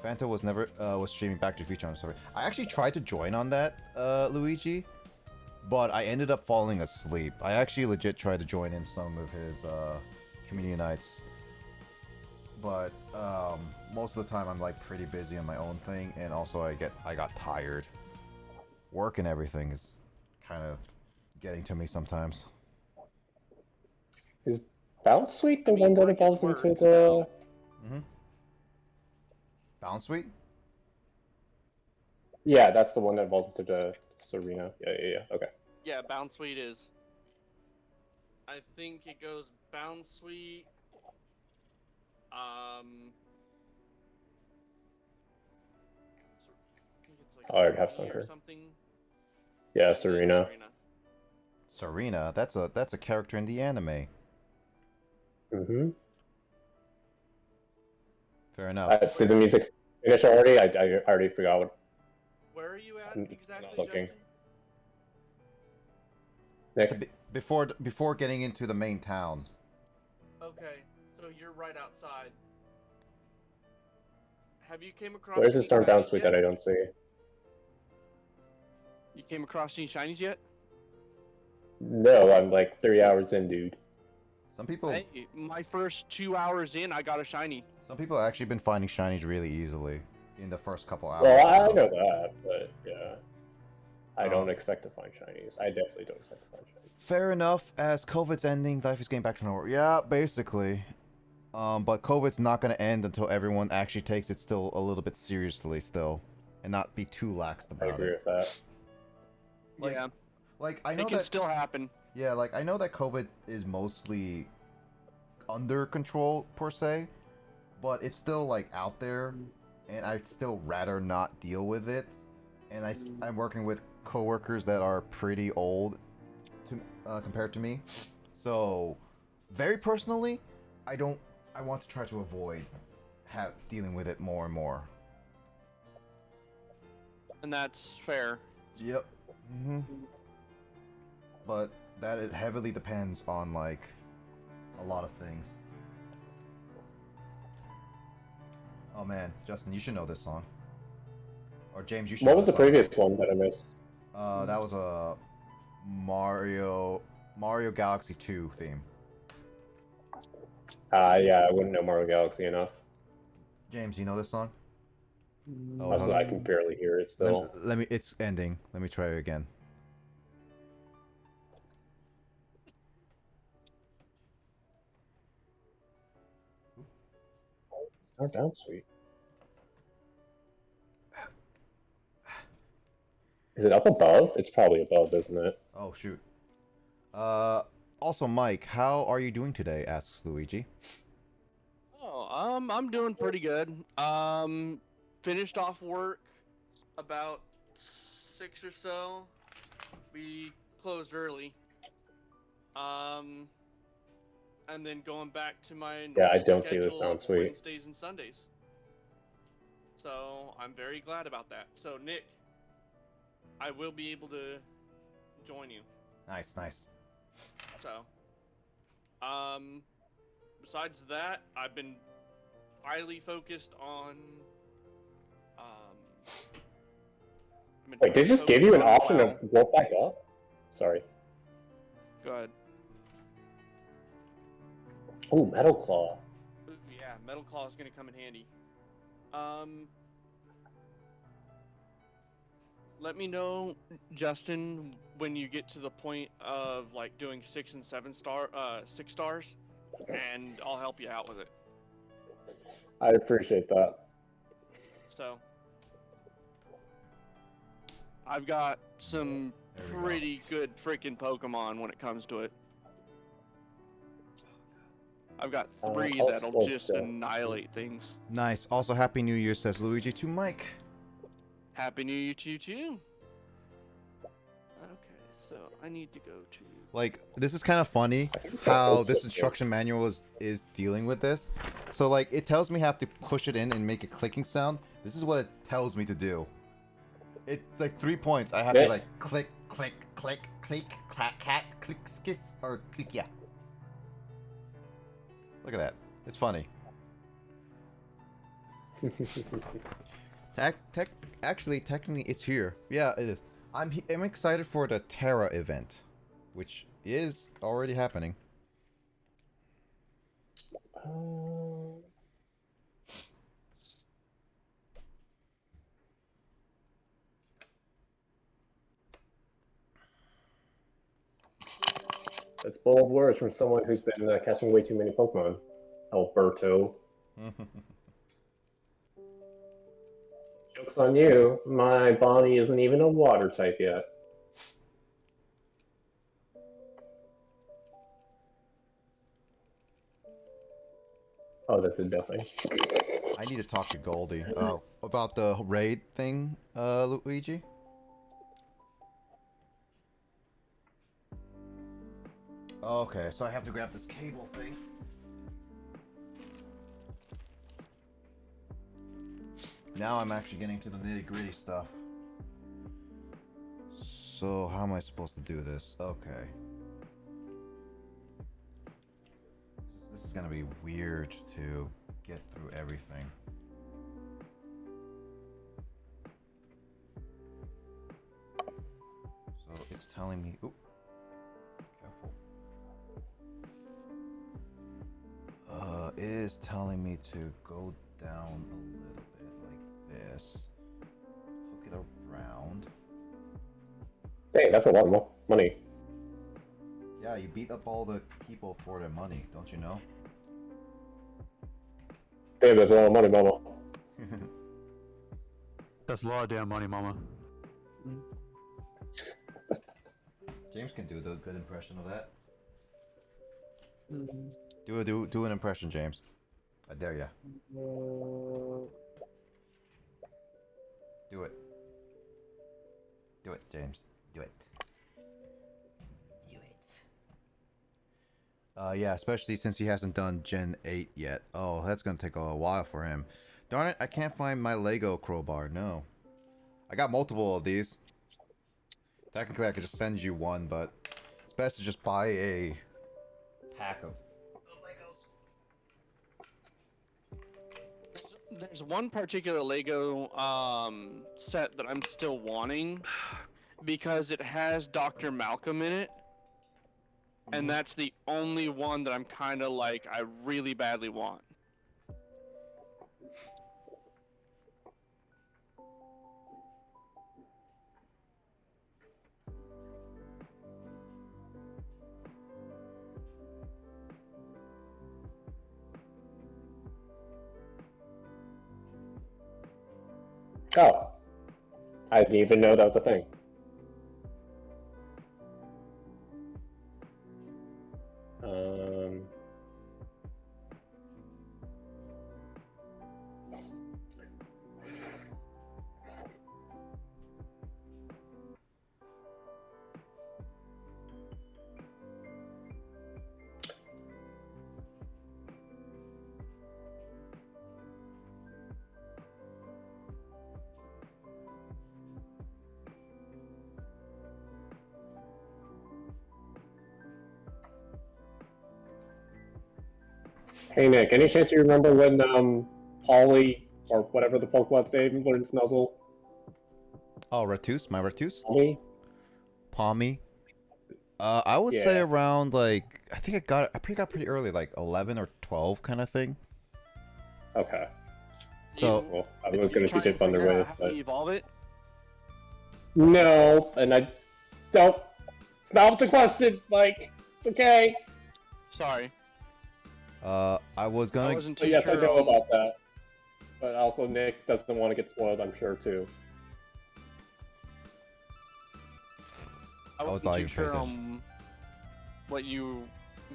Fanta was never was streaming Back to the Future on the server. I actually tried to join on that, Luigi, but I ended up falling asleep. I actually legit tried to join in some of his community nights, but most of the time I'm like pretty busy on my own thing, and also I got tired. Work and everything is kind of getting to me sometimes. Is Bounce Suite the one that work is evolves work, into the? so- Balance Suite? Yeah, that's the one that evolves into the Serena. Yeah. Okay. Yeah, Bounce Suite is. I think it goes Bounce Suite. I think it's like Oh, I have Serena or Sunker. something. Yeah, Yeah, Serena. Serena, that's a character in the anime. Mm-hmm. Fair enough. Did the music finish already? I already forgot what. Where are you at I'm exactly, not looking. Justin? Nick? Before getting into the main town. Okay, so you're right outside. Have you came across? Where's the any Storm Bounce shinies Suite yet? that I don't see? You came across any shinies yet? No, I'm like 3 hours in, dude. Some people Hey, my first 2 hours in, I got a shiny. Some people have actually been finding shinies really easily in the first couple hours. Well, I know that, but yeah. I don't Oh. expect to find shinies. I definitely don't expect to find shinies. Fair enough. As COVID's ending, life is getting back to normal. Yeah, basically. But COVID's not gonna end until everyone actually takes it still a little bit seriously still, and not be too lax I about agree it. with that. Like, yeah, Like I know it can that. still happen. Yeah, like I know that COVID is mostly under control per se, but it's still like out there, and I'd still rather not deal with it. And I'm working with coworkers that are pretty old, to compared to me, so very personally, I want to try to avoid dealing with it more and more. And that's fair. Yep. But that it heavily depends on like a lot of things. Oh man, Justin, you should know this song. Or James, you should. What know was the this song. previous one that I missed? That was a Mario Galaxy 2 theme. Yeah, I wouldn't know Mario Galaxy enough. James, you know this song? Oh, Also, hold I on. can barely hear it still. Let me. It's ending. Let me try it again. Star Bounce Suite. Is it up above? It's probably above, isn't it? Oh shoot. Also, Mike, how are you doing today? Asks Luigi. Oh, I'm doing pretty good. Finished off work about 6 or so. We closed early. And then going back to my Yeah, I normal don't see this schedule Bounce of Suite. Wednesdays and Sundays. So I'm very glad about that. So Nick, I will be able to join you. Nice. So, besides that, I've been highly focused on. I've been Wait, they just gave you an focused on option to WoW. warp back up? Sorry. Go ahead. Oh, Metal Claw. Ooh, yeah, Metal Claw is gonna come in handy. Let me know, Justin, when you get to the point of like doing 6 and 6 stars, and I'll help you out with it. I appreciate that. So, I've got some There we go. pretty good freaking Pokemon when it comes to it. I've got 3 that'll just annihilate things. Nice. Also, Happy New Year, says Luigi to Mike. Happy New Year to you too. Okay, so I need to go to. Like, this is kind of funny how this instruction manual is dealing with this. So, like, it tells me I have to push it in and make a clicking sound. This is what it tells me to do. It's like 3 points. I have to, like, click, click, click, click, clack, cat, click, skis, or click, yeah. Look at that. It's funny. Actually, technically, it's here. Yeah, it is. I'm excited for the Terra event, which is already happening. That's bold words from someone who's been catching way too many Pokemon. Alberto. Joke's on you. My Bonnie isn't even a water type yet. Oh, that's a definitely. I need to talk to Goldie about the raid thing, Luigi. Okay, so I have to grab this cable thing. Now I'm actually getting to the nitty-gritty stuff. So how am I supposed to do this? Okay. This is gonna be weird to get through everything. So it's telling me, oop, careful. It is telling me to go down a little bit like this. Hook it around. Dang, that's a lot of money. Yeah, you beat up all the people for their money, don't you know? Damn, that's a lot of money, mama. That's a lot of damn money, mama. James can do the good impression of that. Do an impression, James. I dare ya. Do it. Do it, James. Do it. Do it. Yeah, especially since he hasn't done Gen 8 yet. Oh, that's gonna take a while for him. Darn it, I can't find my Lego crowbar. No. I got multiple of these. Technically, I could just send you one, but it's best to just buy a pack of Legos. There's one particular Lego set that I'm still wanting because it has Dr. Malcolm in it. And that's the only one that I'm kind of like, I really badly want. Oh. I didn't even know that was a thing. Hey Nick, any chance you remember when Polly, or whatever the Pokemon's name, learned Snuzzle? Oh, Ratus? My Ratus? Palmy? Palmy? I would say Yeah. around like I think I got pretty early, like 11 or 12 kind of thing. Okay. So Well, I Did was you gonna try teach and it Thunder figure out Wave, how but to evolve it? no, and I don't. It's not the question, Mike. It's okay. Sorry, I was I gonna. wasn't But too yes, I sure. know about that. But also, Nick doesn't want to get spoiled, I'm sure, too. I was wasn't not too even sure paying on what you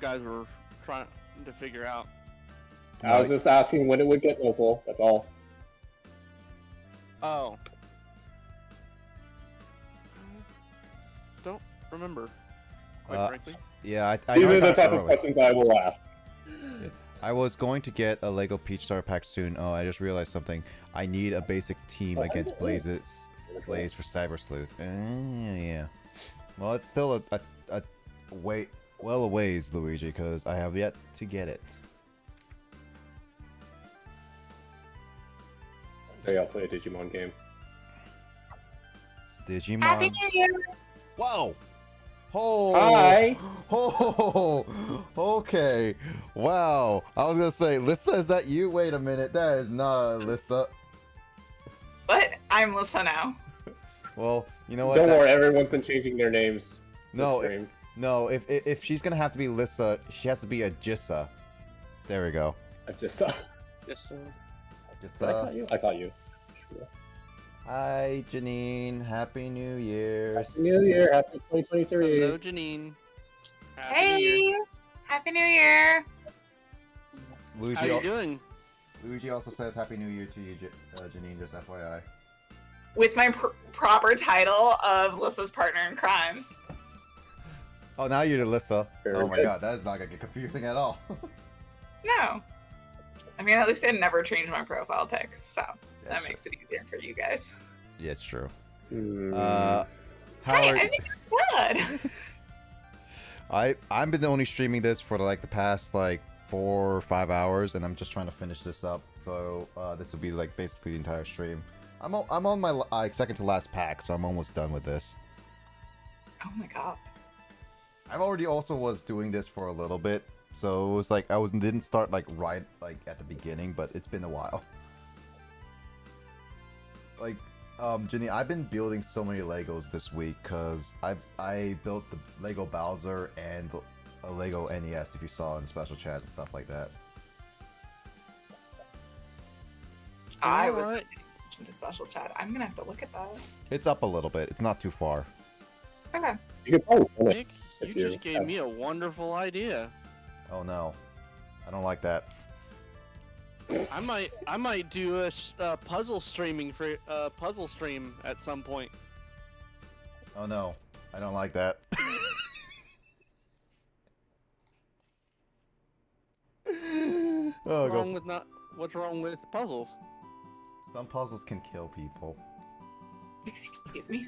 guys were trying to figure out. I was just asking when it would get Nuzzle, that's all. Oh. Don't remember, quite frankly. Yeah, I These know I are the got it type of early. questions I will ask. I was going to get a Lego Peach Star pack soon. Oh, I just realized something. I need a basic team against Blaze for Cyber Sleuth. Yeah. Well, it's still a well a ways, Luigi, because I have yet to get it. Maybe I'll play a Digimon game. Digimon. Happy New Year! Whoa! Oh! Hi! Oh! Okay. Wow. I was gonna say, Lissa, is that you? Wait a minute. That is not Lissa. What? I'm Lissa now. Well, you know what? Don't worry, everyone's been changing their names. No, this stream. No, if she's gonna have to be Lissa, she has to be a Jissa. There we go. I just saw. Just Did I caught you? I caught you. Sure. Hi, Janine. Happy New Year. Happy New Year. Happy 2023. Hello, Janine. Happy New Year. Happy New Year! How Luigi, you doing? Luigi also says Happy New Year to you, Janine, just FYI. With my proper title of Lissa's partner in crime. Oh, now you're Lissa. Very Oh my good. god, that is not gonna get confusing at all. No. I mean, at least I never changed my profile pic, so Yeah, that sure. makes it easier for you guys. Yeah, it's true. Hmm. How Hey, are... I think it's good. I've been only streaming this for like the past like 4 or 5 hours, and I'm just trying to finish this up. So this will be like basically the entire stream. I'm on my second to last pack, so I'm almost done with this. Oh my god. I've already also was doing this for a little bit, so it was like didn't start like right like at the beginning, but it's been a while. Like, Jenny, I've been building so many Legos this week because I built the Lego Bowser and a Lego NES, if you saw in the special chat and stuff like that. I You know was what? in the special chat. I'm gonna have to look at that. It's up a little bit. It's not too far. Okay. You could probably run it. Nick, if you you just gave have- me a wonderful idea. Oh no, I don't like that. I might do a puzzle streaming for puzzle stream at some point. Oh no, I don't like that. Oh, What's wrong with puzzles? Some puzzles can kill people. Excuse me.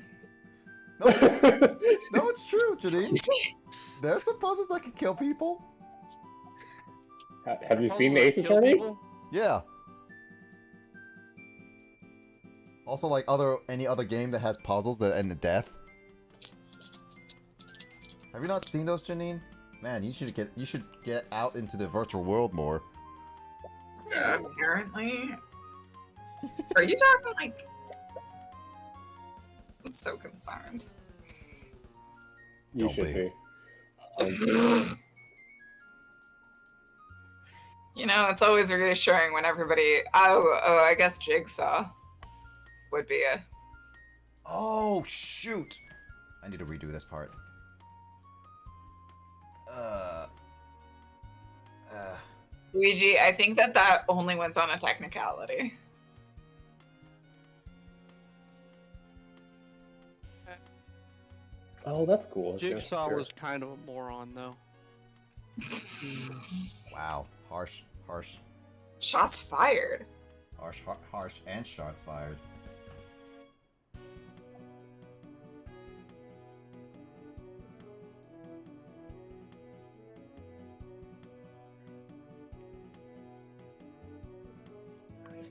No, no, it's true, Janine. Excuse me. There's some puzzles that can kill people. Have you seen Puzzles the that Ace kill Attorney? people? Yeah. Also, like any other game that has puzzles that end in death. Have you not seen those, Janine? Man, you should get out into the virtual world more. Apparently. Are you talking like? I'm so concerned. You Don't should be. be. You know, it's always reassuring when everybody. Oh, I guess Jigsaw would be a. Oh shoot! I need to redo this part. Luigi, I think that only wins on a technicality. Oh, that's cool. Okay, Jigsaw sure. was kind of a moron, though. Wow, harsh, Shots fired. harsh, and shots fired.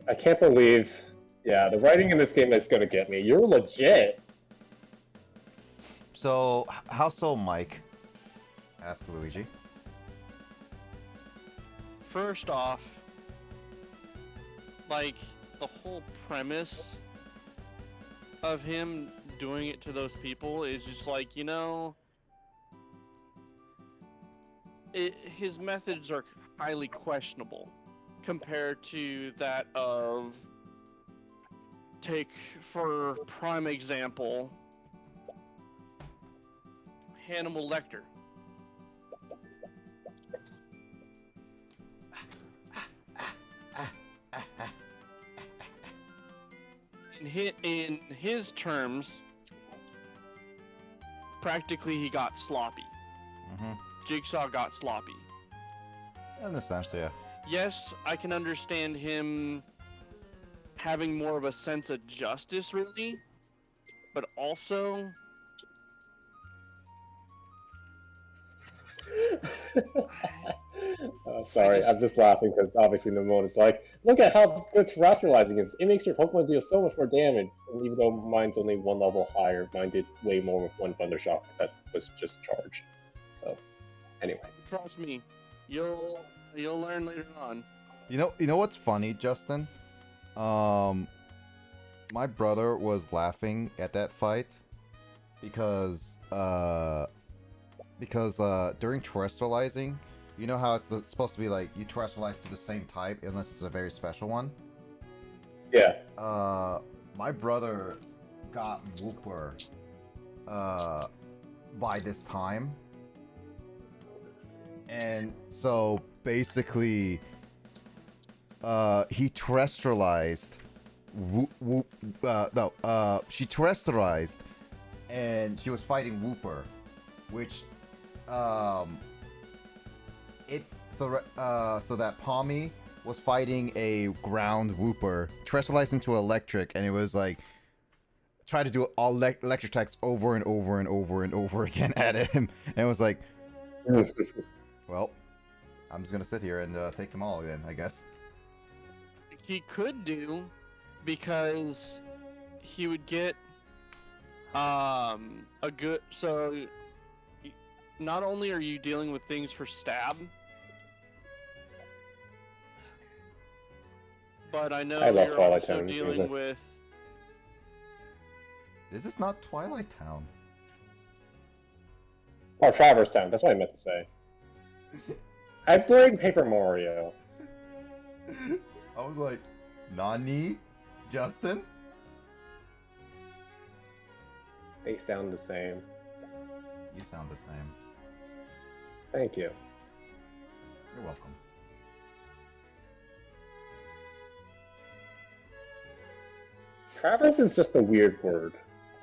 I can't believe. Yeah, the writing in this game is gonna get me. You're legit. So, how so, Mike? Ask Luigi. First off, like, the whole premise of him doing it to those people is just like, you know, his methods are highly questionable compared to that of, take for prime example, Hannibal Lecter. In his terms, practically he got sloppy. Mm-hmm. Jigsaw got sloppy. In the sense, yeah. Yes, I can understand him having more of a sense of justice, really, but also... Sorry, I'm just laughing because obviously Namon is like, look at how good terrestrializing is. It makes your Pokemon deal so much more damage. And even though mine's only one level higher, mine did way more with one Thunder Shock that was just charged. So, anyway. Trust me, you'll learn later on. You know what's funny, Justin? My brother was laughing at that fight because during terrestrializing, you know how it's supposed to be like you terrestrialize to the same type unless it's a very special one? Yeah. My brother got Wooper by this time. And so basically he terrestrialized she terrestrialized and she was fighting Wooper, which so that Palmy was fighting a ground Wooper, terrestrialized into electric, and it was like try to do all electric attacks over and over and over and over again at him, and it was like, well, I'm just gonna sit here and take them all again, I guess. He could do, because he would get a good... So, not only are you dealing with things for stab, but I know love you're Twilight also Town dealing music. with... This is not Twilight Town. Oh, Traverse Town, that's what I meant to say. I blame Paper Mario. I was like, Nani? Justin? They sound the same. You sound the same. Thank you. You're welcome. Traverse is just a weird word.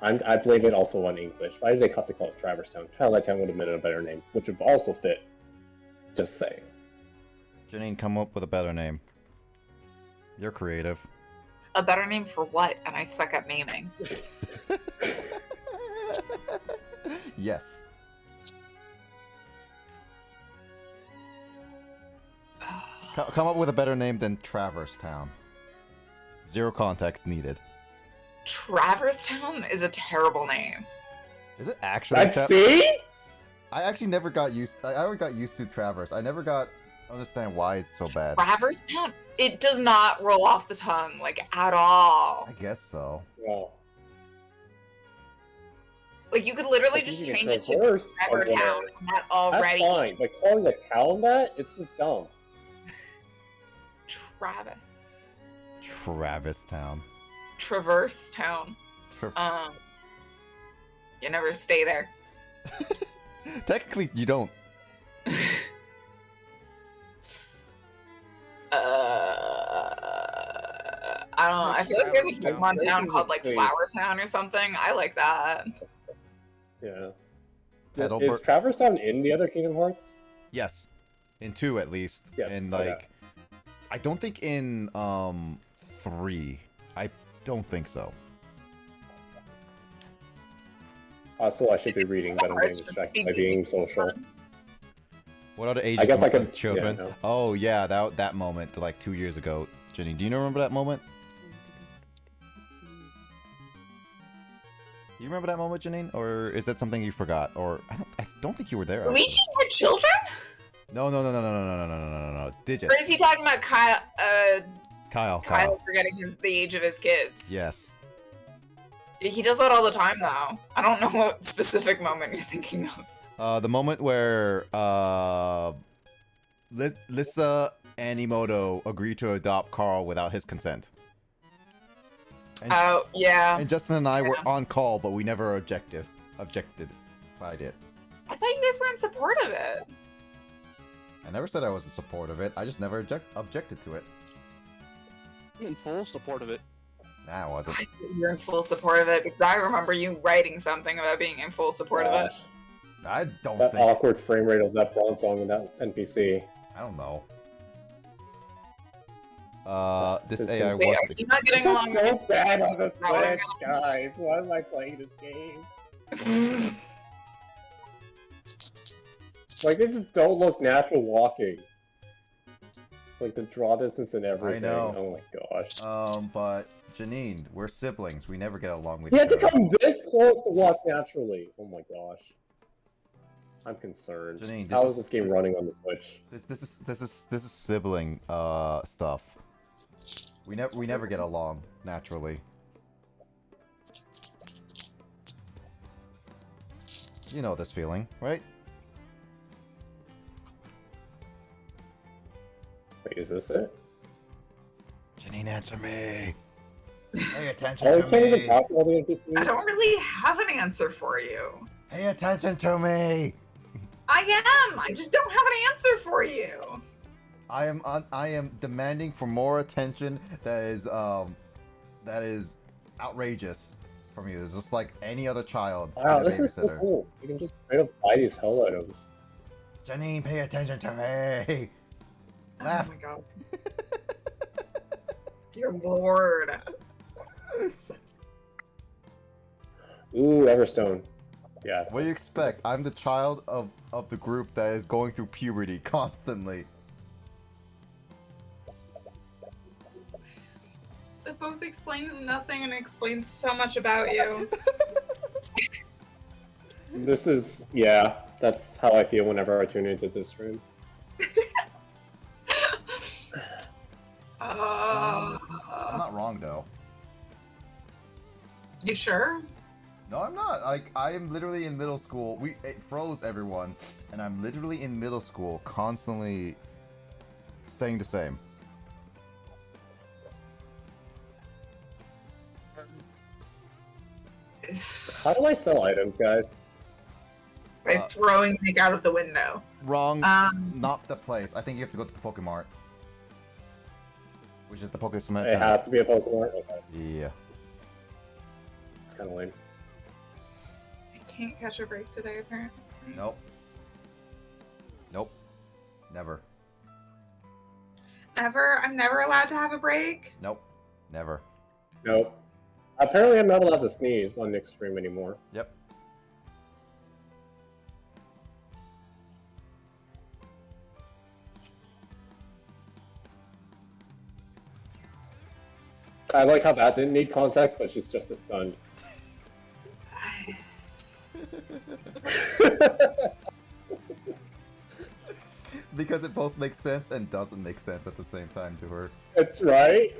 I blame it also on English. Why did they have to call it Traverse Town? Twilight Town would have been a better name, which would also fit. Just saying. Janine, come up with a better name. You're creative. A better name for what? And I suck at naming. Yes. Come up with a better name than Traverse Town. Zero context needed. Traverse Town is a terrible name. Is it actually? Let's see. I actually never got used. I always got used to Traverse. I never got understand why it's so bad. Traverse Town? It does not roll off the tongue, like, at all. I guess so. Well, like, you could literally just change it to Trevor Town, and that already... That's fine, but calling a town that, it's just dumb. Travis. Travis Town. Traverse Town. You never stay there. Technically, you don't. I don't know. I feel like there's a Pokemon town called like Flower Town or something. I like that. Yeah. Petalburg- Is Traverse Town in the other Kingdom Hearts? Yes, in 2 at least. Yes, and okay. like, I don't think in 3. I don't think so. So I should be reading, but I'm getting distracted by being social. What other ages I guess I of could children? Yeah, no. Oh yeah, that moment like 2 years ago. Jenny, do you remember that moment? You remember that moment, Janine? Or is that something you forgot? Or I don't think you were there. Luigi had at children? No. Digits. Or is he talking about Kyle? Kyle. Forgetting the age of his kids. Yes. He does that all the time, though. I don't know what specific moment you're thinking of. The moment where Lissa and Emoto agreed to adopt Carl without his consent. And, yeah. And Justin and I were on call, but we never objected by it. I thought you guys were in support of it. I never said I was in support of it. I just never objected to it. I'm in full support of it. Nah, I wasn't. I thought you were in full support of it because I remember you writing something about being in full support of it. I don't that think... awkward frame rate of that Braun song with that NPC. I don't know. This This AI is- Wait, was... are you not getting This along is so with bad on the No, we're Switch, guys. Why am I playing this game? Like, they just don't look natural walking. Like, the draw distance and everything. know. Oh my gosh. But Janine, we're siblings. We never get along with You each had to other. come this close to walk naturally. Oh my gosh. I'm concerned. Janine, How is this game running on the Switch? This is sibling stuff. We never get along naturally. You know this feeling, right? Wait, is this it? Janine, answer me. Pay attention Oh, we to can't even me. talk to all the NPCs? I don't really have an answer for you. Pay attention to me. I am. I just don't have an answer for you. I am demanding for more attention that is outrageous from you. It's just like any other child. Wow, in a this is so babysitter. cool. You can just straight up buy these hell items. Janine, pay attention to me. Laugh. Oh my god. Dear Lord. Ooh, Everstone. Yeah. What do you expect? I'm the child of the group that is going through puberty constantly. That both explains nothing and explains so much about you. This is, yeah, that's how I feel whenever I tune into this stream. I'm not wrong though. You sure? No, I'm not. Like, I am literally in middle school. It froze everyone, and I'm literally in middle school, constantly staying the same. How do I sell items, guys? By throwing Nick out of the window. Wrong. Not the place. I think you have to go to the Pokemart. Which is the Pokemart. It has to be a Pokemon? Okay. Yeah. It's kind of lame. I can't catch a break today, apparently. Nope. Nope. Never. Never? I'm never allowed to have a break? Nope. Never. Nope. Apparently I'm not allowed to sneeze on Nick's stream anymore. Yep. I like how that didn't need context, but she's just as stunned. Because it both makes sense and doesn't make sense at the same time to her. That's right.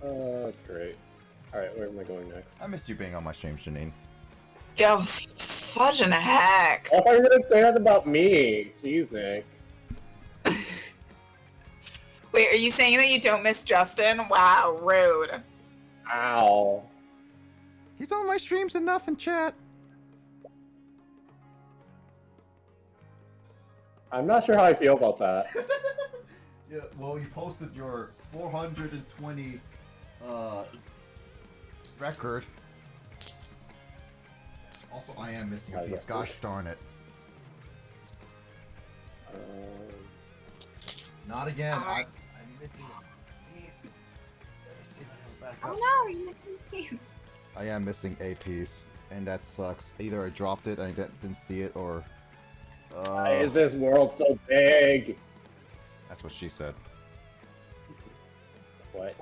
Oh, that's great. Alright, where am I going next? I missed you being on my stream, Janine. Yo, fudging heck. I thought you were gonna say that about me. Jeez, Nick. Wait, are you saying that you don't miss Justin? Wow, rude. Ow. He's on my streams enough in chat. I'm not sure how I feel about that. Yeah, well, you posted your 420 record. Also, I am missing a piece. Gosh darn it. Not again. I'm missing a piece. Oh no, you missed a piece. I am missing a piece, and that sucks. Either I dropped it and I didn't see it, or... Why is this world so big? That's what she said. What?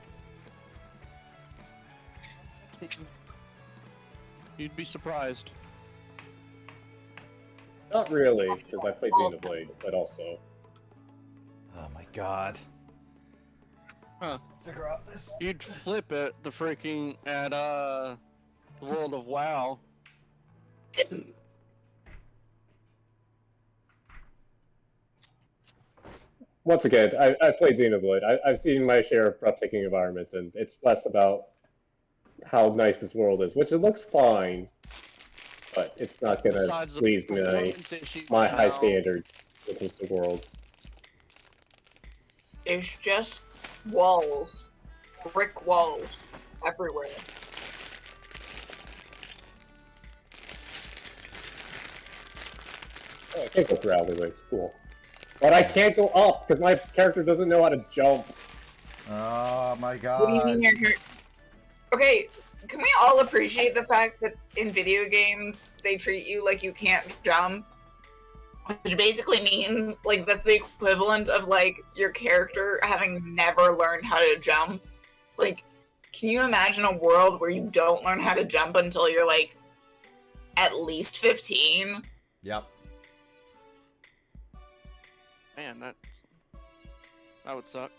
You'd be surprised. Not really, because I played Xenoblade, but also. Oh my god. Huh. Figure out this. You'd flip at the freaking the world of WoW. Once again, I played Xenoblade. I've seen my share of breathtaking environments, and it's less about how nice this world is, which it looks fine, but it's not gonna Besides the please performance issues my high now. standards when it comes to worlds. There's just walls, brick walls, everywhere. Oh, I can't go through alleyways. Cool. But I can't go up because my character doesn't know how to jump. Oh my god. What do you mean you're here? Okay, can we all appreciate the fact that in video games they treat you like you can't jump? Which basically means like that's the equivalent of like your character having never learned how to jump. Like, can you imagine a world where you don't learn how to jump until you're like at least 15? Yep. Man, that would suck.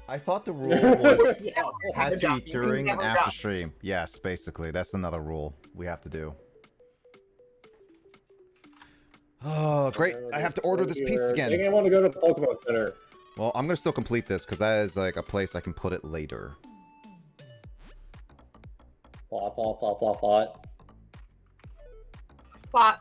I thought the rule was Yeah. had to be You can during and never after jump. stream. Yes, basically. That's another rule we have to do. Oh, great. I have to order this piece I think I again. want to go to Pokemon Center. Well, I'm going to still complete this because that is like a place I can put it later. Plot, plot, plot, plot, plot. Plot.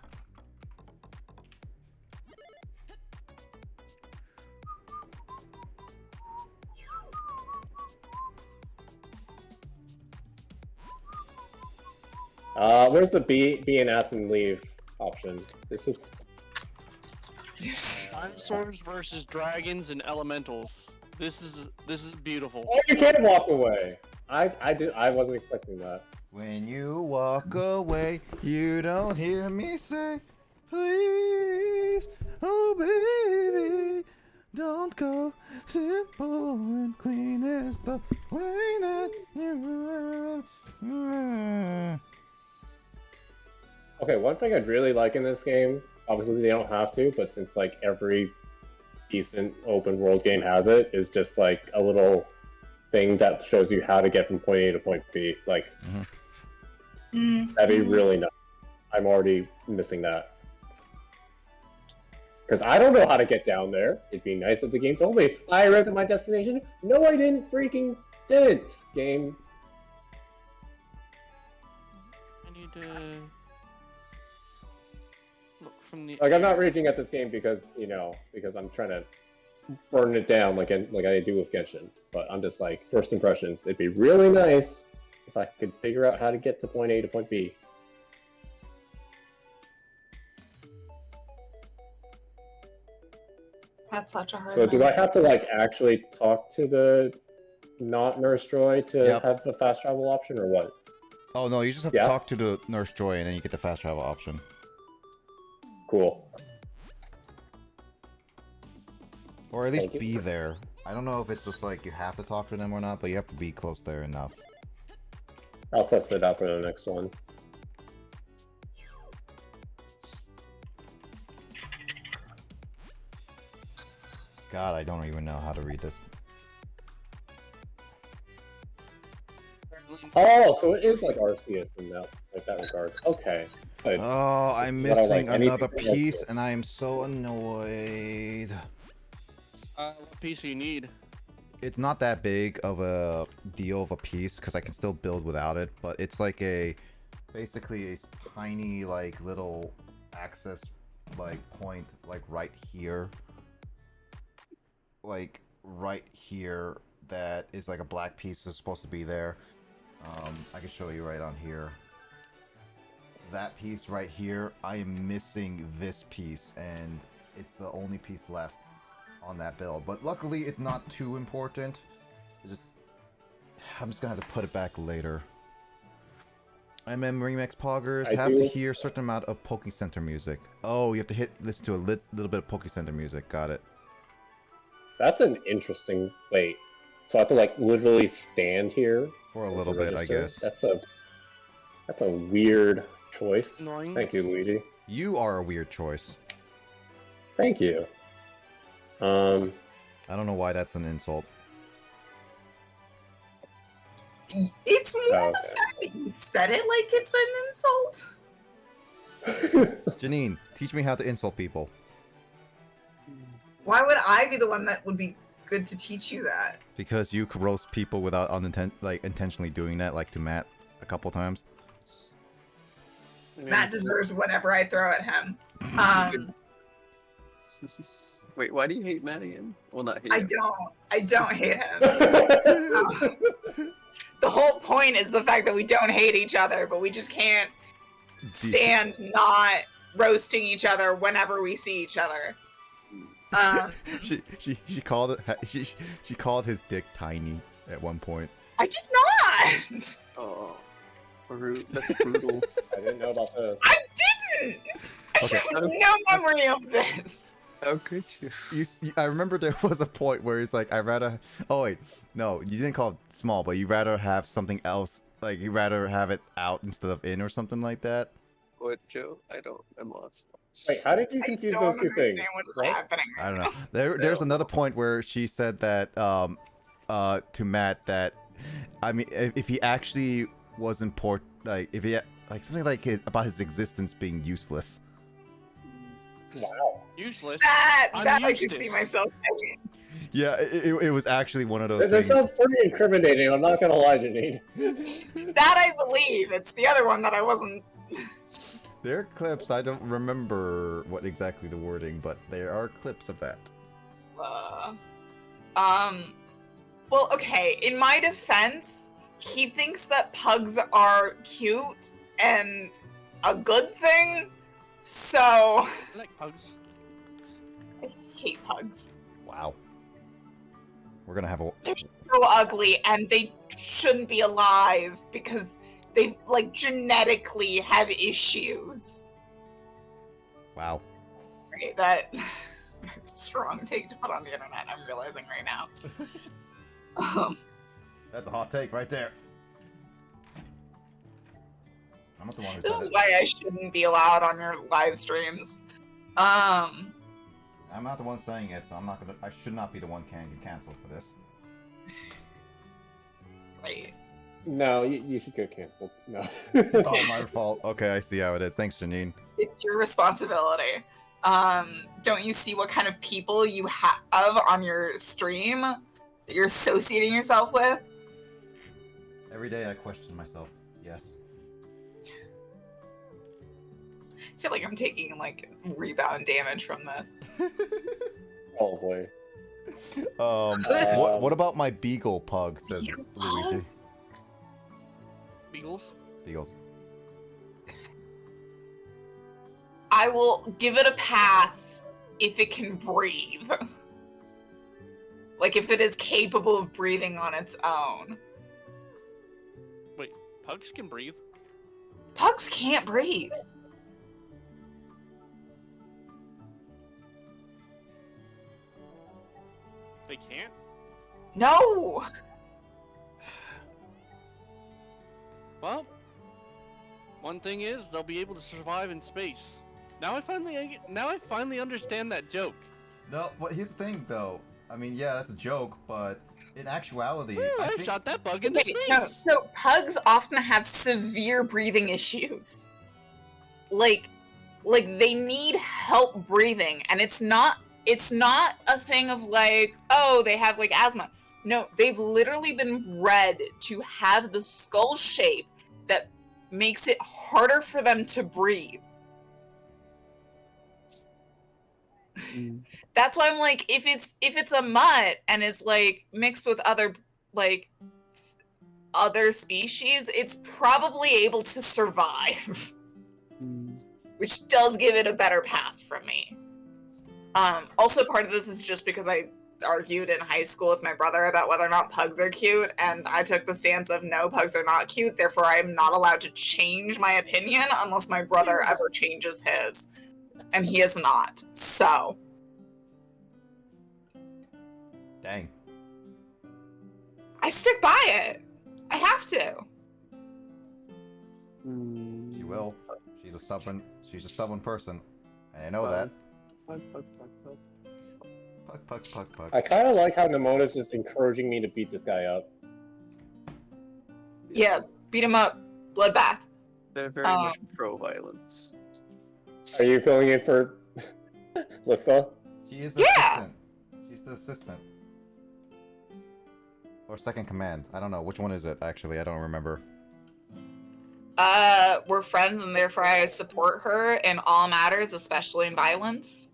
Where's the be an ass and leave option? This is Dinosaurs versus dragons and elementals. This is beautiful. oh, you can't walk away. I wasn't expecting that. When you walk away, you don't hear me say, please, oh baby, don't go. Simple and clean is the way that you Okay, one thing I'd really like in this game, obviously they don't have to, but since like every decent open world game has it, is just like a little thing that shows you how to get from point A to point B. Like, that'd be really nice. I'm already missing that. Because I don't know how to get down there. It'd be nice if the game told me. I arrived at my destination. No, I didn't freaking didn't, game. I need to look from the. Like, I'm not raging at this game because, you know, because I'm trying to burn it down like I do with Genshin. But I'm just like, first impressions. It'd be really nice if I could figure out how to get to point A to point B. That's such a hard So one. do I have to, like, actually talk to the not Nurse Joy to Yep. have the fast travel option, or what? Oh no, you just have Yeah. to talk to the Nurse Joy and then you get the fast travel option. Cool. Or at least Thank you. be there. I don't know if it's just like you have to talk to them or not, but you have to be close there enough. I'll test it out for the next one. God, I don't even know how to read this. Oh, so it is like Arceus in that, like that regard. Okay. Good. Oh, I'm This is what I missing like. Anything another from Arceus. piece and I am so annoyed. What piece do you need? It's not that big of a deal of a piece because I can still build without it, but it's like basically a tiny like little access like point like right here. Like right here that is like a black piece is supposed to be there. I can show you right on here. That piece right here, I am missing this piece and it's the only piece left on that build. But luckily it's not too important. I'm just gonna have to put it back later. Remix Poggers I have do- to hear a certain amount of Poke Center music. Oh, you have to listen to a little bit of Poke Center music. Got it. That's an interesting. Wait. So I have to, like, literally stand here? For a little to bit, I register? guess. That's a. That's a weird choice. Annoying. Thank you, Luigi. You are a weird choice. Thank you. I don't know why that's an insult. It's more Okay. the fact that you said it like it's an insult. Janine, teach me how to insult people. Why would I be the one that would be good to teach you that? Because you could roast people without intentionally doing that, like to Matt a couple times. Matt deserves whatever I throw at him. Wait, why do you hate Matt again? Well, not hate I him. don't hate him. The whole point is the fact that we don't hate each other, but we just can't stand not roasting each other whenever we see each other. She called it. She called his dick tiny at one point. I did not. Oh, that's brutal. I didn't know about this. I didn't. I Okay. have no memory of this. How could you? I remember there was a point where he's like, "I'd rather." Oh wait, no, you didn't call it small, but you'd rather have something else. Like you'd rather have it out instead of in, or something like that. What, Joe? I'm lost. Wait, how did you confuse those two things? What's happening? I don't know. There's another point where she said that to Matt that, I mean, if he actually was important, like if he like something like about his existence being useless. Wow. Useless. That I could Eustace. see myself saying. Yeah, it was actually one of those This things. sounds pretty incriminating. I'm not gonna lie, Janine. That I believe. It's the other one that I wasn't. There are clips. I don't remember what exactly the wording, but there are clips of that. Well, okay. In my defense, he thinks that pugs are cute and a good thing. So I like pugs. I hate pugs. Wow. We're gonna have a. They're so ugly, and they shouldn't be alive because they like genetically have issues. Wow. Right, that strong take to put on the internet. I'm realizing right now. That's a hot take right there. I'm not the one who This said is it. why I shouldn't be allowed on your live streams. I'm not the one saying it, so I'm not gonna. I should not be the one getting canceled for this. Right. No, you should get canceled. No. It's all my fault. Okay, I see how it is. Thanks, Janine. It's your responsibility. Don't you see what kind of people you have on your stream that you're associating yourself with? Every day I question myself. Yes. I feel like I'm taking like rebound damage from this. Probably. What about my beagle pug? Says Beagle Luigi. pug? Beagles. Beagles. I will give it a pass if it can breathe. Like if it is capable of breathing on its own. Wait, pugs can breathe. Pugs can't breathe. They can't. No. Well, one thing is they'll be able to survive in space. Now I finally understand that joke. No, but here's the thing, though. I mean, yeah, that's a joke, but in actuality, Woo, I I think... shot that bug into Okay, space. so pugs often have severe breathing issues. Like they need help breathing, and it's not a thing of like, oh, they have like asthma. No, they've literally been bred to have the skull shape that makes it harder for them to breathe. That's why I'm like, if it's a mutt and is like mixed with other species, it's probably able to survive. Which does give it a better pass from me. Also part of this is just because I argued in high school with my brother about whether or not pugs are cute, and I took the stance of no, pugs are not cute, therefore I am not allowed to change my opinion unless my brother ever changes his. And he is not. So. Dang. I stick by it. I have to. She will. She's a stubborn person. I know that. Puck. I kind of like how Nemona's just encouraging me to beat this guy up. Yeah, beat him up. Bloodbath. They're very much pro-violence. Are you filling in for Lissa? She is the assistant. She's the assistant. Or second command. I don't know. Which one is it, actually? I don't remember. We're friends and therefore I support her in all matters, especially in violence.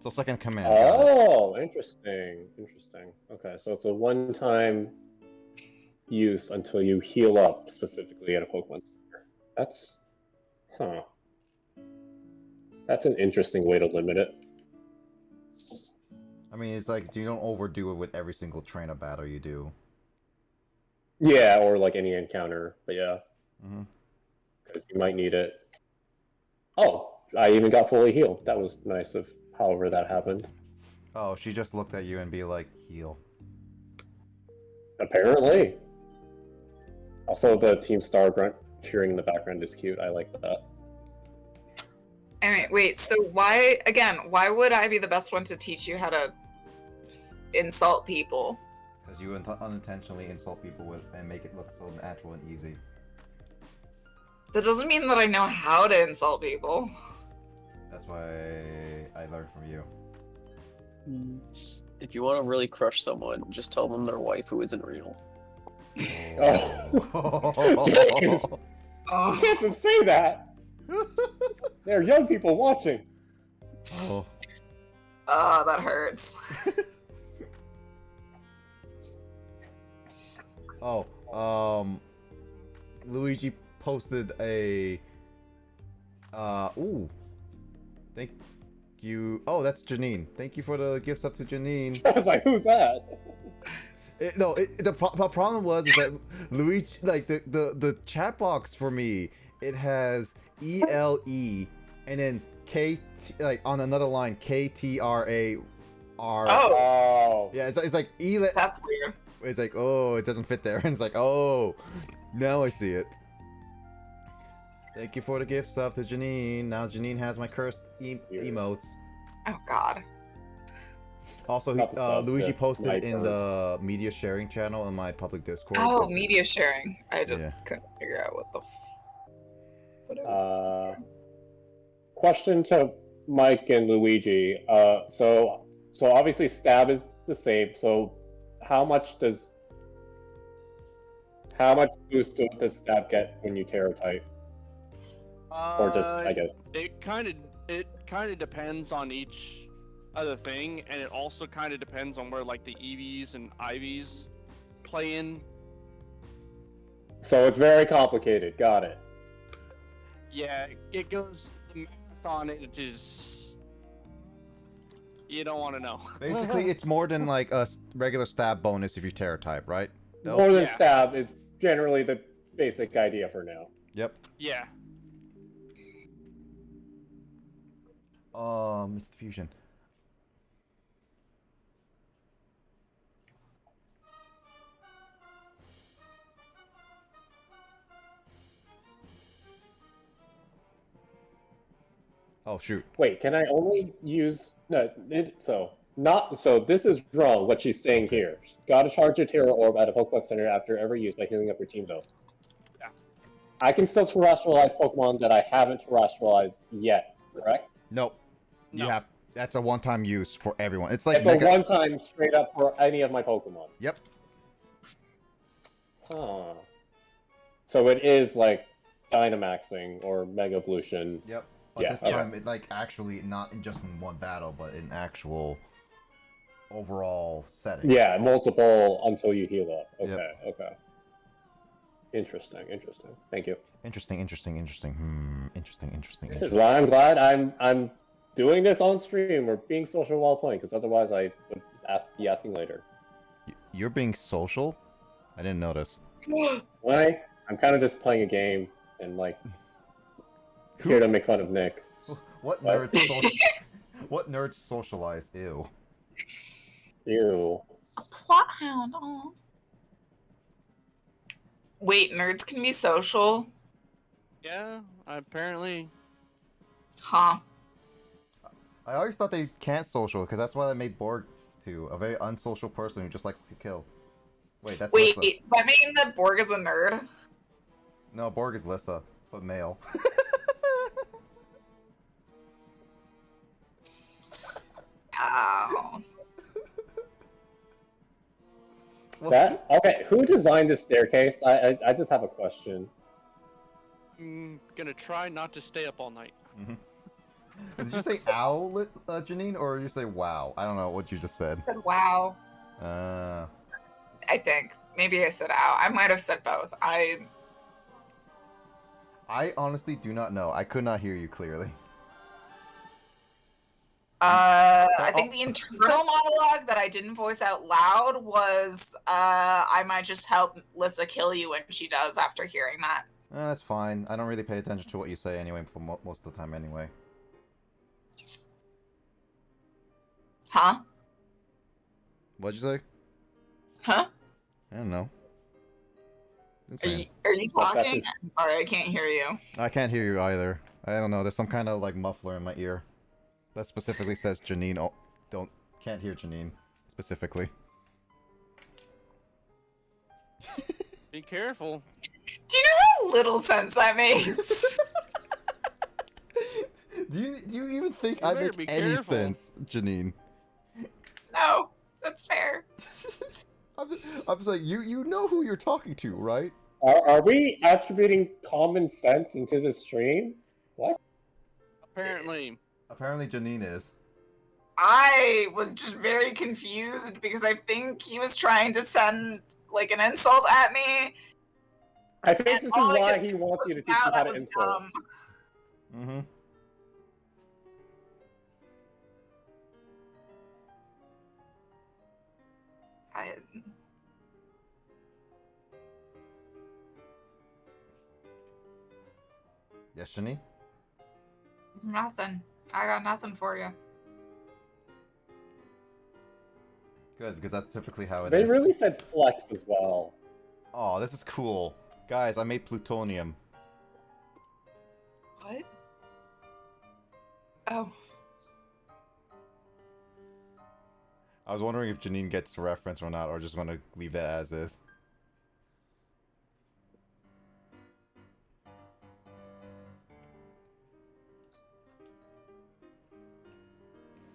So second command. Oh, interesting. Okay, so it's a one-time use until you heal up specifically at a Pokemon Center. That's an interesting way to limit it. I mean, it's like you don't overdo it with every single trainer battle you do. Yeah, or like any encounter, but yeah. Mm-hmm. Because you might need it. Oh, I even got fully healed. That was nice of however that happened. Oh, she just looked at you and be like, heal. Apparently. Also, the Team Star grunt cheering in the background is cute. I like that. Anyway, wait, so why would I be the best one to teach you how to insult people? Because you unintentionally insult people with and make it look so natural and easy. That doesn't mean that I know how to insult people. That's why I learned from you. If you want to really crush someone, just tell them their waifu isn't real. Oh. You can't just say that! There are young people watching! Oh. Oh, that hurts. Luigi posted a thank you. Oh, that's Janine. Thank you for the gift stuff to Janine. I was like, who's that? The problem was is that Luigi, like the chat box for me, it has ELE and then K, like on another line KTRAR. Oh. Yeah, it's like E. That's weird. It's like, oh, it doesn't fit there. And it's like, oh, now I see it. Thank you for the gift stuff to Janine. Now Janine has my cursed emotes. Oh, God. Also, Luigi posted it in the media sharing channel in my public Discord. Oh, media sharing. I just couldn't figure out what it was. Question to Mike and Luigi. So obviously stab is the same. So how much boost does stab get when you Terra type? Or just, I guess. It kind of depends on each other thing, and it also kind of depends on where like the EVs and IVs play in. So it's very complicated. Got it. Yeah, it goes. The math on it is. You don't want to know. Basically, it's more than like a regular stab bonus if you Terra type, right? Nope. More than stab is generally the basic idea for now. Yep. Yeah. Mr. Fusion. Oh shoot. Wait, can I only use so this is wrong what she's saying here. Gotta charge a Terra Orb at a Pokemon Center after every use by healing up your team though. Yeah. I can still terrestrialize Pokemon that I haven't terrestrialized yet, correct? Nope. No. You have that's a one-time use for everyone. It's It's a one-time straight up for any of my Pokemon. Yep. Huh. So it is like Dynamaxing or Mega Evolution. Yep. But this time, it like actually not just in one battle, but in actual overall setting. Yeah, multiple until you heal up. Okay, Yep. okay. Interesting. Thank you. Interesting. Interesting. This is why I'm glad I'm doing this on stream or being social while playing, because otherwise I would be asking later. You're being social? I didn't notice. Why? I'm kind of just playing a game and like here to make fun of Nick. What nerds? What nerds socialize? Ew. Ew. Plot hound. Oh. Wait, nerds can be social? Yeah, apparently. Huh. I always thought they can't social, because that's why they made Borg to a very unsocial person who just likes to kill. Wait, that's Wait, Lissa. does that mean that Borg is a nerd? No, Borg is Lissa, but male. Ow. That okay? Who designed this staircase? I just have a question. Gonna try not to stay up all night. Did you say ow, Janine, or did you say wow? I don't know what you just said. I said wow. I think. Maybe I said ow. I might have said both. I honestly do not know. I could not hear you clearly. I think the internal monologue that I didn't voice out loud was, I might just help Lissa kill you when she does after hearing that. That's fine. I don't really pay attention to what you say anyway, for most of the time anyway. Huh? What'd you say? Huh? I don't know. Are you talking? I'm sorry, I can't hear you. I can't hear you either. I don't know. There's some kind of like muffler in my ear that specifically says Janine. Oh, can't hear Janine specifically. Be careful. Do you know how little sense that makes? do you even think You I better make be any careful. sense, Janine? No, that's fair. I'm just like, you know who you're talking to, right? Are we attributing common sense into the stream? What? Apparently. Apparently Janine is. I was just very confused because I think he was trying to send like an insult at me. I think this is why he wants you to teach you how to insult. Dumb. Mm-hmm. Yes, Janine? Nothing. I got nothing for you. Good, because that's typically how it is. They really said flex as well. Oh, this is cool. Guys, I made plutonium. What? Oh. I was wondering if Janine gets a reference or not, or just want to leave that as is.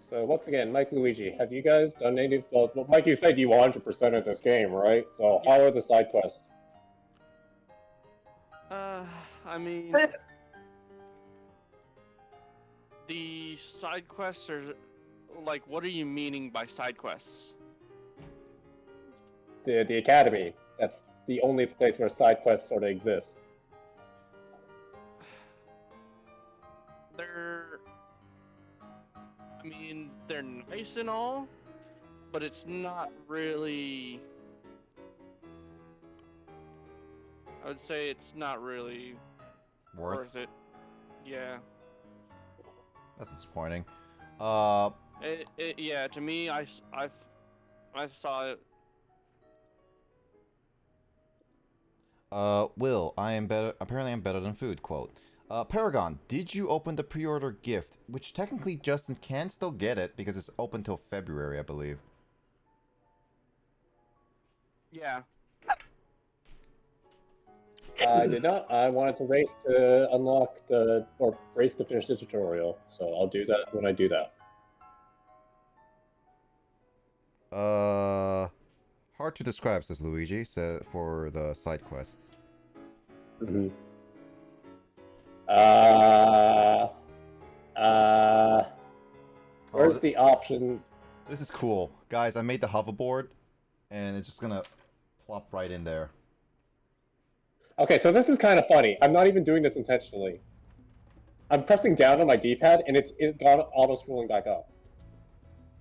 So once again, Mike Luigi, have you guys done any? Well, Mike, you said you 100% of this game, right? So how are the side quests? I mean, the side quests are like, what are you meaning by side quests? The academy. That's the only place where side quests sort of exist. They're nice and all, but it's not really. I would say it's not really worth it. Yeah. That's disappointing. Yeah, to me, I saw it. Will, I am better. Apparently, I'm better than food. Quote. Paragon, did you open the pre-order gift? Which technically Justin can still get it because it's open till February, I believe. Yeah. I did not. I wanted to race to unlock or race to finish the tutorial. So I'll do that when I do that. Hard to describe, says Luigi, for the side quests. Mm-hmm. Where's the option? This is cool. Guys, I made the hoverboard, and it's just gonna plop right in there. Okay, so this is kind of funny. I'm not even doing this intentionally. I'm pressing down on my D-pad, and it got auto-scrolling back up.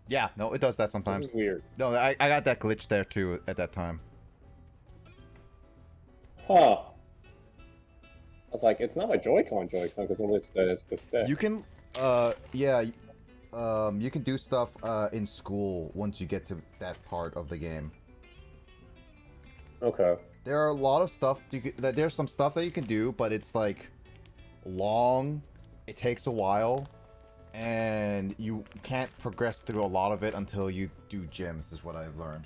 Yeah, no, it does that sometimes. This is weird. No, I got that glitch there, too, at that time. Huh. I was like, it's not my Joy-Con, because only it's the stick. You can, you can do stuff in school once you get to that part of the game. Okay. There are a lot of stuff there's some stuff that you can do, but it's like long. It takes a while, and you can't progress through a lot of it until you do gyms, is what I've learned.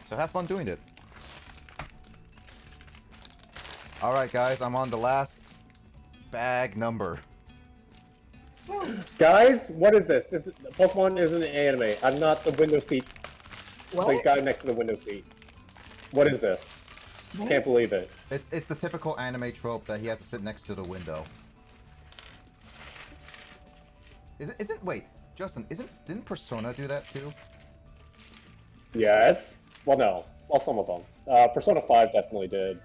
So have fun doing it. Alright guys, I'm on the last bag number. Guys, what is this? Pokemon isn't an anime. I'm not the window seat. What? The guy next to the window seat. What is this? What? Can't believe it. It's the typical anime trope that he has to sit next to the window. Wait, Justin, didn't Persona do that too? Yes. Well, no. Well, some of them. Persona 5 definitely did.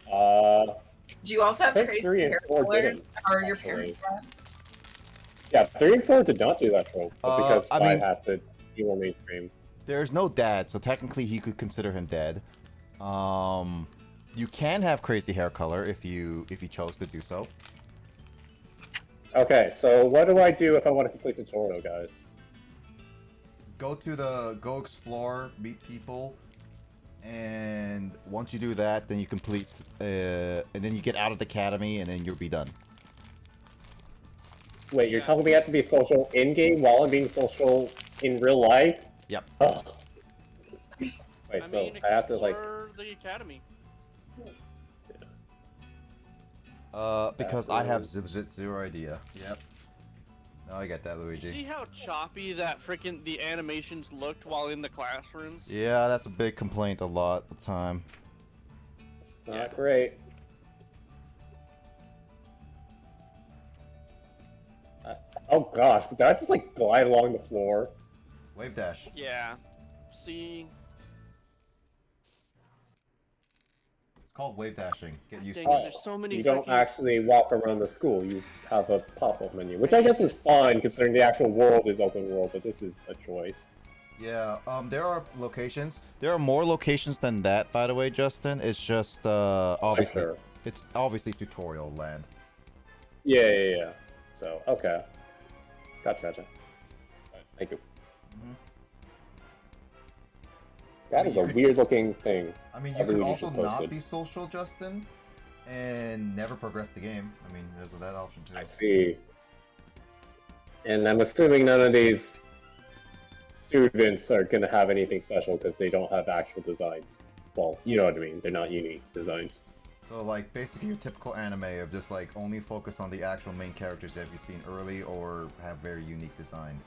Do you also have I think crazy 3 and hair 4 colors? didn't, Are your actually. parents that? Yeah, 3 and 4 did not do that trope, but because I 5 mean- has to be more mainstream. There's no dad, so technically he could consider him dead. You can have crazy hair color if you chose to do so. Okay, so what do I do if I want to complete the tutorial, guys? Go explore, meet people, and once you do that, then you complete, and then you get out of the academy, and then you'll be done. Wait, you're telling me I have to be social in-game while I'm being social in real life? Yep. Ugh. Wait, I so mean, I have to, like... explore the academy. Because I have zero idea. Yep. No, I get that, You see Luigi. how choppy that the animations looked while in the classrooms? Yeah, that's a big complaint a lot of the time. Not great. Oh gosh, did I just like glide along the floor? Wave dash. Yeah. See, It's called wave dashing. Get used dang to it, it. there's so many You don't freaking- actually walk around the school, you have a pop-up menu, which I guess is fine considering the actual world is open world, but this is a choice. Yeah, there are locations. There are more locations than that, by the way, Justin. It's just, obviously, Sure. it's obviously tutorial land. Yeah. So, okay. Gotcha. Alright, thank you. Mhm. That I mean, is you a could- weird-looking thing. I mean, I you could believe you also should post not it. be social, Justin, and never progress the game. I mean, there's that option too. I see. And I'm assuming none of these students are gonna have anything special because they don't have actual designs. Well, you know what I mean. They're not unique designs. So, like, basically your typical anime of just, like, only focus on the actual main characters that you've seen early or have very unique designs.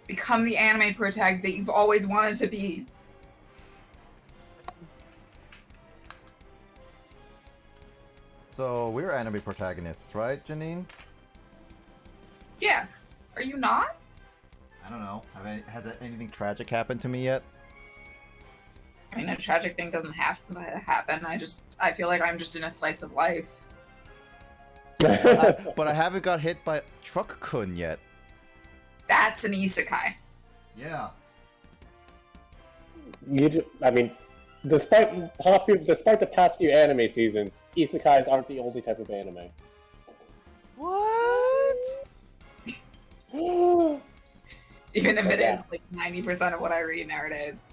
Become the anime protag that you've always wanted to be. So, we're anime protagonists, right, Janine? Yeah. Are you not? I don't know. Has anything tragic happened to me yet? I mean, a tragic thing doesn't have to happen. I feel like I'm just in a slice of life. But I haven't got hit by Truck-kun yet. That's an isekai. Yeah. I mean, despite the past few anime seasons, isekais aren't the only type of anime. What? Even if it Yeah. is like 90% of what I read nowadays.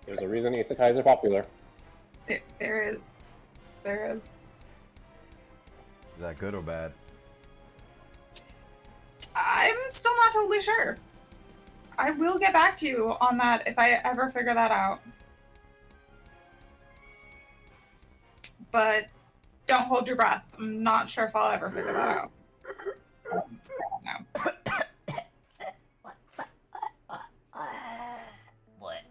There's a reason isekais are popular. There is. Is that good or bad? I'm still not totally sure. I will get back to you on that if I ever figure that out. But don't hold your breath. I'm not sure if I'll ever figure that out. I don't know. What?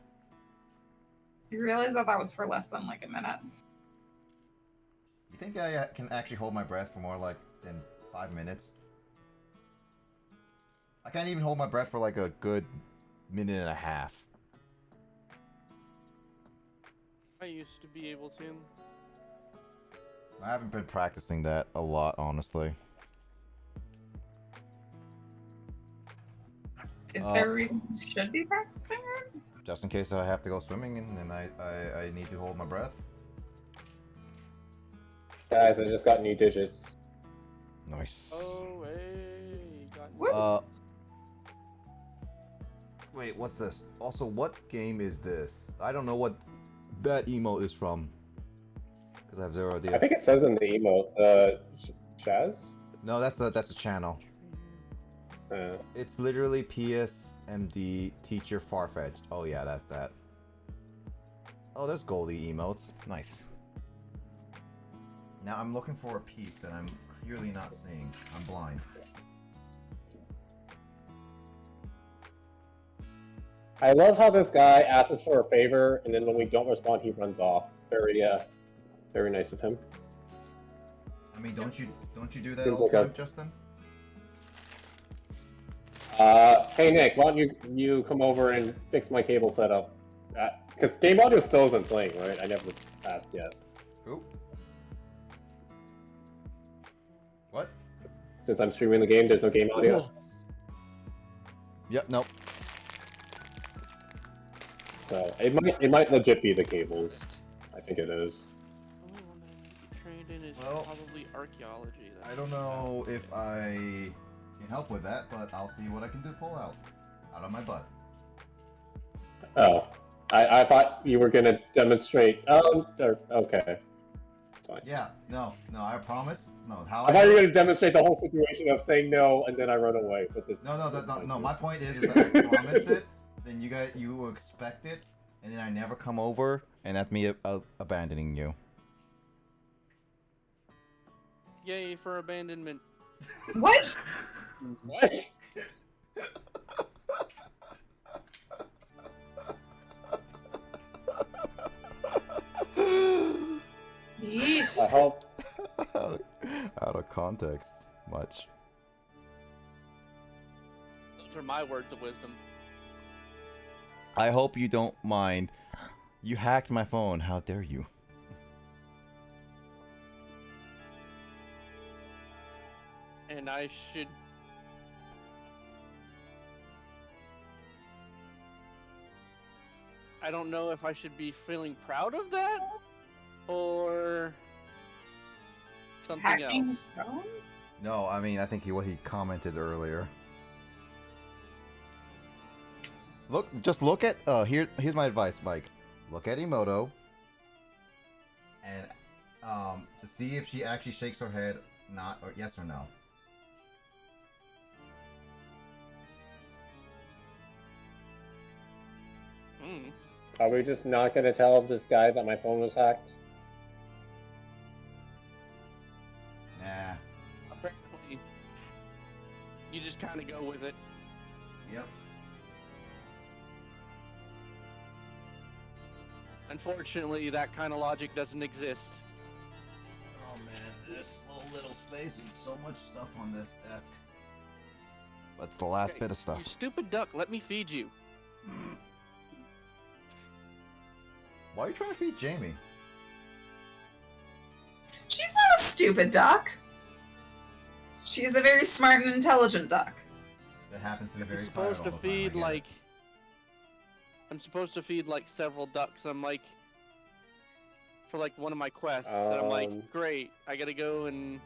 You realize that was for less than like a minute. You think I can actually hold my breath for more than 5 minutes? I can't even hold my breath for like a good minute and a half. I used to be able to. I haven't been practicing that a lot, honestly. Is there a reason you should be practicing it? Just in case I have to go swimming and then I need to hold my breath. Guys, I just got new digits. Nice. Oh, hey. Wait, what's this? Also, what game is this? I don't know what that emote is from. Because I have zero idea. I think it says in the emote, Chaz? No, that's a channel. It's literally PSMD Teacher Farfetched. Oh yeah, that's that. Oh, there's Goldie emotes. Nice. Now I'm looking for a piece that I'm clearly not seeing. I'm blind. I love how this guy asks us for a favor, and then when we don't respond, he runs off. Very nice of him. I mean, don't you do that Seems all the like time, Justin? Hey Nick, why don't you come over and fix my cable setup? Because game audio still isn't playing, right? I never asked yet. Who? What? Since I'm streaming the game, there's no game audio. Yep. Nope. So it might legit be the cables. I think it is. Trained in is Well, probably archaeology. I don't know if I can help with that, but I'll see what I can do. Pull out of my butt. Oh, I thought you were gonna demonstrate. Okay. Fine. Yeah. No. I promise. No. I thought you were gonna demonstrate the whole situation of saying no and then I run away. But this. No. My point is that I promise it. Then you will expect it, and then I never come over, and that's me abandoning you. Yay for abandonment. What? What? Yeesh. I hope. Out of context, much. Those are my words of wisdom. I hope you don't mind. You hacked my phone. How dare you? And I should... I don't know if I should be feeling proud of that, or something Hacking else. his phone? No, I mean, I think what he commented earlier. Just look at, here's my advice, Mike. Look at Emoto, and, to see if she actually shakes her head, or yes or no. Are we just not gonna tell this guy that my phone was hacked? Nah. Apparently, you just kind of go with it. Yep. Unfortunately, that kind of logic doesn't exist. Oh man, there's so little space and so much stuff on this desk. That's the last Okay, bit of stuff. You stupid duck, let me feed you. Why are you trying to feed Jamie? She's not a stupid duck. She's a very smart and intelligent duck. That happens to be I'm very supposed to tired all the time, I feed get it. like... I'm supposed to feed like several ducks. I'm like... For like one of my quests. And I'm like, great, I gotta go and...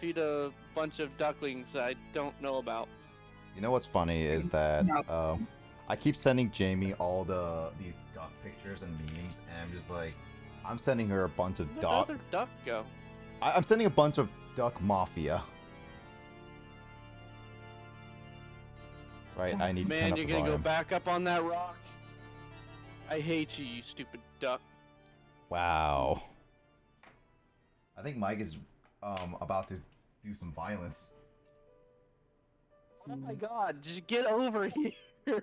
feed a bunch of ducklings that I don't know about. You know what's funny is that I keep sending Jamie all these duck pictures and memes, and I'm just like, I'm sending her a bunch of Where'd duck. the other duck go? I'm sending a bunch of duck mafia. Right, I need to turn Man, up you're the gonna go volume. back up on that rock? I hate you, you stupid duck. Wow. I think Mike is about to do some violence. Oh my god, just get over here.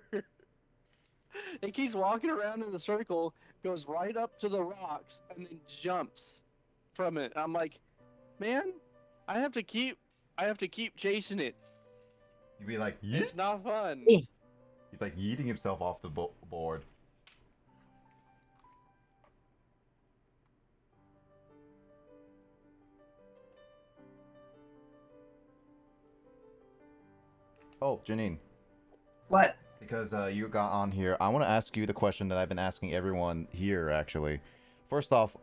It keeps walking around in the circle, goes right up to the rocks, and then jumps from it. I'm like, man, I have to keep chasing it. You'd be like, It's yeet? not fun. He's like yeeting himself off the board. Oh, Janine. What? Because you got on here, I want to ask you the question that I've been asking everyone here, actually. First off,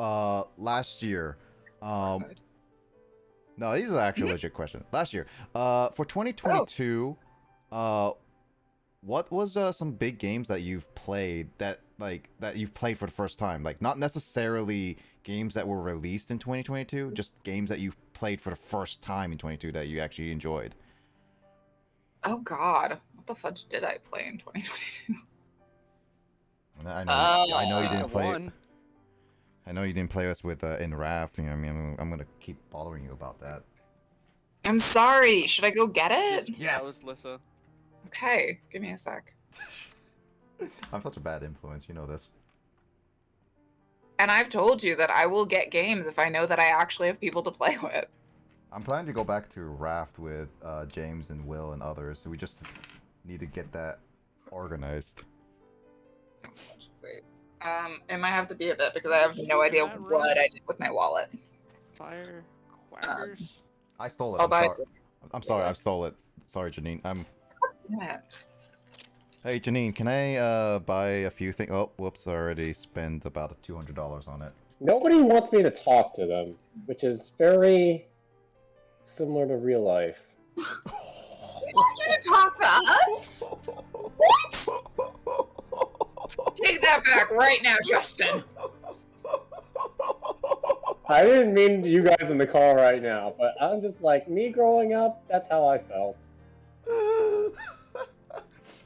last year, No, these are actually legit questions. Last year, for 2022, what was some big games that you've played that you've played for the first time? Like not necessarily games that were released in 2022, just games that you've played for the first time in 22 that you actually enjoyed. Oh God, what the fudge did I play in 2022? I know you didn't play. One. I know you didn't play us with in Raft. You know, I mean, I'm gonna keep bothering you about that. I'm sorry. Should I go get it? Yes. That was Lissa. Okay, give me a sec. I'm such a bad influence. You know this. And I've told you that I will get games if I know that I actually have people to play with. I'm planning to go back to Raft with James and Will and others. So we just need to get that organized. Wait. It might have to be a bit because I have no idea what I did with my wallet. Fire quackers. I stole it. I'm sorry. I stole it. Sorry, Janine. Yeah. Hey, Janine, can I buy a few things? Oh, whoops! I already spent about $200 on it. Nobody wants me to talk to them, which is very similar to real life. You want you to talk to us? What? Take that back right now, Justin. I didn't mean you guys in the call right now, but I'm just like, me growing up, that's how I felt.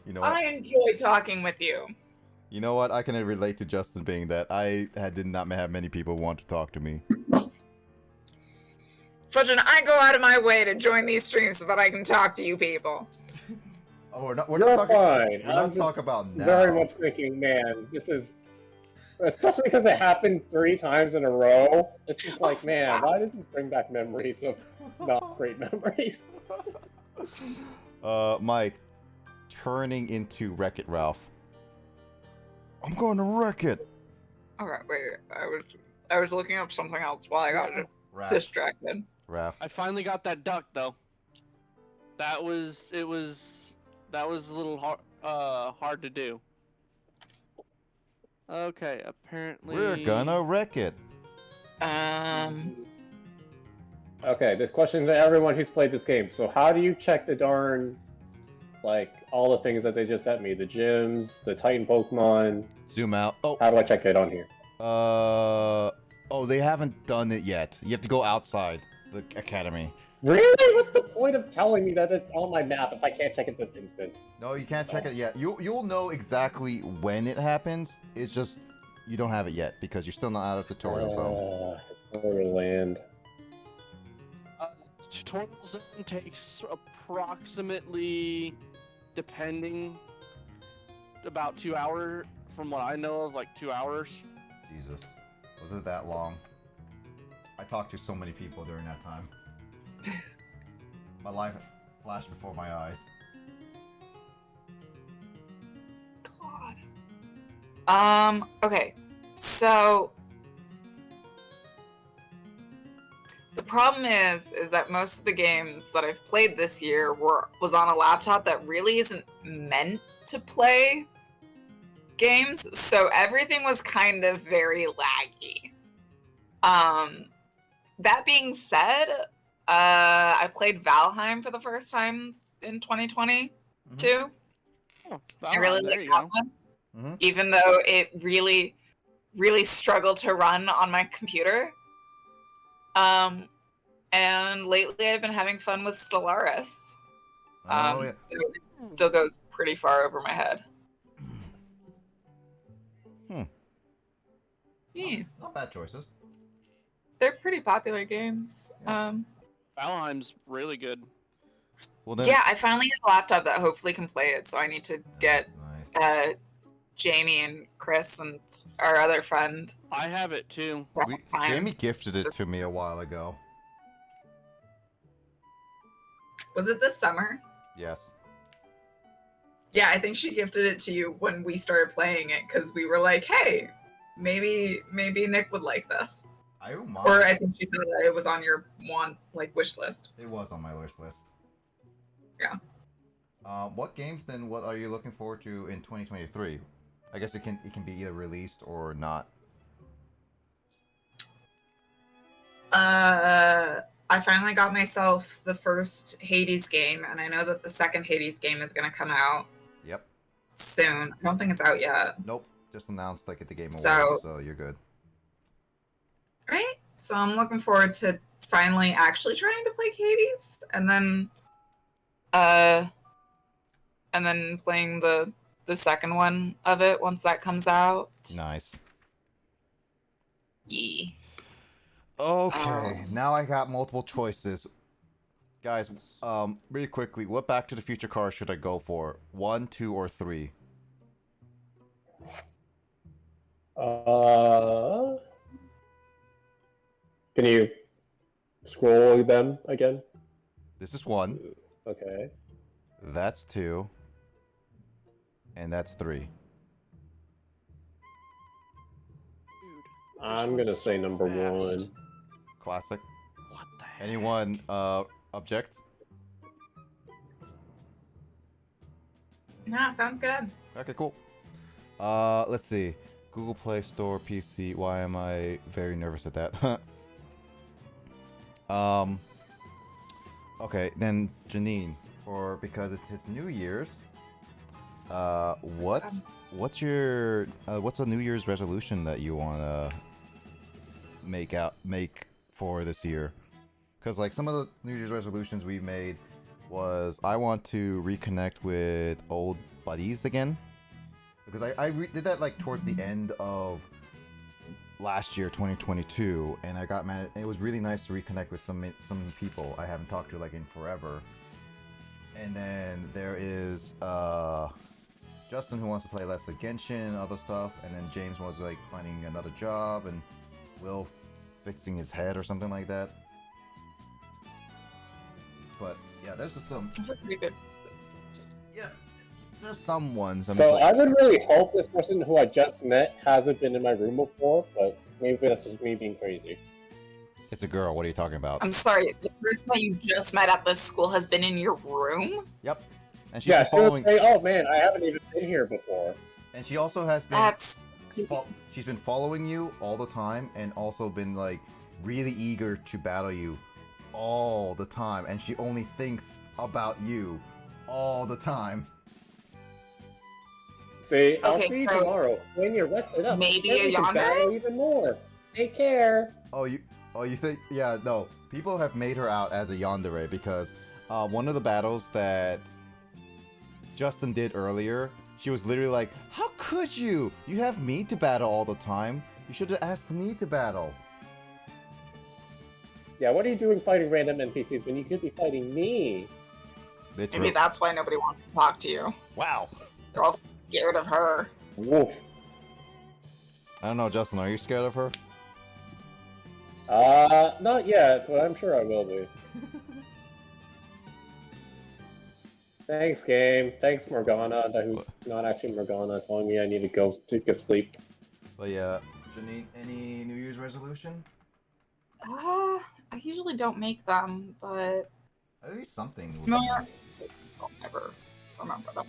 You know what? I enjoy talking with you. You know what? I can relate to Justin being that I did not have many people want to talk to me. Fudge and I go out of my way to join these streams so that I can talk to you people. Oh, we're not You're talking. fine. We're not talking about now. Very much thinking, man, this is, especially because it happened 3 times in a row. It's just like, man, why does this bring back memories of not great memories? Mike, turning into Wreck-It Ralph. I'm going to wreck it. Okay, wait. I was looking up something else while I got distracted. Raft. I finally got that duck though. That was a little hard to do. Okay, apparently We're gonna wreck it. Okay, this question to everyone who's played this game. So how do you check the darn, like, all the things that they just sent me? The gyms, the Titan Pokemon. Zoom out. Oh. How do I check it on here? Oh, they haven't done it yet. You have to go outside the academy. Really? What's the point of telling me that it's on my map if I can't check it this instant? No, you can't check it yet. You'll know exactly when it happens. It's just you don't have it yet because you're still not out of tutorial zone. Tutorial land. Tutorial zone takes approximately, depending, about 2 hours. From what I know of, like 2 hours. Jesus, was it that long? I talked to so many people during that time. My life flashed before my eyes. God. Okay. So the problem is that most of the games that I've played this year was on a laptop that really isn't meant to play games, so everything was kind of very laggy. That being said, I played Valheim for the first time in 2020 too. Oh, I really like that one, even though it really, really struggled to run on my computer. And lately I've been having fun with Stellaris. It still goes pretty far over my head. Yeah. Not bad choices. They're pretty popular games. Valheim's really good. Well, then... Yeah, I finally have a laptop that hopefully can play it, so I need to get Jamie and Chris and our other friend. I have it too. Jamie gifted it to me a while ago. Was it this summer? Yes. Yeah, I think she gifted it to you when we started playing it because we were like, hey, maybe Nick would like this. I don't mind. Or I think she said that it was on your wish list. It was on my wish list. Yeah. What games then? What are you looking forward to in 2023? I guess it can be either released or not. I finally got myself the first Hades game, and I know that the second Hades game is going to come out Yep. soon. I don't think it's out yet. Nope. Just announced like at the Game So- Awards, so you're good. Right? So I'm looking forward to finally actually trying to play Hades, and then playing the second one of it once that comes out. Nice. Yeah. Okay, now I got multiple choices. Guys, really quickly, what Back to the Future car should I go for? 1, 2, or 3? Can you scroll them again? This is 1. Okay. That's 2. And that's 3. I'm gonna say number 1. Classic. What the heck? Anyone object? No, sounds good. Okay, cool. Let's see. Google Play Store, PC. Why am I very nervous at that? Okay, then Janine, because it's New Year's. What's a New Year's resolution that you wanna make for this year? Because like some of the New Year's resolutions we made was I want to reconnect with old buddies again. Because I did that like towards the end of last year, 2022, and I got mad. It was really nice to reconnect with some people I haven't talked to like in forever. And then there is Justin who wants to play less of Genshin and other stuff, and then James was like finding another job, and Will fixing his head or something like that. But yeah, there's just some. Pretty good. Yeah, there's some ones. So I would really hope this person who I just met hasn't been in my room before, but maybe that's just me being crazy. It's a girl. What are you talking about? I'm sorry, the person that you just met at this school has been in your room? Yep. And she's Yeah, been she would following. say, "Oh man, I haven't even been here before." And she also has been. That's. She's been following you all the time, and also been like really eager to battle you all the time. And she only thinks about you all the time. See, I'll Okay, see you so tomorrow when you're rested up. maybe Then a we can yonder? battle even more. Take care. Oh, you think? Yeah, no. People have made her out as a yandere because one of the battles that Justin did earlier, she was literally like, "How could you? You have me to battle all the time. You should have asked me to battle." Yeah, what are you doing fighting random NPCs when you could be fighting me? Maybe that's why nobody wants to talk to you. Wow. They're all scared of her. Woof. I don't know, Justin. Are you scared of her? Not yet, but I'm sure I will be. Thanks, game. Thanks, Morgana, who's not actually Morgana, telling me I need to go take a sleep. But yeah, Janine, any New Year's resolution? I usually don't make them, but At least something. would be no, nice. I'll never remember them.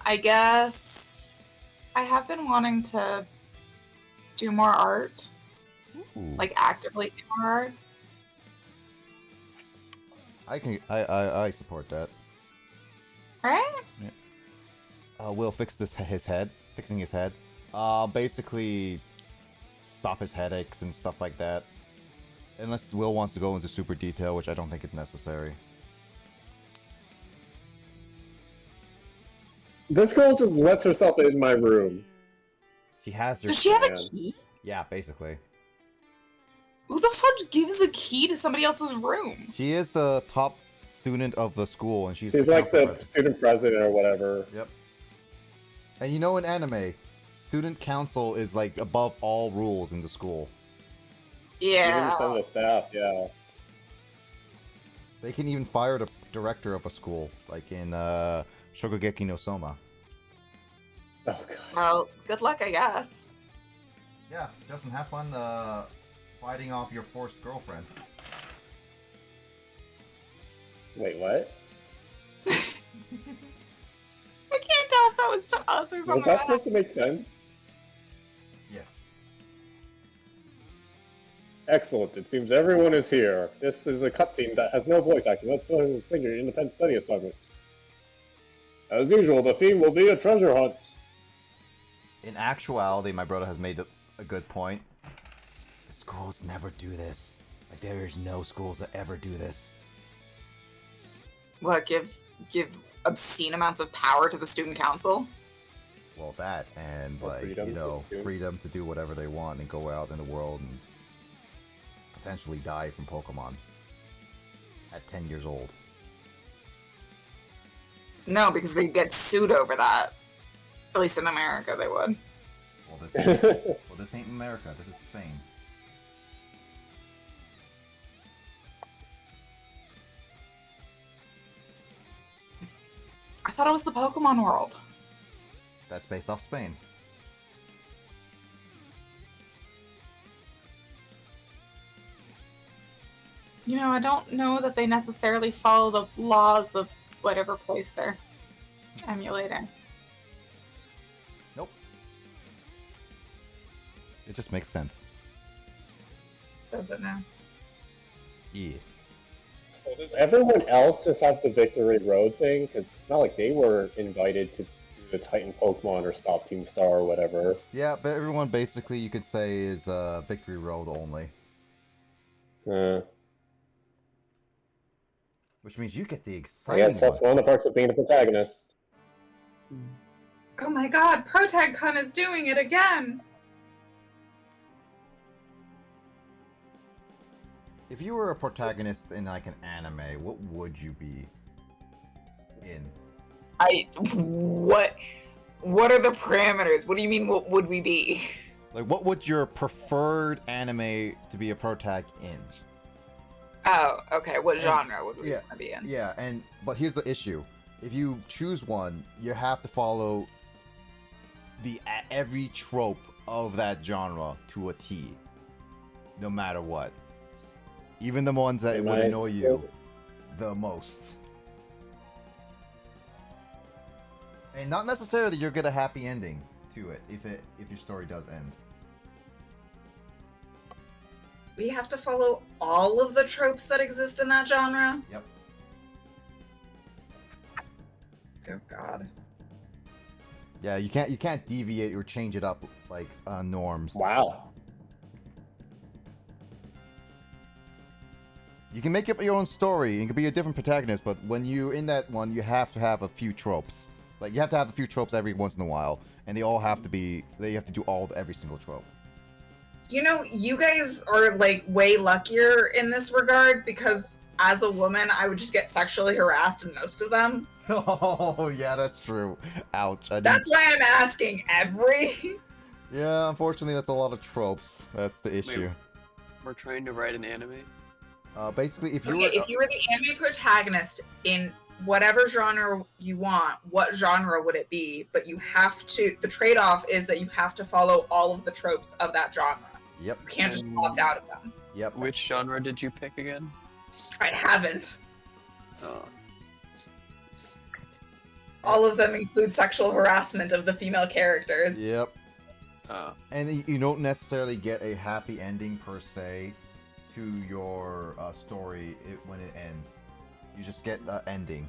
I guess I have been wanting to do more art, Ooh. like actively do more art. I support that. Right? Will fix fixing his head. Basically stop his headaches and stuff like that. Unless Will wants to go into super detail, which I don't think is necessary. This girl just lets herself in my room. She has her. Does she have a man. key? Yeah, basically. Who the fuck gives a key to somebody else's room? She is the top student of the school, and she's She's the like council the president. student president or whatever. Yep. And you know, in anime, student council is like above all rules in the school. Yeah. Even some of the staff, yeah. They can even fire the director of a school, like in Shogugeki no Soma. Oh god. Well, good luck, I guess. Yeah, Justin, have fun fighting off your forced girlfriend. Wait, what? I can't tell if that was to us or Was something. that supposed to make sense? Yes. Excellent. It seems everyone is here. This is a cutscene that has no voice acting. Let's explain your independent study assignment. As usual, the theme will be a treasure hunt. In actuality, my brother has made a good point. The schools never do this. Like, there is no schools that ever do this. What, give obscene amounts of power to the student council? Well, that, and, Or like, freedom you know, for students. freedom to do whatever they want and go out in the world and potentially die from Pokemon at 10 years old. No, because they'd get sued over that. At least in America, they would. Well, this ain't America. This is Spain. I thought it was the Pokemon world. That's based off Spain. You know, I don't know that they necessarily follow the laws of whatever place they're emulating. Nope. It just makes sense. Does it now? Yeah. So does everyone else just have the Victory Road thing? Because it's not like they were invited to do the Titan Pokemon or Stop Team Star or whatever. Yeah, but everyone basically, you could say, is Victory Road only. Which means you get the I exciting guess that's one of the perks of being a protagonist. Oh my god, ProtagCon is doing it again! If you were a protagonist in like an anime, what would you be in? What are the parameters? What do you mean, what would we be? Like, what would your preferred anime to be a protag in? Oh, okay, what genre would we Yeah, want to be in? Yeah, but here's the issue. If you choose one, you have to follow every trope of that genre to a T. No matter what. Even the ones that would annoy you the most. And not necessarily you'll get a happy ending to it if your story does end. We have to follow all of the tropes that exist in that genre? Yep. Oh god. Yeah, you can't deviate or change it up like norms. Wow. You can make up your own story. It can be a different protagonist, but when you're in that one, you have to have a few tropes. Like, you have to have a few tropes every once in a while, and they have to do every single trope. You know, you guys are like way luckier in this regard because as a woman, I would just get sexually harassed in most of them. Oh, yeah, that's true. Ouch. That's why I'm asking every. Yeah, unfortunately, that's a lot of tropes. That's the issue. We're trying to write an anime. Basically, if you If you were the anime protagonist in whatever genre you want, what genre would it be? But you have to. The trade-off is that you have to follow all of the tropes of that genre. Yep. You can't just opt out of them. Yep. Which genre did you pick again? I haven't. Oh. All of them include sexual harassment of the female characters. Yep. And you don't necessarily get a happy ending per se to your story when it ends. You just get the ending.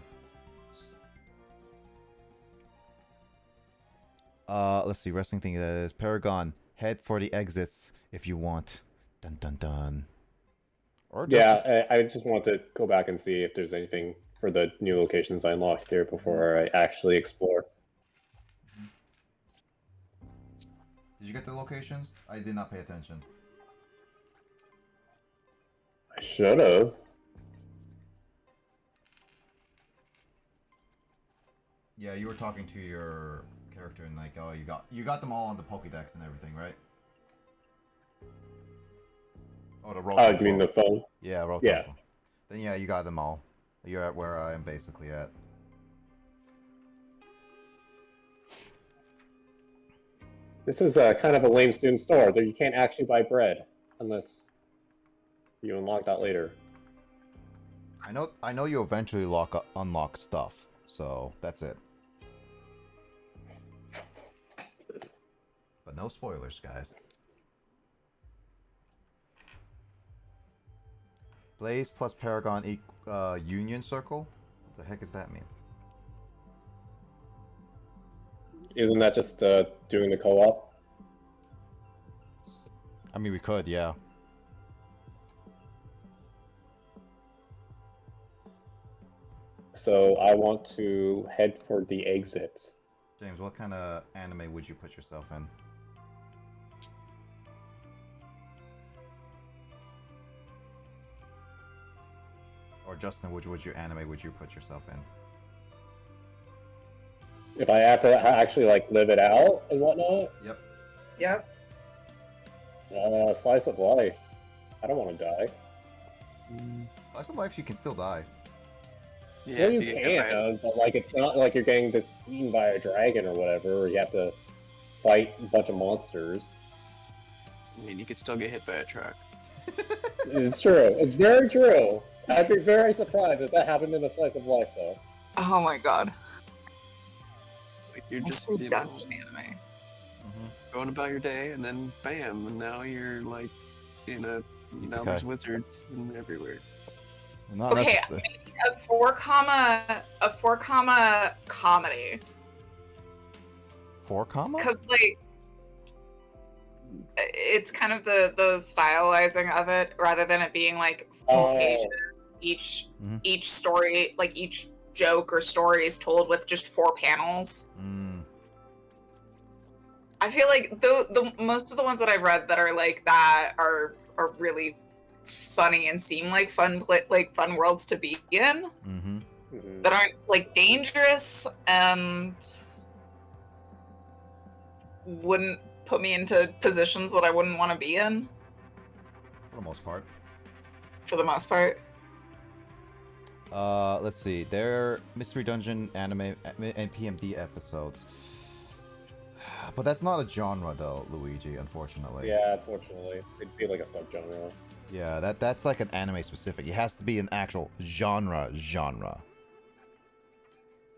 Let's see. Wrestling thing is Paragon. Head for the exits if you want. Dun dun dun. Or just... Yeah, I just want to go back and see if there's anything for the new locations I unlocked here before I actually explore. Did you get the locations? I did not pay attention. I should have. Yeah, you were talking to your character and like, oh, you got them all on the Pokédex and everything, right? Oh, the road. Oh, you mean the phone? Yeah, road. Yeah. Phone. Then yeah, you got them all. You're at where I am basically at. This is kind of a lame student store. There you can't actually buy bread unless you unlock that later. I know you eventually unlock stuff, so that's it. But no spoilers, guys. Blaze plus Paragon Union Circle? What the heck does that mean? Isn't that just doing the co-op? I mean, we could, yeah. So I want to head for the exit. James, what kind of anime would you put yourself in? Or Justin, which anime would you put yourself in? If I have to actually like live it out and whatnot, Yep. Yep. Slice of life. I don't want to die. Slice of life, you can still die. Yeah, Well, you if get hit can, but like it's not like you're getting just eaten by a dragon or whatever, or you have to fight a bunch of monsters. I mean, you could still get hit by a truck. It's true. It's very true. I'd be very surprised if that happened in a slice of life, though. Oh my god. Like you're That's just so you know, dumb to anime. going about your day, and then bam, and now you're like, now Isekai. there's wizards and everywhere. Not Okay, necessary. maybe a 4 comma comedy. 4 comma? Because like it's kind of the stylizing of it rather than it being like full pages. Each story, like each joke or story is told with just 4 panels. I feel like the most of the ones that I've read that are like that are really funny and seem like fun worlds to be in. That aren't like dangerous and wouldn't put me into positions that I wouldn't want to be in. For the most part. For the most part. Let's see. They're Mystery Dungeon anime and PMD episodes. But that's not a genre though, Luigi, unfortunately. Yeah, unfortunately. It'd be like a subgenre. Yeah, that's like an anime specific. It has to be an actual genre.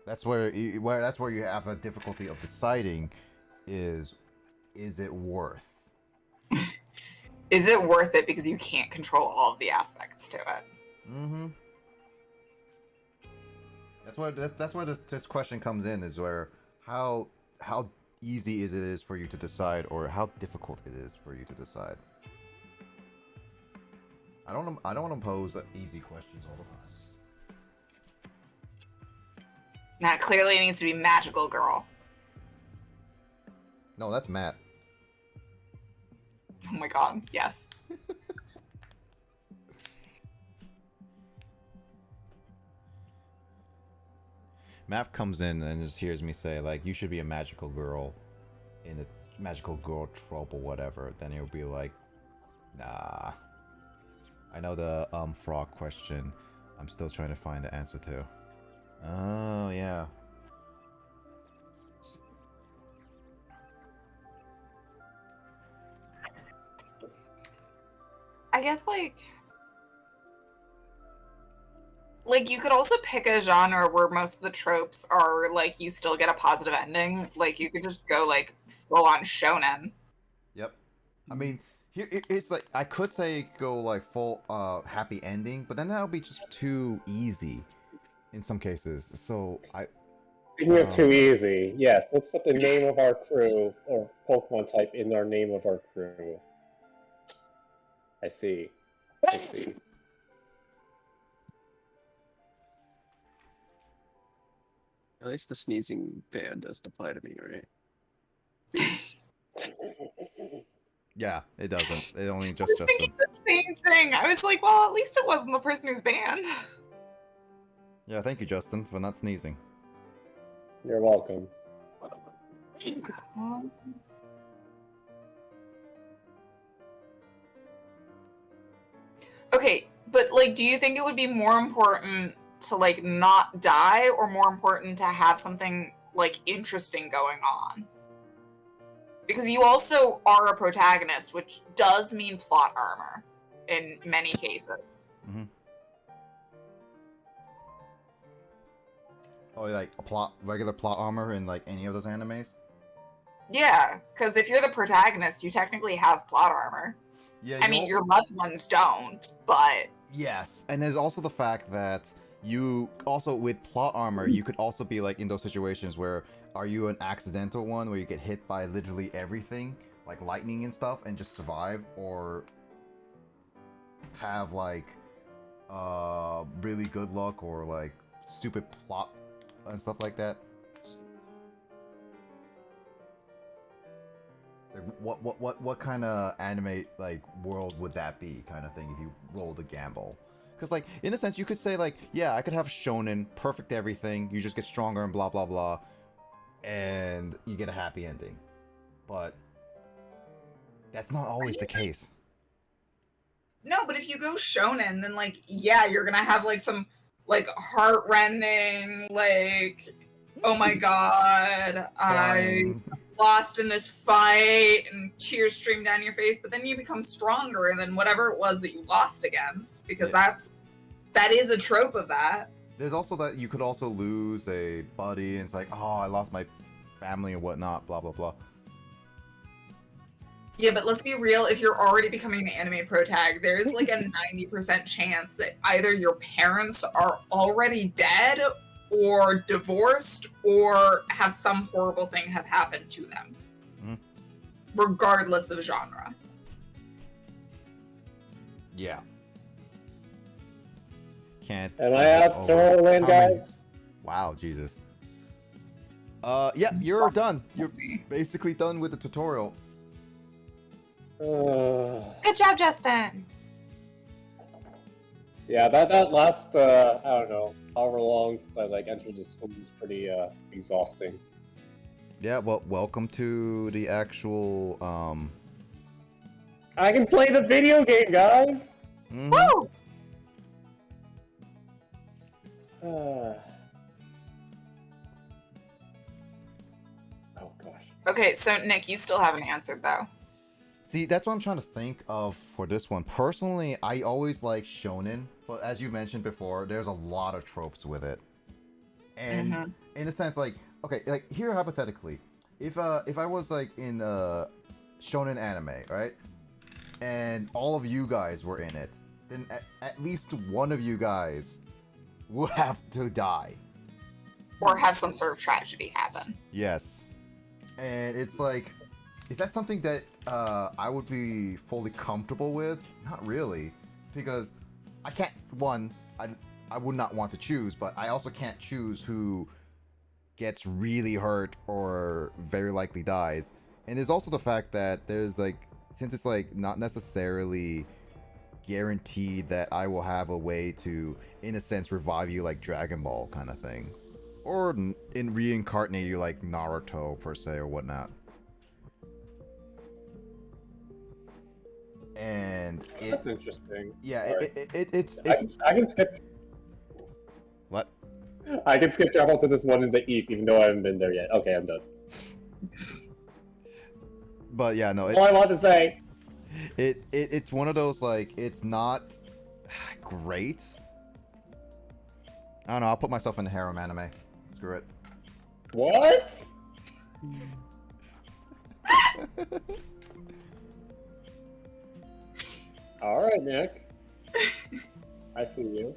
That's where you have a difficulty of deciding is it worth? Is it worth it because you can't control all of the aspects to it? That's where this question comes in, is where how easy is it for you to decide, or how difficult it is for you to decide. I don't want to pose easy questions all the time. Now clearly it needs to be magical girl. No, that's Matt. Oh my god, yes. Matt comes in and just hears me say, like, you should be a magical girl in a magical girl trope or whatever. Then he'll be like, nah. I know the frog question. I'm still trying to find the answer to. Oh, yeah. I guess like you could also pick a genre where most of the tropes are like you still get a positive ending. Like you could just go like full on shonen. Yep. I mean, it's like I could say go like full happy ending, but then that would be just too easy in some cases. So Speaking of too easy, yes, let's put the name of our crew or Pokemon type in our name of our crew. I see. At least the sneezing ban doesn't apply to me, right? Yeah, it doesn't. It only just I was thinking the same thing. I was like, well, at least it wasn't the person who's banned. Yeah, thank you, Justin, for not sneezing. You're welcome. Okay, but like, do you think it would be more important to like not die, or more important to have something like interesting going on? Because you also are a protagonist, which does mean plot armor in many cases. Oh, like regular plot armor in like any of those animes? Yeah, because if you're the protagonist, you technically have plot armor. Yeah. I mean, your loved ones don't, but Yes, and there's also the fact that you also with plot armor, you could also be like in those situations where are you an accidental one where you get hit by literally everything, like lightning and stuff, and just survive, or have like really good luck or like stupid plot and stuff like that. Like, what kind of anime like world would that be, kind of thing, if you rolled a gamble? Because like in a sense you could say like, yeah, I could have shonen, perfect everything, you just get stronger and blah blah blah, and you get a happy ending. But that's not always the case. No, but if you go shonen, then like, yeah, you're gonna have like some like heart-rending, like, oh my god, I lost in this fight, and tears stream down your face, but then you become stronger than whatever it was that you lost against, because that is a trope of that. There's also that you could also lose a buddy, and it's like, oh, I lost my family and whatnot, blah blah blah. Yeah, but let's be real, if you're already becoming an anime protag, there's like a 90% chance that either your parents are already dead or divorced or have some horrible thing have happened to them. Mm-hmm. Regardless of genre. Yeah. Can't. Am I out to Delorean, guys? Wow, Jesus. Yeah, you're done. You're basically done with the tutorial. Good job, Justin. Yeah, that last I don't know, however long since I like entered the school was pretty exhausting. Yeah, well, welcome to the actual I can play the video game, guys. Woo! Oh gosh. Okay, so Nick, you still haven't answered though. See, that's what I'm trying to think of for this one. Personally, I always like shonen, but as you mentioned before, there's a lot of tropes with it. And in a sense, like, okay, like here hypothetically, if I was like in shonen anime, right, and all of you guys were in it, then at least one of you guys will have to die, or have some sort of tragedy happen. Yes, and it's like, is that something that I would be fully comfortable with? Not really, because I can't. One, I would not want to choose, but I also can't choose who gets really hurt or very likely dies. And there's also the fact that there's like, since it's like not necessarily guaranteed that I will have a way to, in a sense, revive you like Dragon Ball kind of thing, or in reincarnate you like Naruto per se or whatnot. And that's interesting. Yeah, it's I can skip. What? I can skip travel to this one in the east, even though I haven't been there yet. Okay, I'm done. But yeah, no. All I want to say. It's one of those, like, it's not great. I don't know. I'll put myself in the harem anime. Screw it. What? All right, Nick. I see you.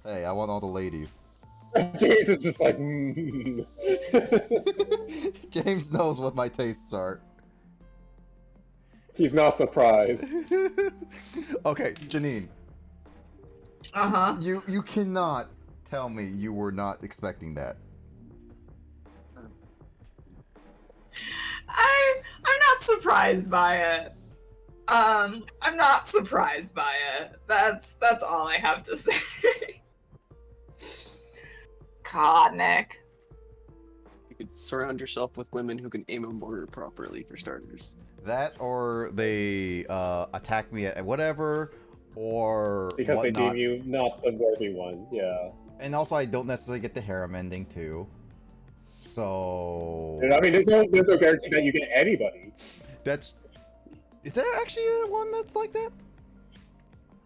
Hey, I want all the ladies. James is just like. James knows what my tastes are. He's not surprised. Okay, Janine. Uh-huh. You cannot tell me you were not expecting that. I'm not surprised by it. I'm not surprised by it. That's all I have to say. God, Nick. You could surround yourself with women who can aim a mortar properly, for starters. That, or they attack me at whatever, or because whatnot. They deem you not the worthy one. Yeah. And also, I don't necessarily get the harem ending too. So. I mean, there's no guarantee that you get anybody. Is there actually one that's like that?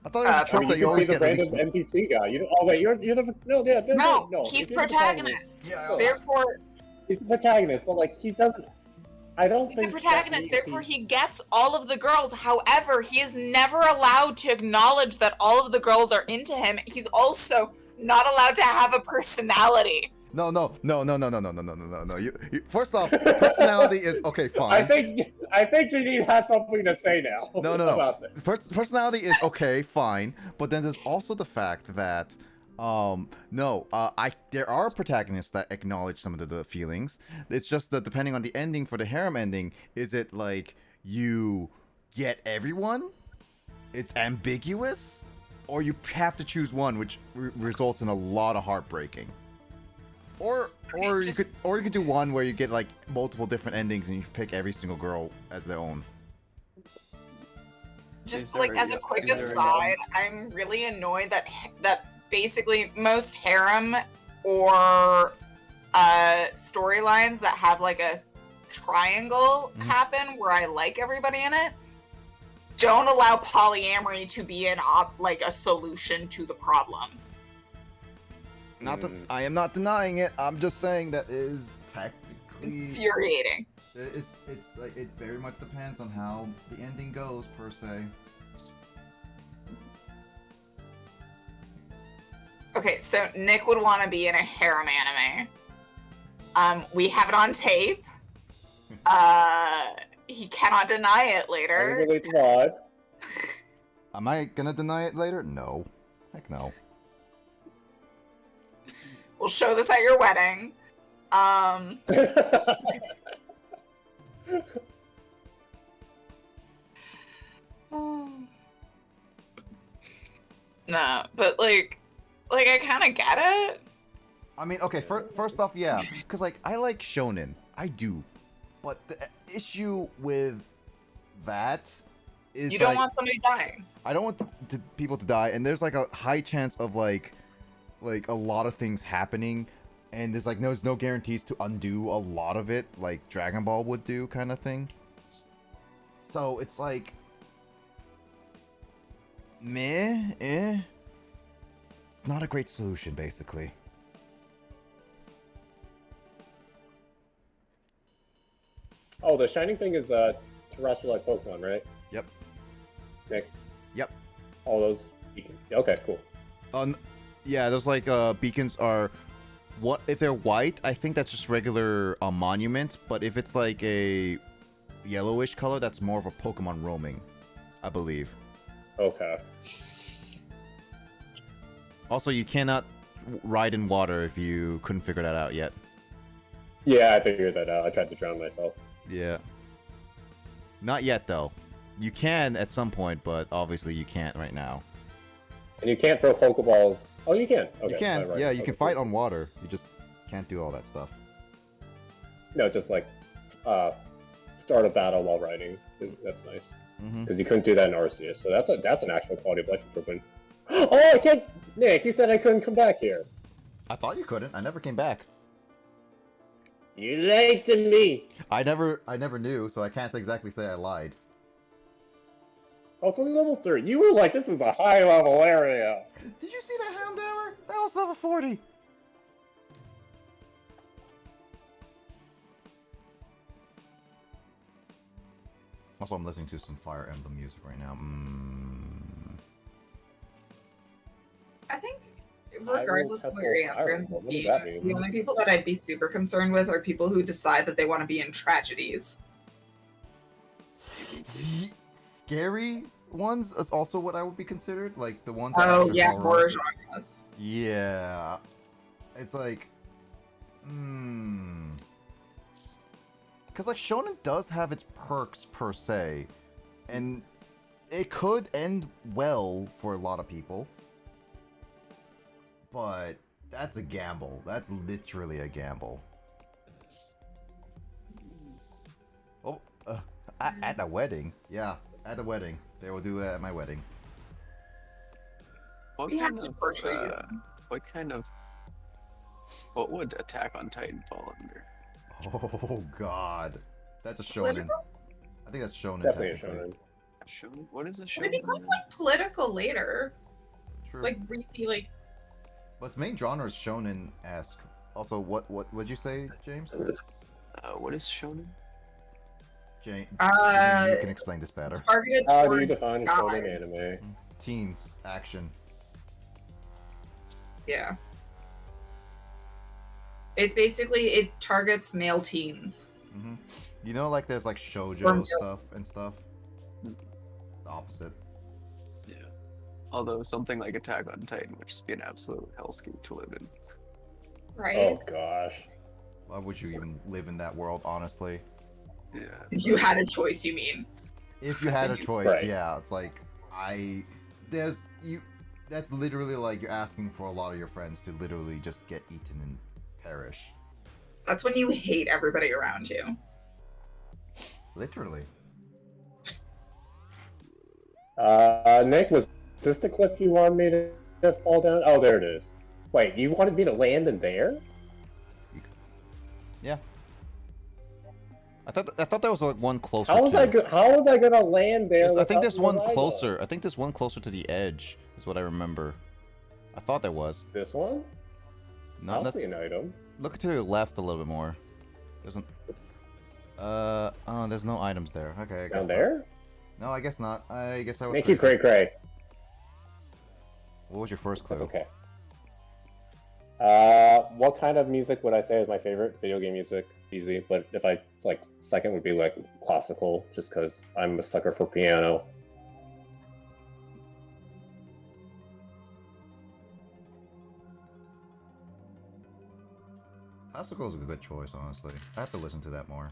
I thought it was a trope that you always get random NPC guy. You don't, oh wait, you're the no. He's protagonist. Yeah, therefore, he's the protagonist, but like he doesn't. I don't He's think the protagonist, that therefore he gets all of the girls. However, he is never allowed to acknowledge that all of the girls are into him. He's also not allowed to have a personality. No. First off, personality is okay, fine. I think Janine has something to say now. No. About this. Personality is okay, fine. But then there's also the fact that there are protagonists that acknowledge some of the feelings. It's just that depending on the ending for the harem ending, is it like you get everyone? It's ambiguous, or you have to choose one, which results in a lot of heartbreaking. Or you could do one where you get like multiple different endings and you pick every single girl as their own. Just like as a quick aside, I'm really annoyed that basically most harem or storylines that have like a triangle happen where I like everybody in it don't allow polyamory to be a solution to the problem. Not that I am not denying it. I'm just saying that is technically infuriating. It's like it very much depends on how the ending goes per se. Okay, so Nick would want to be in a harem anime. We have it on tape. He cannot deny it later. I really thought. Am I gonna deny it later? No. Heck no. We'll show this at your wedding. No, but like I kind of get it. I mean, okay, first off, yeah, because like I like shonen, I do, but the issue with that is you don't want somebody dying. I don't want people to die, and there's like a high chance of like a lot of things happening, and there's no guarantees to undo a lot of it, like Dragon Ball would do, kind of thing. So it's like it's not a great solution, basically. Oh, the shining thing is terrestrialized Pokemon, right? Yep. Nick? Yep. All those beacons. Okay, cool. Yeah, those like beacons are what if they're white? I think that's just regular monument, but if it's like a yellowish color, that's more of a Pokemon roaming, I believe. Okay. Also, you cannot ride in water if you couldn't figure that out yet. Yeah, I figured that out. I tried to drown myself. Yeah. Not yet, though. You can at some point, but obviously you can't right now. And you can't throw Pokeballs. Oh, you can. Okay. You can. Right. Yeah, you can fight on water. You just can't do all that stuff. No, just like start a battle while riding. That's nice. Because you couldn't do that in Arceus. So that's an actual quality of life improvement. Oh, I can't. Nick, you said I couldn't come back here. I thought you couldn't. I never came back. You lied to me. I never knew, so I can't exactly say I lied. Oh, it's only level 3. You were like, this is a high level area. Did you see that Houndour? That was level 40. Also, I'm listening to some Fire Emblem music right now. I think, regardless of what your answer ends up being, the only people that I'd be super concerned with are people who decide that they want to be in tragedies. Scary ones is also what I would be considered, like the ones. Oh yeah, horror genres. Yeah, it's like, because like shonen does have its perks per se, and it could end well for a lot of people, but that's a gamble. That's literally a gamble. Oh, at the wedding, yeah. At the wedding. They will do it at my wedding. What would Attack on Titan fall under? Oh god. That's a shonen. I think that's shonen. Definitely a shonen. Shonen? What is a shonen? But it becomes like political later. True. Like really like. But its main genre is shonen-esque. Also, what would you say, James? What is shonen? Jane, Uh, you can explain this better. Targeted How do you toward define a shonen guys. anime? Teens action. Yeah. It's basically, it targets male teens. Hmm. You know, like there's like Or shoujo male. stuff and stuff. The opposite. Yeah. Although something like Attack on Titan would just be an absolute hellscape to live in. Right? Oh gosh. Why would you even live in that world, honestly? Yeah. If you had a choice, you mean? If you had a choice, Right. yeah, it's like that's literally like you're asking for a lot of your friends to literally just get eaten and perish. That's when you hate everybody around you. Literally. Nick, was this the cliff you wanted me to fall down? Oh, there it is. Wait, you wanted me to land in there? Yeah. I thought there was like one closer. How was I gonna land there? I think without there's the one Rival? closer. I think there's one closer to the edge. Is what I remember. I thought there was. This one? I Not don't see an item. Look to the left a little bit more. There's oh, there's no items there. Okay, I guess Down not. there? No, I guess not. I guess I was. Thank you, crazy. Cray. What was your first clue? That's okay. What kind of music would I say is my favorite? Video game music, easy. But if I like, second would be like classical, just because I'm a sucker for piano. Classical is a good choice, honestly. I have to listen to that more.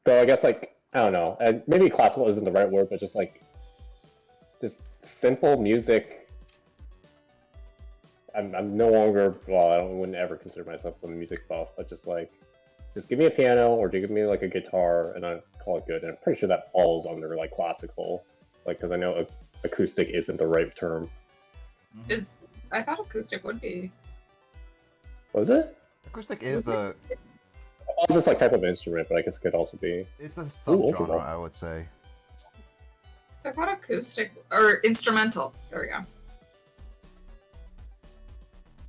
So I guess like I don't know, and maybe classical isn't the right word, but just like just simple music. I'm no longer I wouldn't ever consider myself a music buff, but just give me a piano or give me like a guitar and I call it good. And I'm pretty sure that falls under like classical, like because I know acoustic isn't the right term. I thought acoustic would be. What was it? Acoustic is a. It's just like type of instrument, but I guess it could also be. It's a Ooh, subgenre, I would say. So I thought acoustic or instrumental. There we go.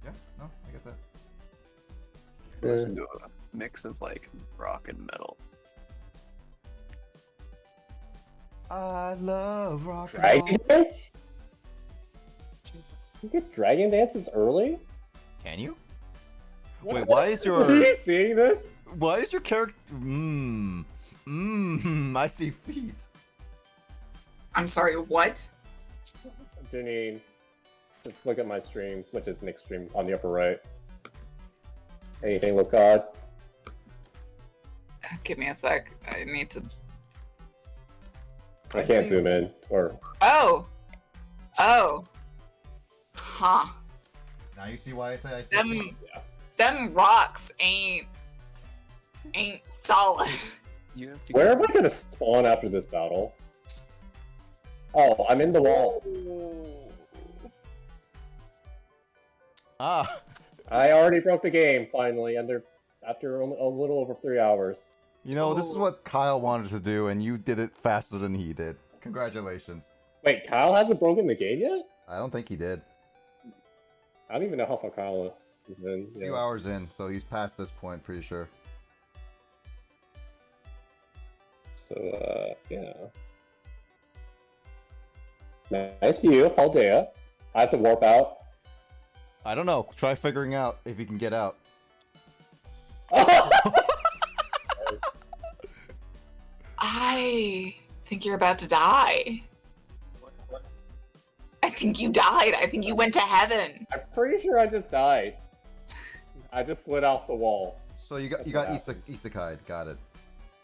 Yeah, no, I get that. Listen to a mix of like rock and metal. I love rock and Dragon roll. Dance? You get Dragon Dances early? Can you? What? Wait, why is your? Are you seeing this? Why is your character? I see feet. I'm sorry, what? Janine, just look at my stream, which is Nick's stream on the upper right. Anything look odd? Give me a sec. I need to. I can't zoom in, or Oh. Huh. Now you see why I say I see Them, feet. them rocks ain't solid. You have to where am I gonna spawn after this battle? Oh, I'm in the wall. Ah. I already broke the game finally, after a little over 3 hours. You know, this is what Kyle wanted to do, and you did it faster than he did. Congratulations. Wait, Kyle hasn't broken the game yet? I don't think he did. I don't even know how far Kyle is in. A few hours in, so he's past this point, pretty sure. So, yeah. Nice view, Paldea. I have to warp out. I don't know. Try figuring out if you can get out. I think you're about to die. I think you died. I think you went to heaven. I'm pretty sure I just died. I just slid off the wall. So you got isekai. Got it.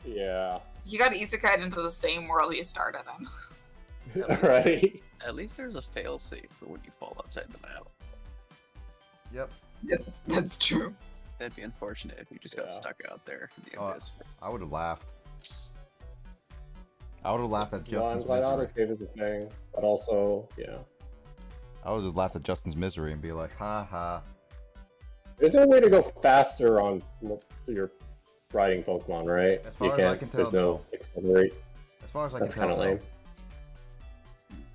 Yeah. You got isekai into the same world you started in. Right. At least there's a failsafe for when you fall outside the map. Yep. That's true. That'd be unfortunate if you just got stuck out there in the abyss. I would have laughed. I would have laughed at Well, I'm Justin's glad misery. autosave is a thing, but also, yeah. I would just laugh at Justin's misery and be like, ha ha. There's no way to go faster on your riding Pokemon, right? As far you as can't. I can tell, There's no no. accelerate. As far as I That's can tell, kind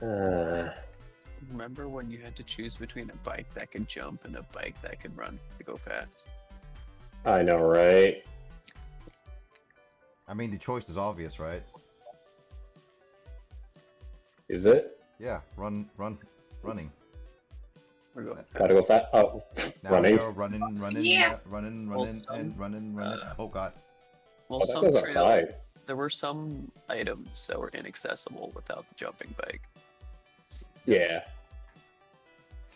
no. of lame. Remember when you had to choose between a bike that could jump and a bike that could run to go fast? I know, right? I mean, the choice is obvious, right? Is it? Yeah, running. We're going. Gotta go fast. Oh, Now running. you're running, Yeah. running, Well, and running. Oh god. Well, Oh, that some goes trail, outside. there were some items that were inaccessible without the jumping bike. Yeah.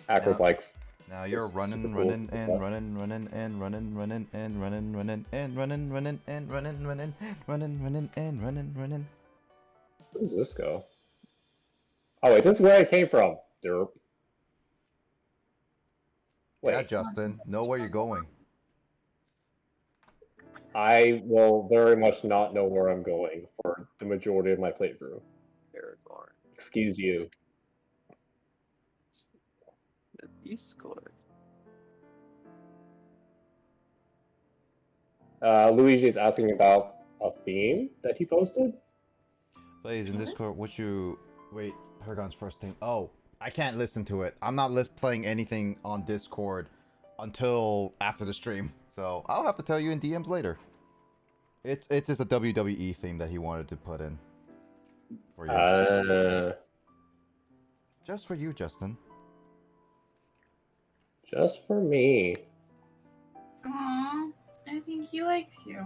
Acro Now- bike. Now you're Super running, cool. running, and running, running, and running, running, and running, running, and running, running, and running, running, running, running, and running, running. Where does this go? Oh wait, this is where I came from. Derp. Wait, Yeah, Justin, know where you're going. I will very much not know where I'm going for the majority of my playthrough. Aragorn. Excuse you. The Beast Court. Luigi's asking about a theme that he posted. Please, in Discord, would you... Wait, Hergon's first thing. Oh, I can't listen to it. I'm not playing anything on Discord until after the stream. So, I'll have to tell you in DMs later. It's just a WWE theme that he wanted to put in. For you. Just for you, Justin. Just for me. Aww, I think he likes you.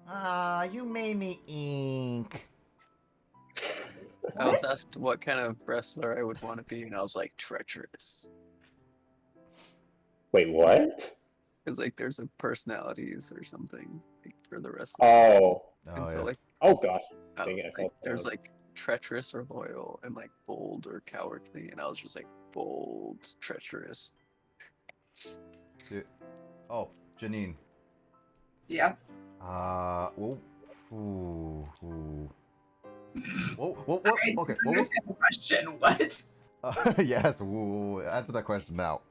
Ah, you made me ink. I was asked what kind of wrestler I would want to be, and I was like, treacherous. Wait, what? Because like there's a personalities or something like, for the wrestlers. Oh. And so like, Oh gosh. I don't Dang it, I know, fell like, there's down. like treacherous or loyal, and like bold or cowardly, and I was just like bold, treacherous. Dude. Oh, Janine. Yep. Whoa. Ooh. Whoa. I Okay. don't understand the question. What? Yes. Ooh. Answer that question now.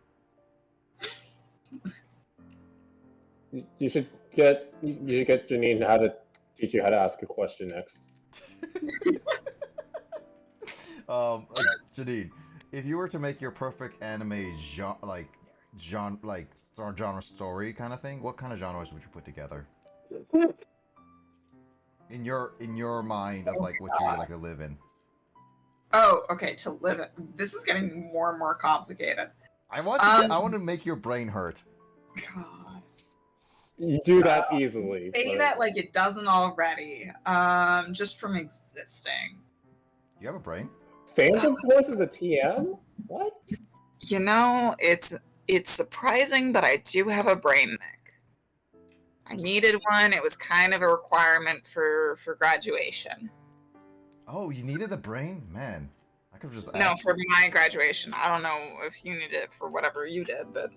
You should get Janine how to teach you how to ask a question next. Janine, if you were to make your perfect anime genre story kind of thing, what kind of genres would you put together? In your mind of like what you would like to live in. Oh, okay. To live it. This is getting more and more complicated. I want to make your brain hurt. God. You do that easily. Say but- that like it doesn't already. Just from existing. You have a brain? Phantom Force is a TM? What? You know, it's surprising, but I do have a brain neck. I needed one. It was kind of a requirement for graduation. Oh, you needed a brain? Man, I could have just No, asked. for my graduation. I don't know if you needed it for whatever you did, but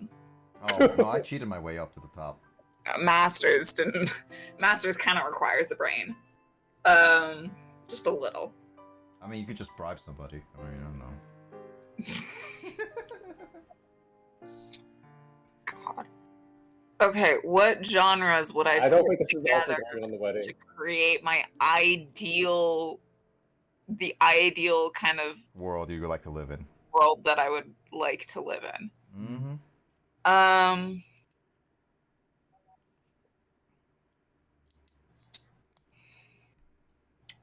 Oh, no, I cheated my way up to the top. Masters didn't. Masters kind of requires a brain. Just a little. I mean, you could just bribe somebody. I mean, I don't know. God. Okay, what genres would I I don't put think this is also together going on the wedding. to create my ideal, the ideal kind of World you would like to live in. world that I would like to live in? Mm-hmm.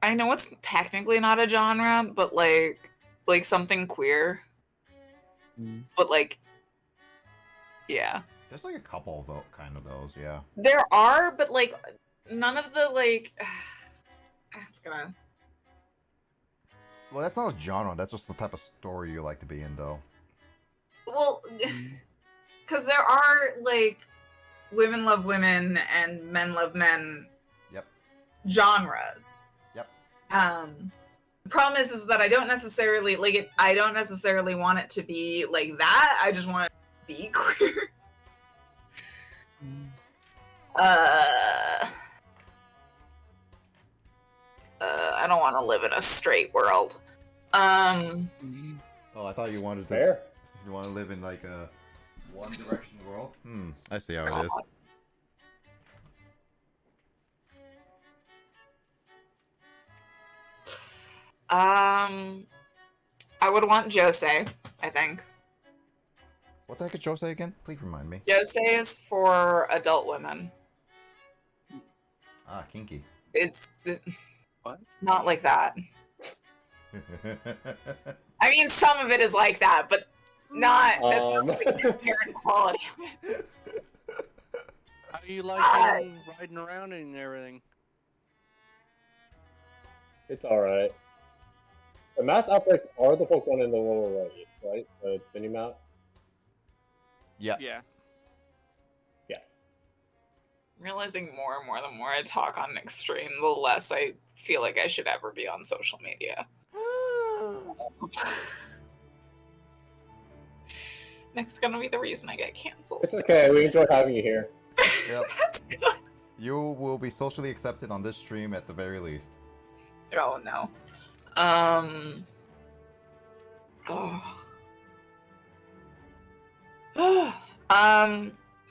I know it's technically not a genre, but like something queer. But like, yeah. There's like a couple of those, yeah. There are, but like none of the like. It's gonna. Well, that's not a genre. That's just the type of story you like to be in, though. Well, because there are like women love women and men love men. Yep. Genres. Yep. The problem is that I don't necessarily like it. I don't necessarily want it to be like that. I just want it to be queer. I don't want to live in a straight world. Oh, I thought you wanted to. Fair. You want to live in like a one direction world? I see how it is. I would want Jose, I think. What the heck is Jose again? Please remind me. Jose is for adult women. Ah, kinky. It's What? not like that. I mean, some of it is like that, but not. That's not like the inherent quality of it. How do you like riding around and everything? It's alright. The mass outbreaks are the Pokemon in the lower right, right? The mini map? Yeah. Yeah. Realizing more and more the more I talk on Extreme, the less I feel like I should ever be on social media. Next gonna be the reason I get canceled. It's okay, we enjoy having you here. Yep. That's good. You will be socially accepted on this stream at the very least. Oh no.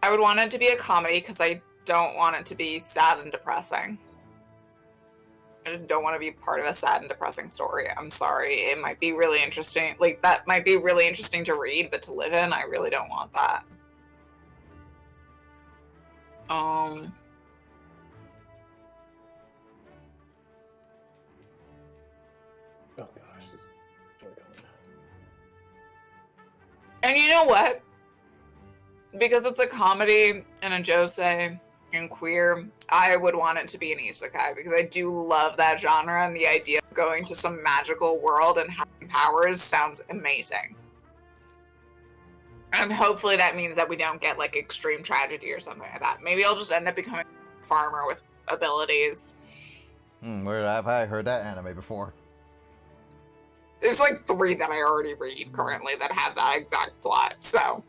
I would want it to be a comedy because I don't want it to be sad and depressing. I just don't want to be part of a sad and depressing story. I'm sorry. It might be really interesting. Like, that might be really interesting to read, but to live in, I really don't want that. Oh gosh, this Joy-Con. And you know what? Because it's a comedy and a josei and queer, I would want it to be an isekai because I do love that genre, and the idea of going to some magical world and having powers sounds amazing. And hopefully that means that we don't get like extreme tragedy or something like that. Maybe I'll just end up becoming a farmer with abilities. Where have I heard that anime before? There's like 3 that I already read currently that have that exact plot, so...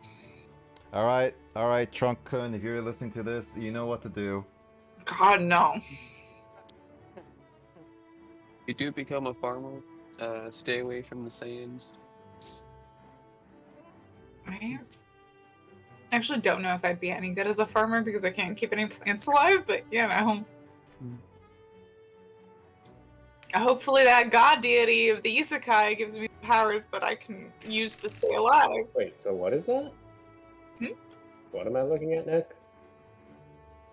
Alright, Trunk-kun, if you're listening to this, you know what to do. God, no. You do become a farmer. Stay away from the Saiyans. I actually don't know if I'd be any good as a farmer because I can't keep any plants alive, but you know. Hopefully that god deity of the isekai gives me the powers that I can use to stay alive. Wait, so what is that? What am I looking at, Nick?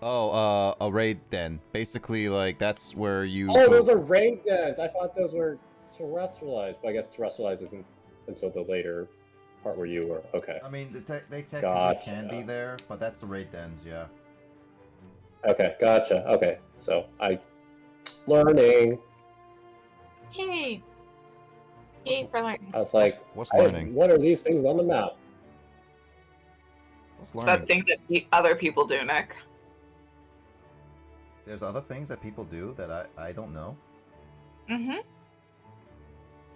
Oh, a raid den. Basically, like, that's where you... Oh, those are raid dens! I thought those were terrestrialized, but I guess terrestrialized isn't until the later part where you were... Okay. I mean, they technically Gotcha. can be there, but that's the raid dens, yeah. Okay, gotcha. Okay, so learning. Yay! Yay for learning. I was like, What's hey, learning? what are these things on the map? What's It's learning? that thing that other people do, Nick. There's other things that people do that I don't know. Mm-hmm.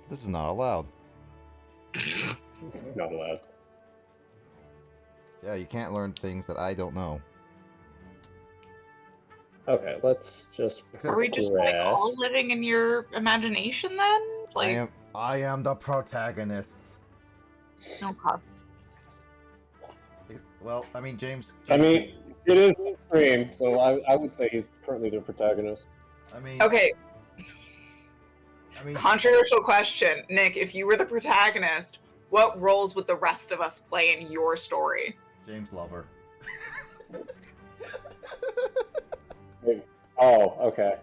This is not allowed. Not allowed. Yeah, you can't learn things that I don't know. Okay, let's just Are we just like all living in your imagination then? Like, I am the protagonists. okay. Well, I mean, James. I mean, it is his dream, so I would say he's currently the protagonist. I mean. Okay. I mean, Controversial question, Nick. If you were the protagonist, what roles would the rest of us play in your story? James Lover. Oh, okay.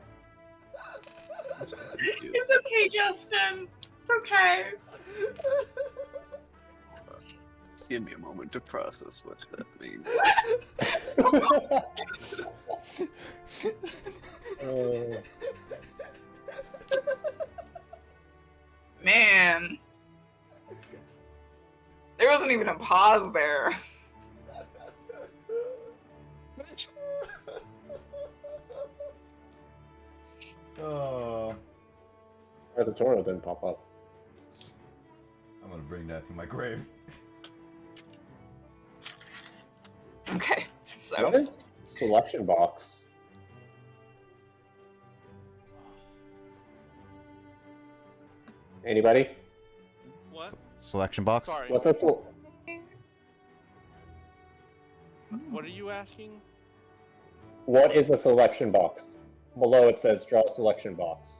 It's okay, Justin. It's okay. Just give me a moment to process what that means. Man. There wasn't even a pause there. Oh. The tornado didn't pop up. I'm gonna bring that to my grave. Okay, so. What is selection box? Anybody? What? Selection box? Sorry. What's a What are you asking? What is a selection box? Below it says draw a selection box.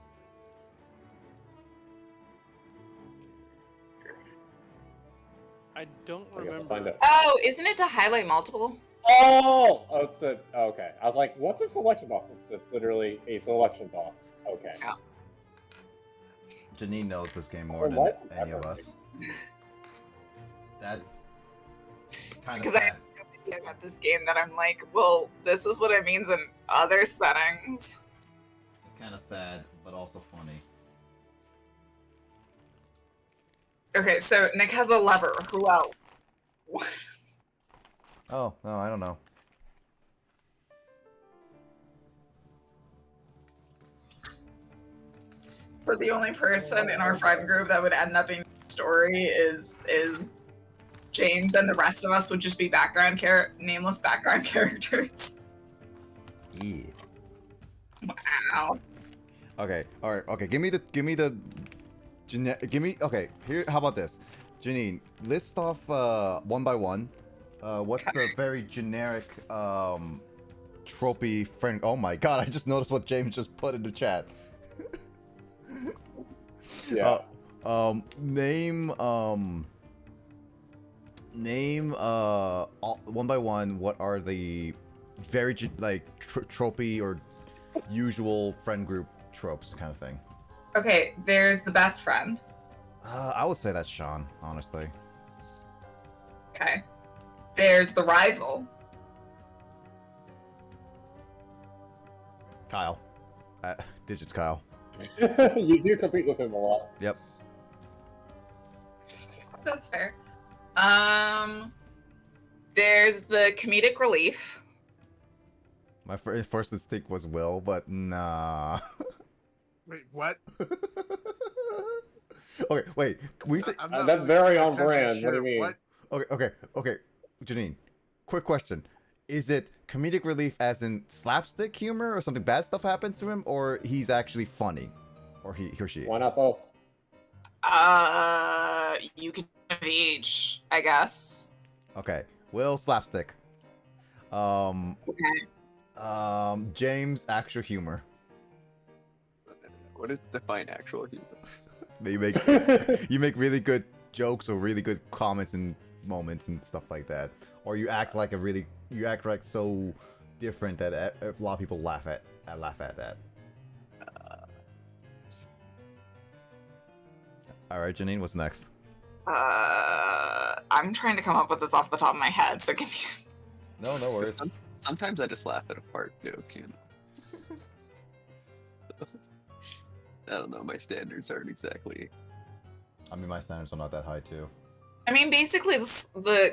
I don't I guess I'll remember. find out. Oh, isn't it to highlight multiple? Oh, it's a, okay. I was like, what's a selection box? It's just literally a selection box. Okay. Yeah. Janine knows this game more So than why is it any of everything? us. That's It's kind of because I sad. have no idea about this game that I'm like, well, this is what it means in other settings. It's kind of sad, but also funny. Okay, so Nick has a lever. Who else? Oh, no, I don't know. So the only person in our friend group that would end up being story is James, and the rest of us would just be nameless background characters. Yeah. Wow. Okay, all right, okay. Give me the, okay. Here, how about this, Janine? List off one by one. What's the very generic tropey friend? Oh my god! I just noticed what James just put in the chat. Yeah. Name one by one. What are the very tropey or usual friend group tropes kind of thing? Okay, there's the best friend. I would say that's Sean, honestly. Okay. There's the rival. Kyle. Digits Kyle. You do compete with him a lot. Yep. That's fair. There's the comedic relief. My first instinct was Will, but nah. Wait, what? Okay, wait. We say I'm not That's really very on 100% brand. What do sure. you mean? What? Okay. Janine, quick question. Is it comedic relief as in slapstick humor or something bad stuff happens to him, or he's actually funny? Or he or she? Why not both? You can have each, I guess. Okay. Will slapstick. Okay. James actual humor. What is define actual humor? You make really good jokes or really good comments and moments and stuff like that, or you act like so different that a lot of people laugh at that. All right, Janine, what's next? I'm trying to come up with this off the top of my head, so give me. No worries. Sometimes I just laugh at a fart joke, you know. I don't know, my standards aren't exactly. I mean, my standards are not that high too. I mean, basically, the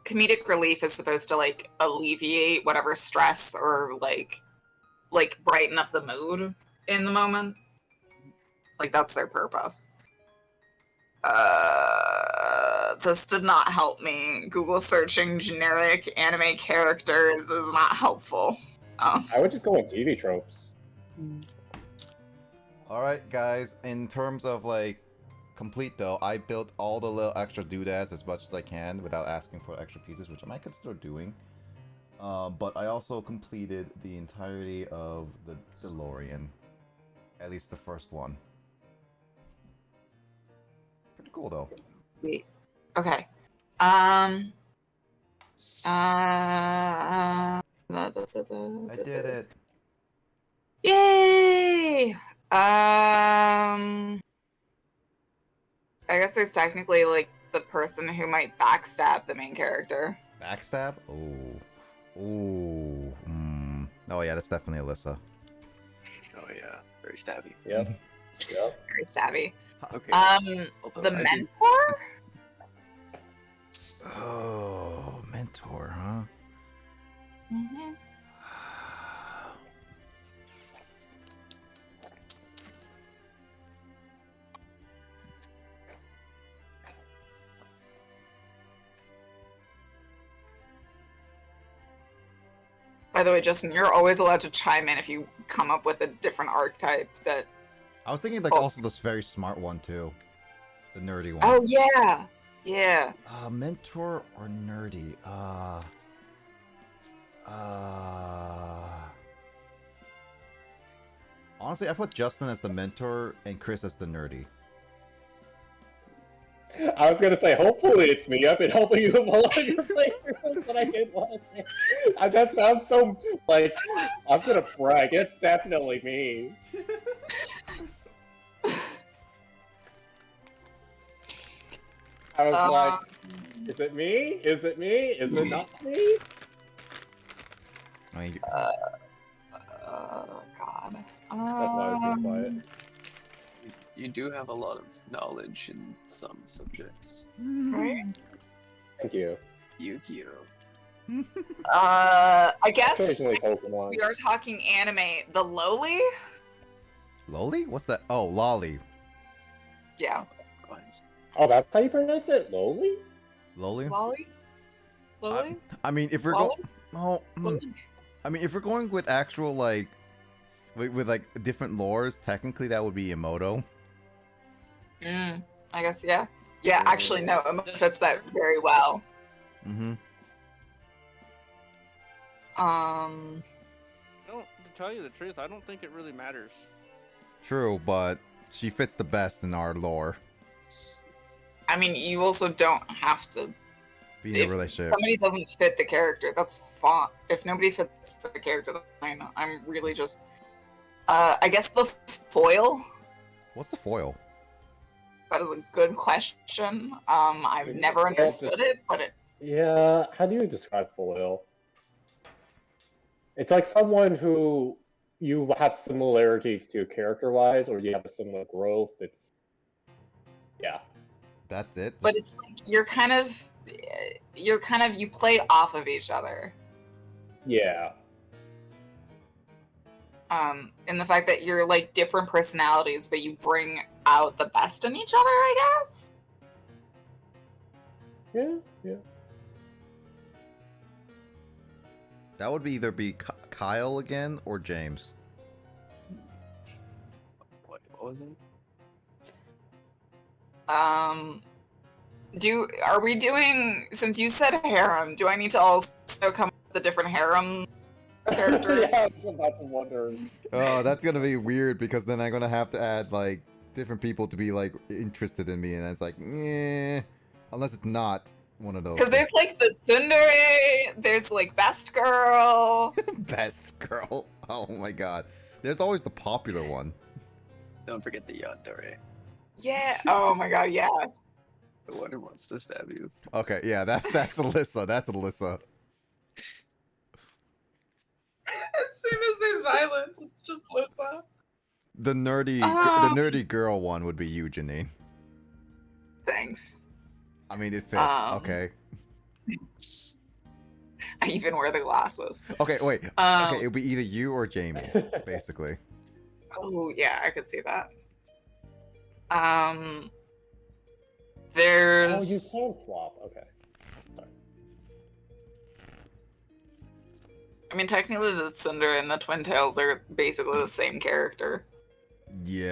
comedic relief is supposed to like alleviate whatever stress or like brighten up the mood in the moment. Like that's their purpose. This did not help me. Google searching generic anime characters is not helpful. I would just go with TV tropes. All right, guys. In terms of like complete though, I built all the little extra doodads as much as I can without asking for extra pieces, which I might consider doing. But I also completed the entirety of the Delorean, at least the first one. Pretty cool though. Wait. Okay. I did it. Yay! I guess there's technically like the person who might backstab the main character. Backstab? Oh, oh yeah, that's definitely Alyssa. Oh yeah, very stabby. Yep. Yep. Very stabby. Okay. The mentor? Oh, mentor, huh? Mm-hmm. By the way, Justin, you're always allowed to chime in if you come up with a different archetype that... I was thinking like also this very smart one too. The nerdy one. Oh yeah! Yeah. Mentor or nerdy? Honestly, I put Justin as the mentor and Chris as the nerdy. I was gonna say, hopefully it's me. I've been helping you with a lot of your playthroughs, but I didn't want to say. That sounds so like I'm gonna brag. It's definitely me. I was like, is it me? Is it me? Is it not me? I mean, God. That's why I was being quiet. You do have a lot of knowledge in some subjects. Right? Thank you. Yu-Gi-Oh. I guess Occasionally Pokemon. we are talking anime. The Loli? Loli? What's that? Oh, Lolly. Yeah. Oh, that's how you pronounce it? Loli? Loli? Lolly? Loli? I mean, if we're Lolly? going, I mean, if we're going with actual like, with like different lores, technically that would be Emoto. I guess, yeah. Yeah, actually, no, it fits that very well. Mm-hmm. To tell you the truth, I don't think it really matters. True, but she fits the best in our lore. I mean, you also don't have to. Be in a relationship. Somebody doesn't fit the character, that's fine. If nobody fits the character, that's fine. I'm really just. I guess the foil. What's the foil? That is a good question. I've never understood it, but it. Yeah, how do you describe foil? It's like someone who you have similarities to character-wise, or you have a similar growth. It's yeah. That's it. But it's like you play off of each other. Yeah. In the fact that you're like different personalities, but you bring out the best in each other, I guess. Yeah. That would either be Kyle again or James. What was it? Are we doing, since you said harem, do I need to also come up with the different harem characters? Yeah, I was about to wonder. Oh, that's gonna be weird because then I'm gonna have to add like different people to be like interested in me, and it's like, unless it's not one of those. Because there's like the tsundere, there's like best girl. Best girl. Oh my god. There's always the popular one. Don't forget the yandere. Yeah. Oh my god. Yes. The one who wants to stab you. Okay. Yeah. That's Alyssa. That's Alyssa. As soon as there's violence, it's just Alyssa. The nerdy girl one would be you, Janine. Thanks. I mean, it fits. Okay. I even wear the glasses. Okay. Wait. Okay. It would be either you or Jamie, basically. Oh yeah, I could see that. There's. Oh, you can swap. Okay. Sorry. I mean, technically, the Cinder and the Twin Tails are basically the same character. Yeah.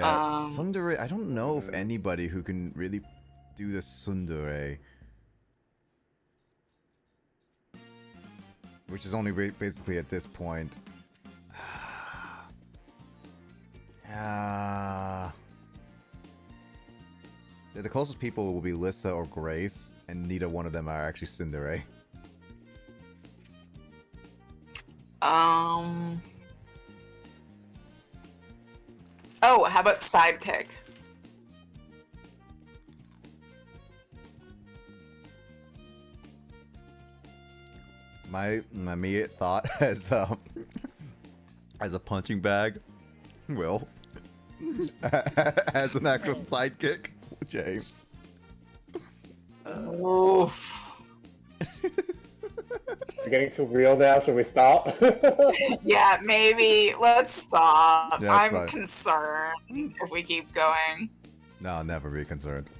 Tsundere. I don't know if anybody who can really do the tsundere. Which is only basically at this point. The closest people will be Lissa or Grace, and neither one of them are actually tsundere. Oh, how about sidekick? My immediate thought as a punching bag, Will, as an actual sidekick, James. Oof. You're getting too real now. Should we stop? Yeah, maybe. Let's stop. Yeah, I'm fine. concerned if we keep going. No, I'll never be concerned.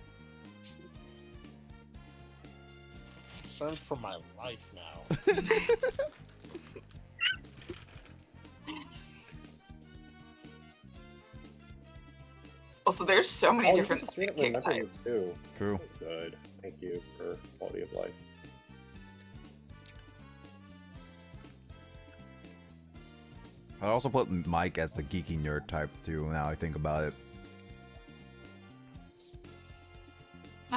Concerned for my life now. Also, there's so many Oh, different you didn't sidekick remember me types. too. True. Good. Thank you for quality of life. I also put Mike as the geeky nerd type too. Now I think about it.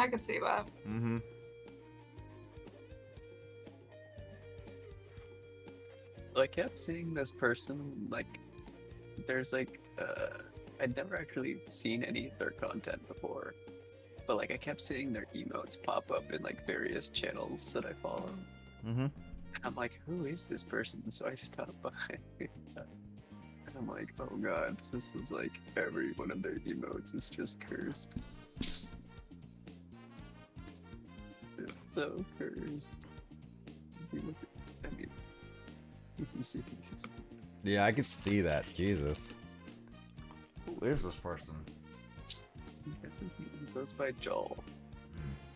I could see that. Mm-hmm. I kept seeing this person, like, there's like, I'd never actually seen any of their content before, but like I kept seeing their emotes pop up in like various channels that I follow. Mm-hmm. And I'm like, who is this person? So I stopped by. And I'm like, oh god, this is like every one of their emotes is just cursed. It's so cursed. I mean, Yeah, I can see that. Jesus. Who is this person? I guess his name goes by Joel.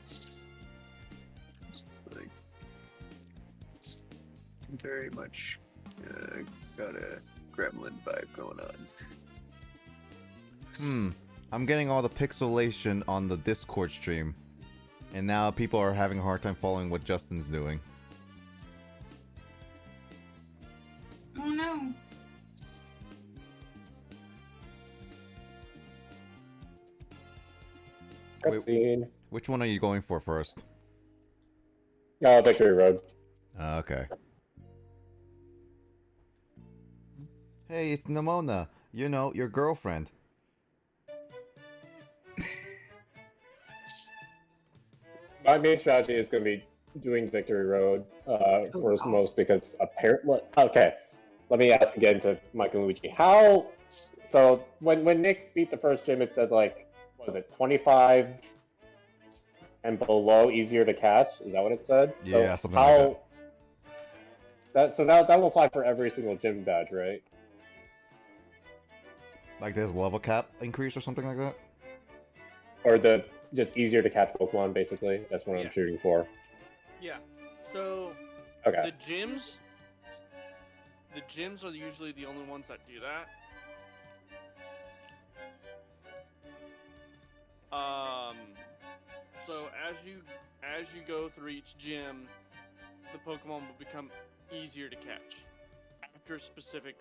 It's like very much got a gremlin vibe going on. I'm getting all the pixelation on the Discord stream. And now people are having a hard time following what Justin's doing. Oh no. Wait. Cutscene. Which one are you going for first? Victory Road. Okay. Hey, it's Nimona. You know, your girlfriend. My main strategy is going to be doing Victory Road first, most because apparently. Okay, let me ask again to Mike and Luigi. How? So when Nick beat the first gym, it said like, what was it, 25 and below easier to catch? Is that what it said? Yeah, so something like that. That will apply for every single gym badge, right? Like there's level cap increase or something like that? Or the just easier to catch Pokemon, basically. That's what I'm shooting for. Yeah. So Okay. the gyms are usually the only ones that do that. So as you go through each gym, the Pokemon will become easier to catch after a specific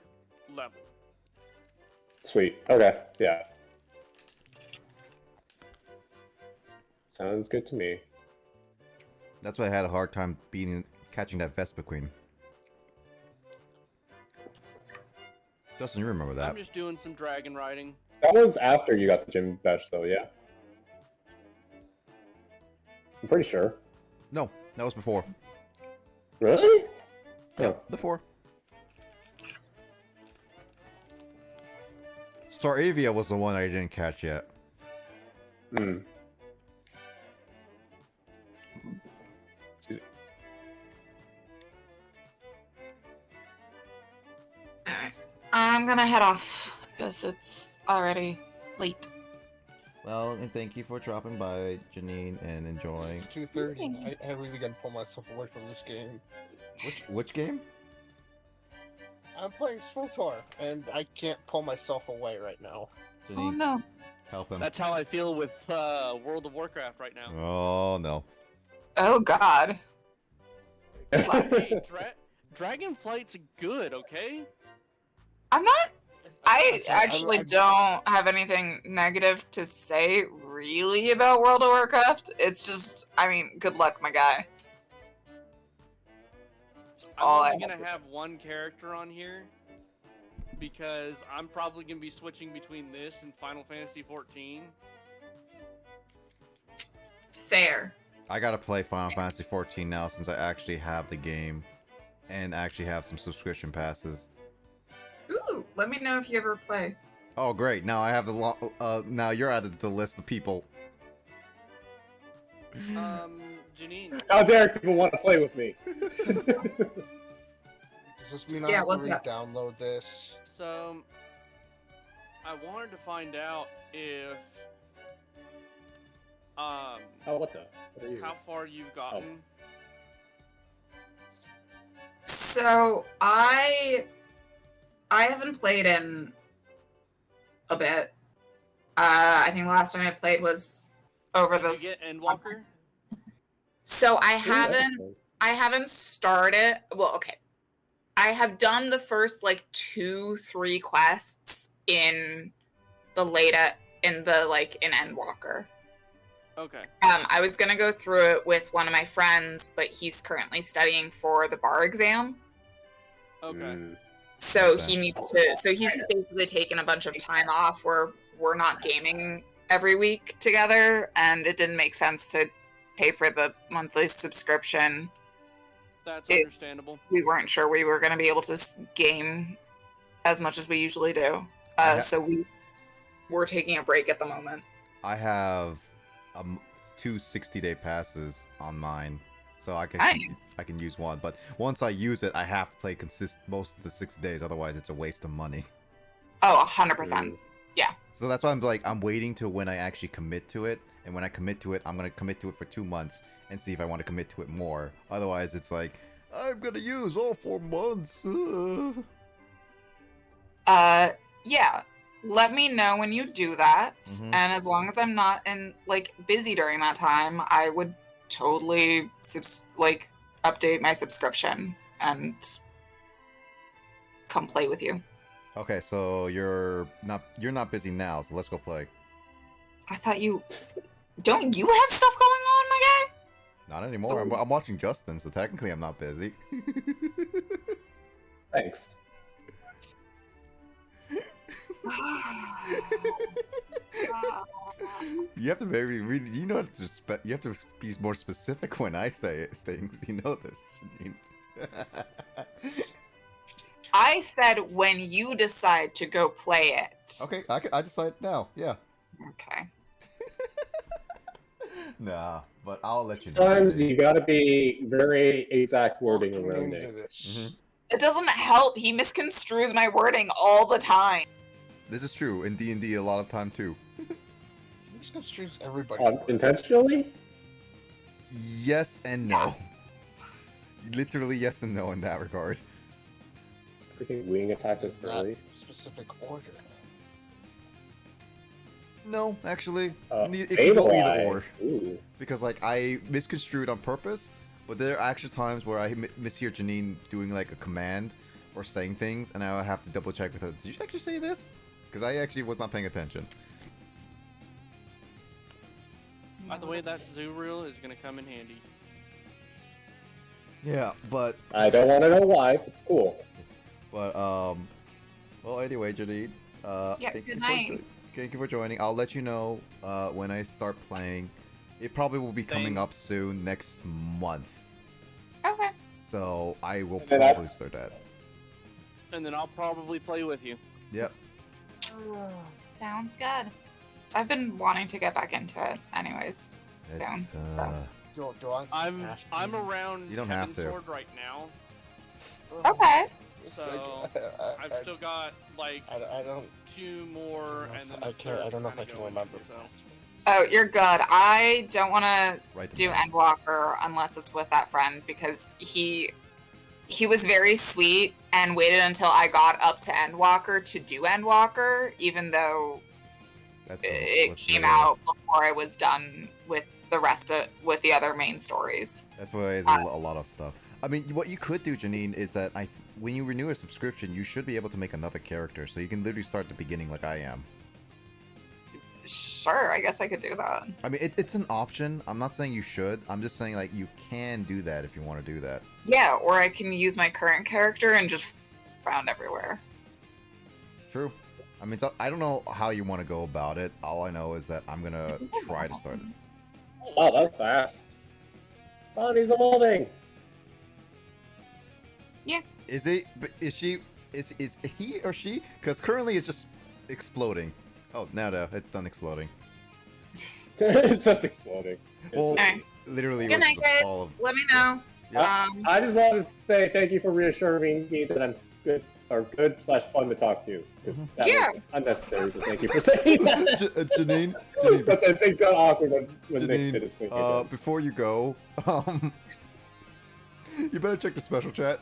level. Sweet. Okay. Yeah. Sounds good to me. That's why I had a hard time catching that Vespiquen. Justin, you remember that? I'm just doing some dragon riding. That was after you got the gym badge, though, yeah? I'm pretty sure. No, that was before. Really? Yeah, Oh. before. Staravia was the one I didn't catch yet. Hmm. I'm gonna head off because it's already late. Well, and thank you for dropping by, Janine, and enjoying. It's 2:30. I really gotta pull myself away from this game. Which game? I'm playing SWTOR, and I can't pull myself away right now. Janine, Oh no. help him. That's how I feel with World of Warcraft right now. Oh no. Oh god. Hey, Dragonflight's good, okay? I'm not. I actually I'm- don't have anything negative to say really about World of Warcraft. It's just, I mean, good luck, my guy. That's all I'm I only gonna have one character on here because I'm probably gonna be switching between this and Final Fantasy 14. Fair. I gotta play Final Fantasy 14 now since I actually have the game and actually have some subscription passes. Ooh, let me know if you ever play. Oh great! Now I have now you're added to the list of people. Janine. How dare people want to play with me? Does this mean I Yeah, have what's to that? re-download this? So, I wanted to find out if, Oh, what the? What are you? how far you've gotten. So I haven't played in a bit. I think the last time I played was over Did this. you get Endwalker? So I Ooh, that's haven't. cool. I haven't started. Well, okay. I have done the first like 2-3 quests in the in Endwalker. Okay. I was gonna go through it with one of my friends, but he's currently studying for the bar exam. Okay. So Okay. he needs to. So he's basically taken a bunch of time off where we're not gaming every week together, and it didn't make sense to pay for the monthly subscription. That's understandable. We weren't sure we were going to be able to game as much as we usually do. So we're taking a break at the moment. I have 2 60-day passes on mine, so I can use one. But once I use it, I have to play most of the 6 days. Otherwise, it's a waste of money. Oh, 100%. Yeah. So that's why I'm waiting till when I actually commit to it. And when I commit to it, I'm gonna commit to it for 2 months and see if I want to commit to it more. Otherwise, it's like I'm gonna use all 4 months. Yeah. Let me know when you do that, and as long as I'm not busy during that time, I would totally update my subscription and come play with you. Okay, so you're not busy now, so let's go play. I thought don't you have stuff going on, my guy? Not anymore. I'm watching Justin, so technically I'm not busy. Thanks. You have to you have to be more specific when I say things. You know this. I said when you decide to go play it. Okay, I decide now. Yeah. Okay. Nah, but I'll let you know. Sometimes you gotta be very exact wording around it. It doesn't help. He misconstrues my wording all the time. This is true in D&D a lot of time too. He misconstrues everybody. Intentionally? Yes and no. Literally yes and no in that regard. Freaking wing attack us early. Specific order. No, actually, it Maybe can go either or. Ooh. Because I misconstrued on purpose, but there are actually times where I mishear Janine doing a command or saying things, and I have to double check with her. Did you actually say this? Because I actually was not paying attention. By the way, that zoo reel is gonna come in handy. Yeah, but I don't want to know why. But cool. But well, anyway, Janine. Good night. Thank you for joining. I'll let you know when I start playing. It probably will be coming up soon, next month. Okay. So I will probably start that. And then I'll probably play with you. Yep. Sounds good. I've been wanting to get back into it anyways soon. I'm around You don't have to. Sword right now. Okay. So I've still got I don't 2 more, and then I don't know if I can remember. Oh, you're good. I don't want to Right do Endwalker unless it's with that friend because he was very sweet and waited until I got up to Endwalker to do Endwalker, even though it came out before I was done with with the other main stories. That's why it's a lot of stuff. I mean, what you could do, Janine, is that when you renew a subscription, you should be able to make another character, so you can literally start at the beginning like I am. Sure, I guess I could do that. I mean, it's an option. I'm not saying you should. I'm just saying you can do that if you want to do that. Yeah, or I can use my current character and just around everywhere. True. I mean, so I don't know how you want to go about it. All I know is that I'm gonna try to start it. Oh, that was fast. Bonnie's evolving. Yeah. Is he or she? Because currently it's just exploding. Oh, no, it's done exploding. It's just exploding. Well, Okay. literally. Good night, guys. Let me know. I just wanted to say thank you for reassuring me that I'm good/fun to talk to. Because that was unnecessary, so thank you for saying that. Janine, but then things got awkward when Nick did his thing. Before you go, you better check the special chat.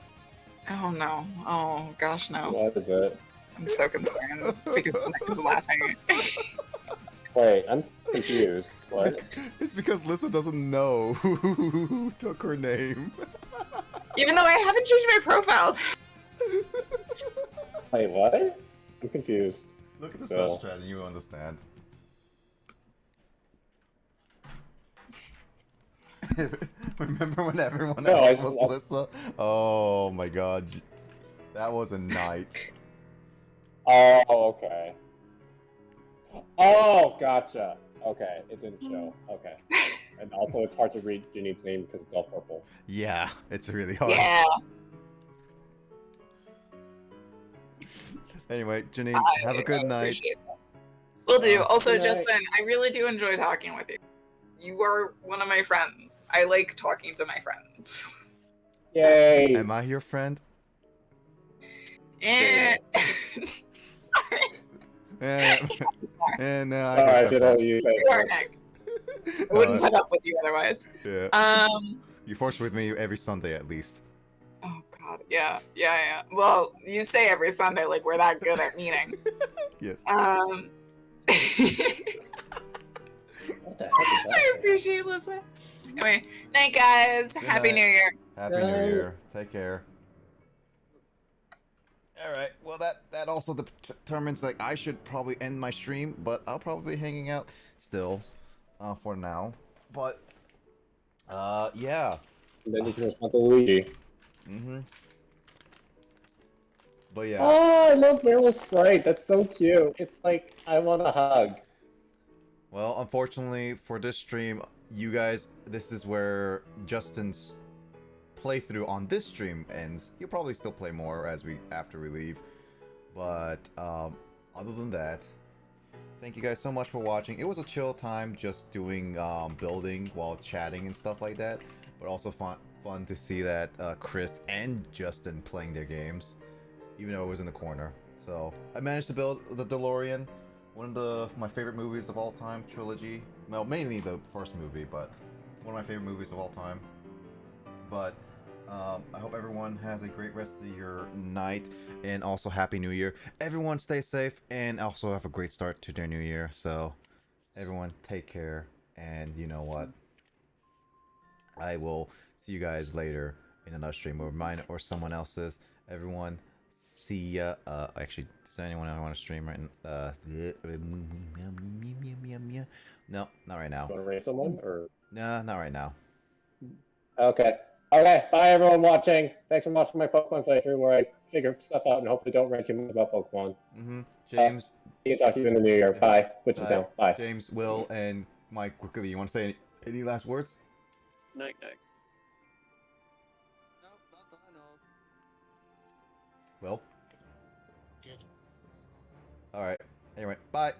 Oh no. Oh gosh, no. What is it? I'm so concerned because Nick is laughing. Wait, I'm confused. What? It's because Lissa doesn't know who took her name. Even though I haven't changed my profile. Wait, what? I'm confused. Look at the special chat and you understand. Remember when everyone No, else I- was Lissa? Oh my god. That was a night. Oh, okay. Oh, gotcha. Okay, it didn't show. Okay. And also, it's hard to read Janine's name because it's all purple. Yeah, it's really hard. Yeah. Anyway, Janine, have a good night. Appreciate that. Will do. Also, Good night. Justin, I really do enjoy talking with you. You are one of my friends. I like talking to my friends. Yay! Am I your friend? Eh. And I Alright, accept did that. all you say. You are, Nick. I wouldn't put up with you otherwise. Yeah. You force with me every Sunday at least. Oh god, yeah. Well, you say every Sunday like we're that good at meeting. Yes. What the heck is that? I appreciate listening. Anyway, night guys. Good Happy night. New Year. Happy New Year. Take care. Alright, well that also determines like I should probably end my stream, but I'll probably be hanging out still for now. But yeah. And then you can respond to Luigi. Mm-hmm. But yeah. Oh, I love Meryl's sprite. That's so cute. It's like, I want a hug. Well, unfortunately for this stream, you guys, this is where Justin's playthrough on this stream ends. He'll probably still play more after we leave. But other than that, thank you guys so much for watching. It was a chill time just doing building while chatting and stuff like that. But also fun to see that Chris and Justin playing their games, even though it was in the corner. So I managed to build the Delorean, one of my favorite movies of all time, trilogy. Well, mainly the first movie, but one of my favorite movies of all time. But I hope everyone has a great rest of your night, and also Happy New Year. Everyone stay safe, and also have a great start to their new year. So everyone take care, and you know what? I will see you guys later in another stream, or mine or someone else's. Everyone, see ya. Actually, does anyone want to stream right now? No, not right now. Want to rate someone, or? No, not right now. Okay. Okay, bye everyone watching. Thanks for watching my Pokemon playthrough where I figure stuff out and hopefully don't rant too much about Pokemon. James. See talk to you in the new year. Bye. Which is down. Bye. James, Will, and Mike, quickly, you want to say any last words? Night. Nope, not that I know of. Will? Good. Alright. Anyway, bye.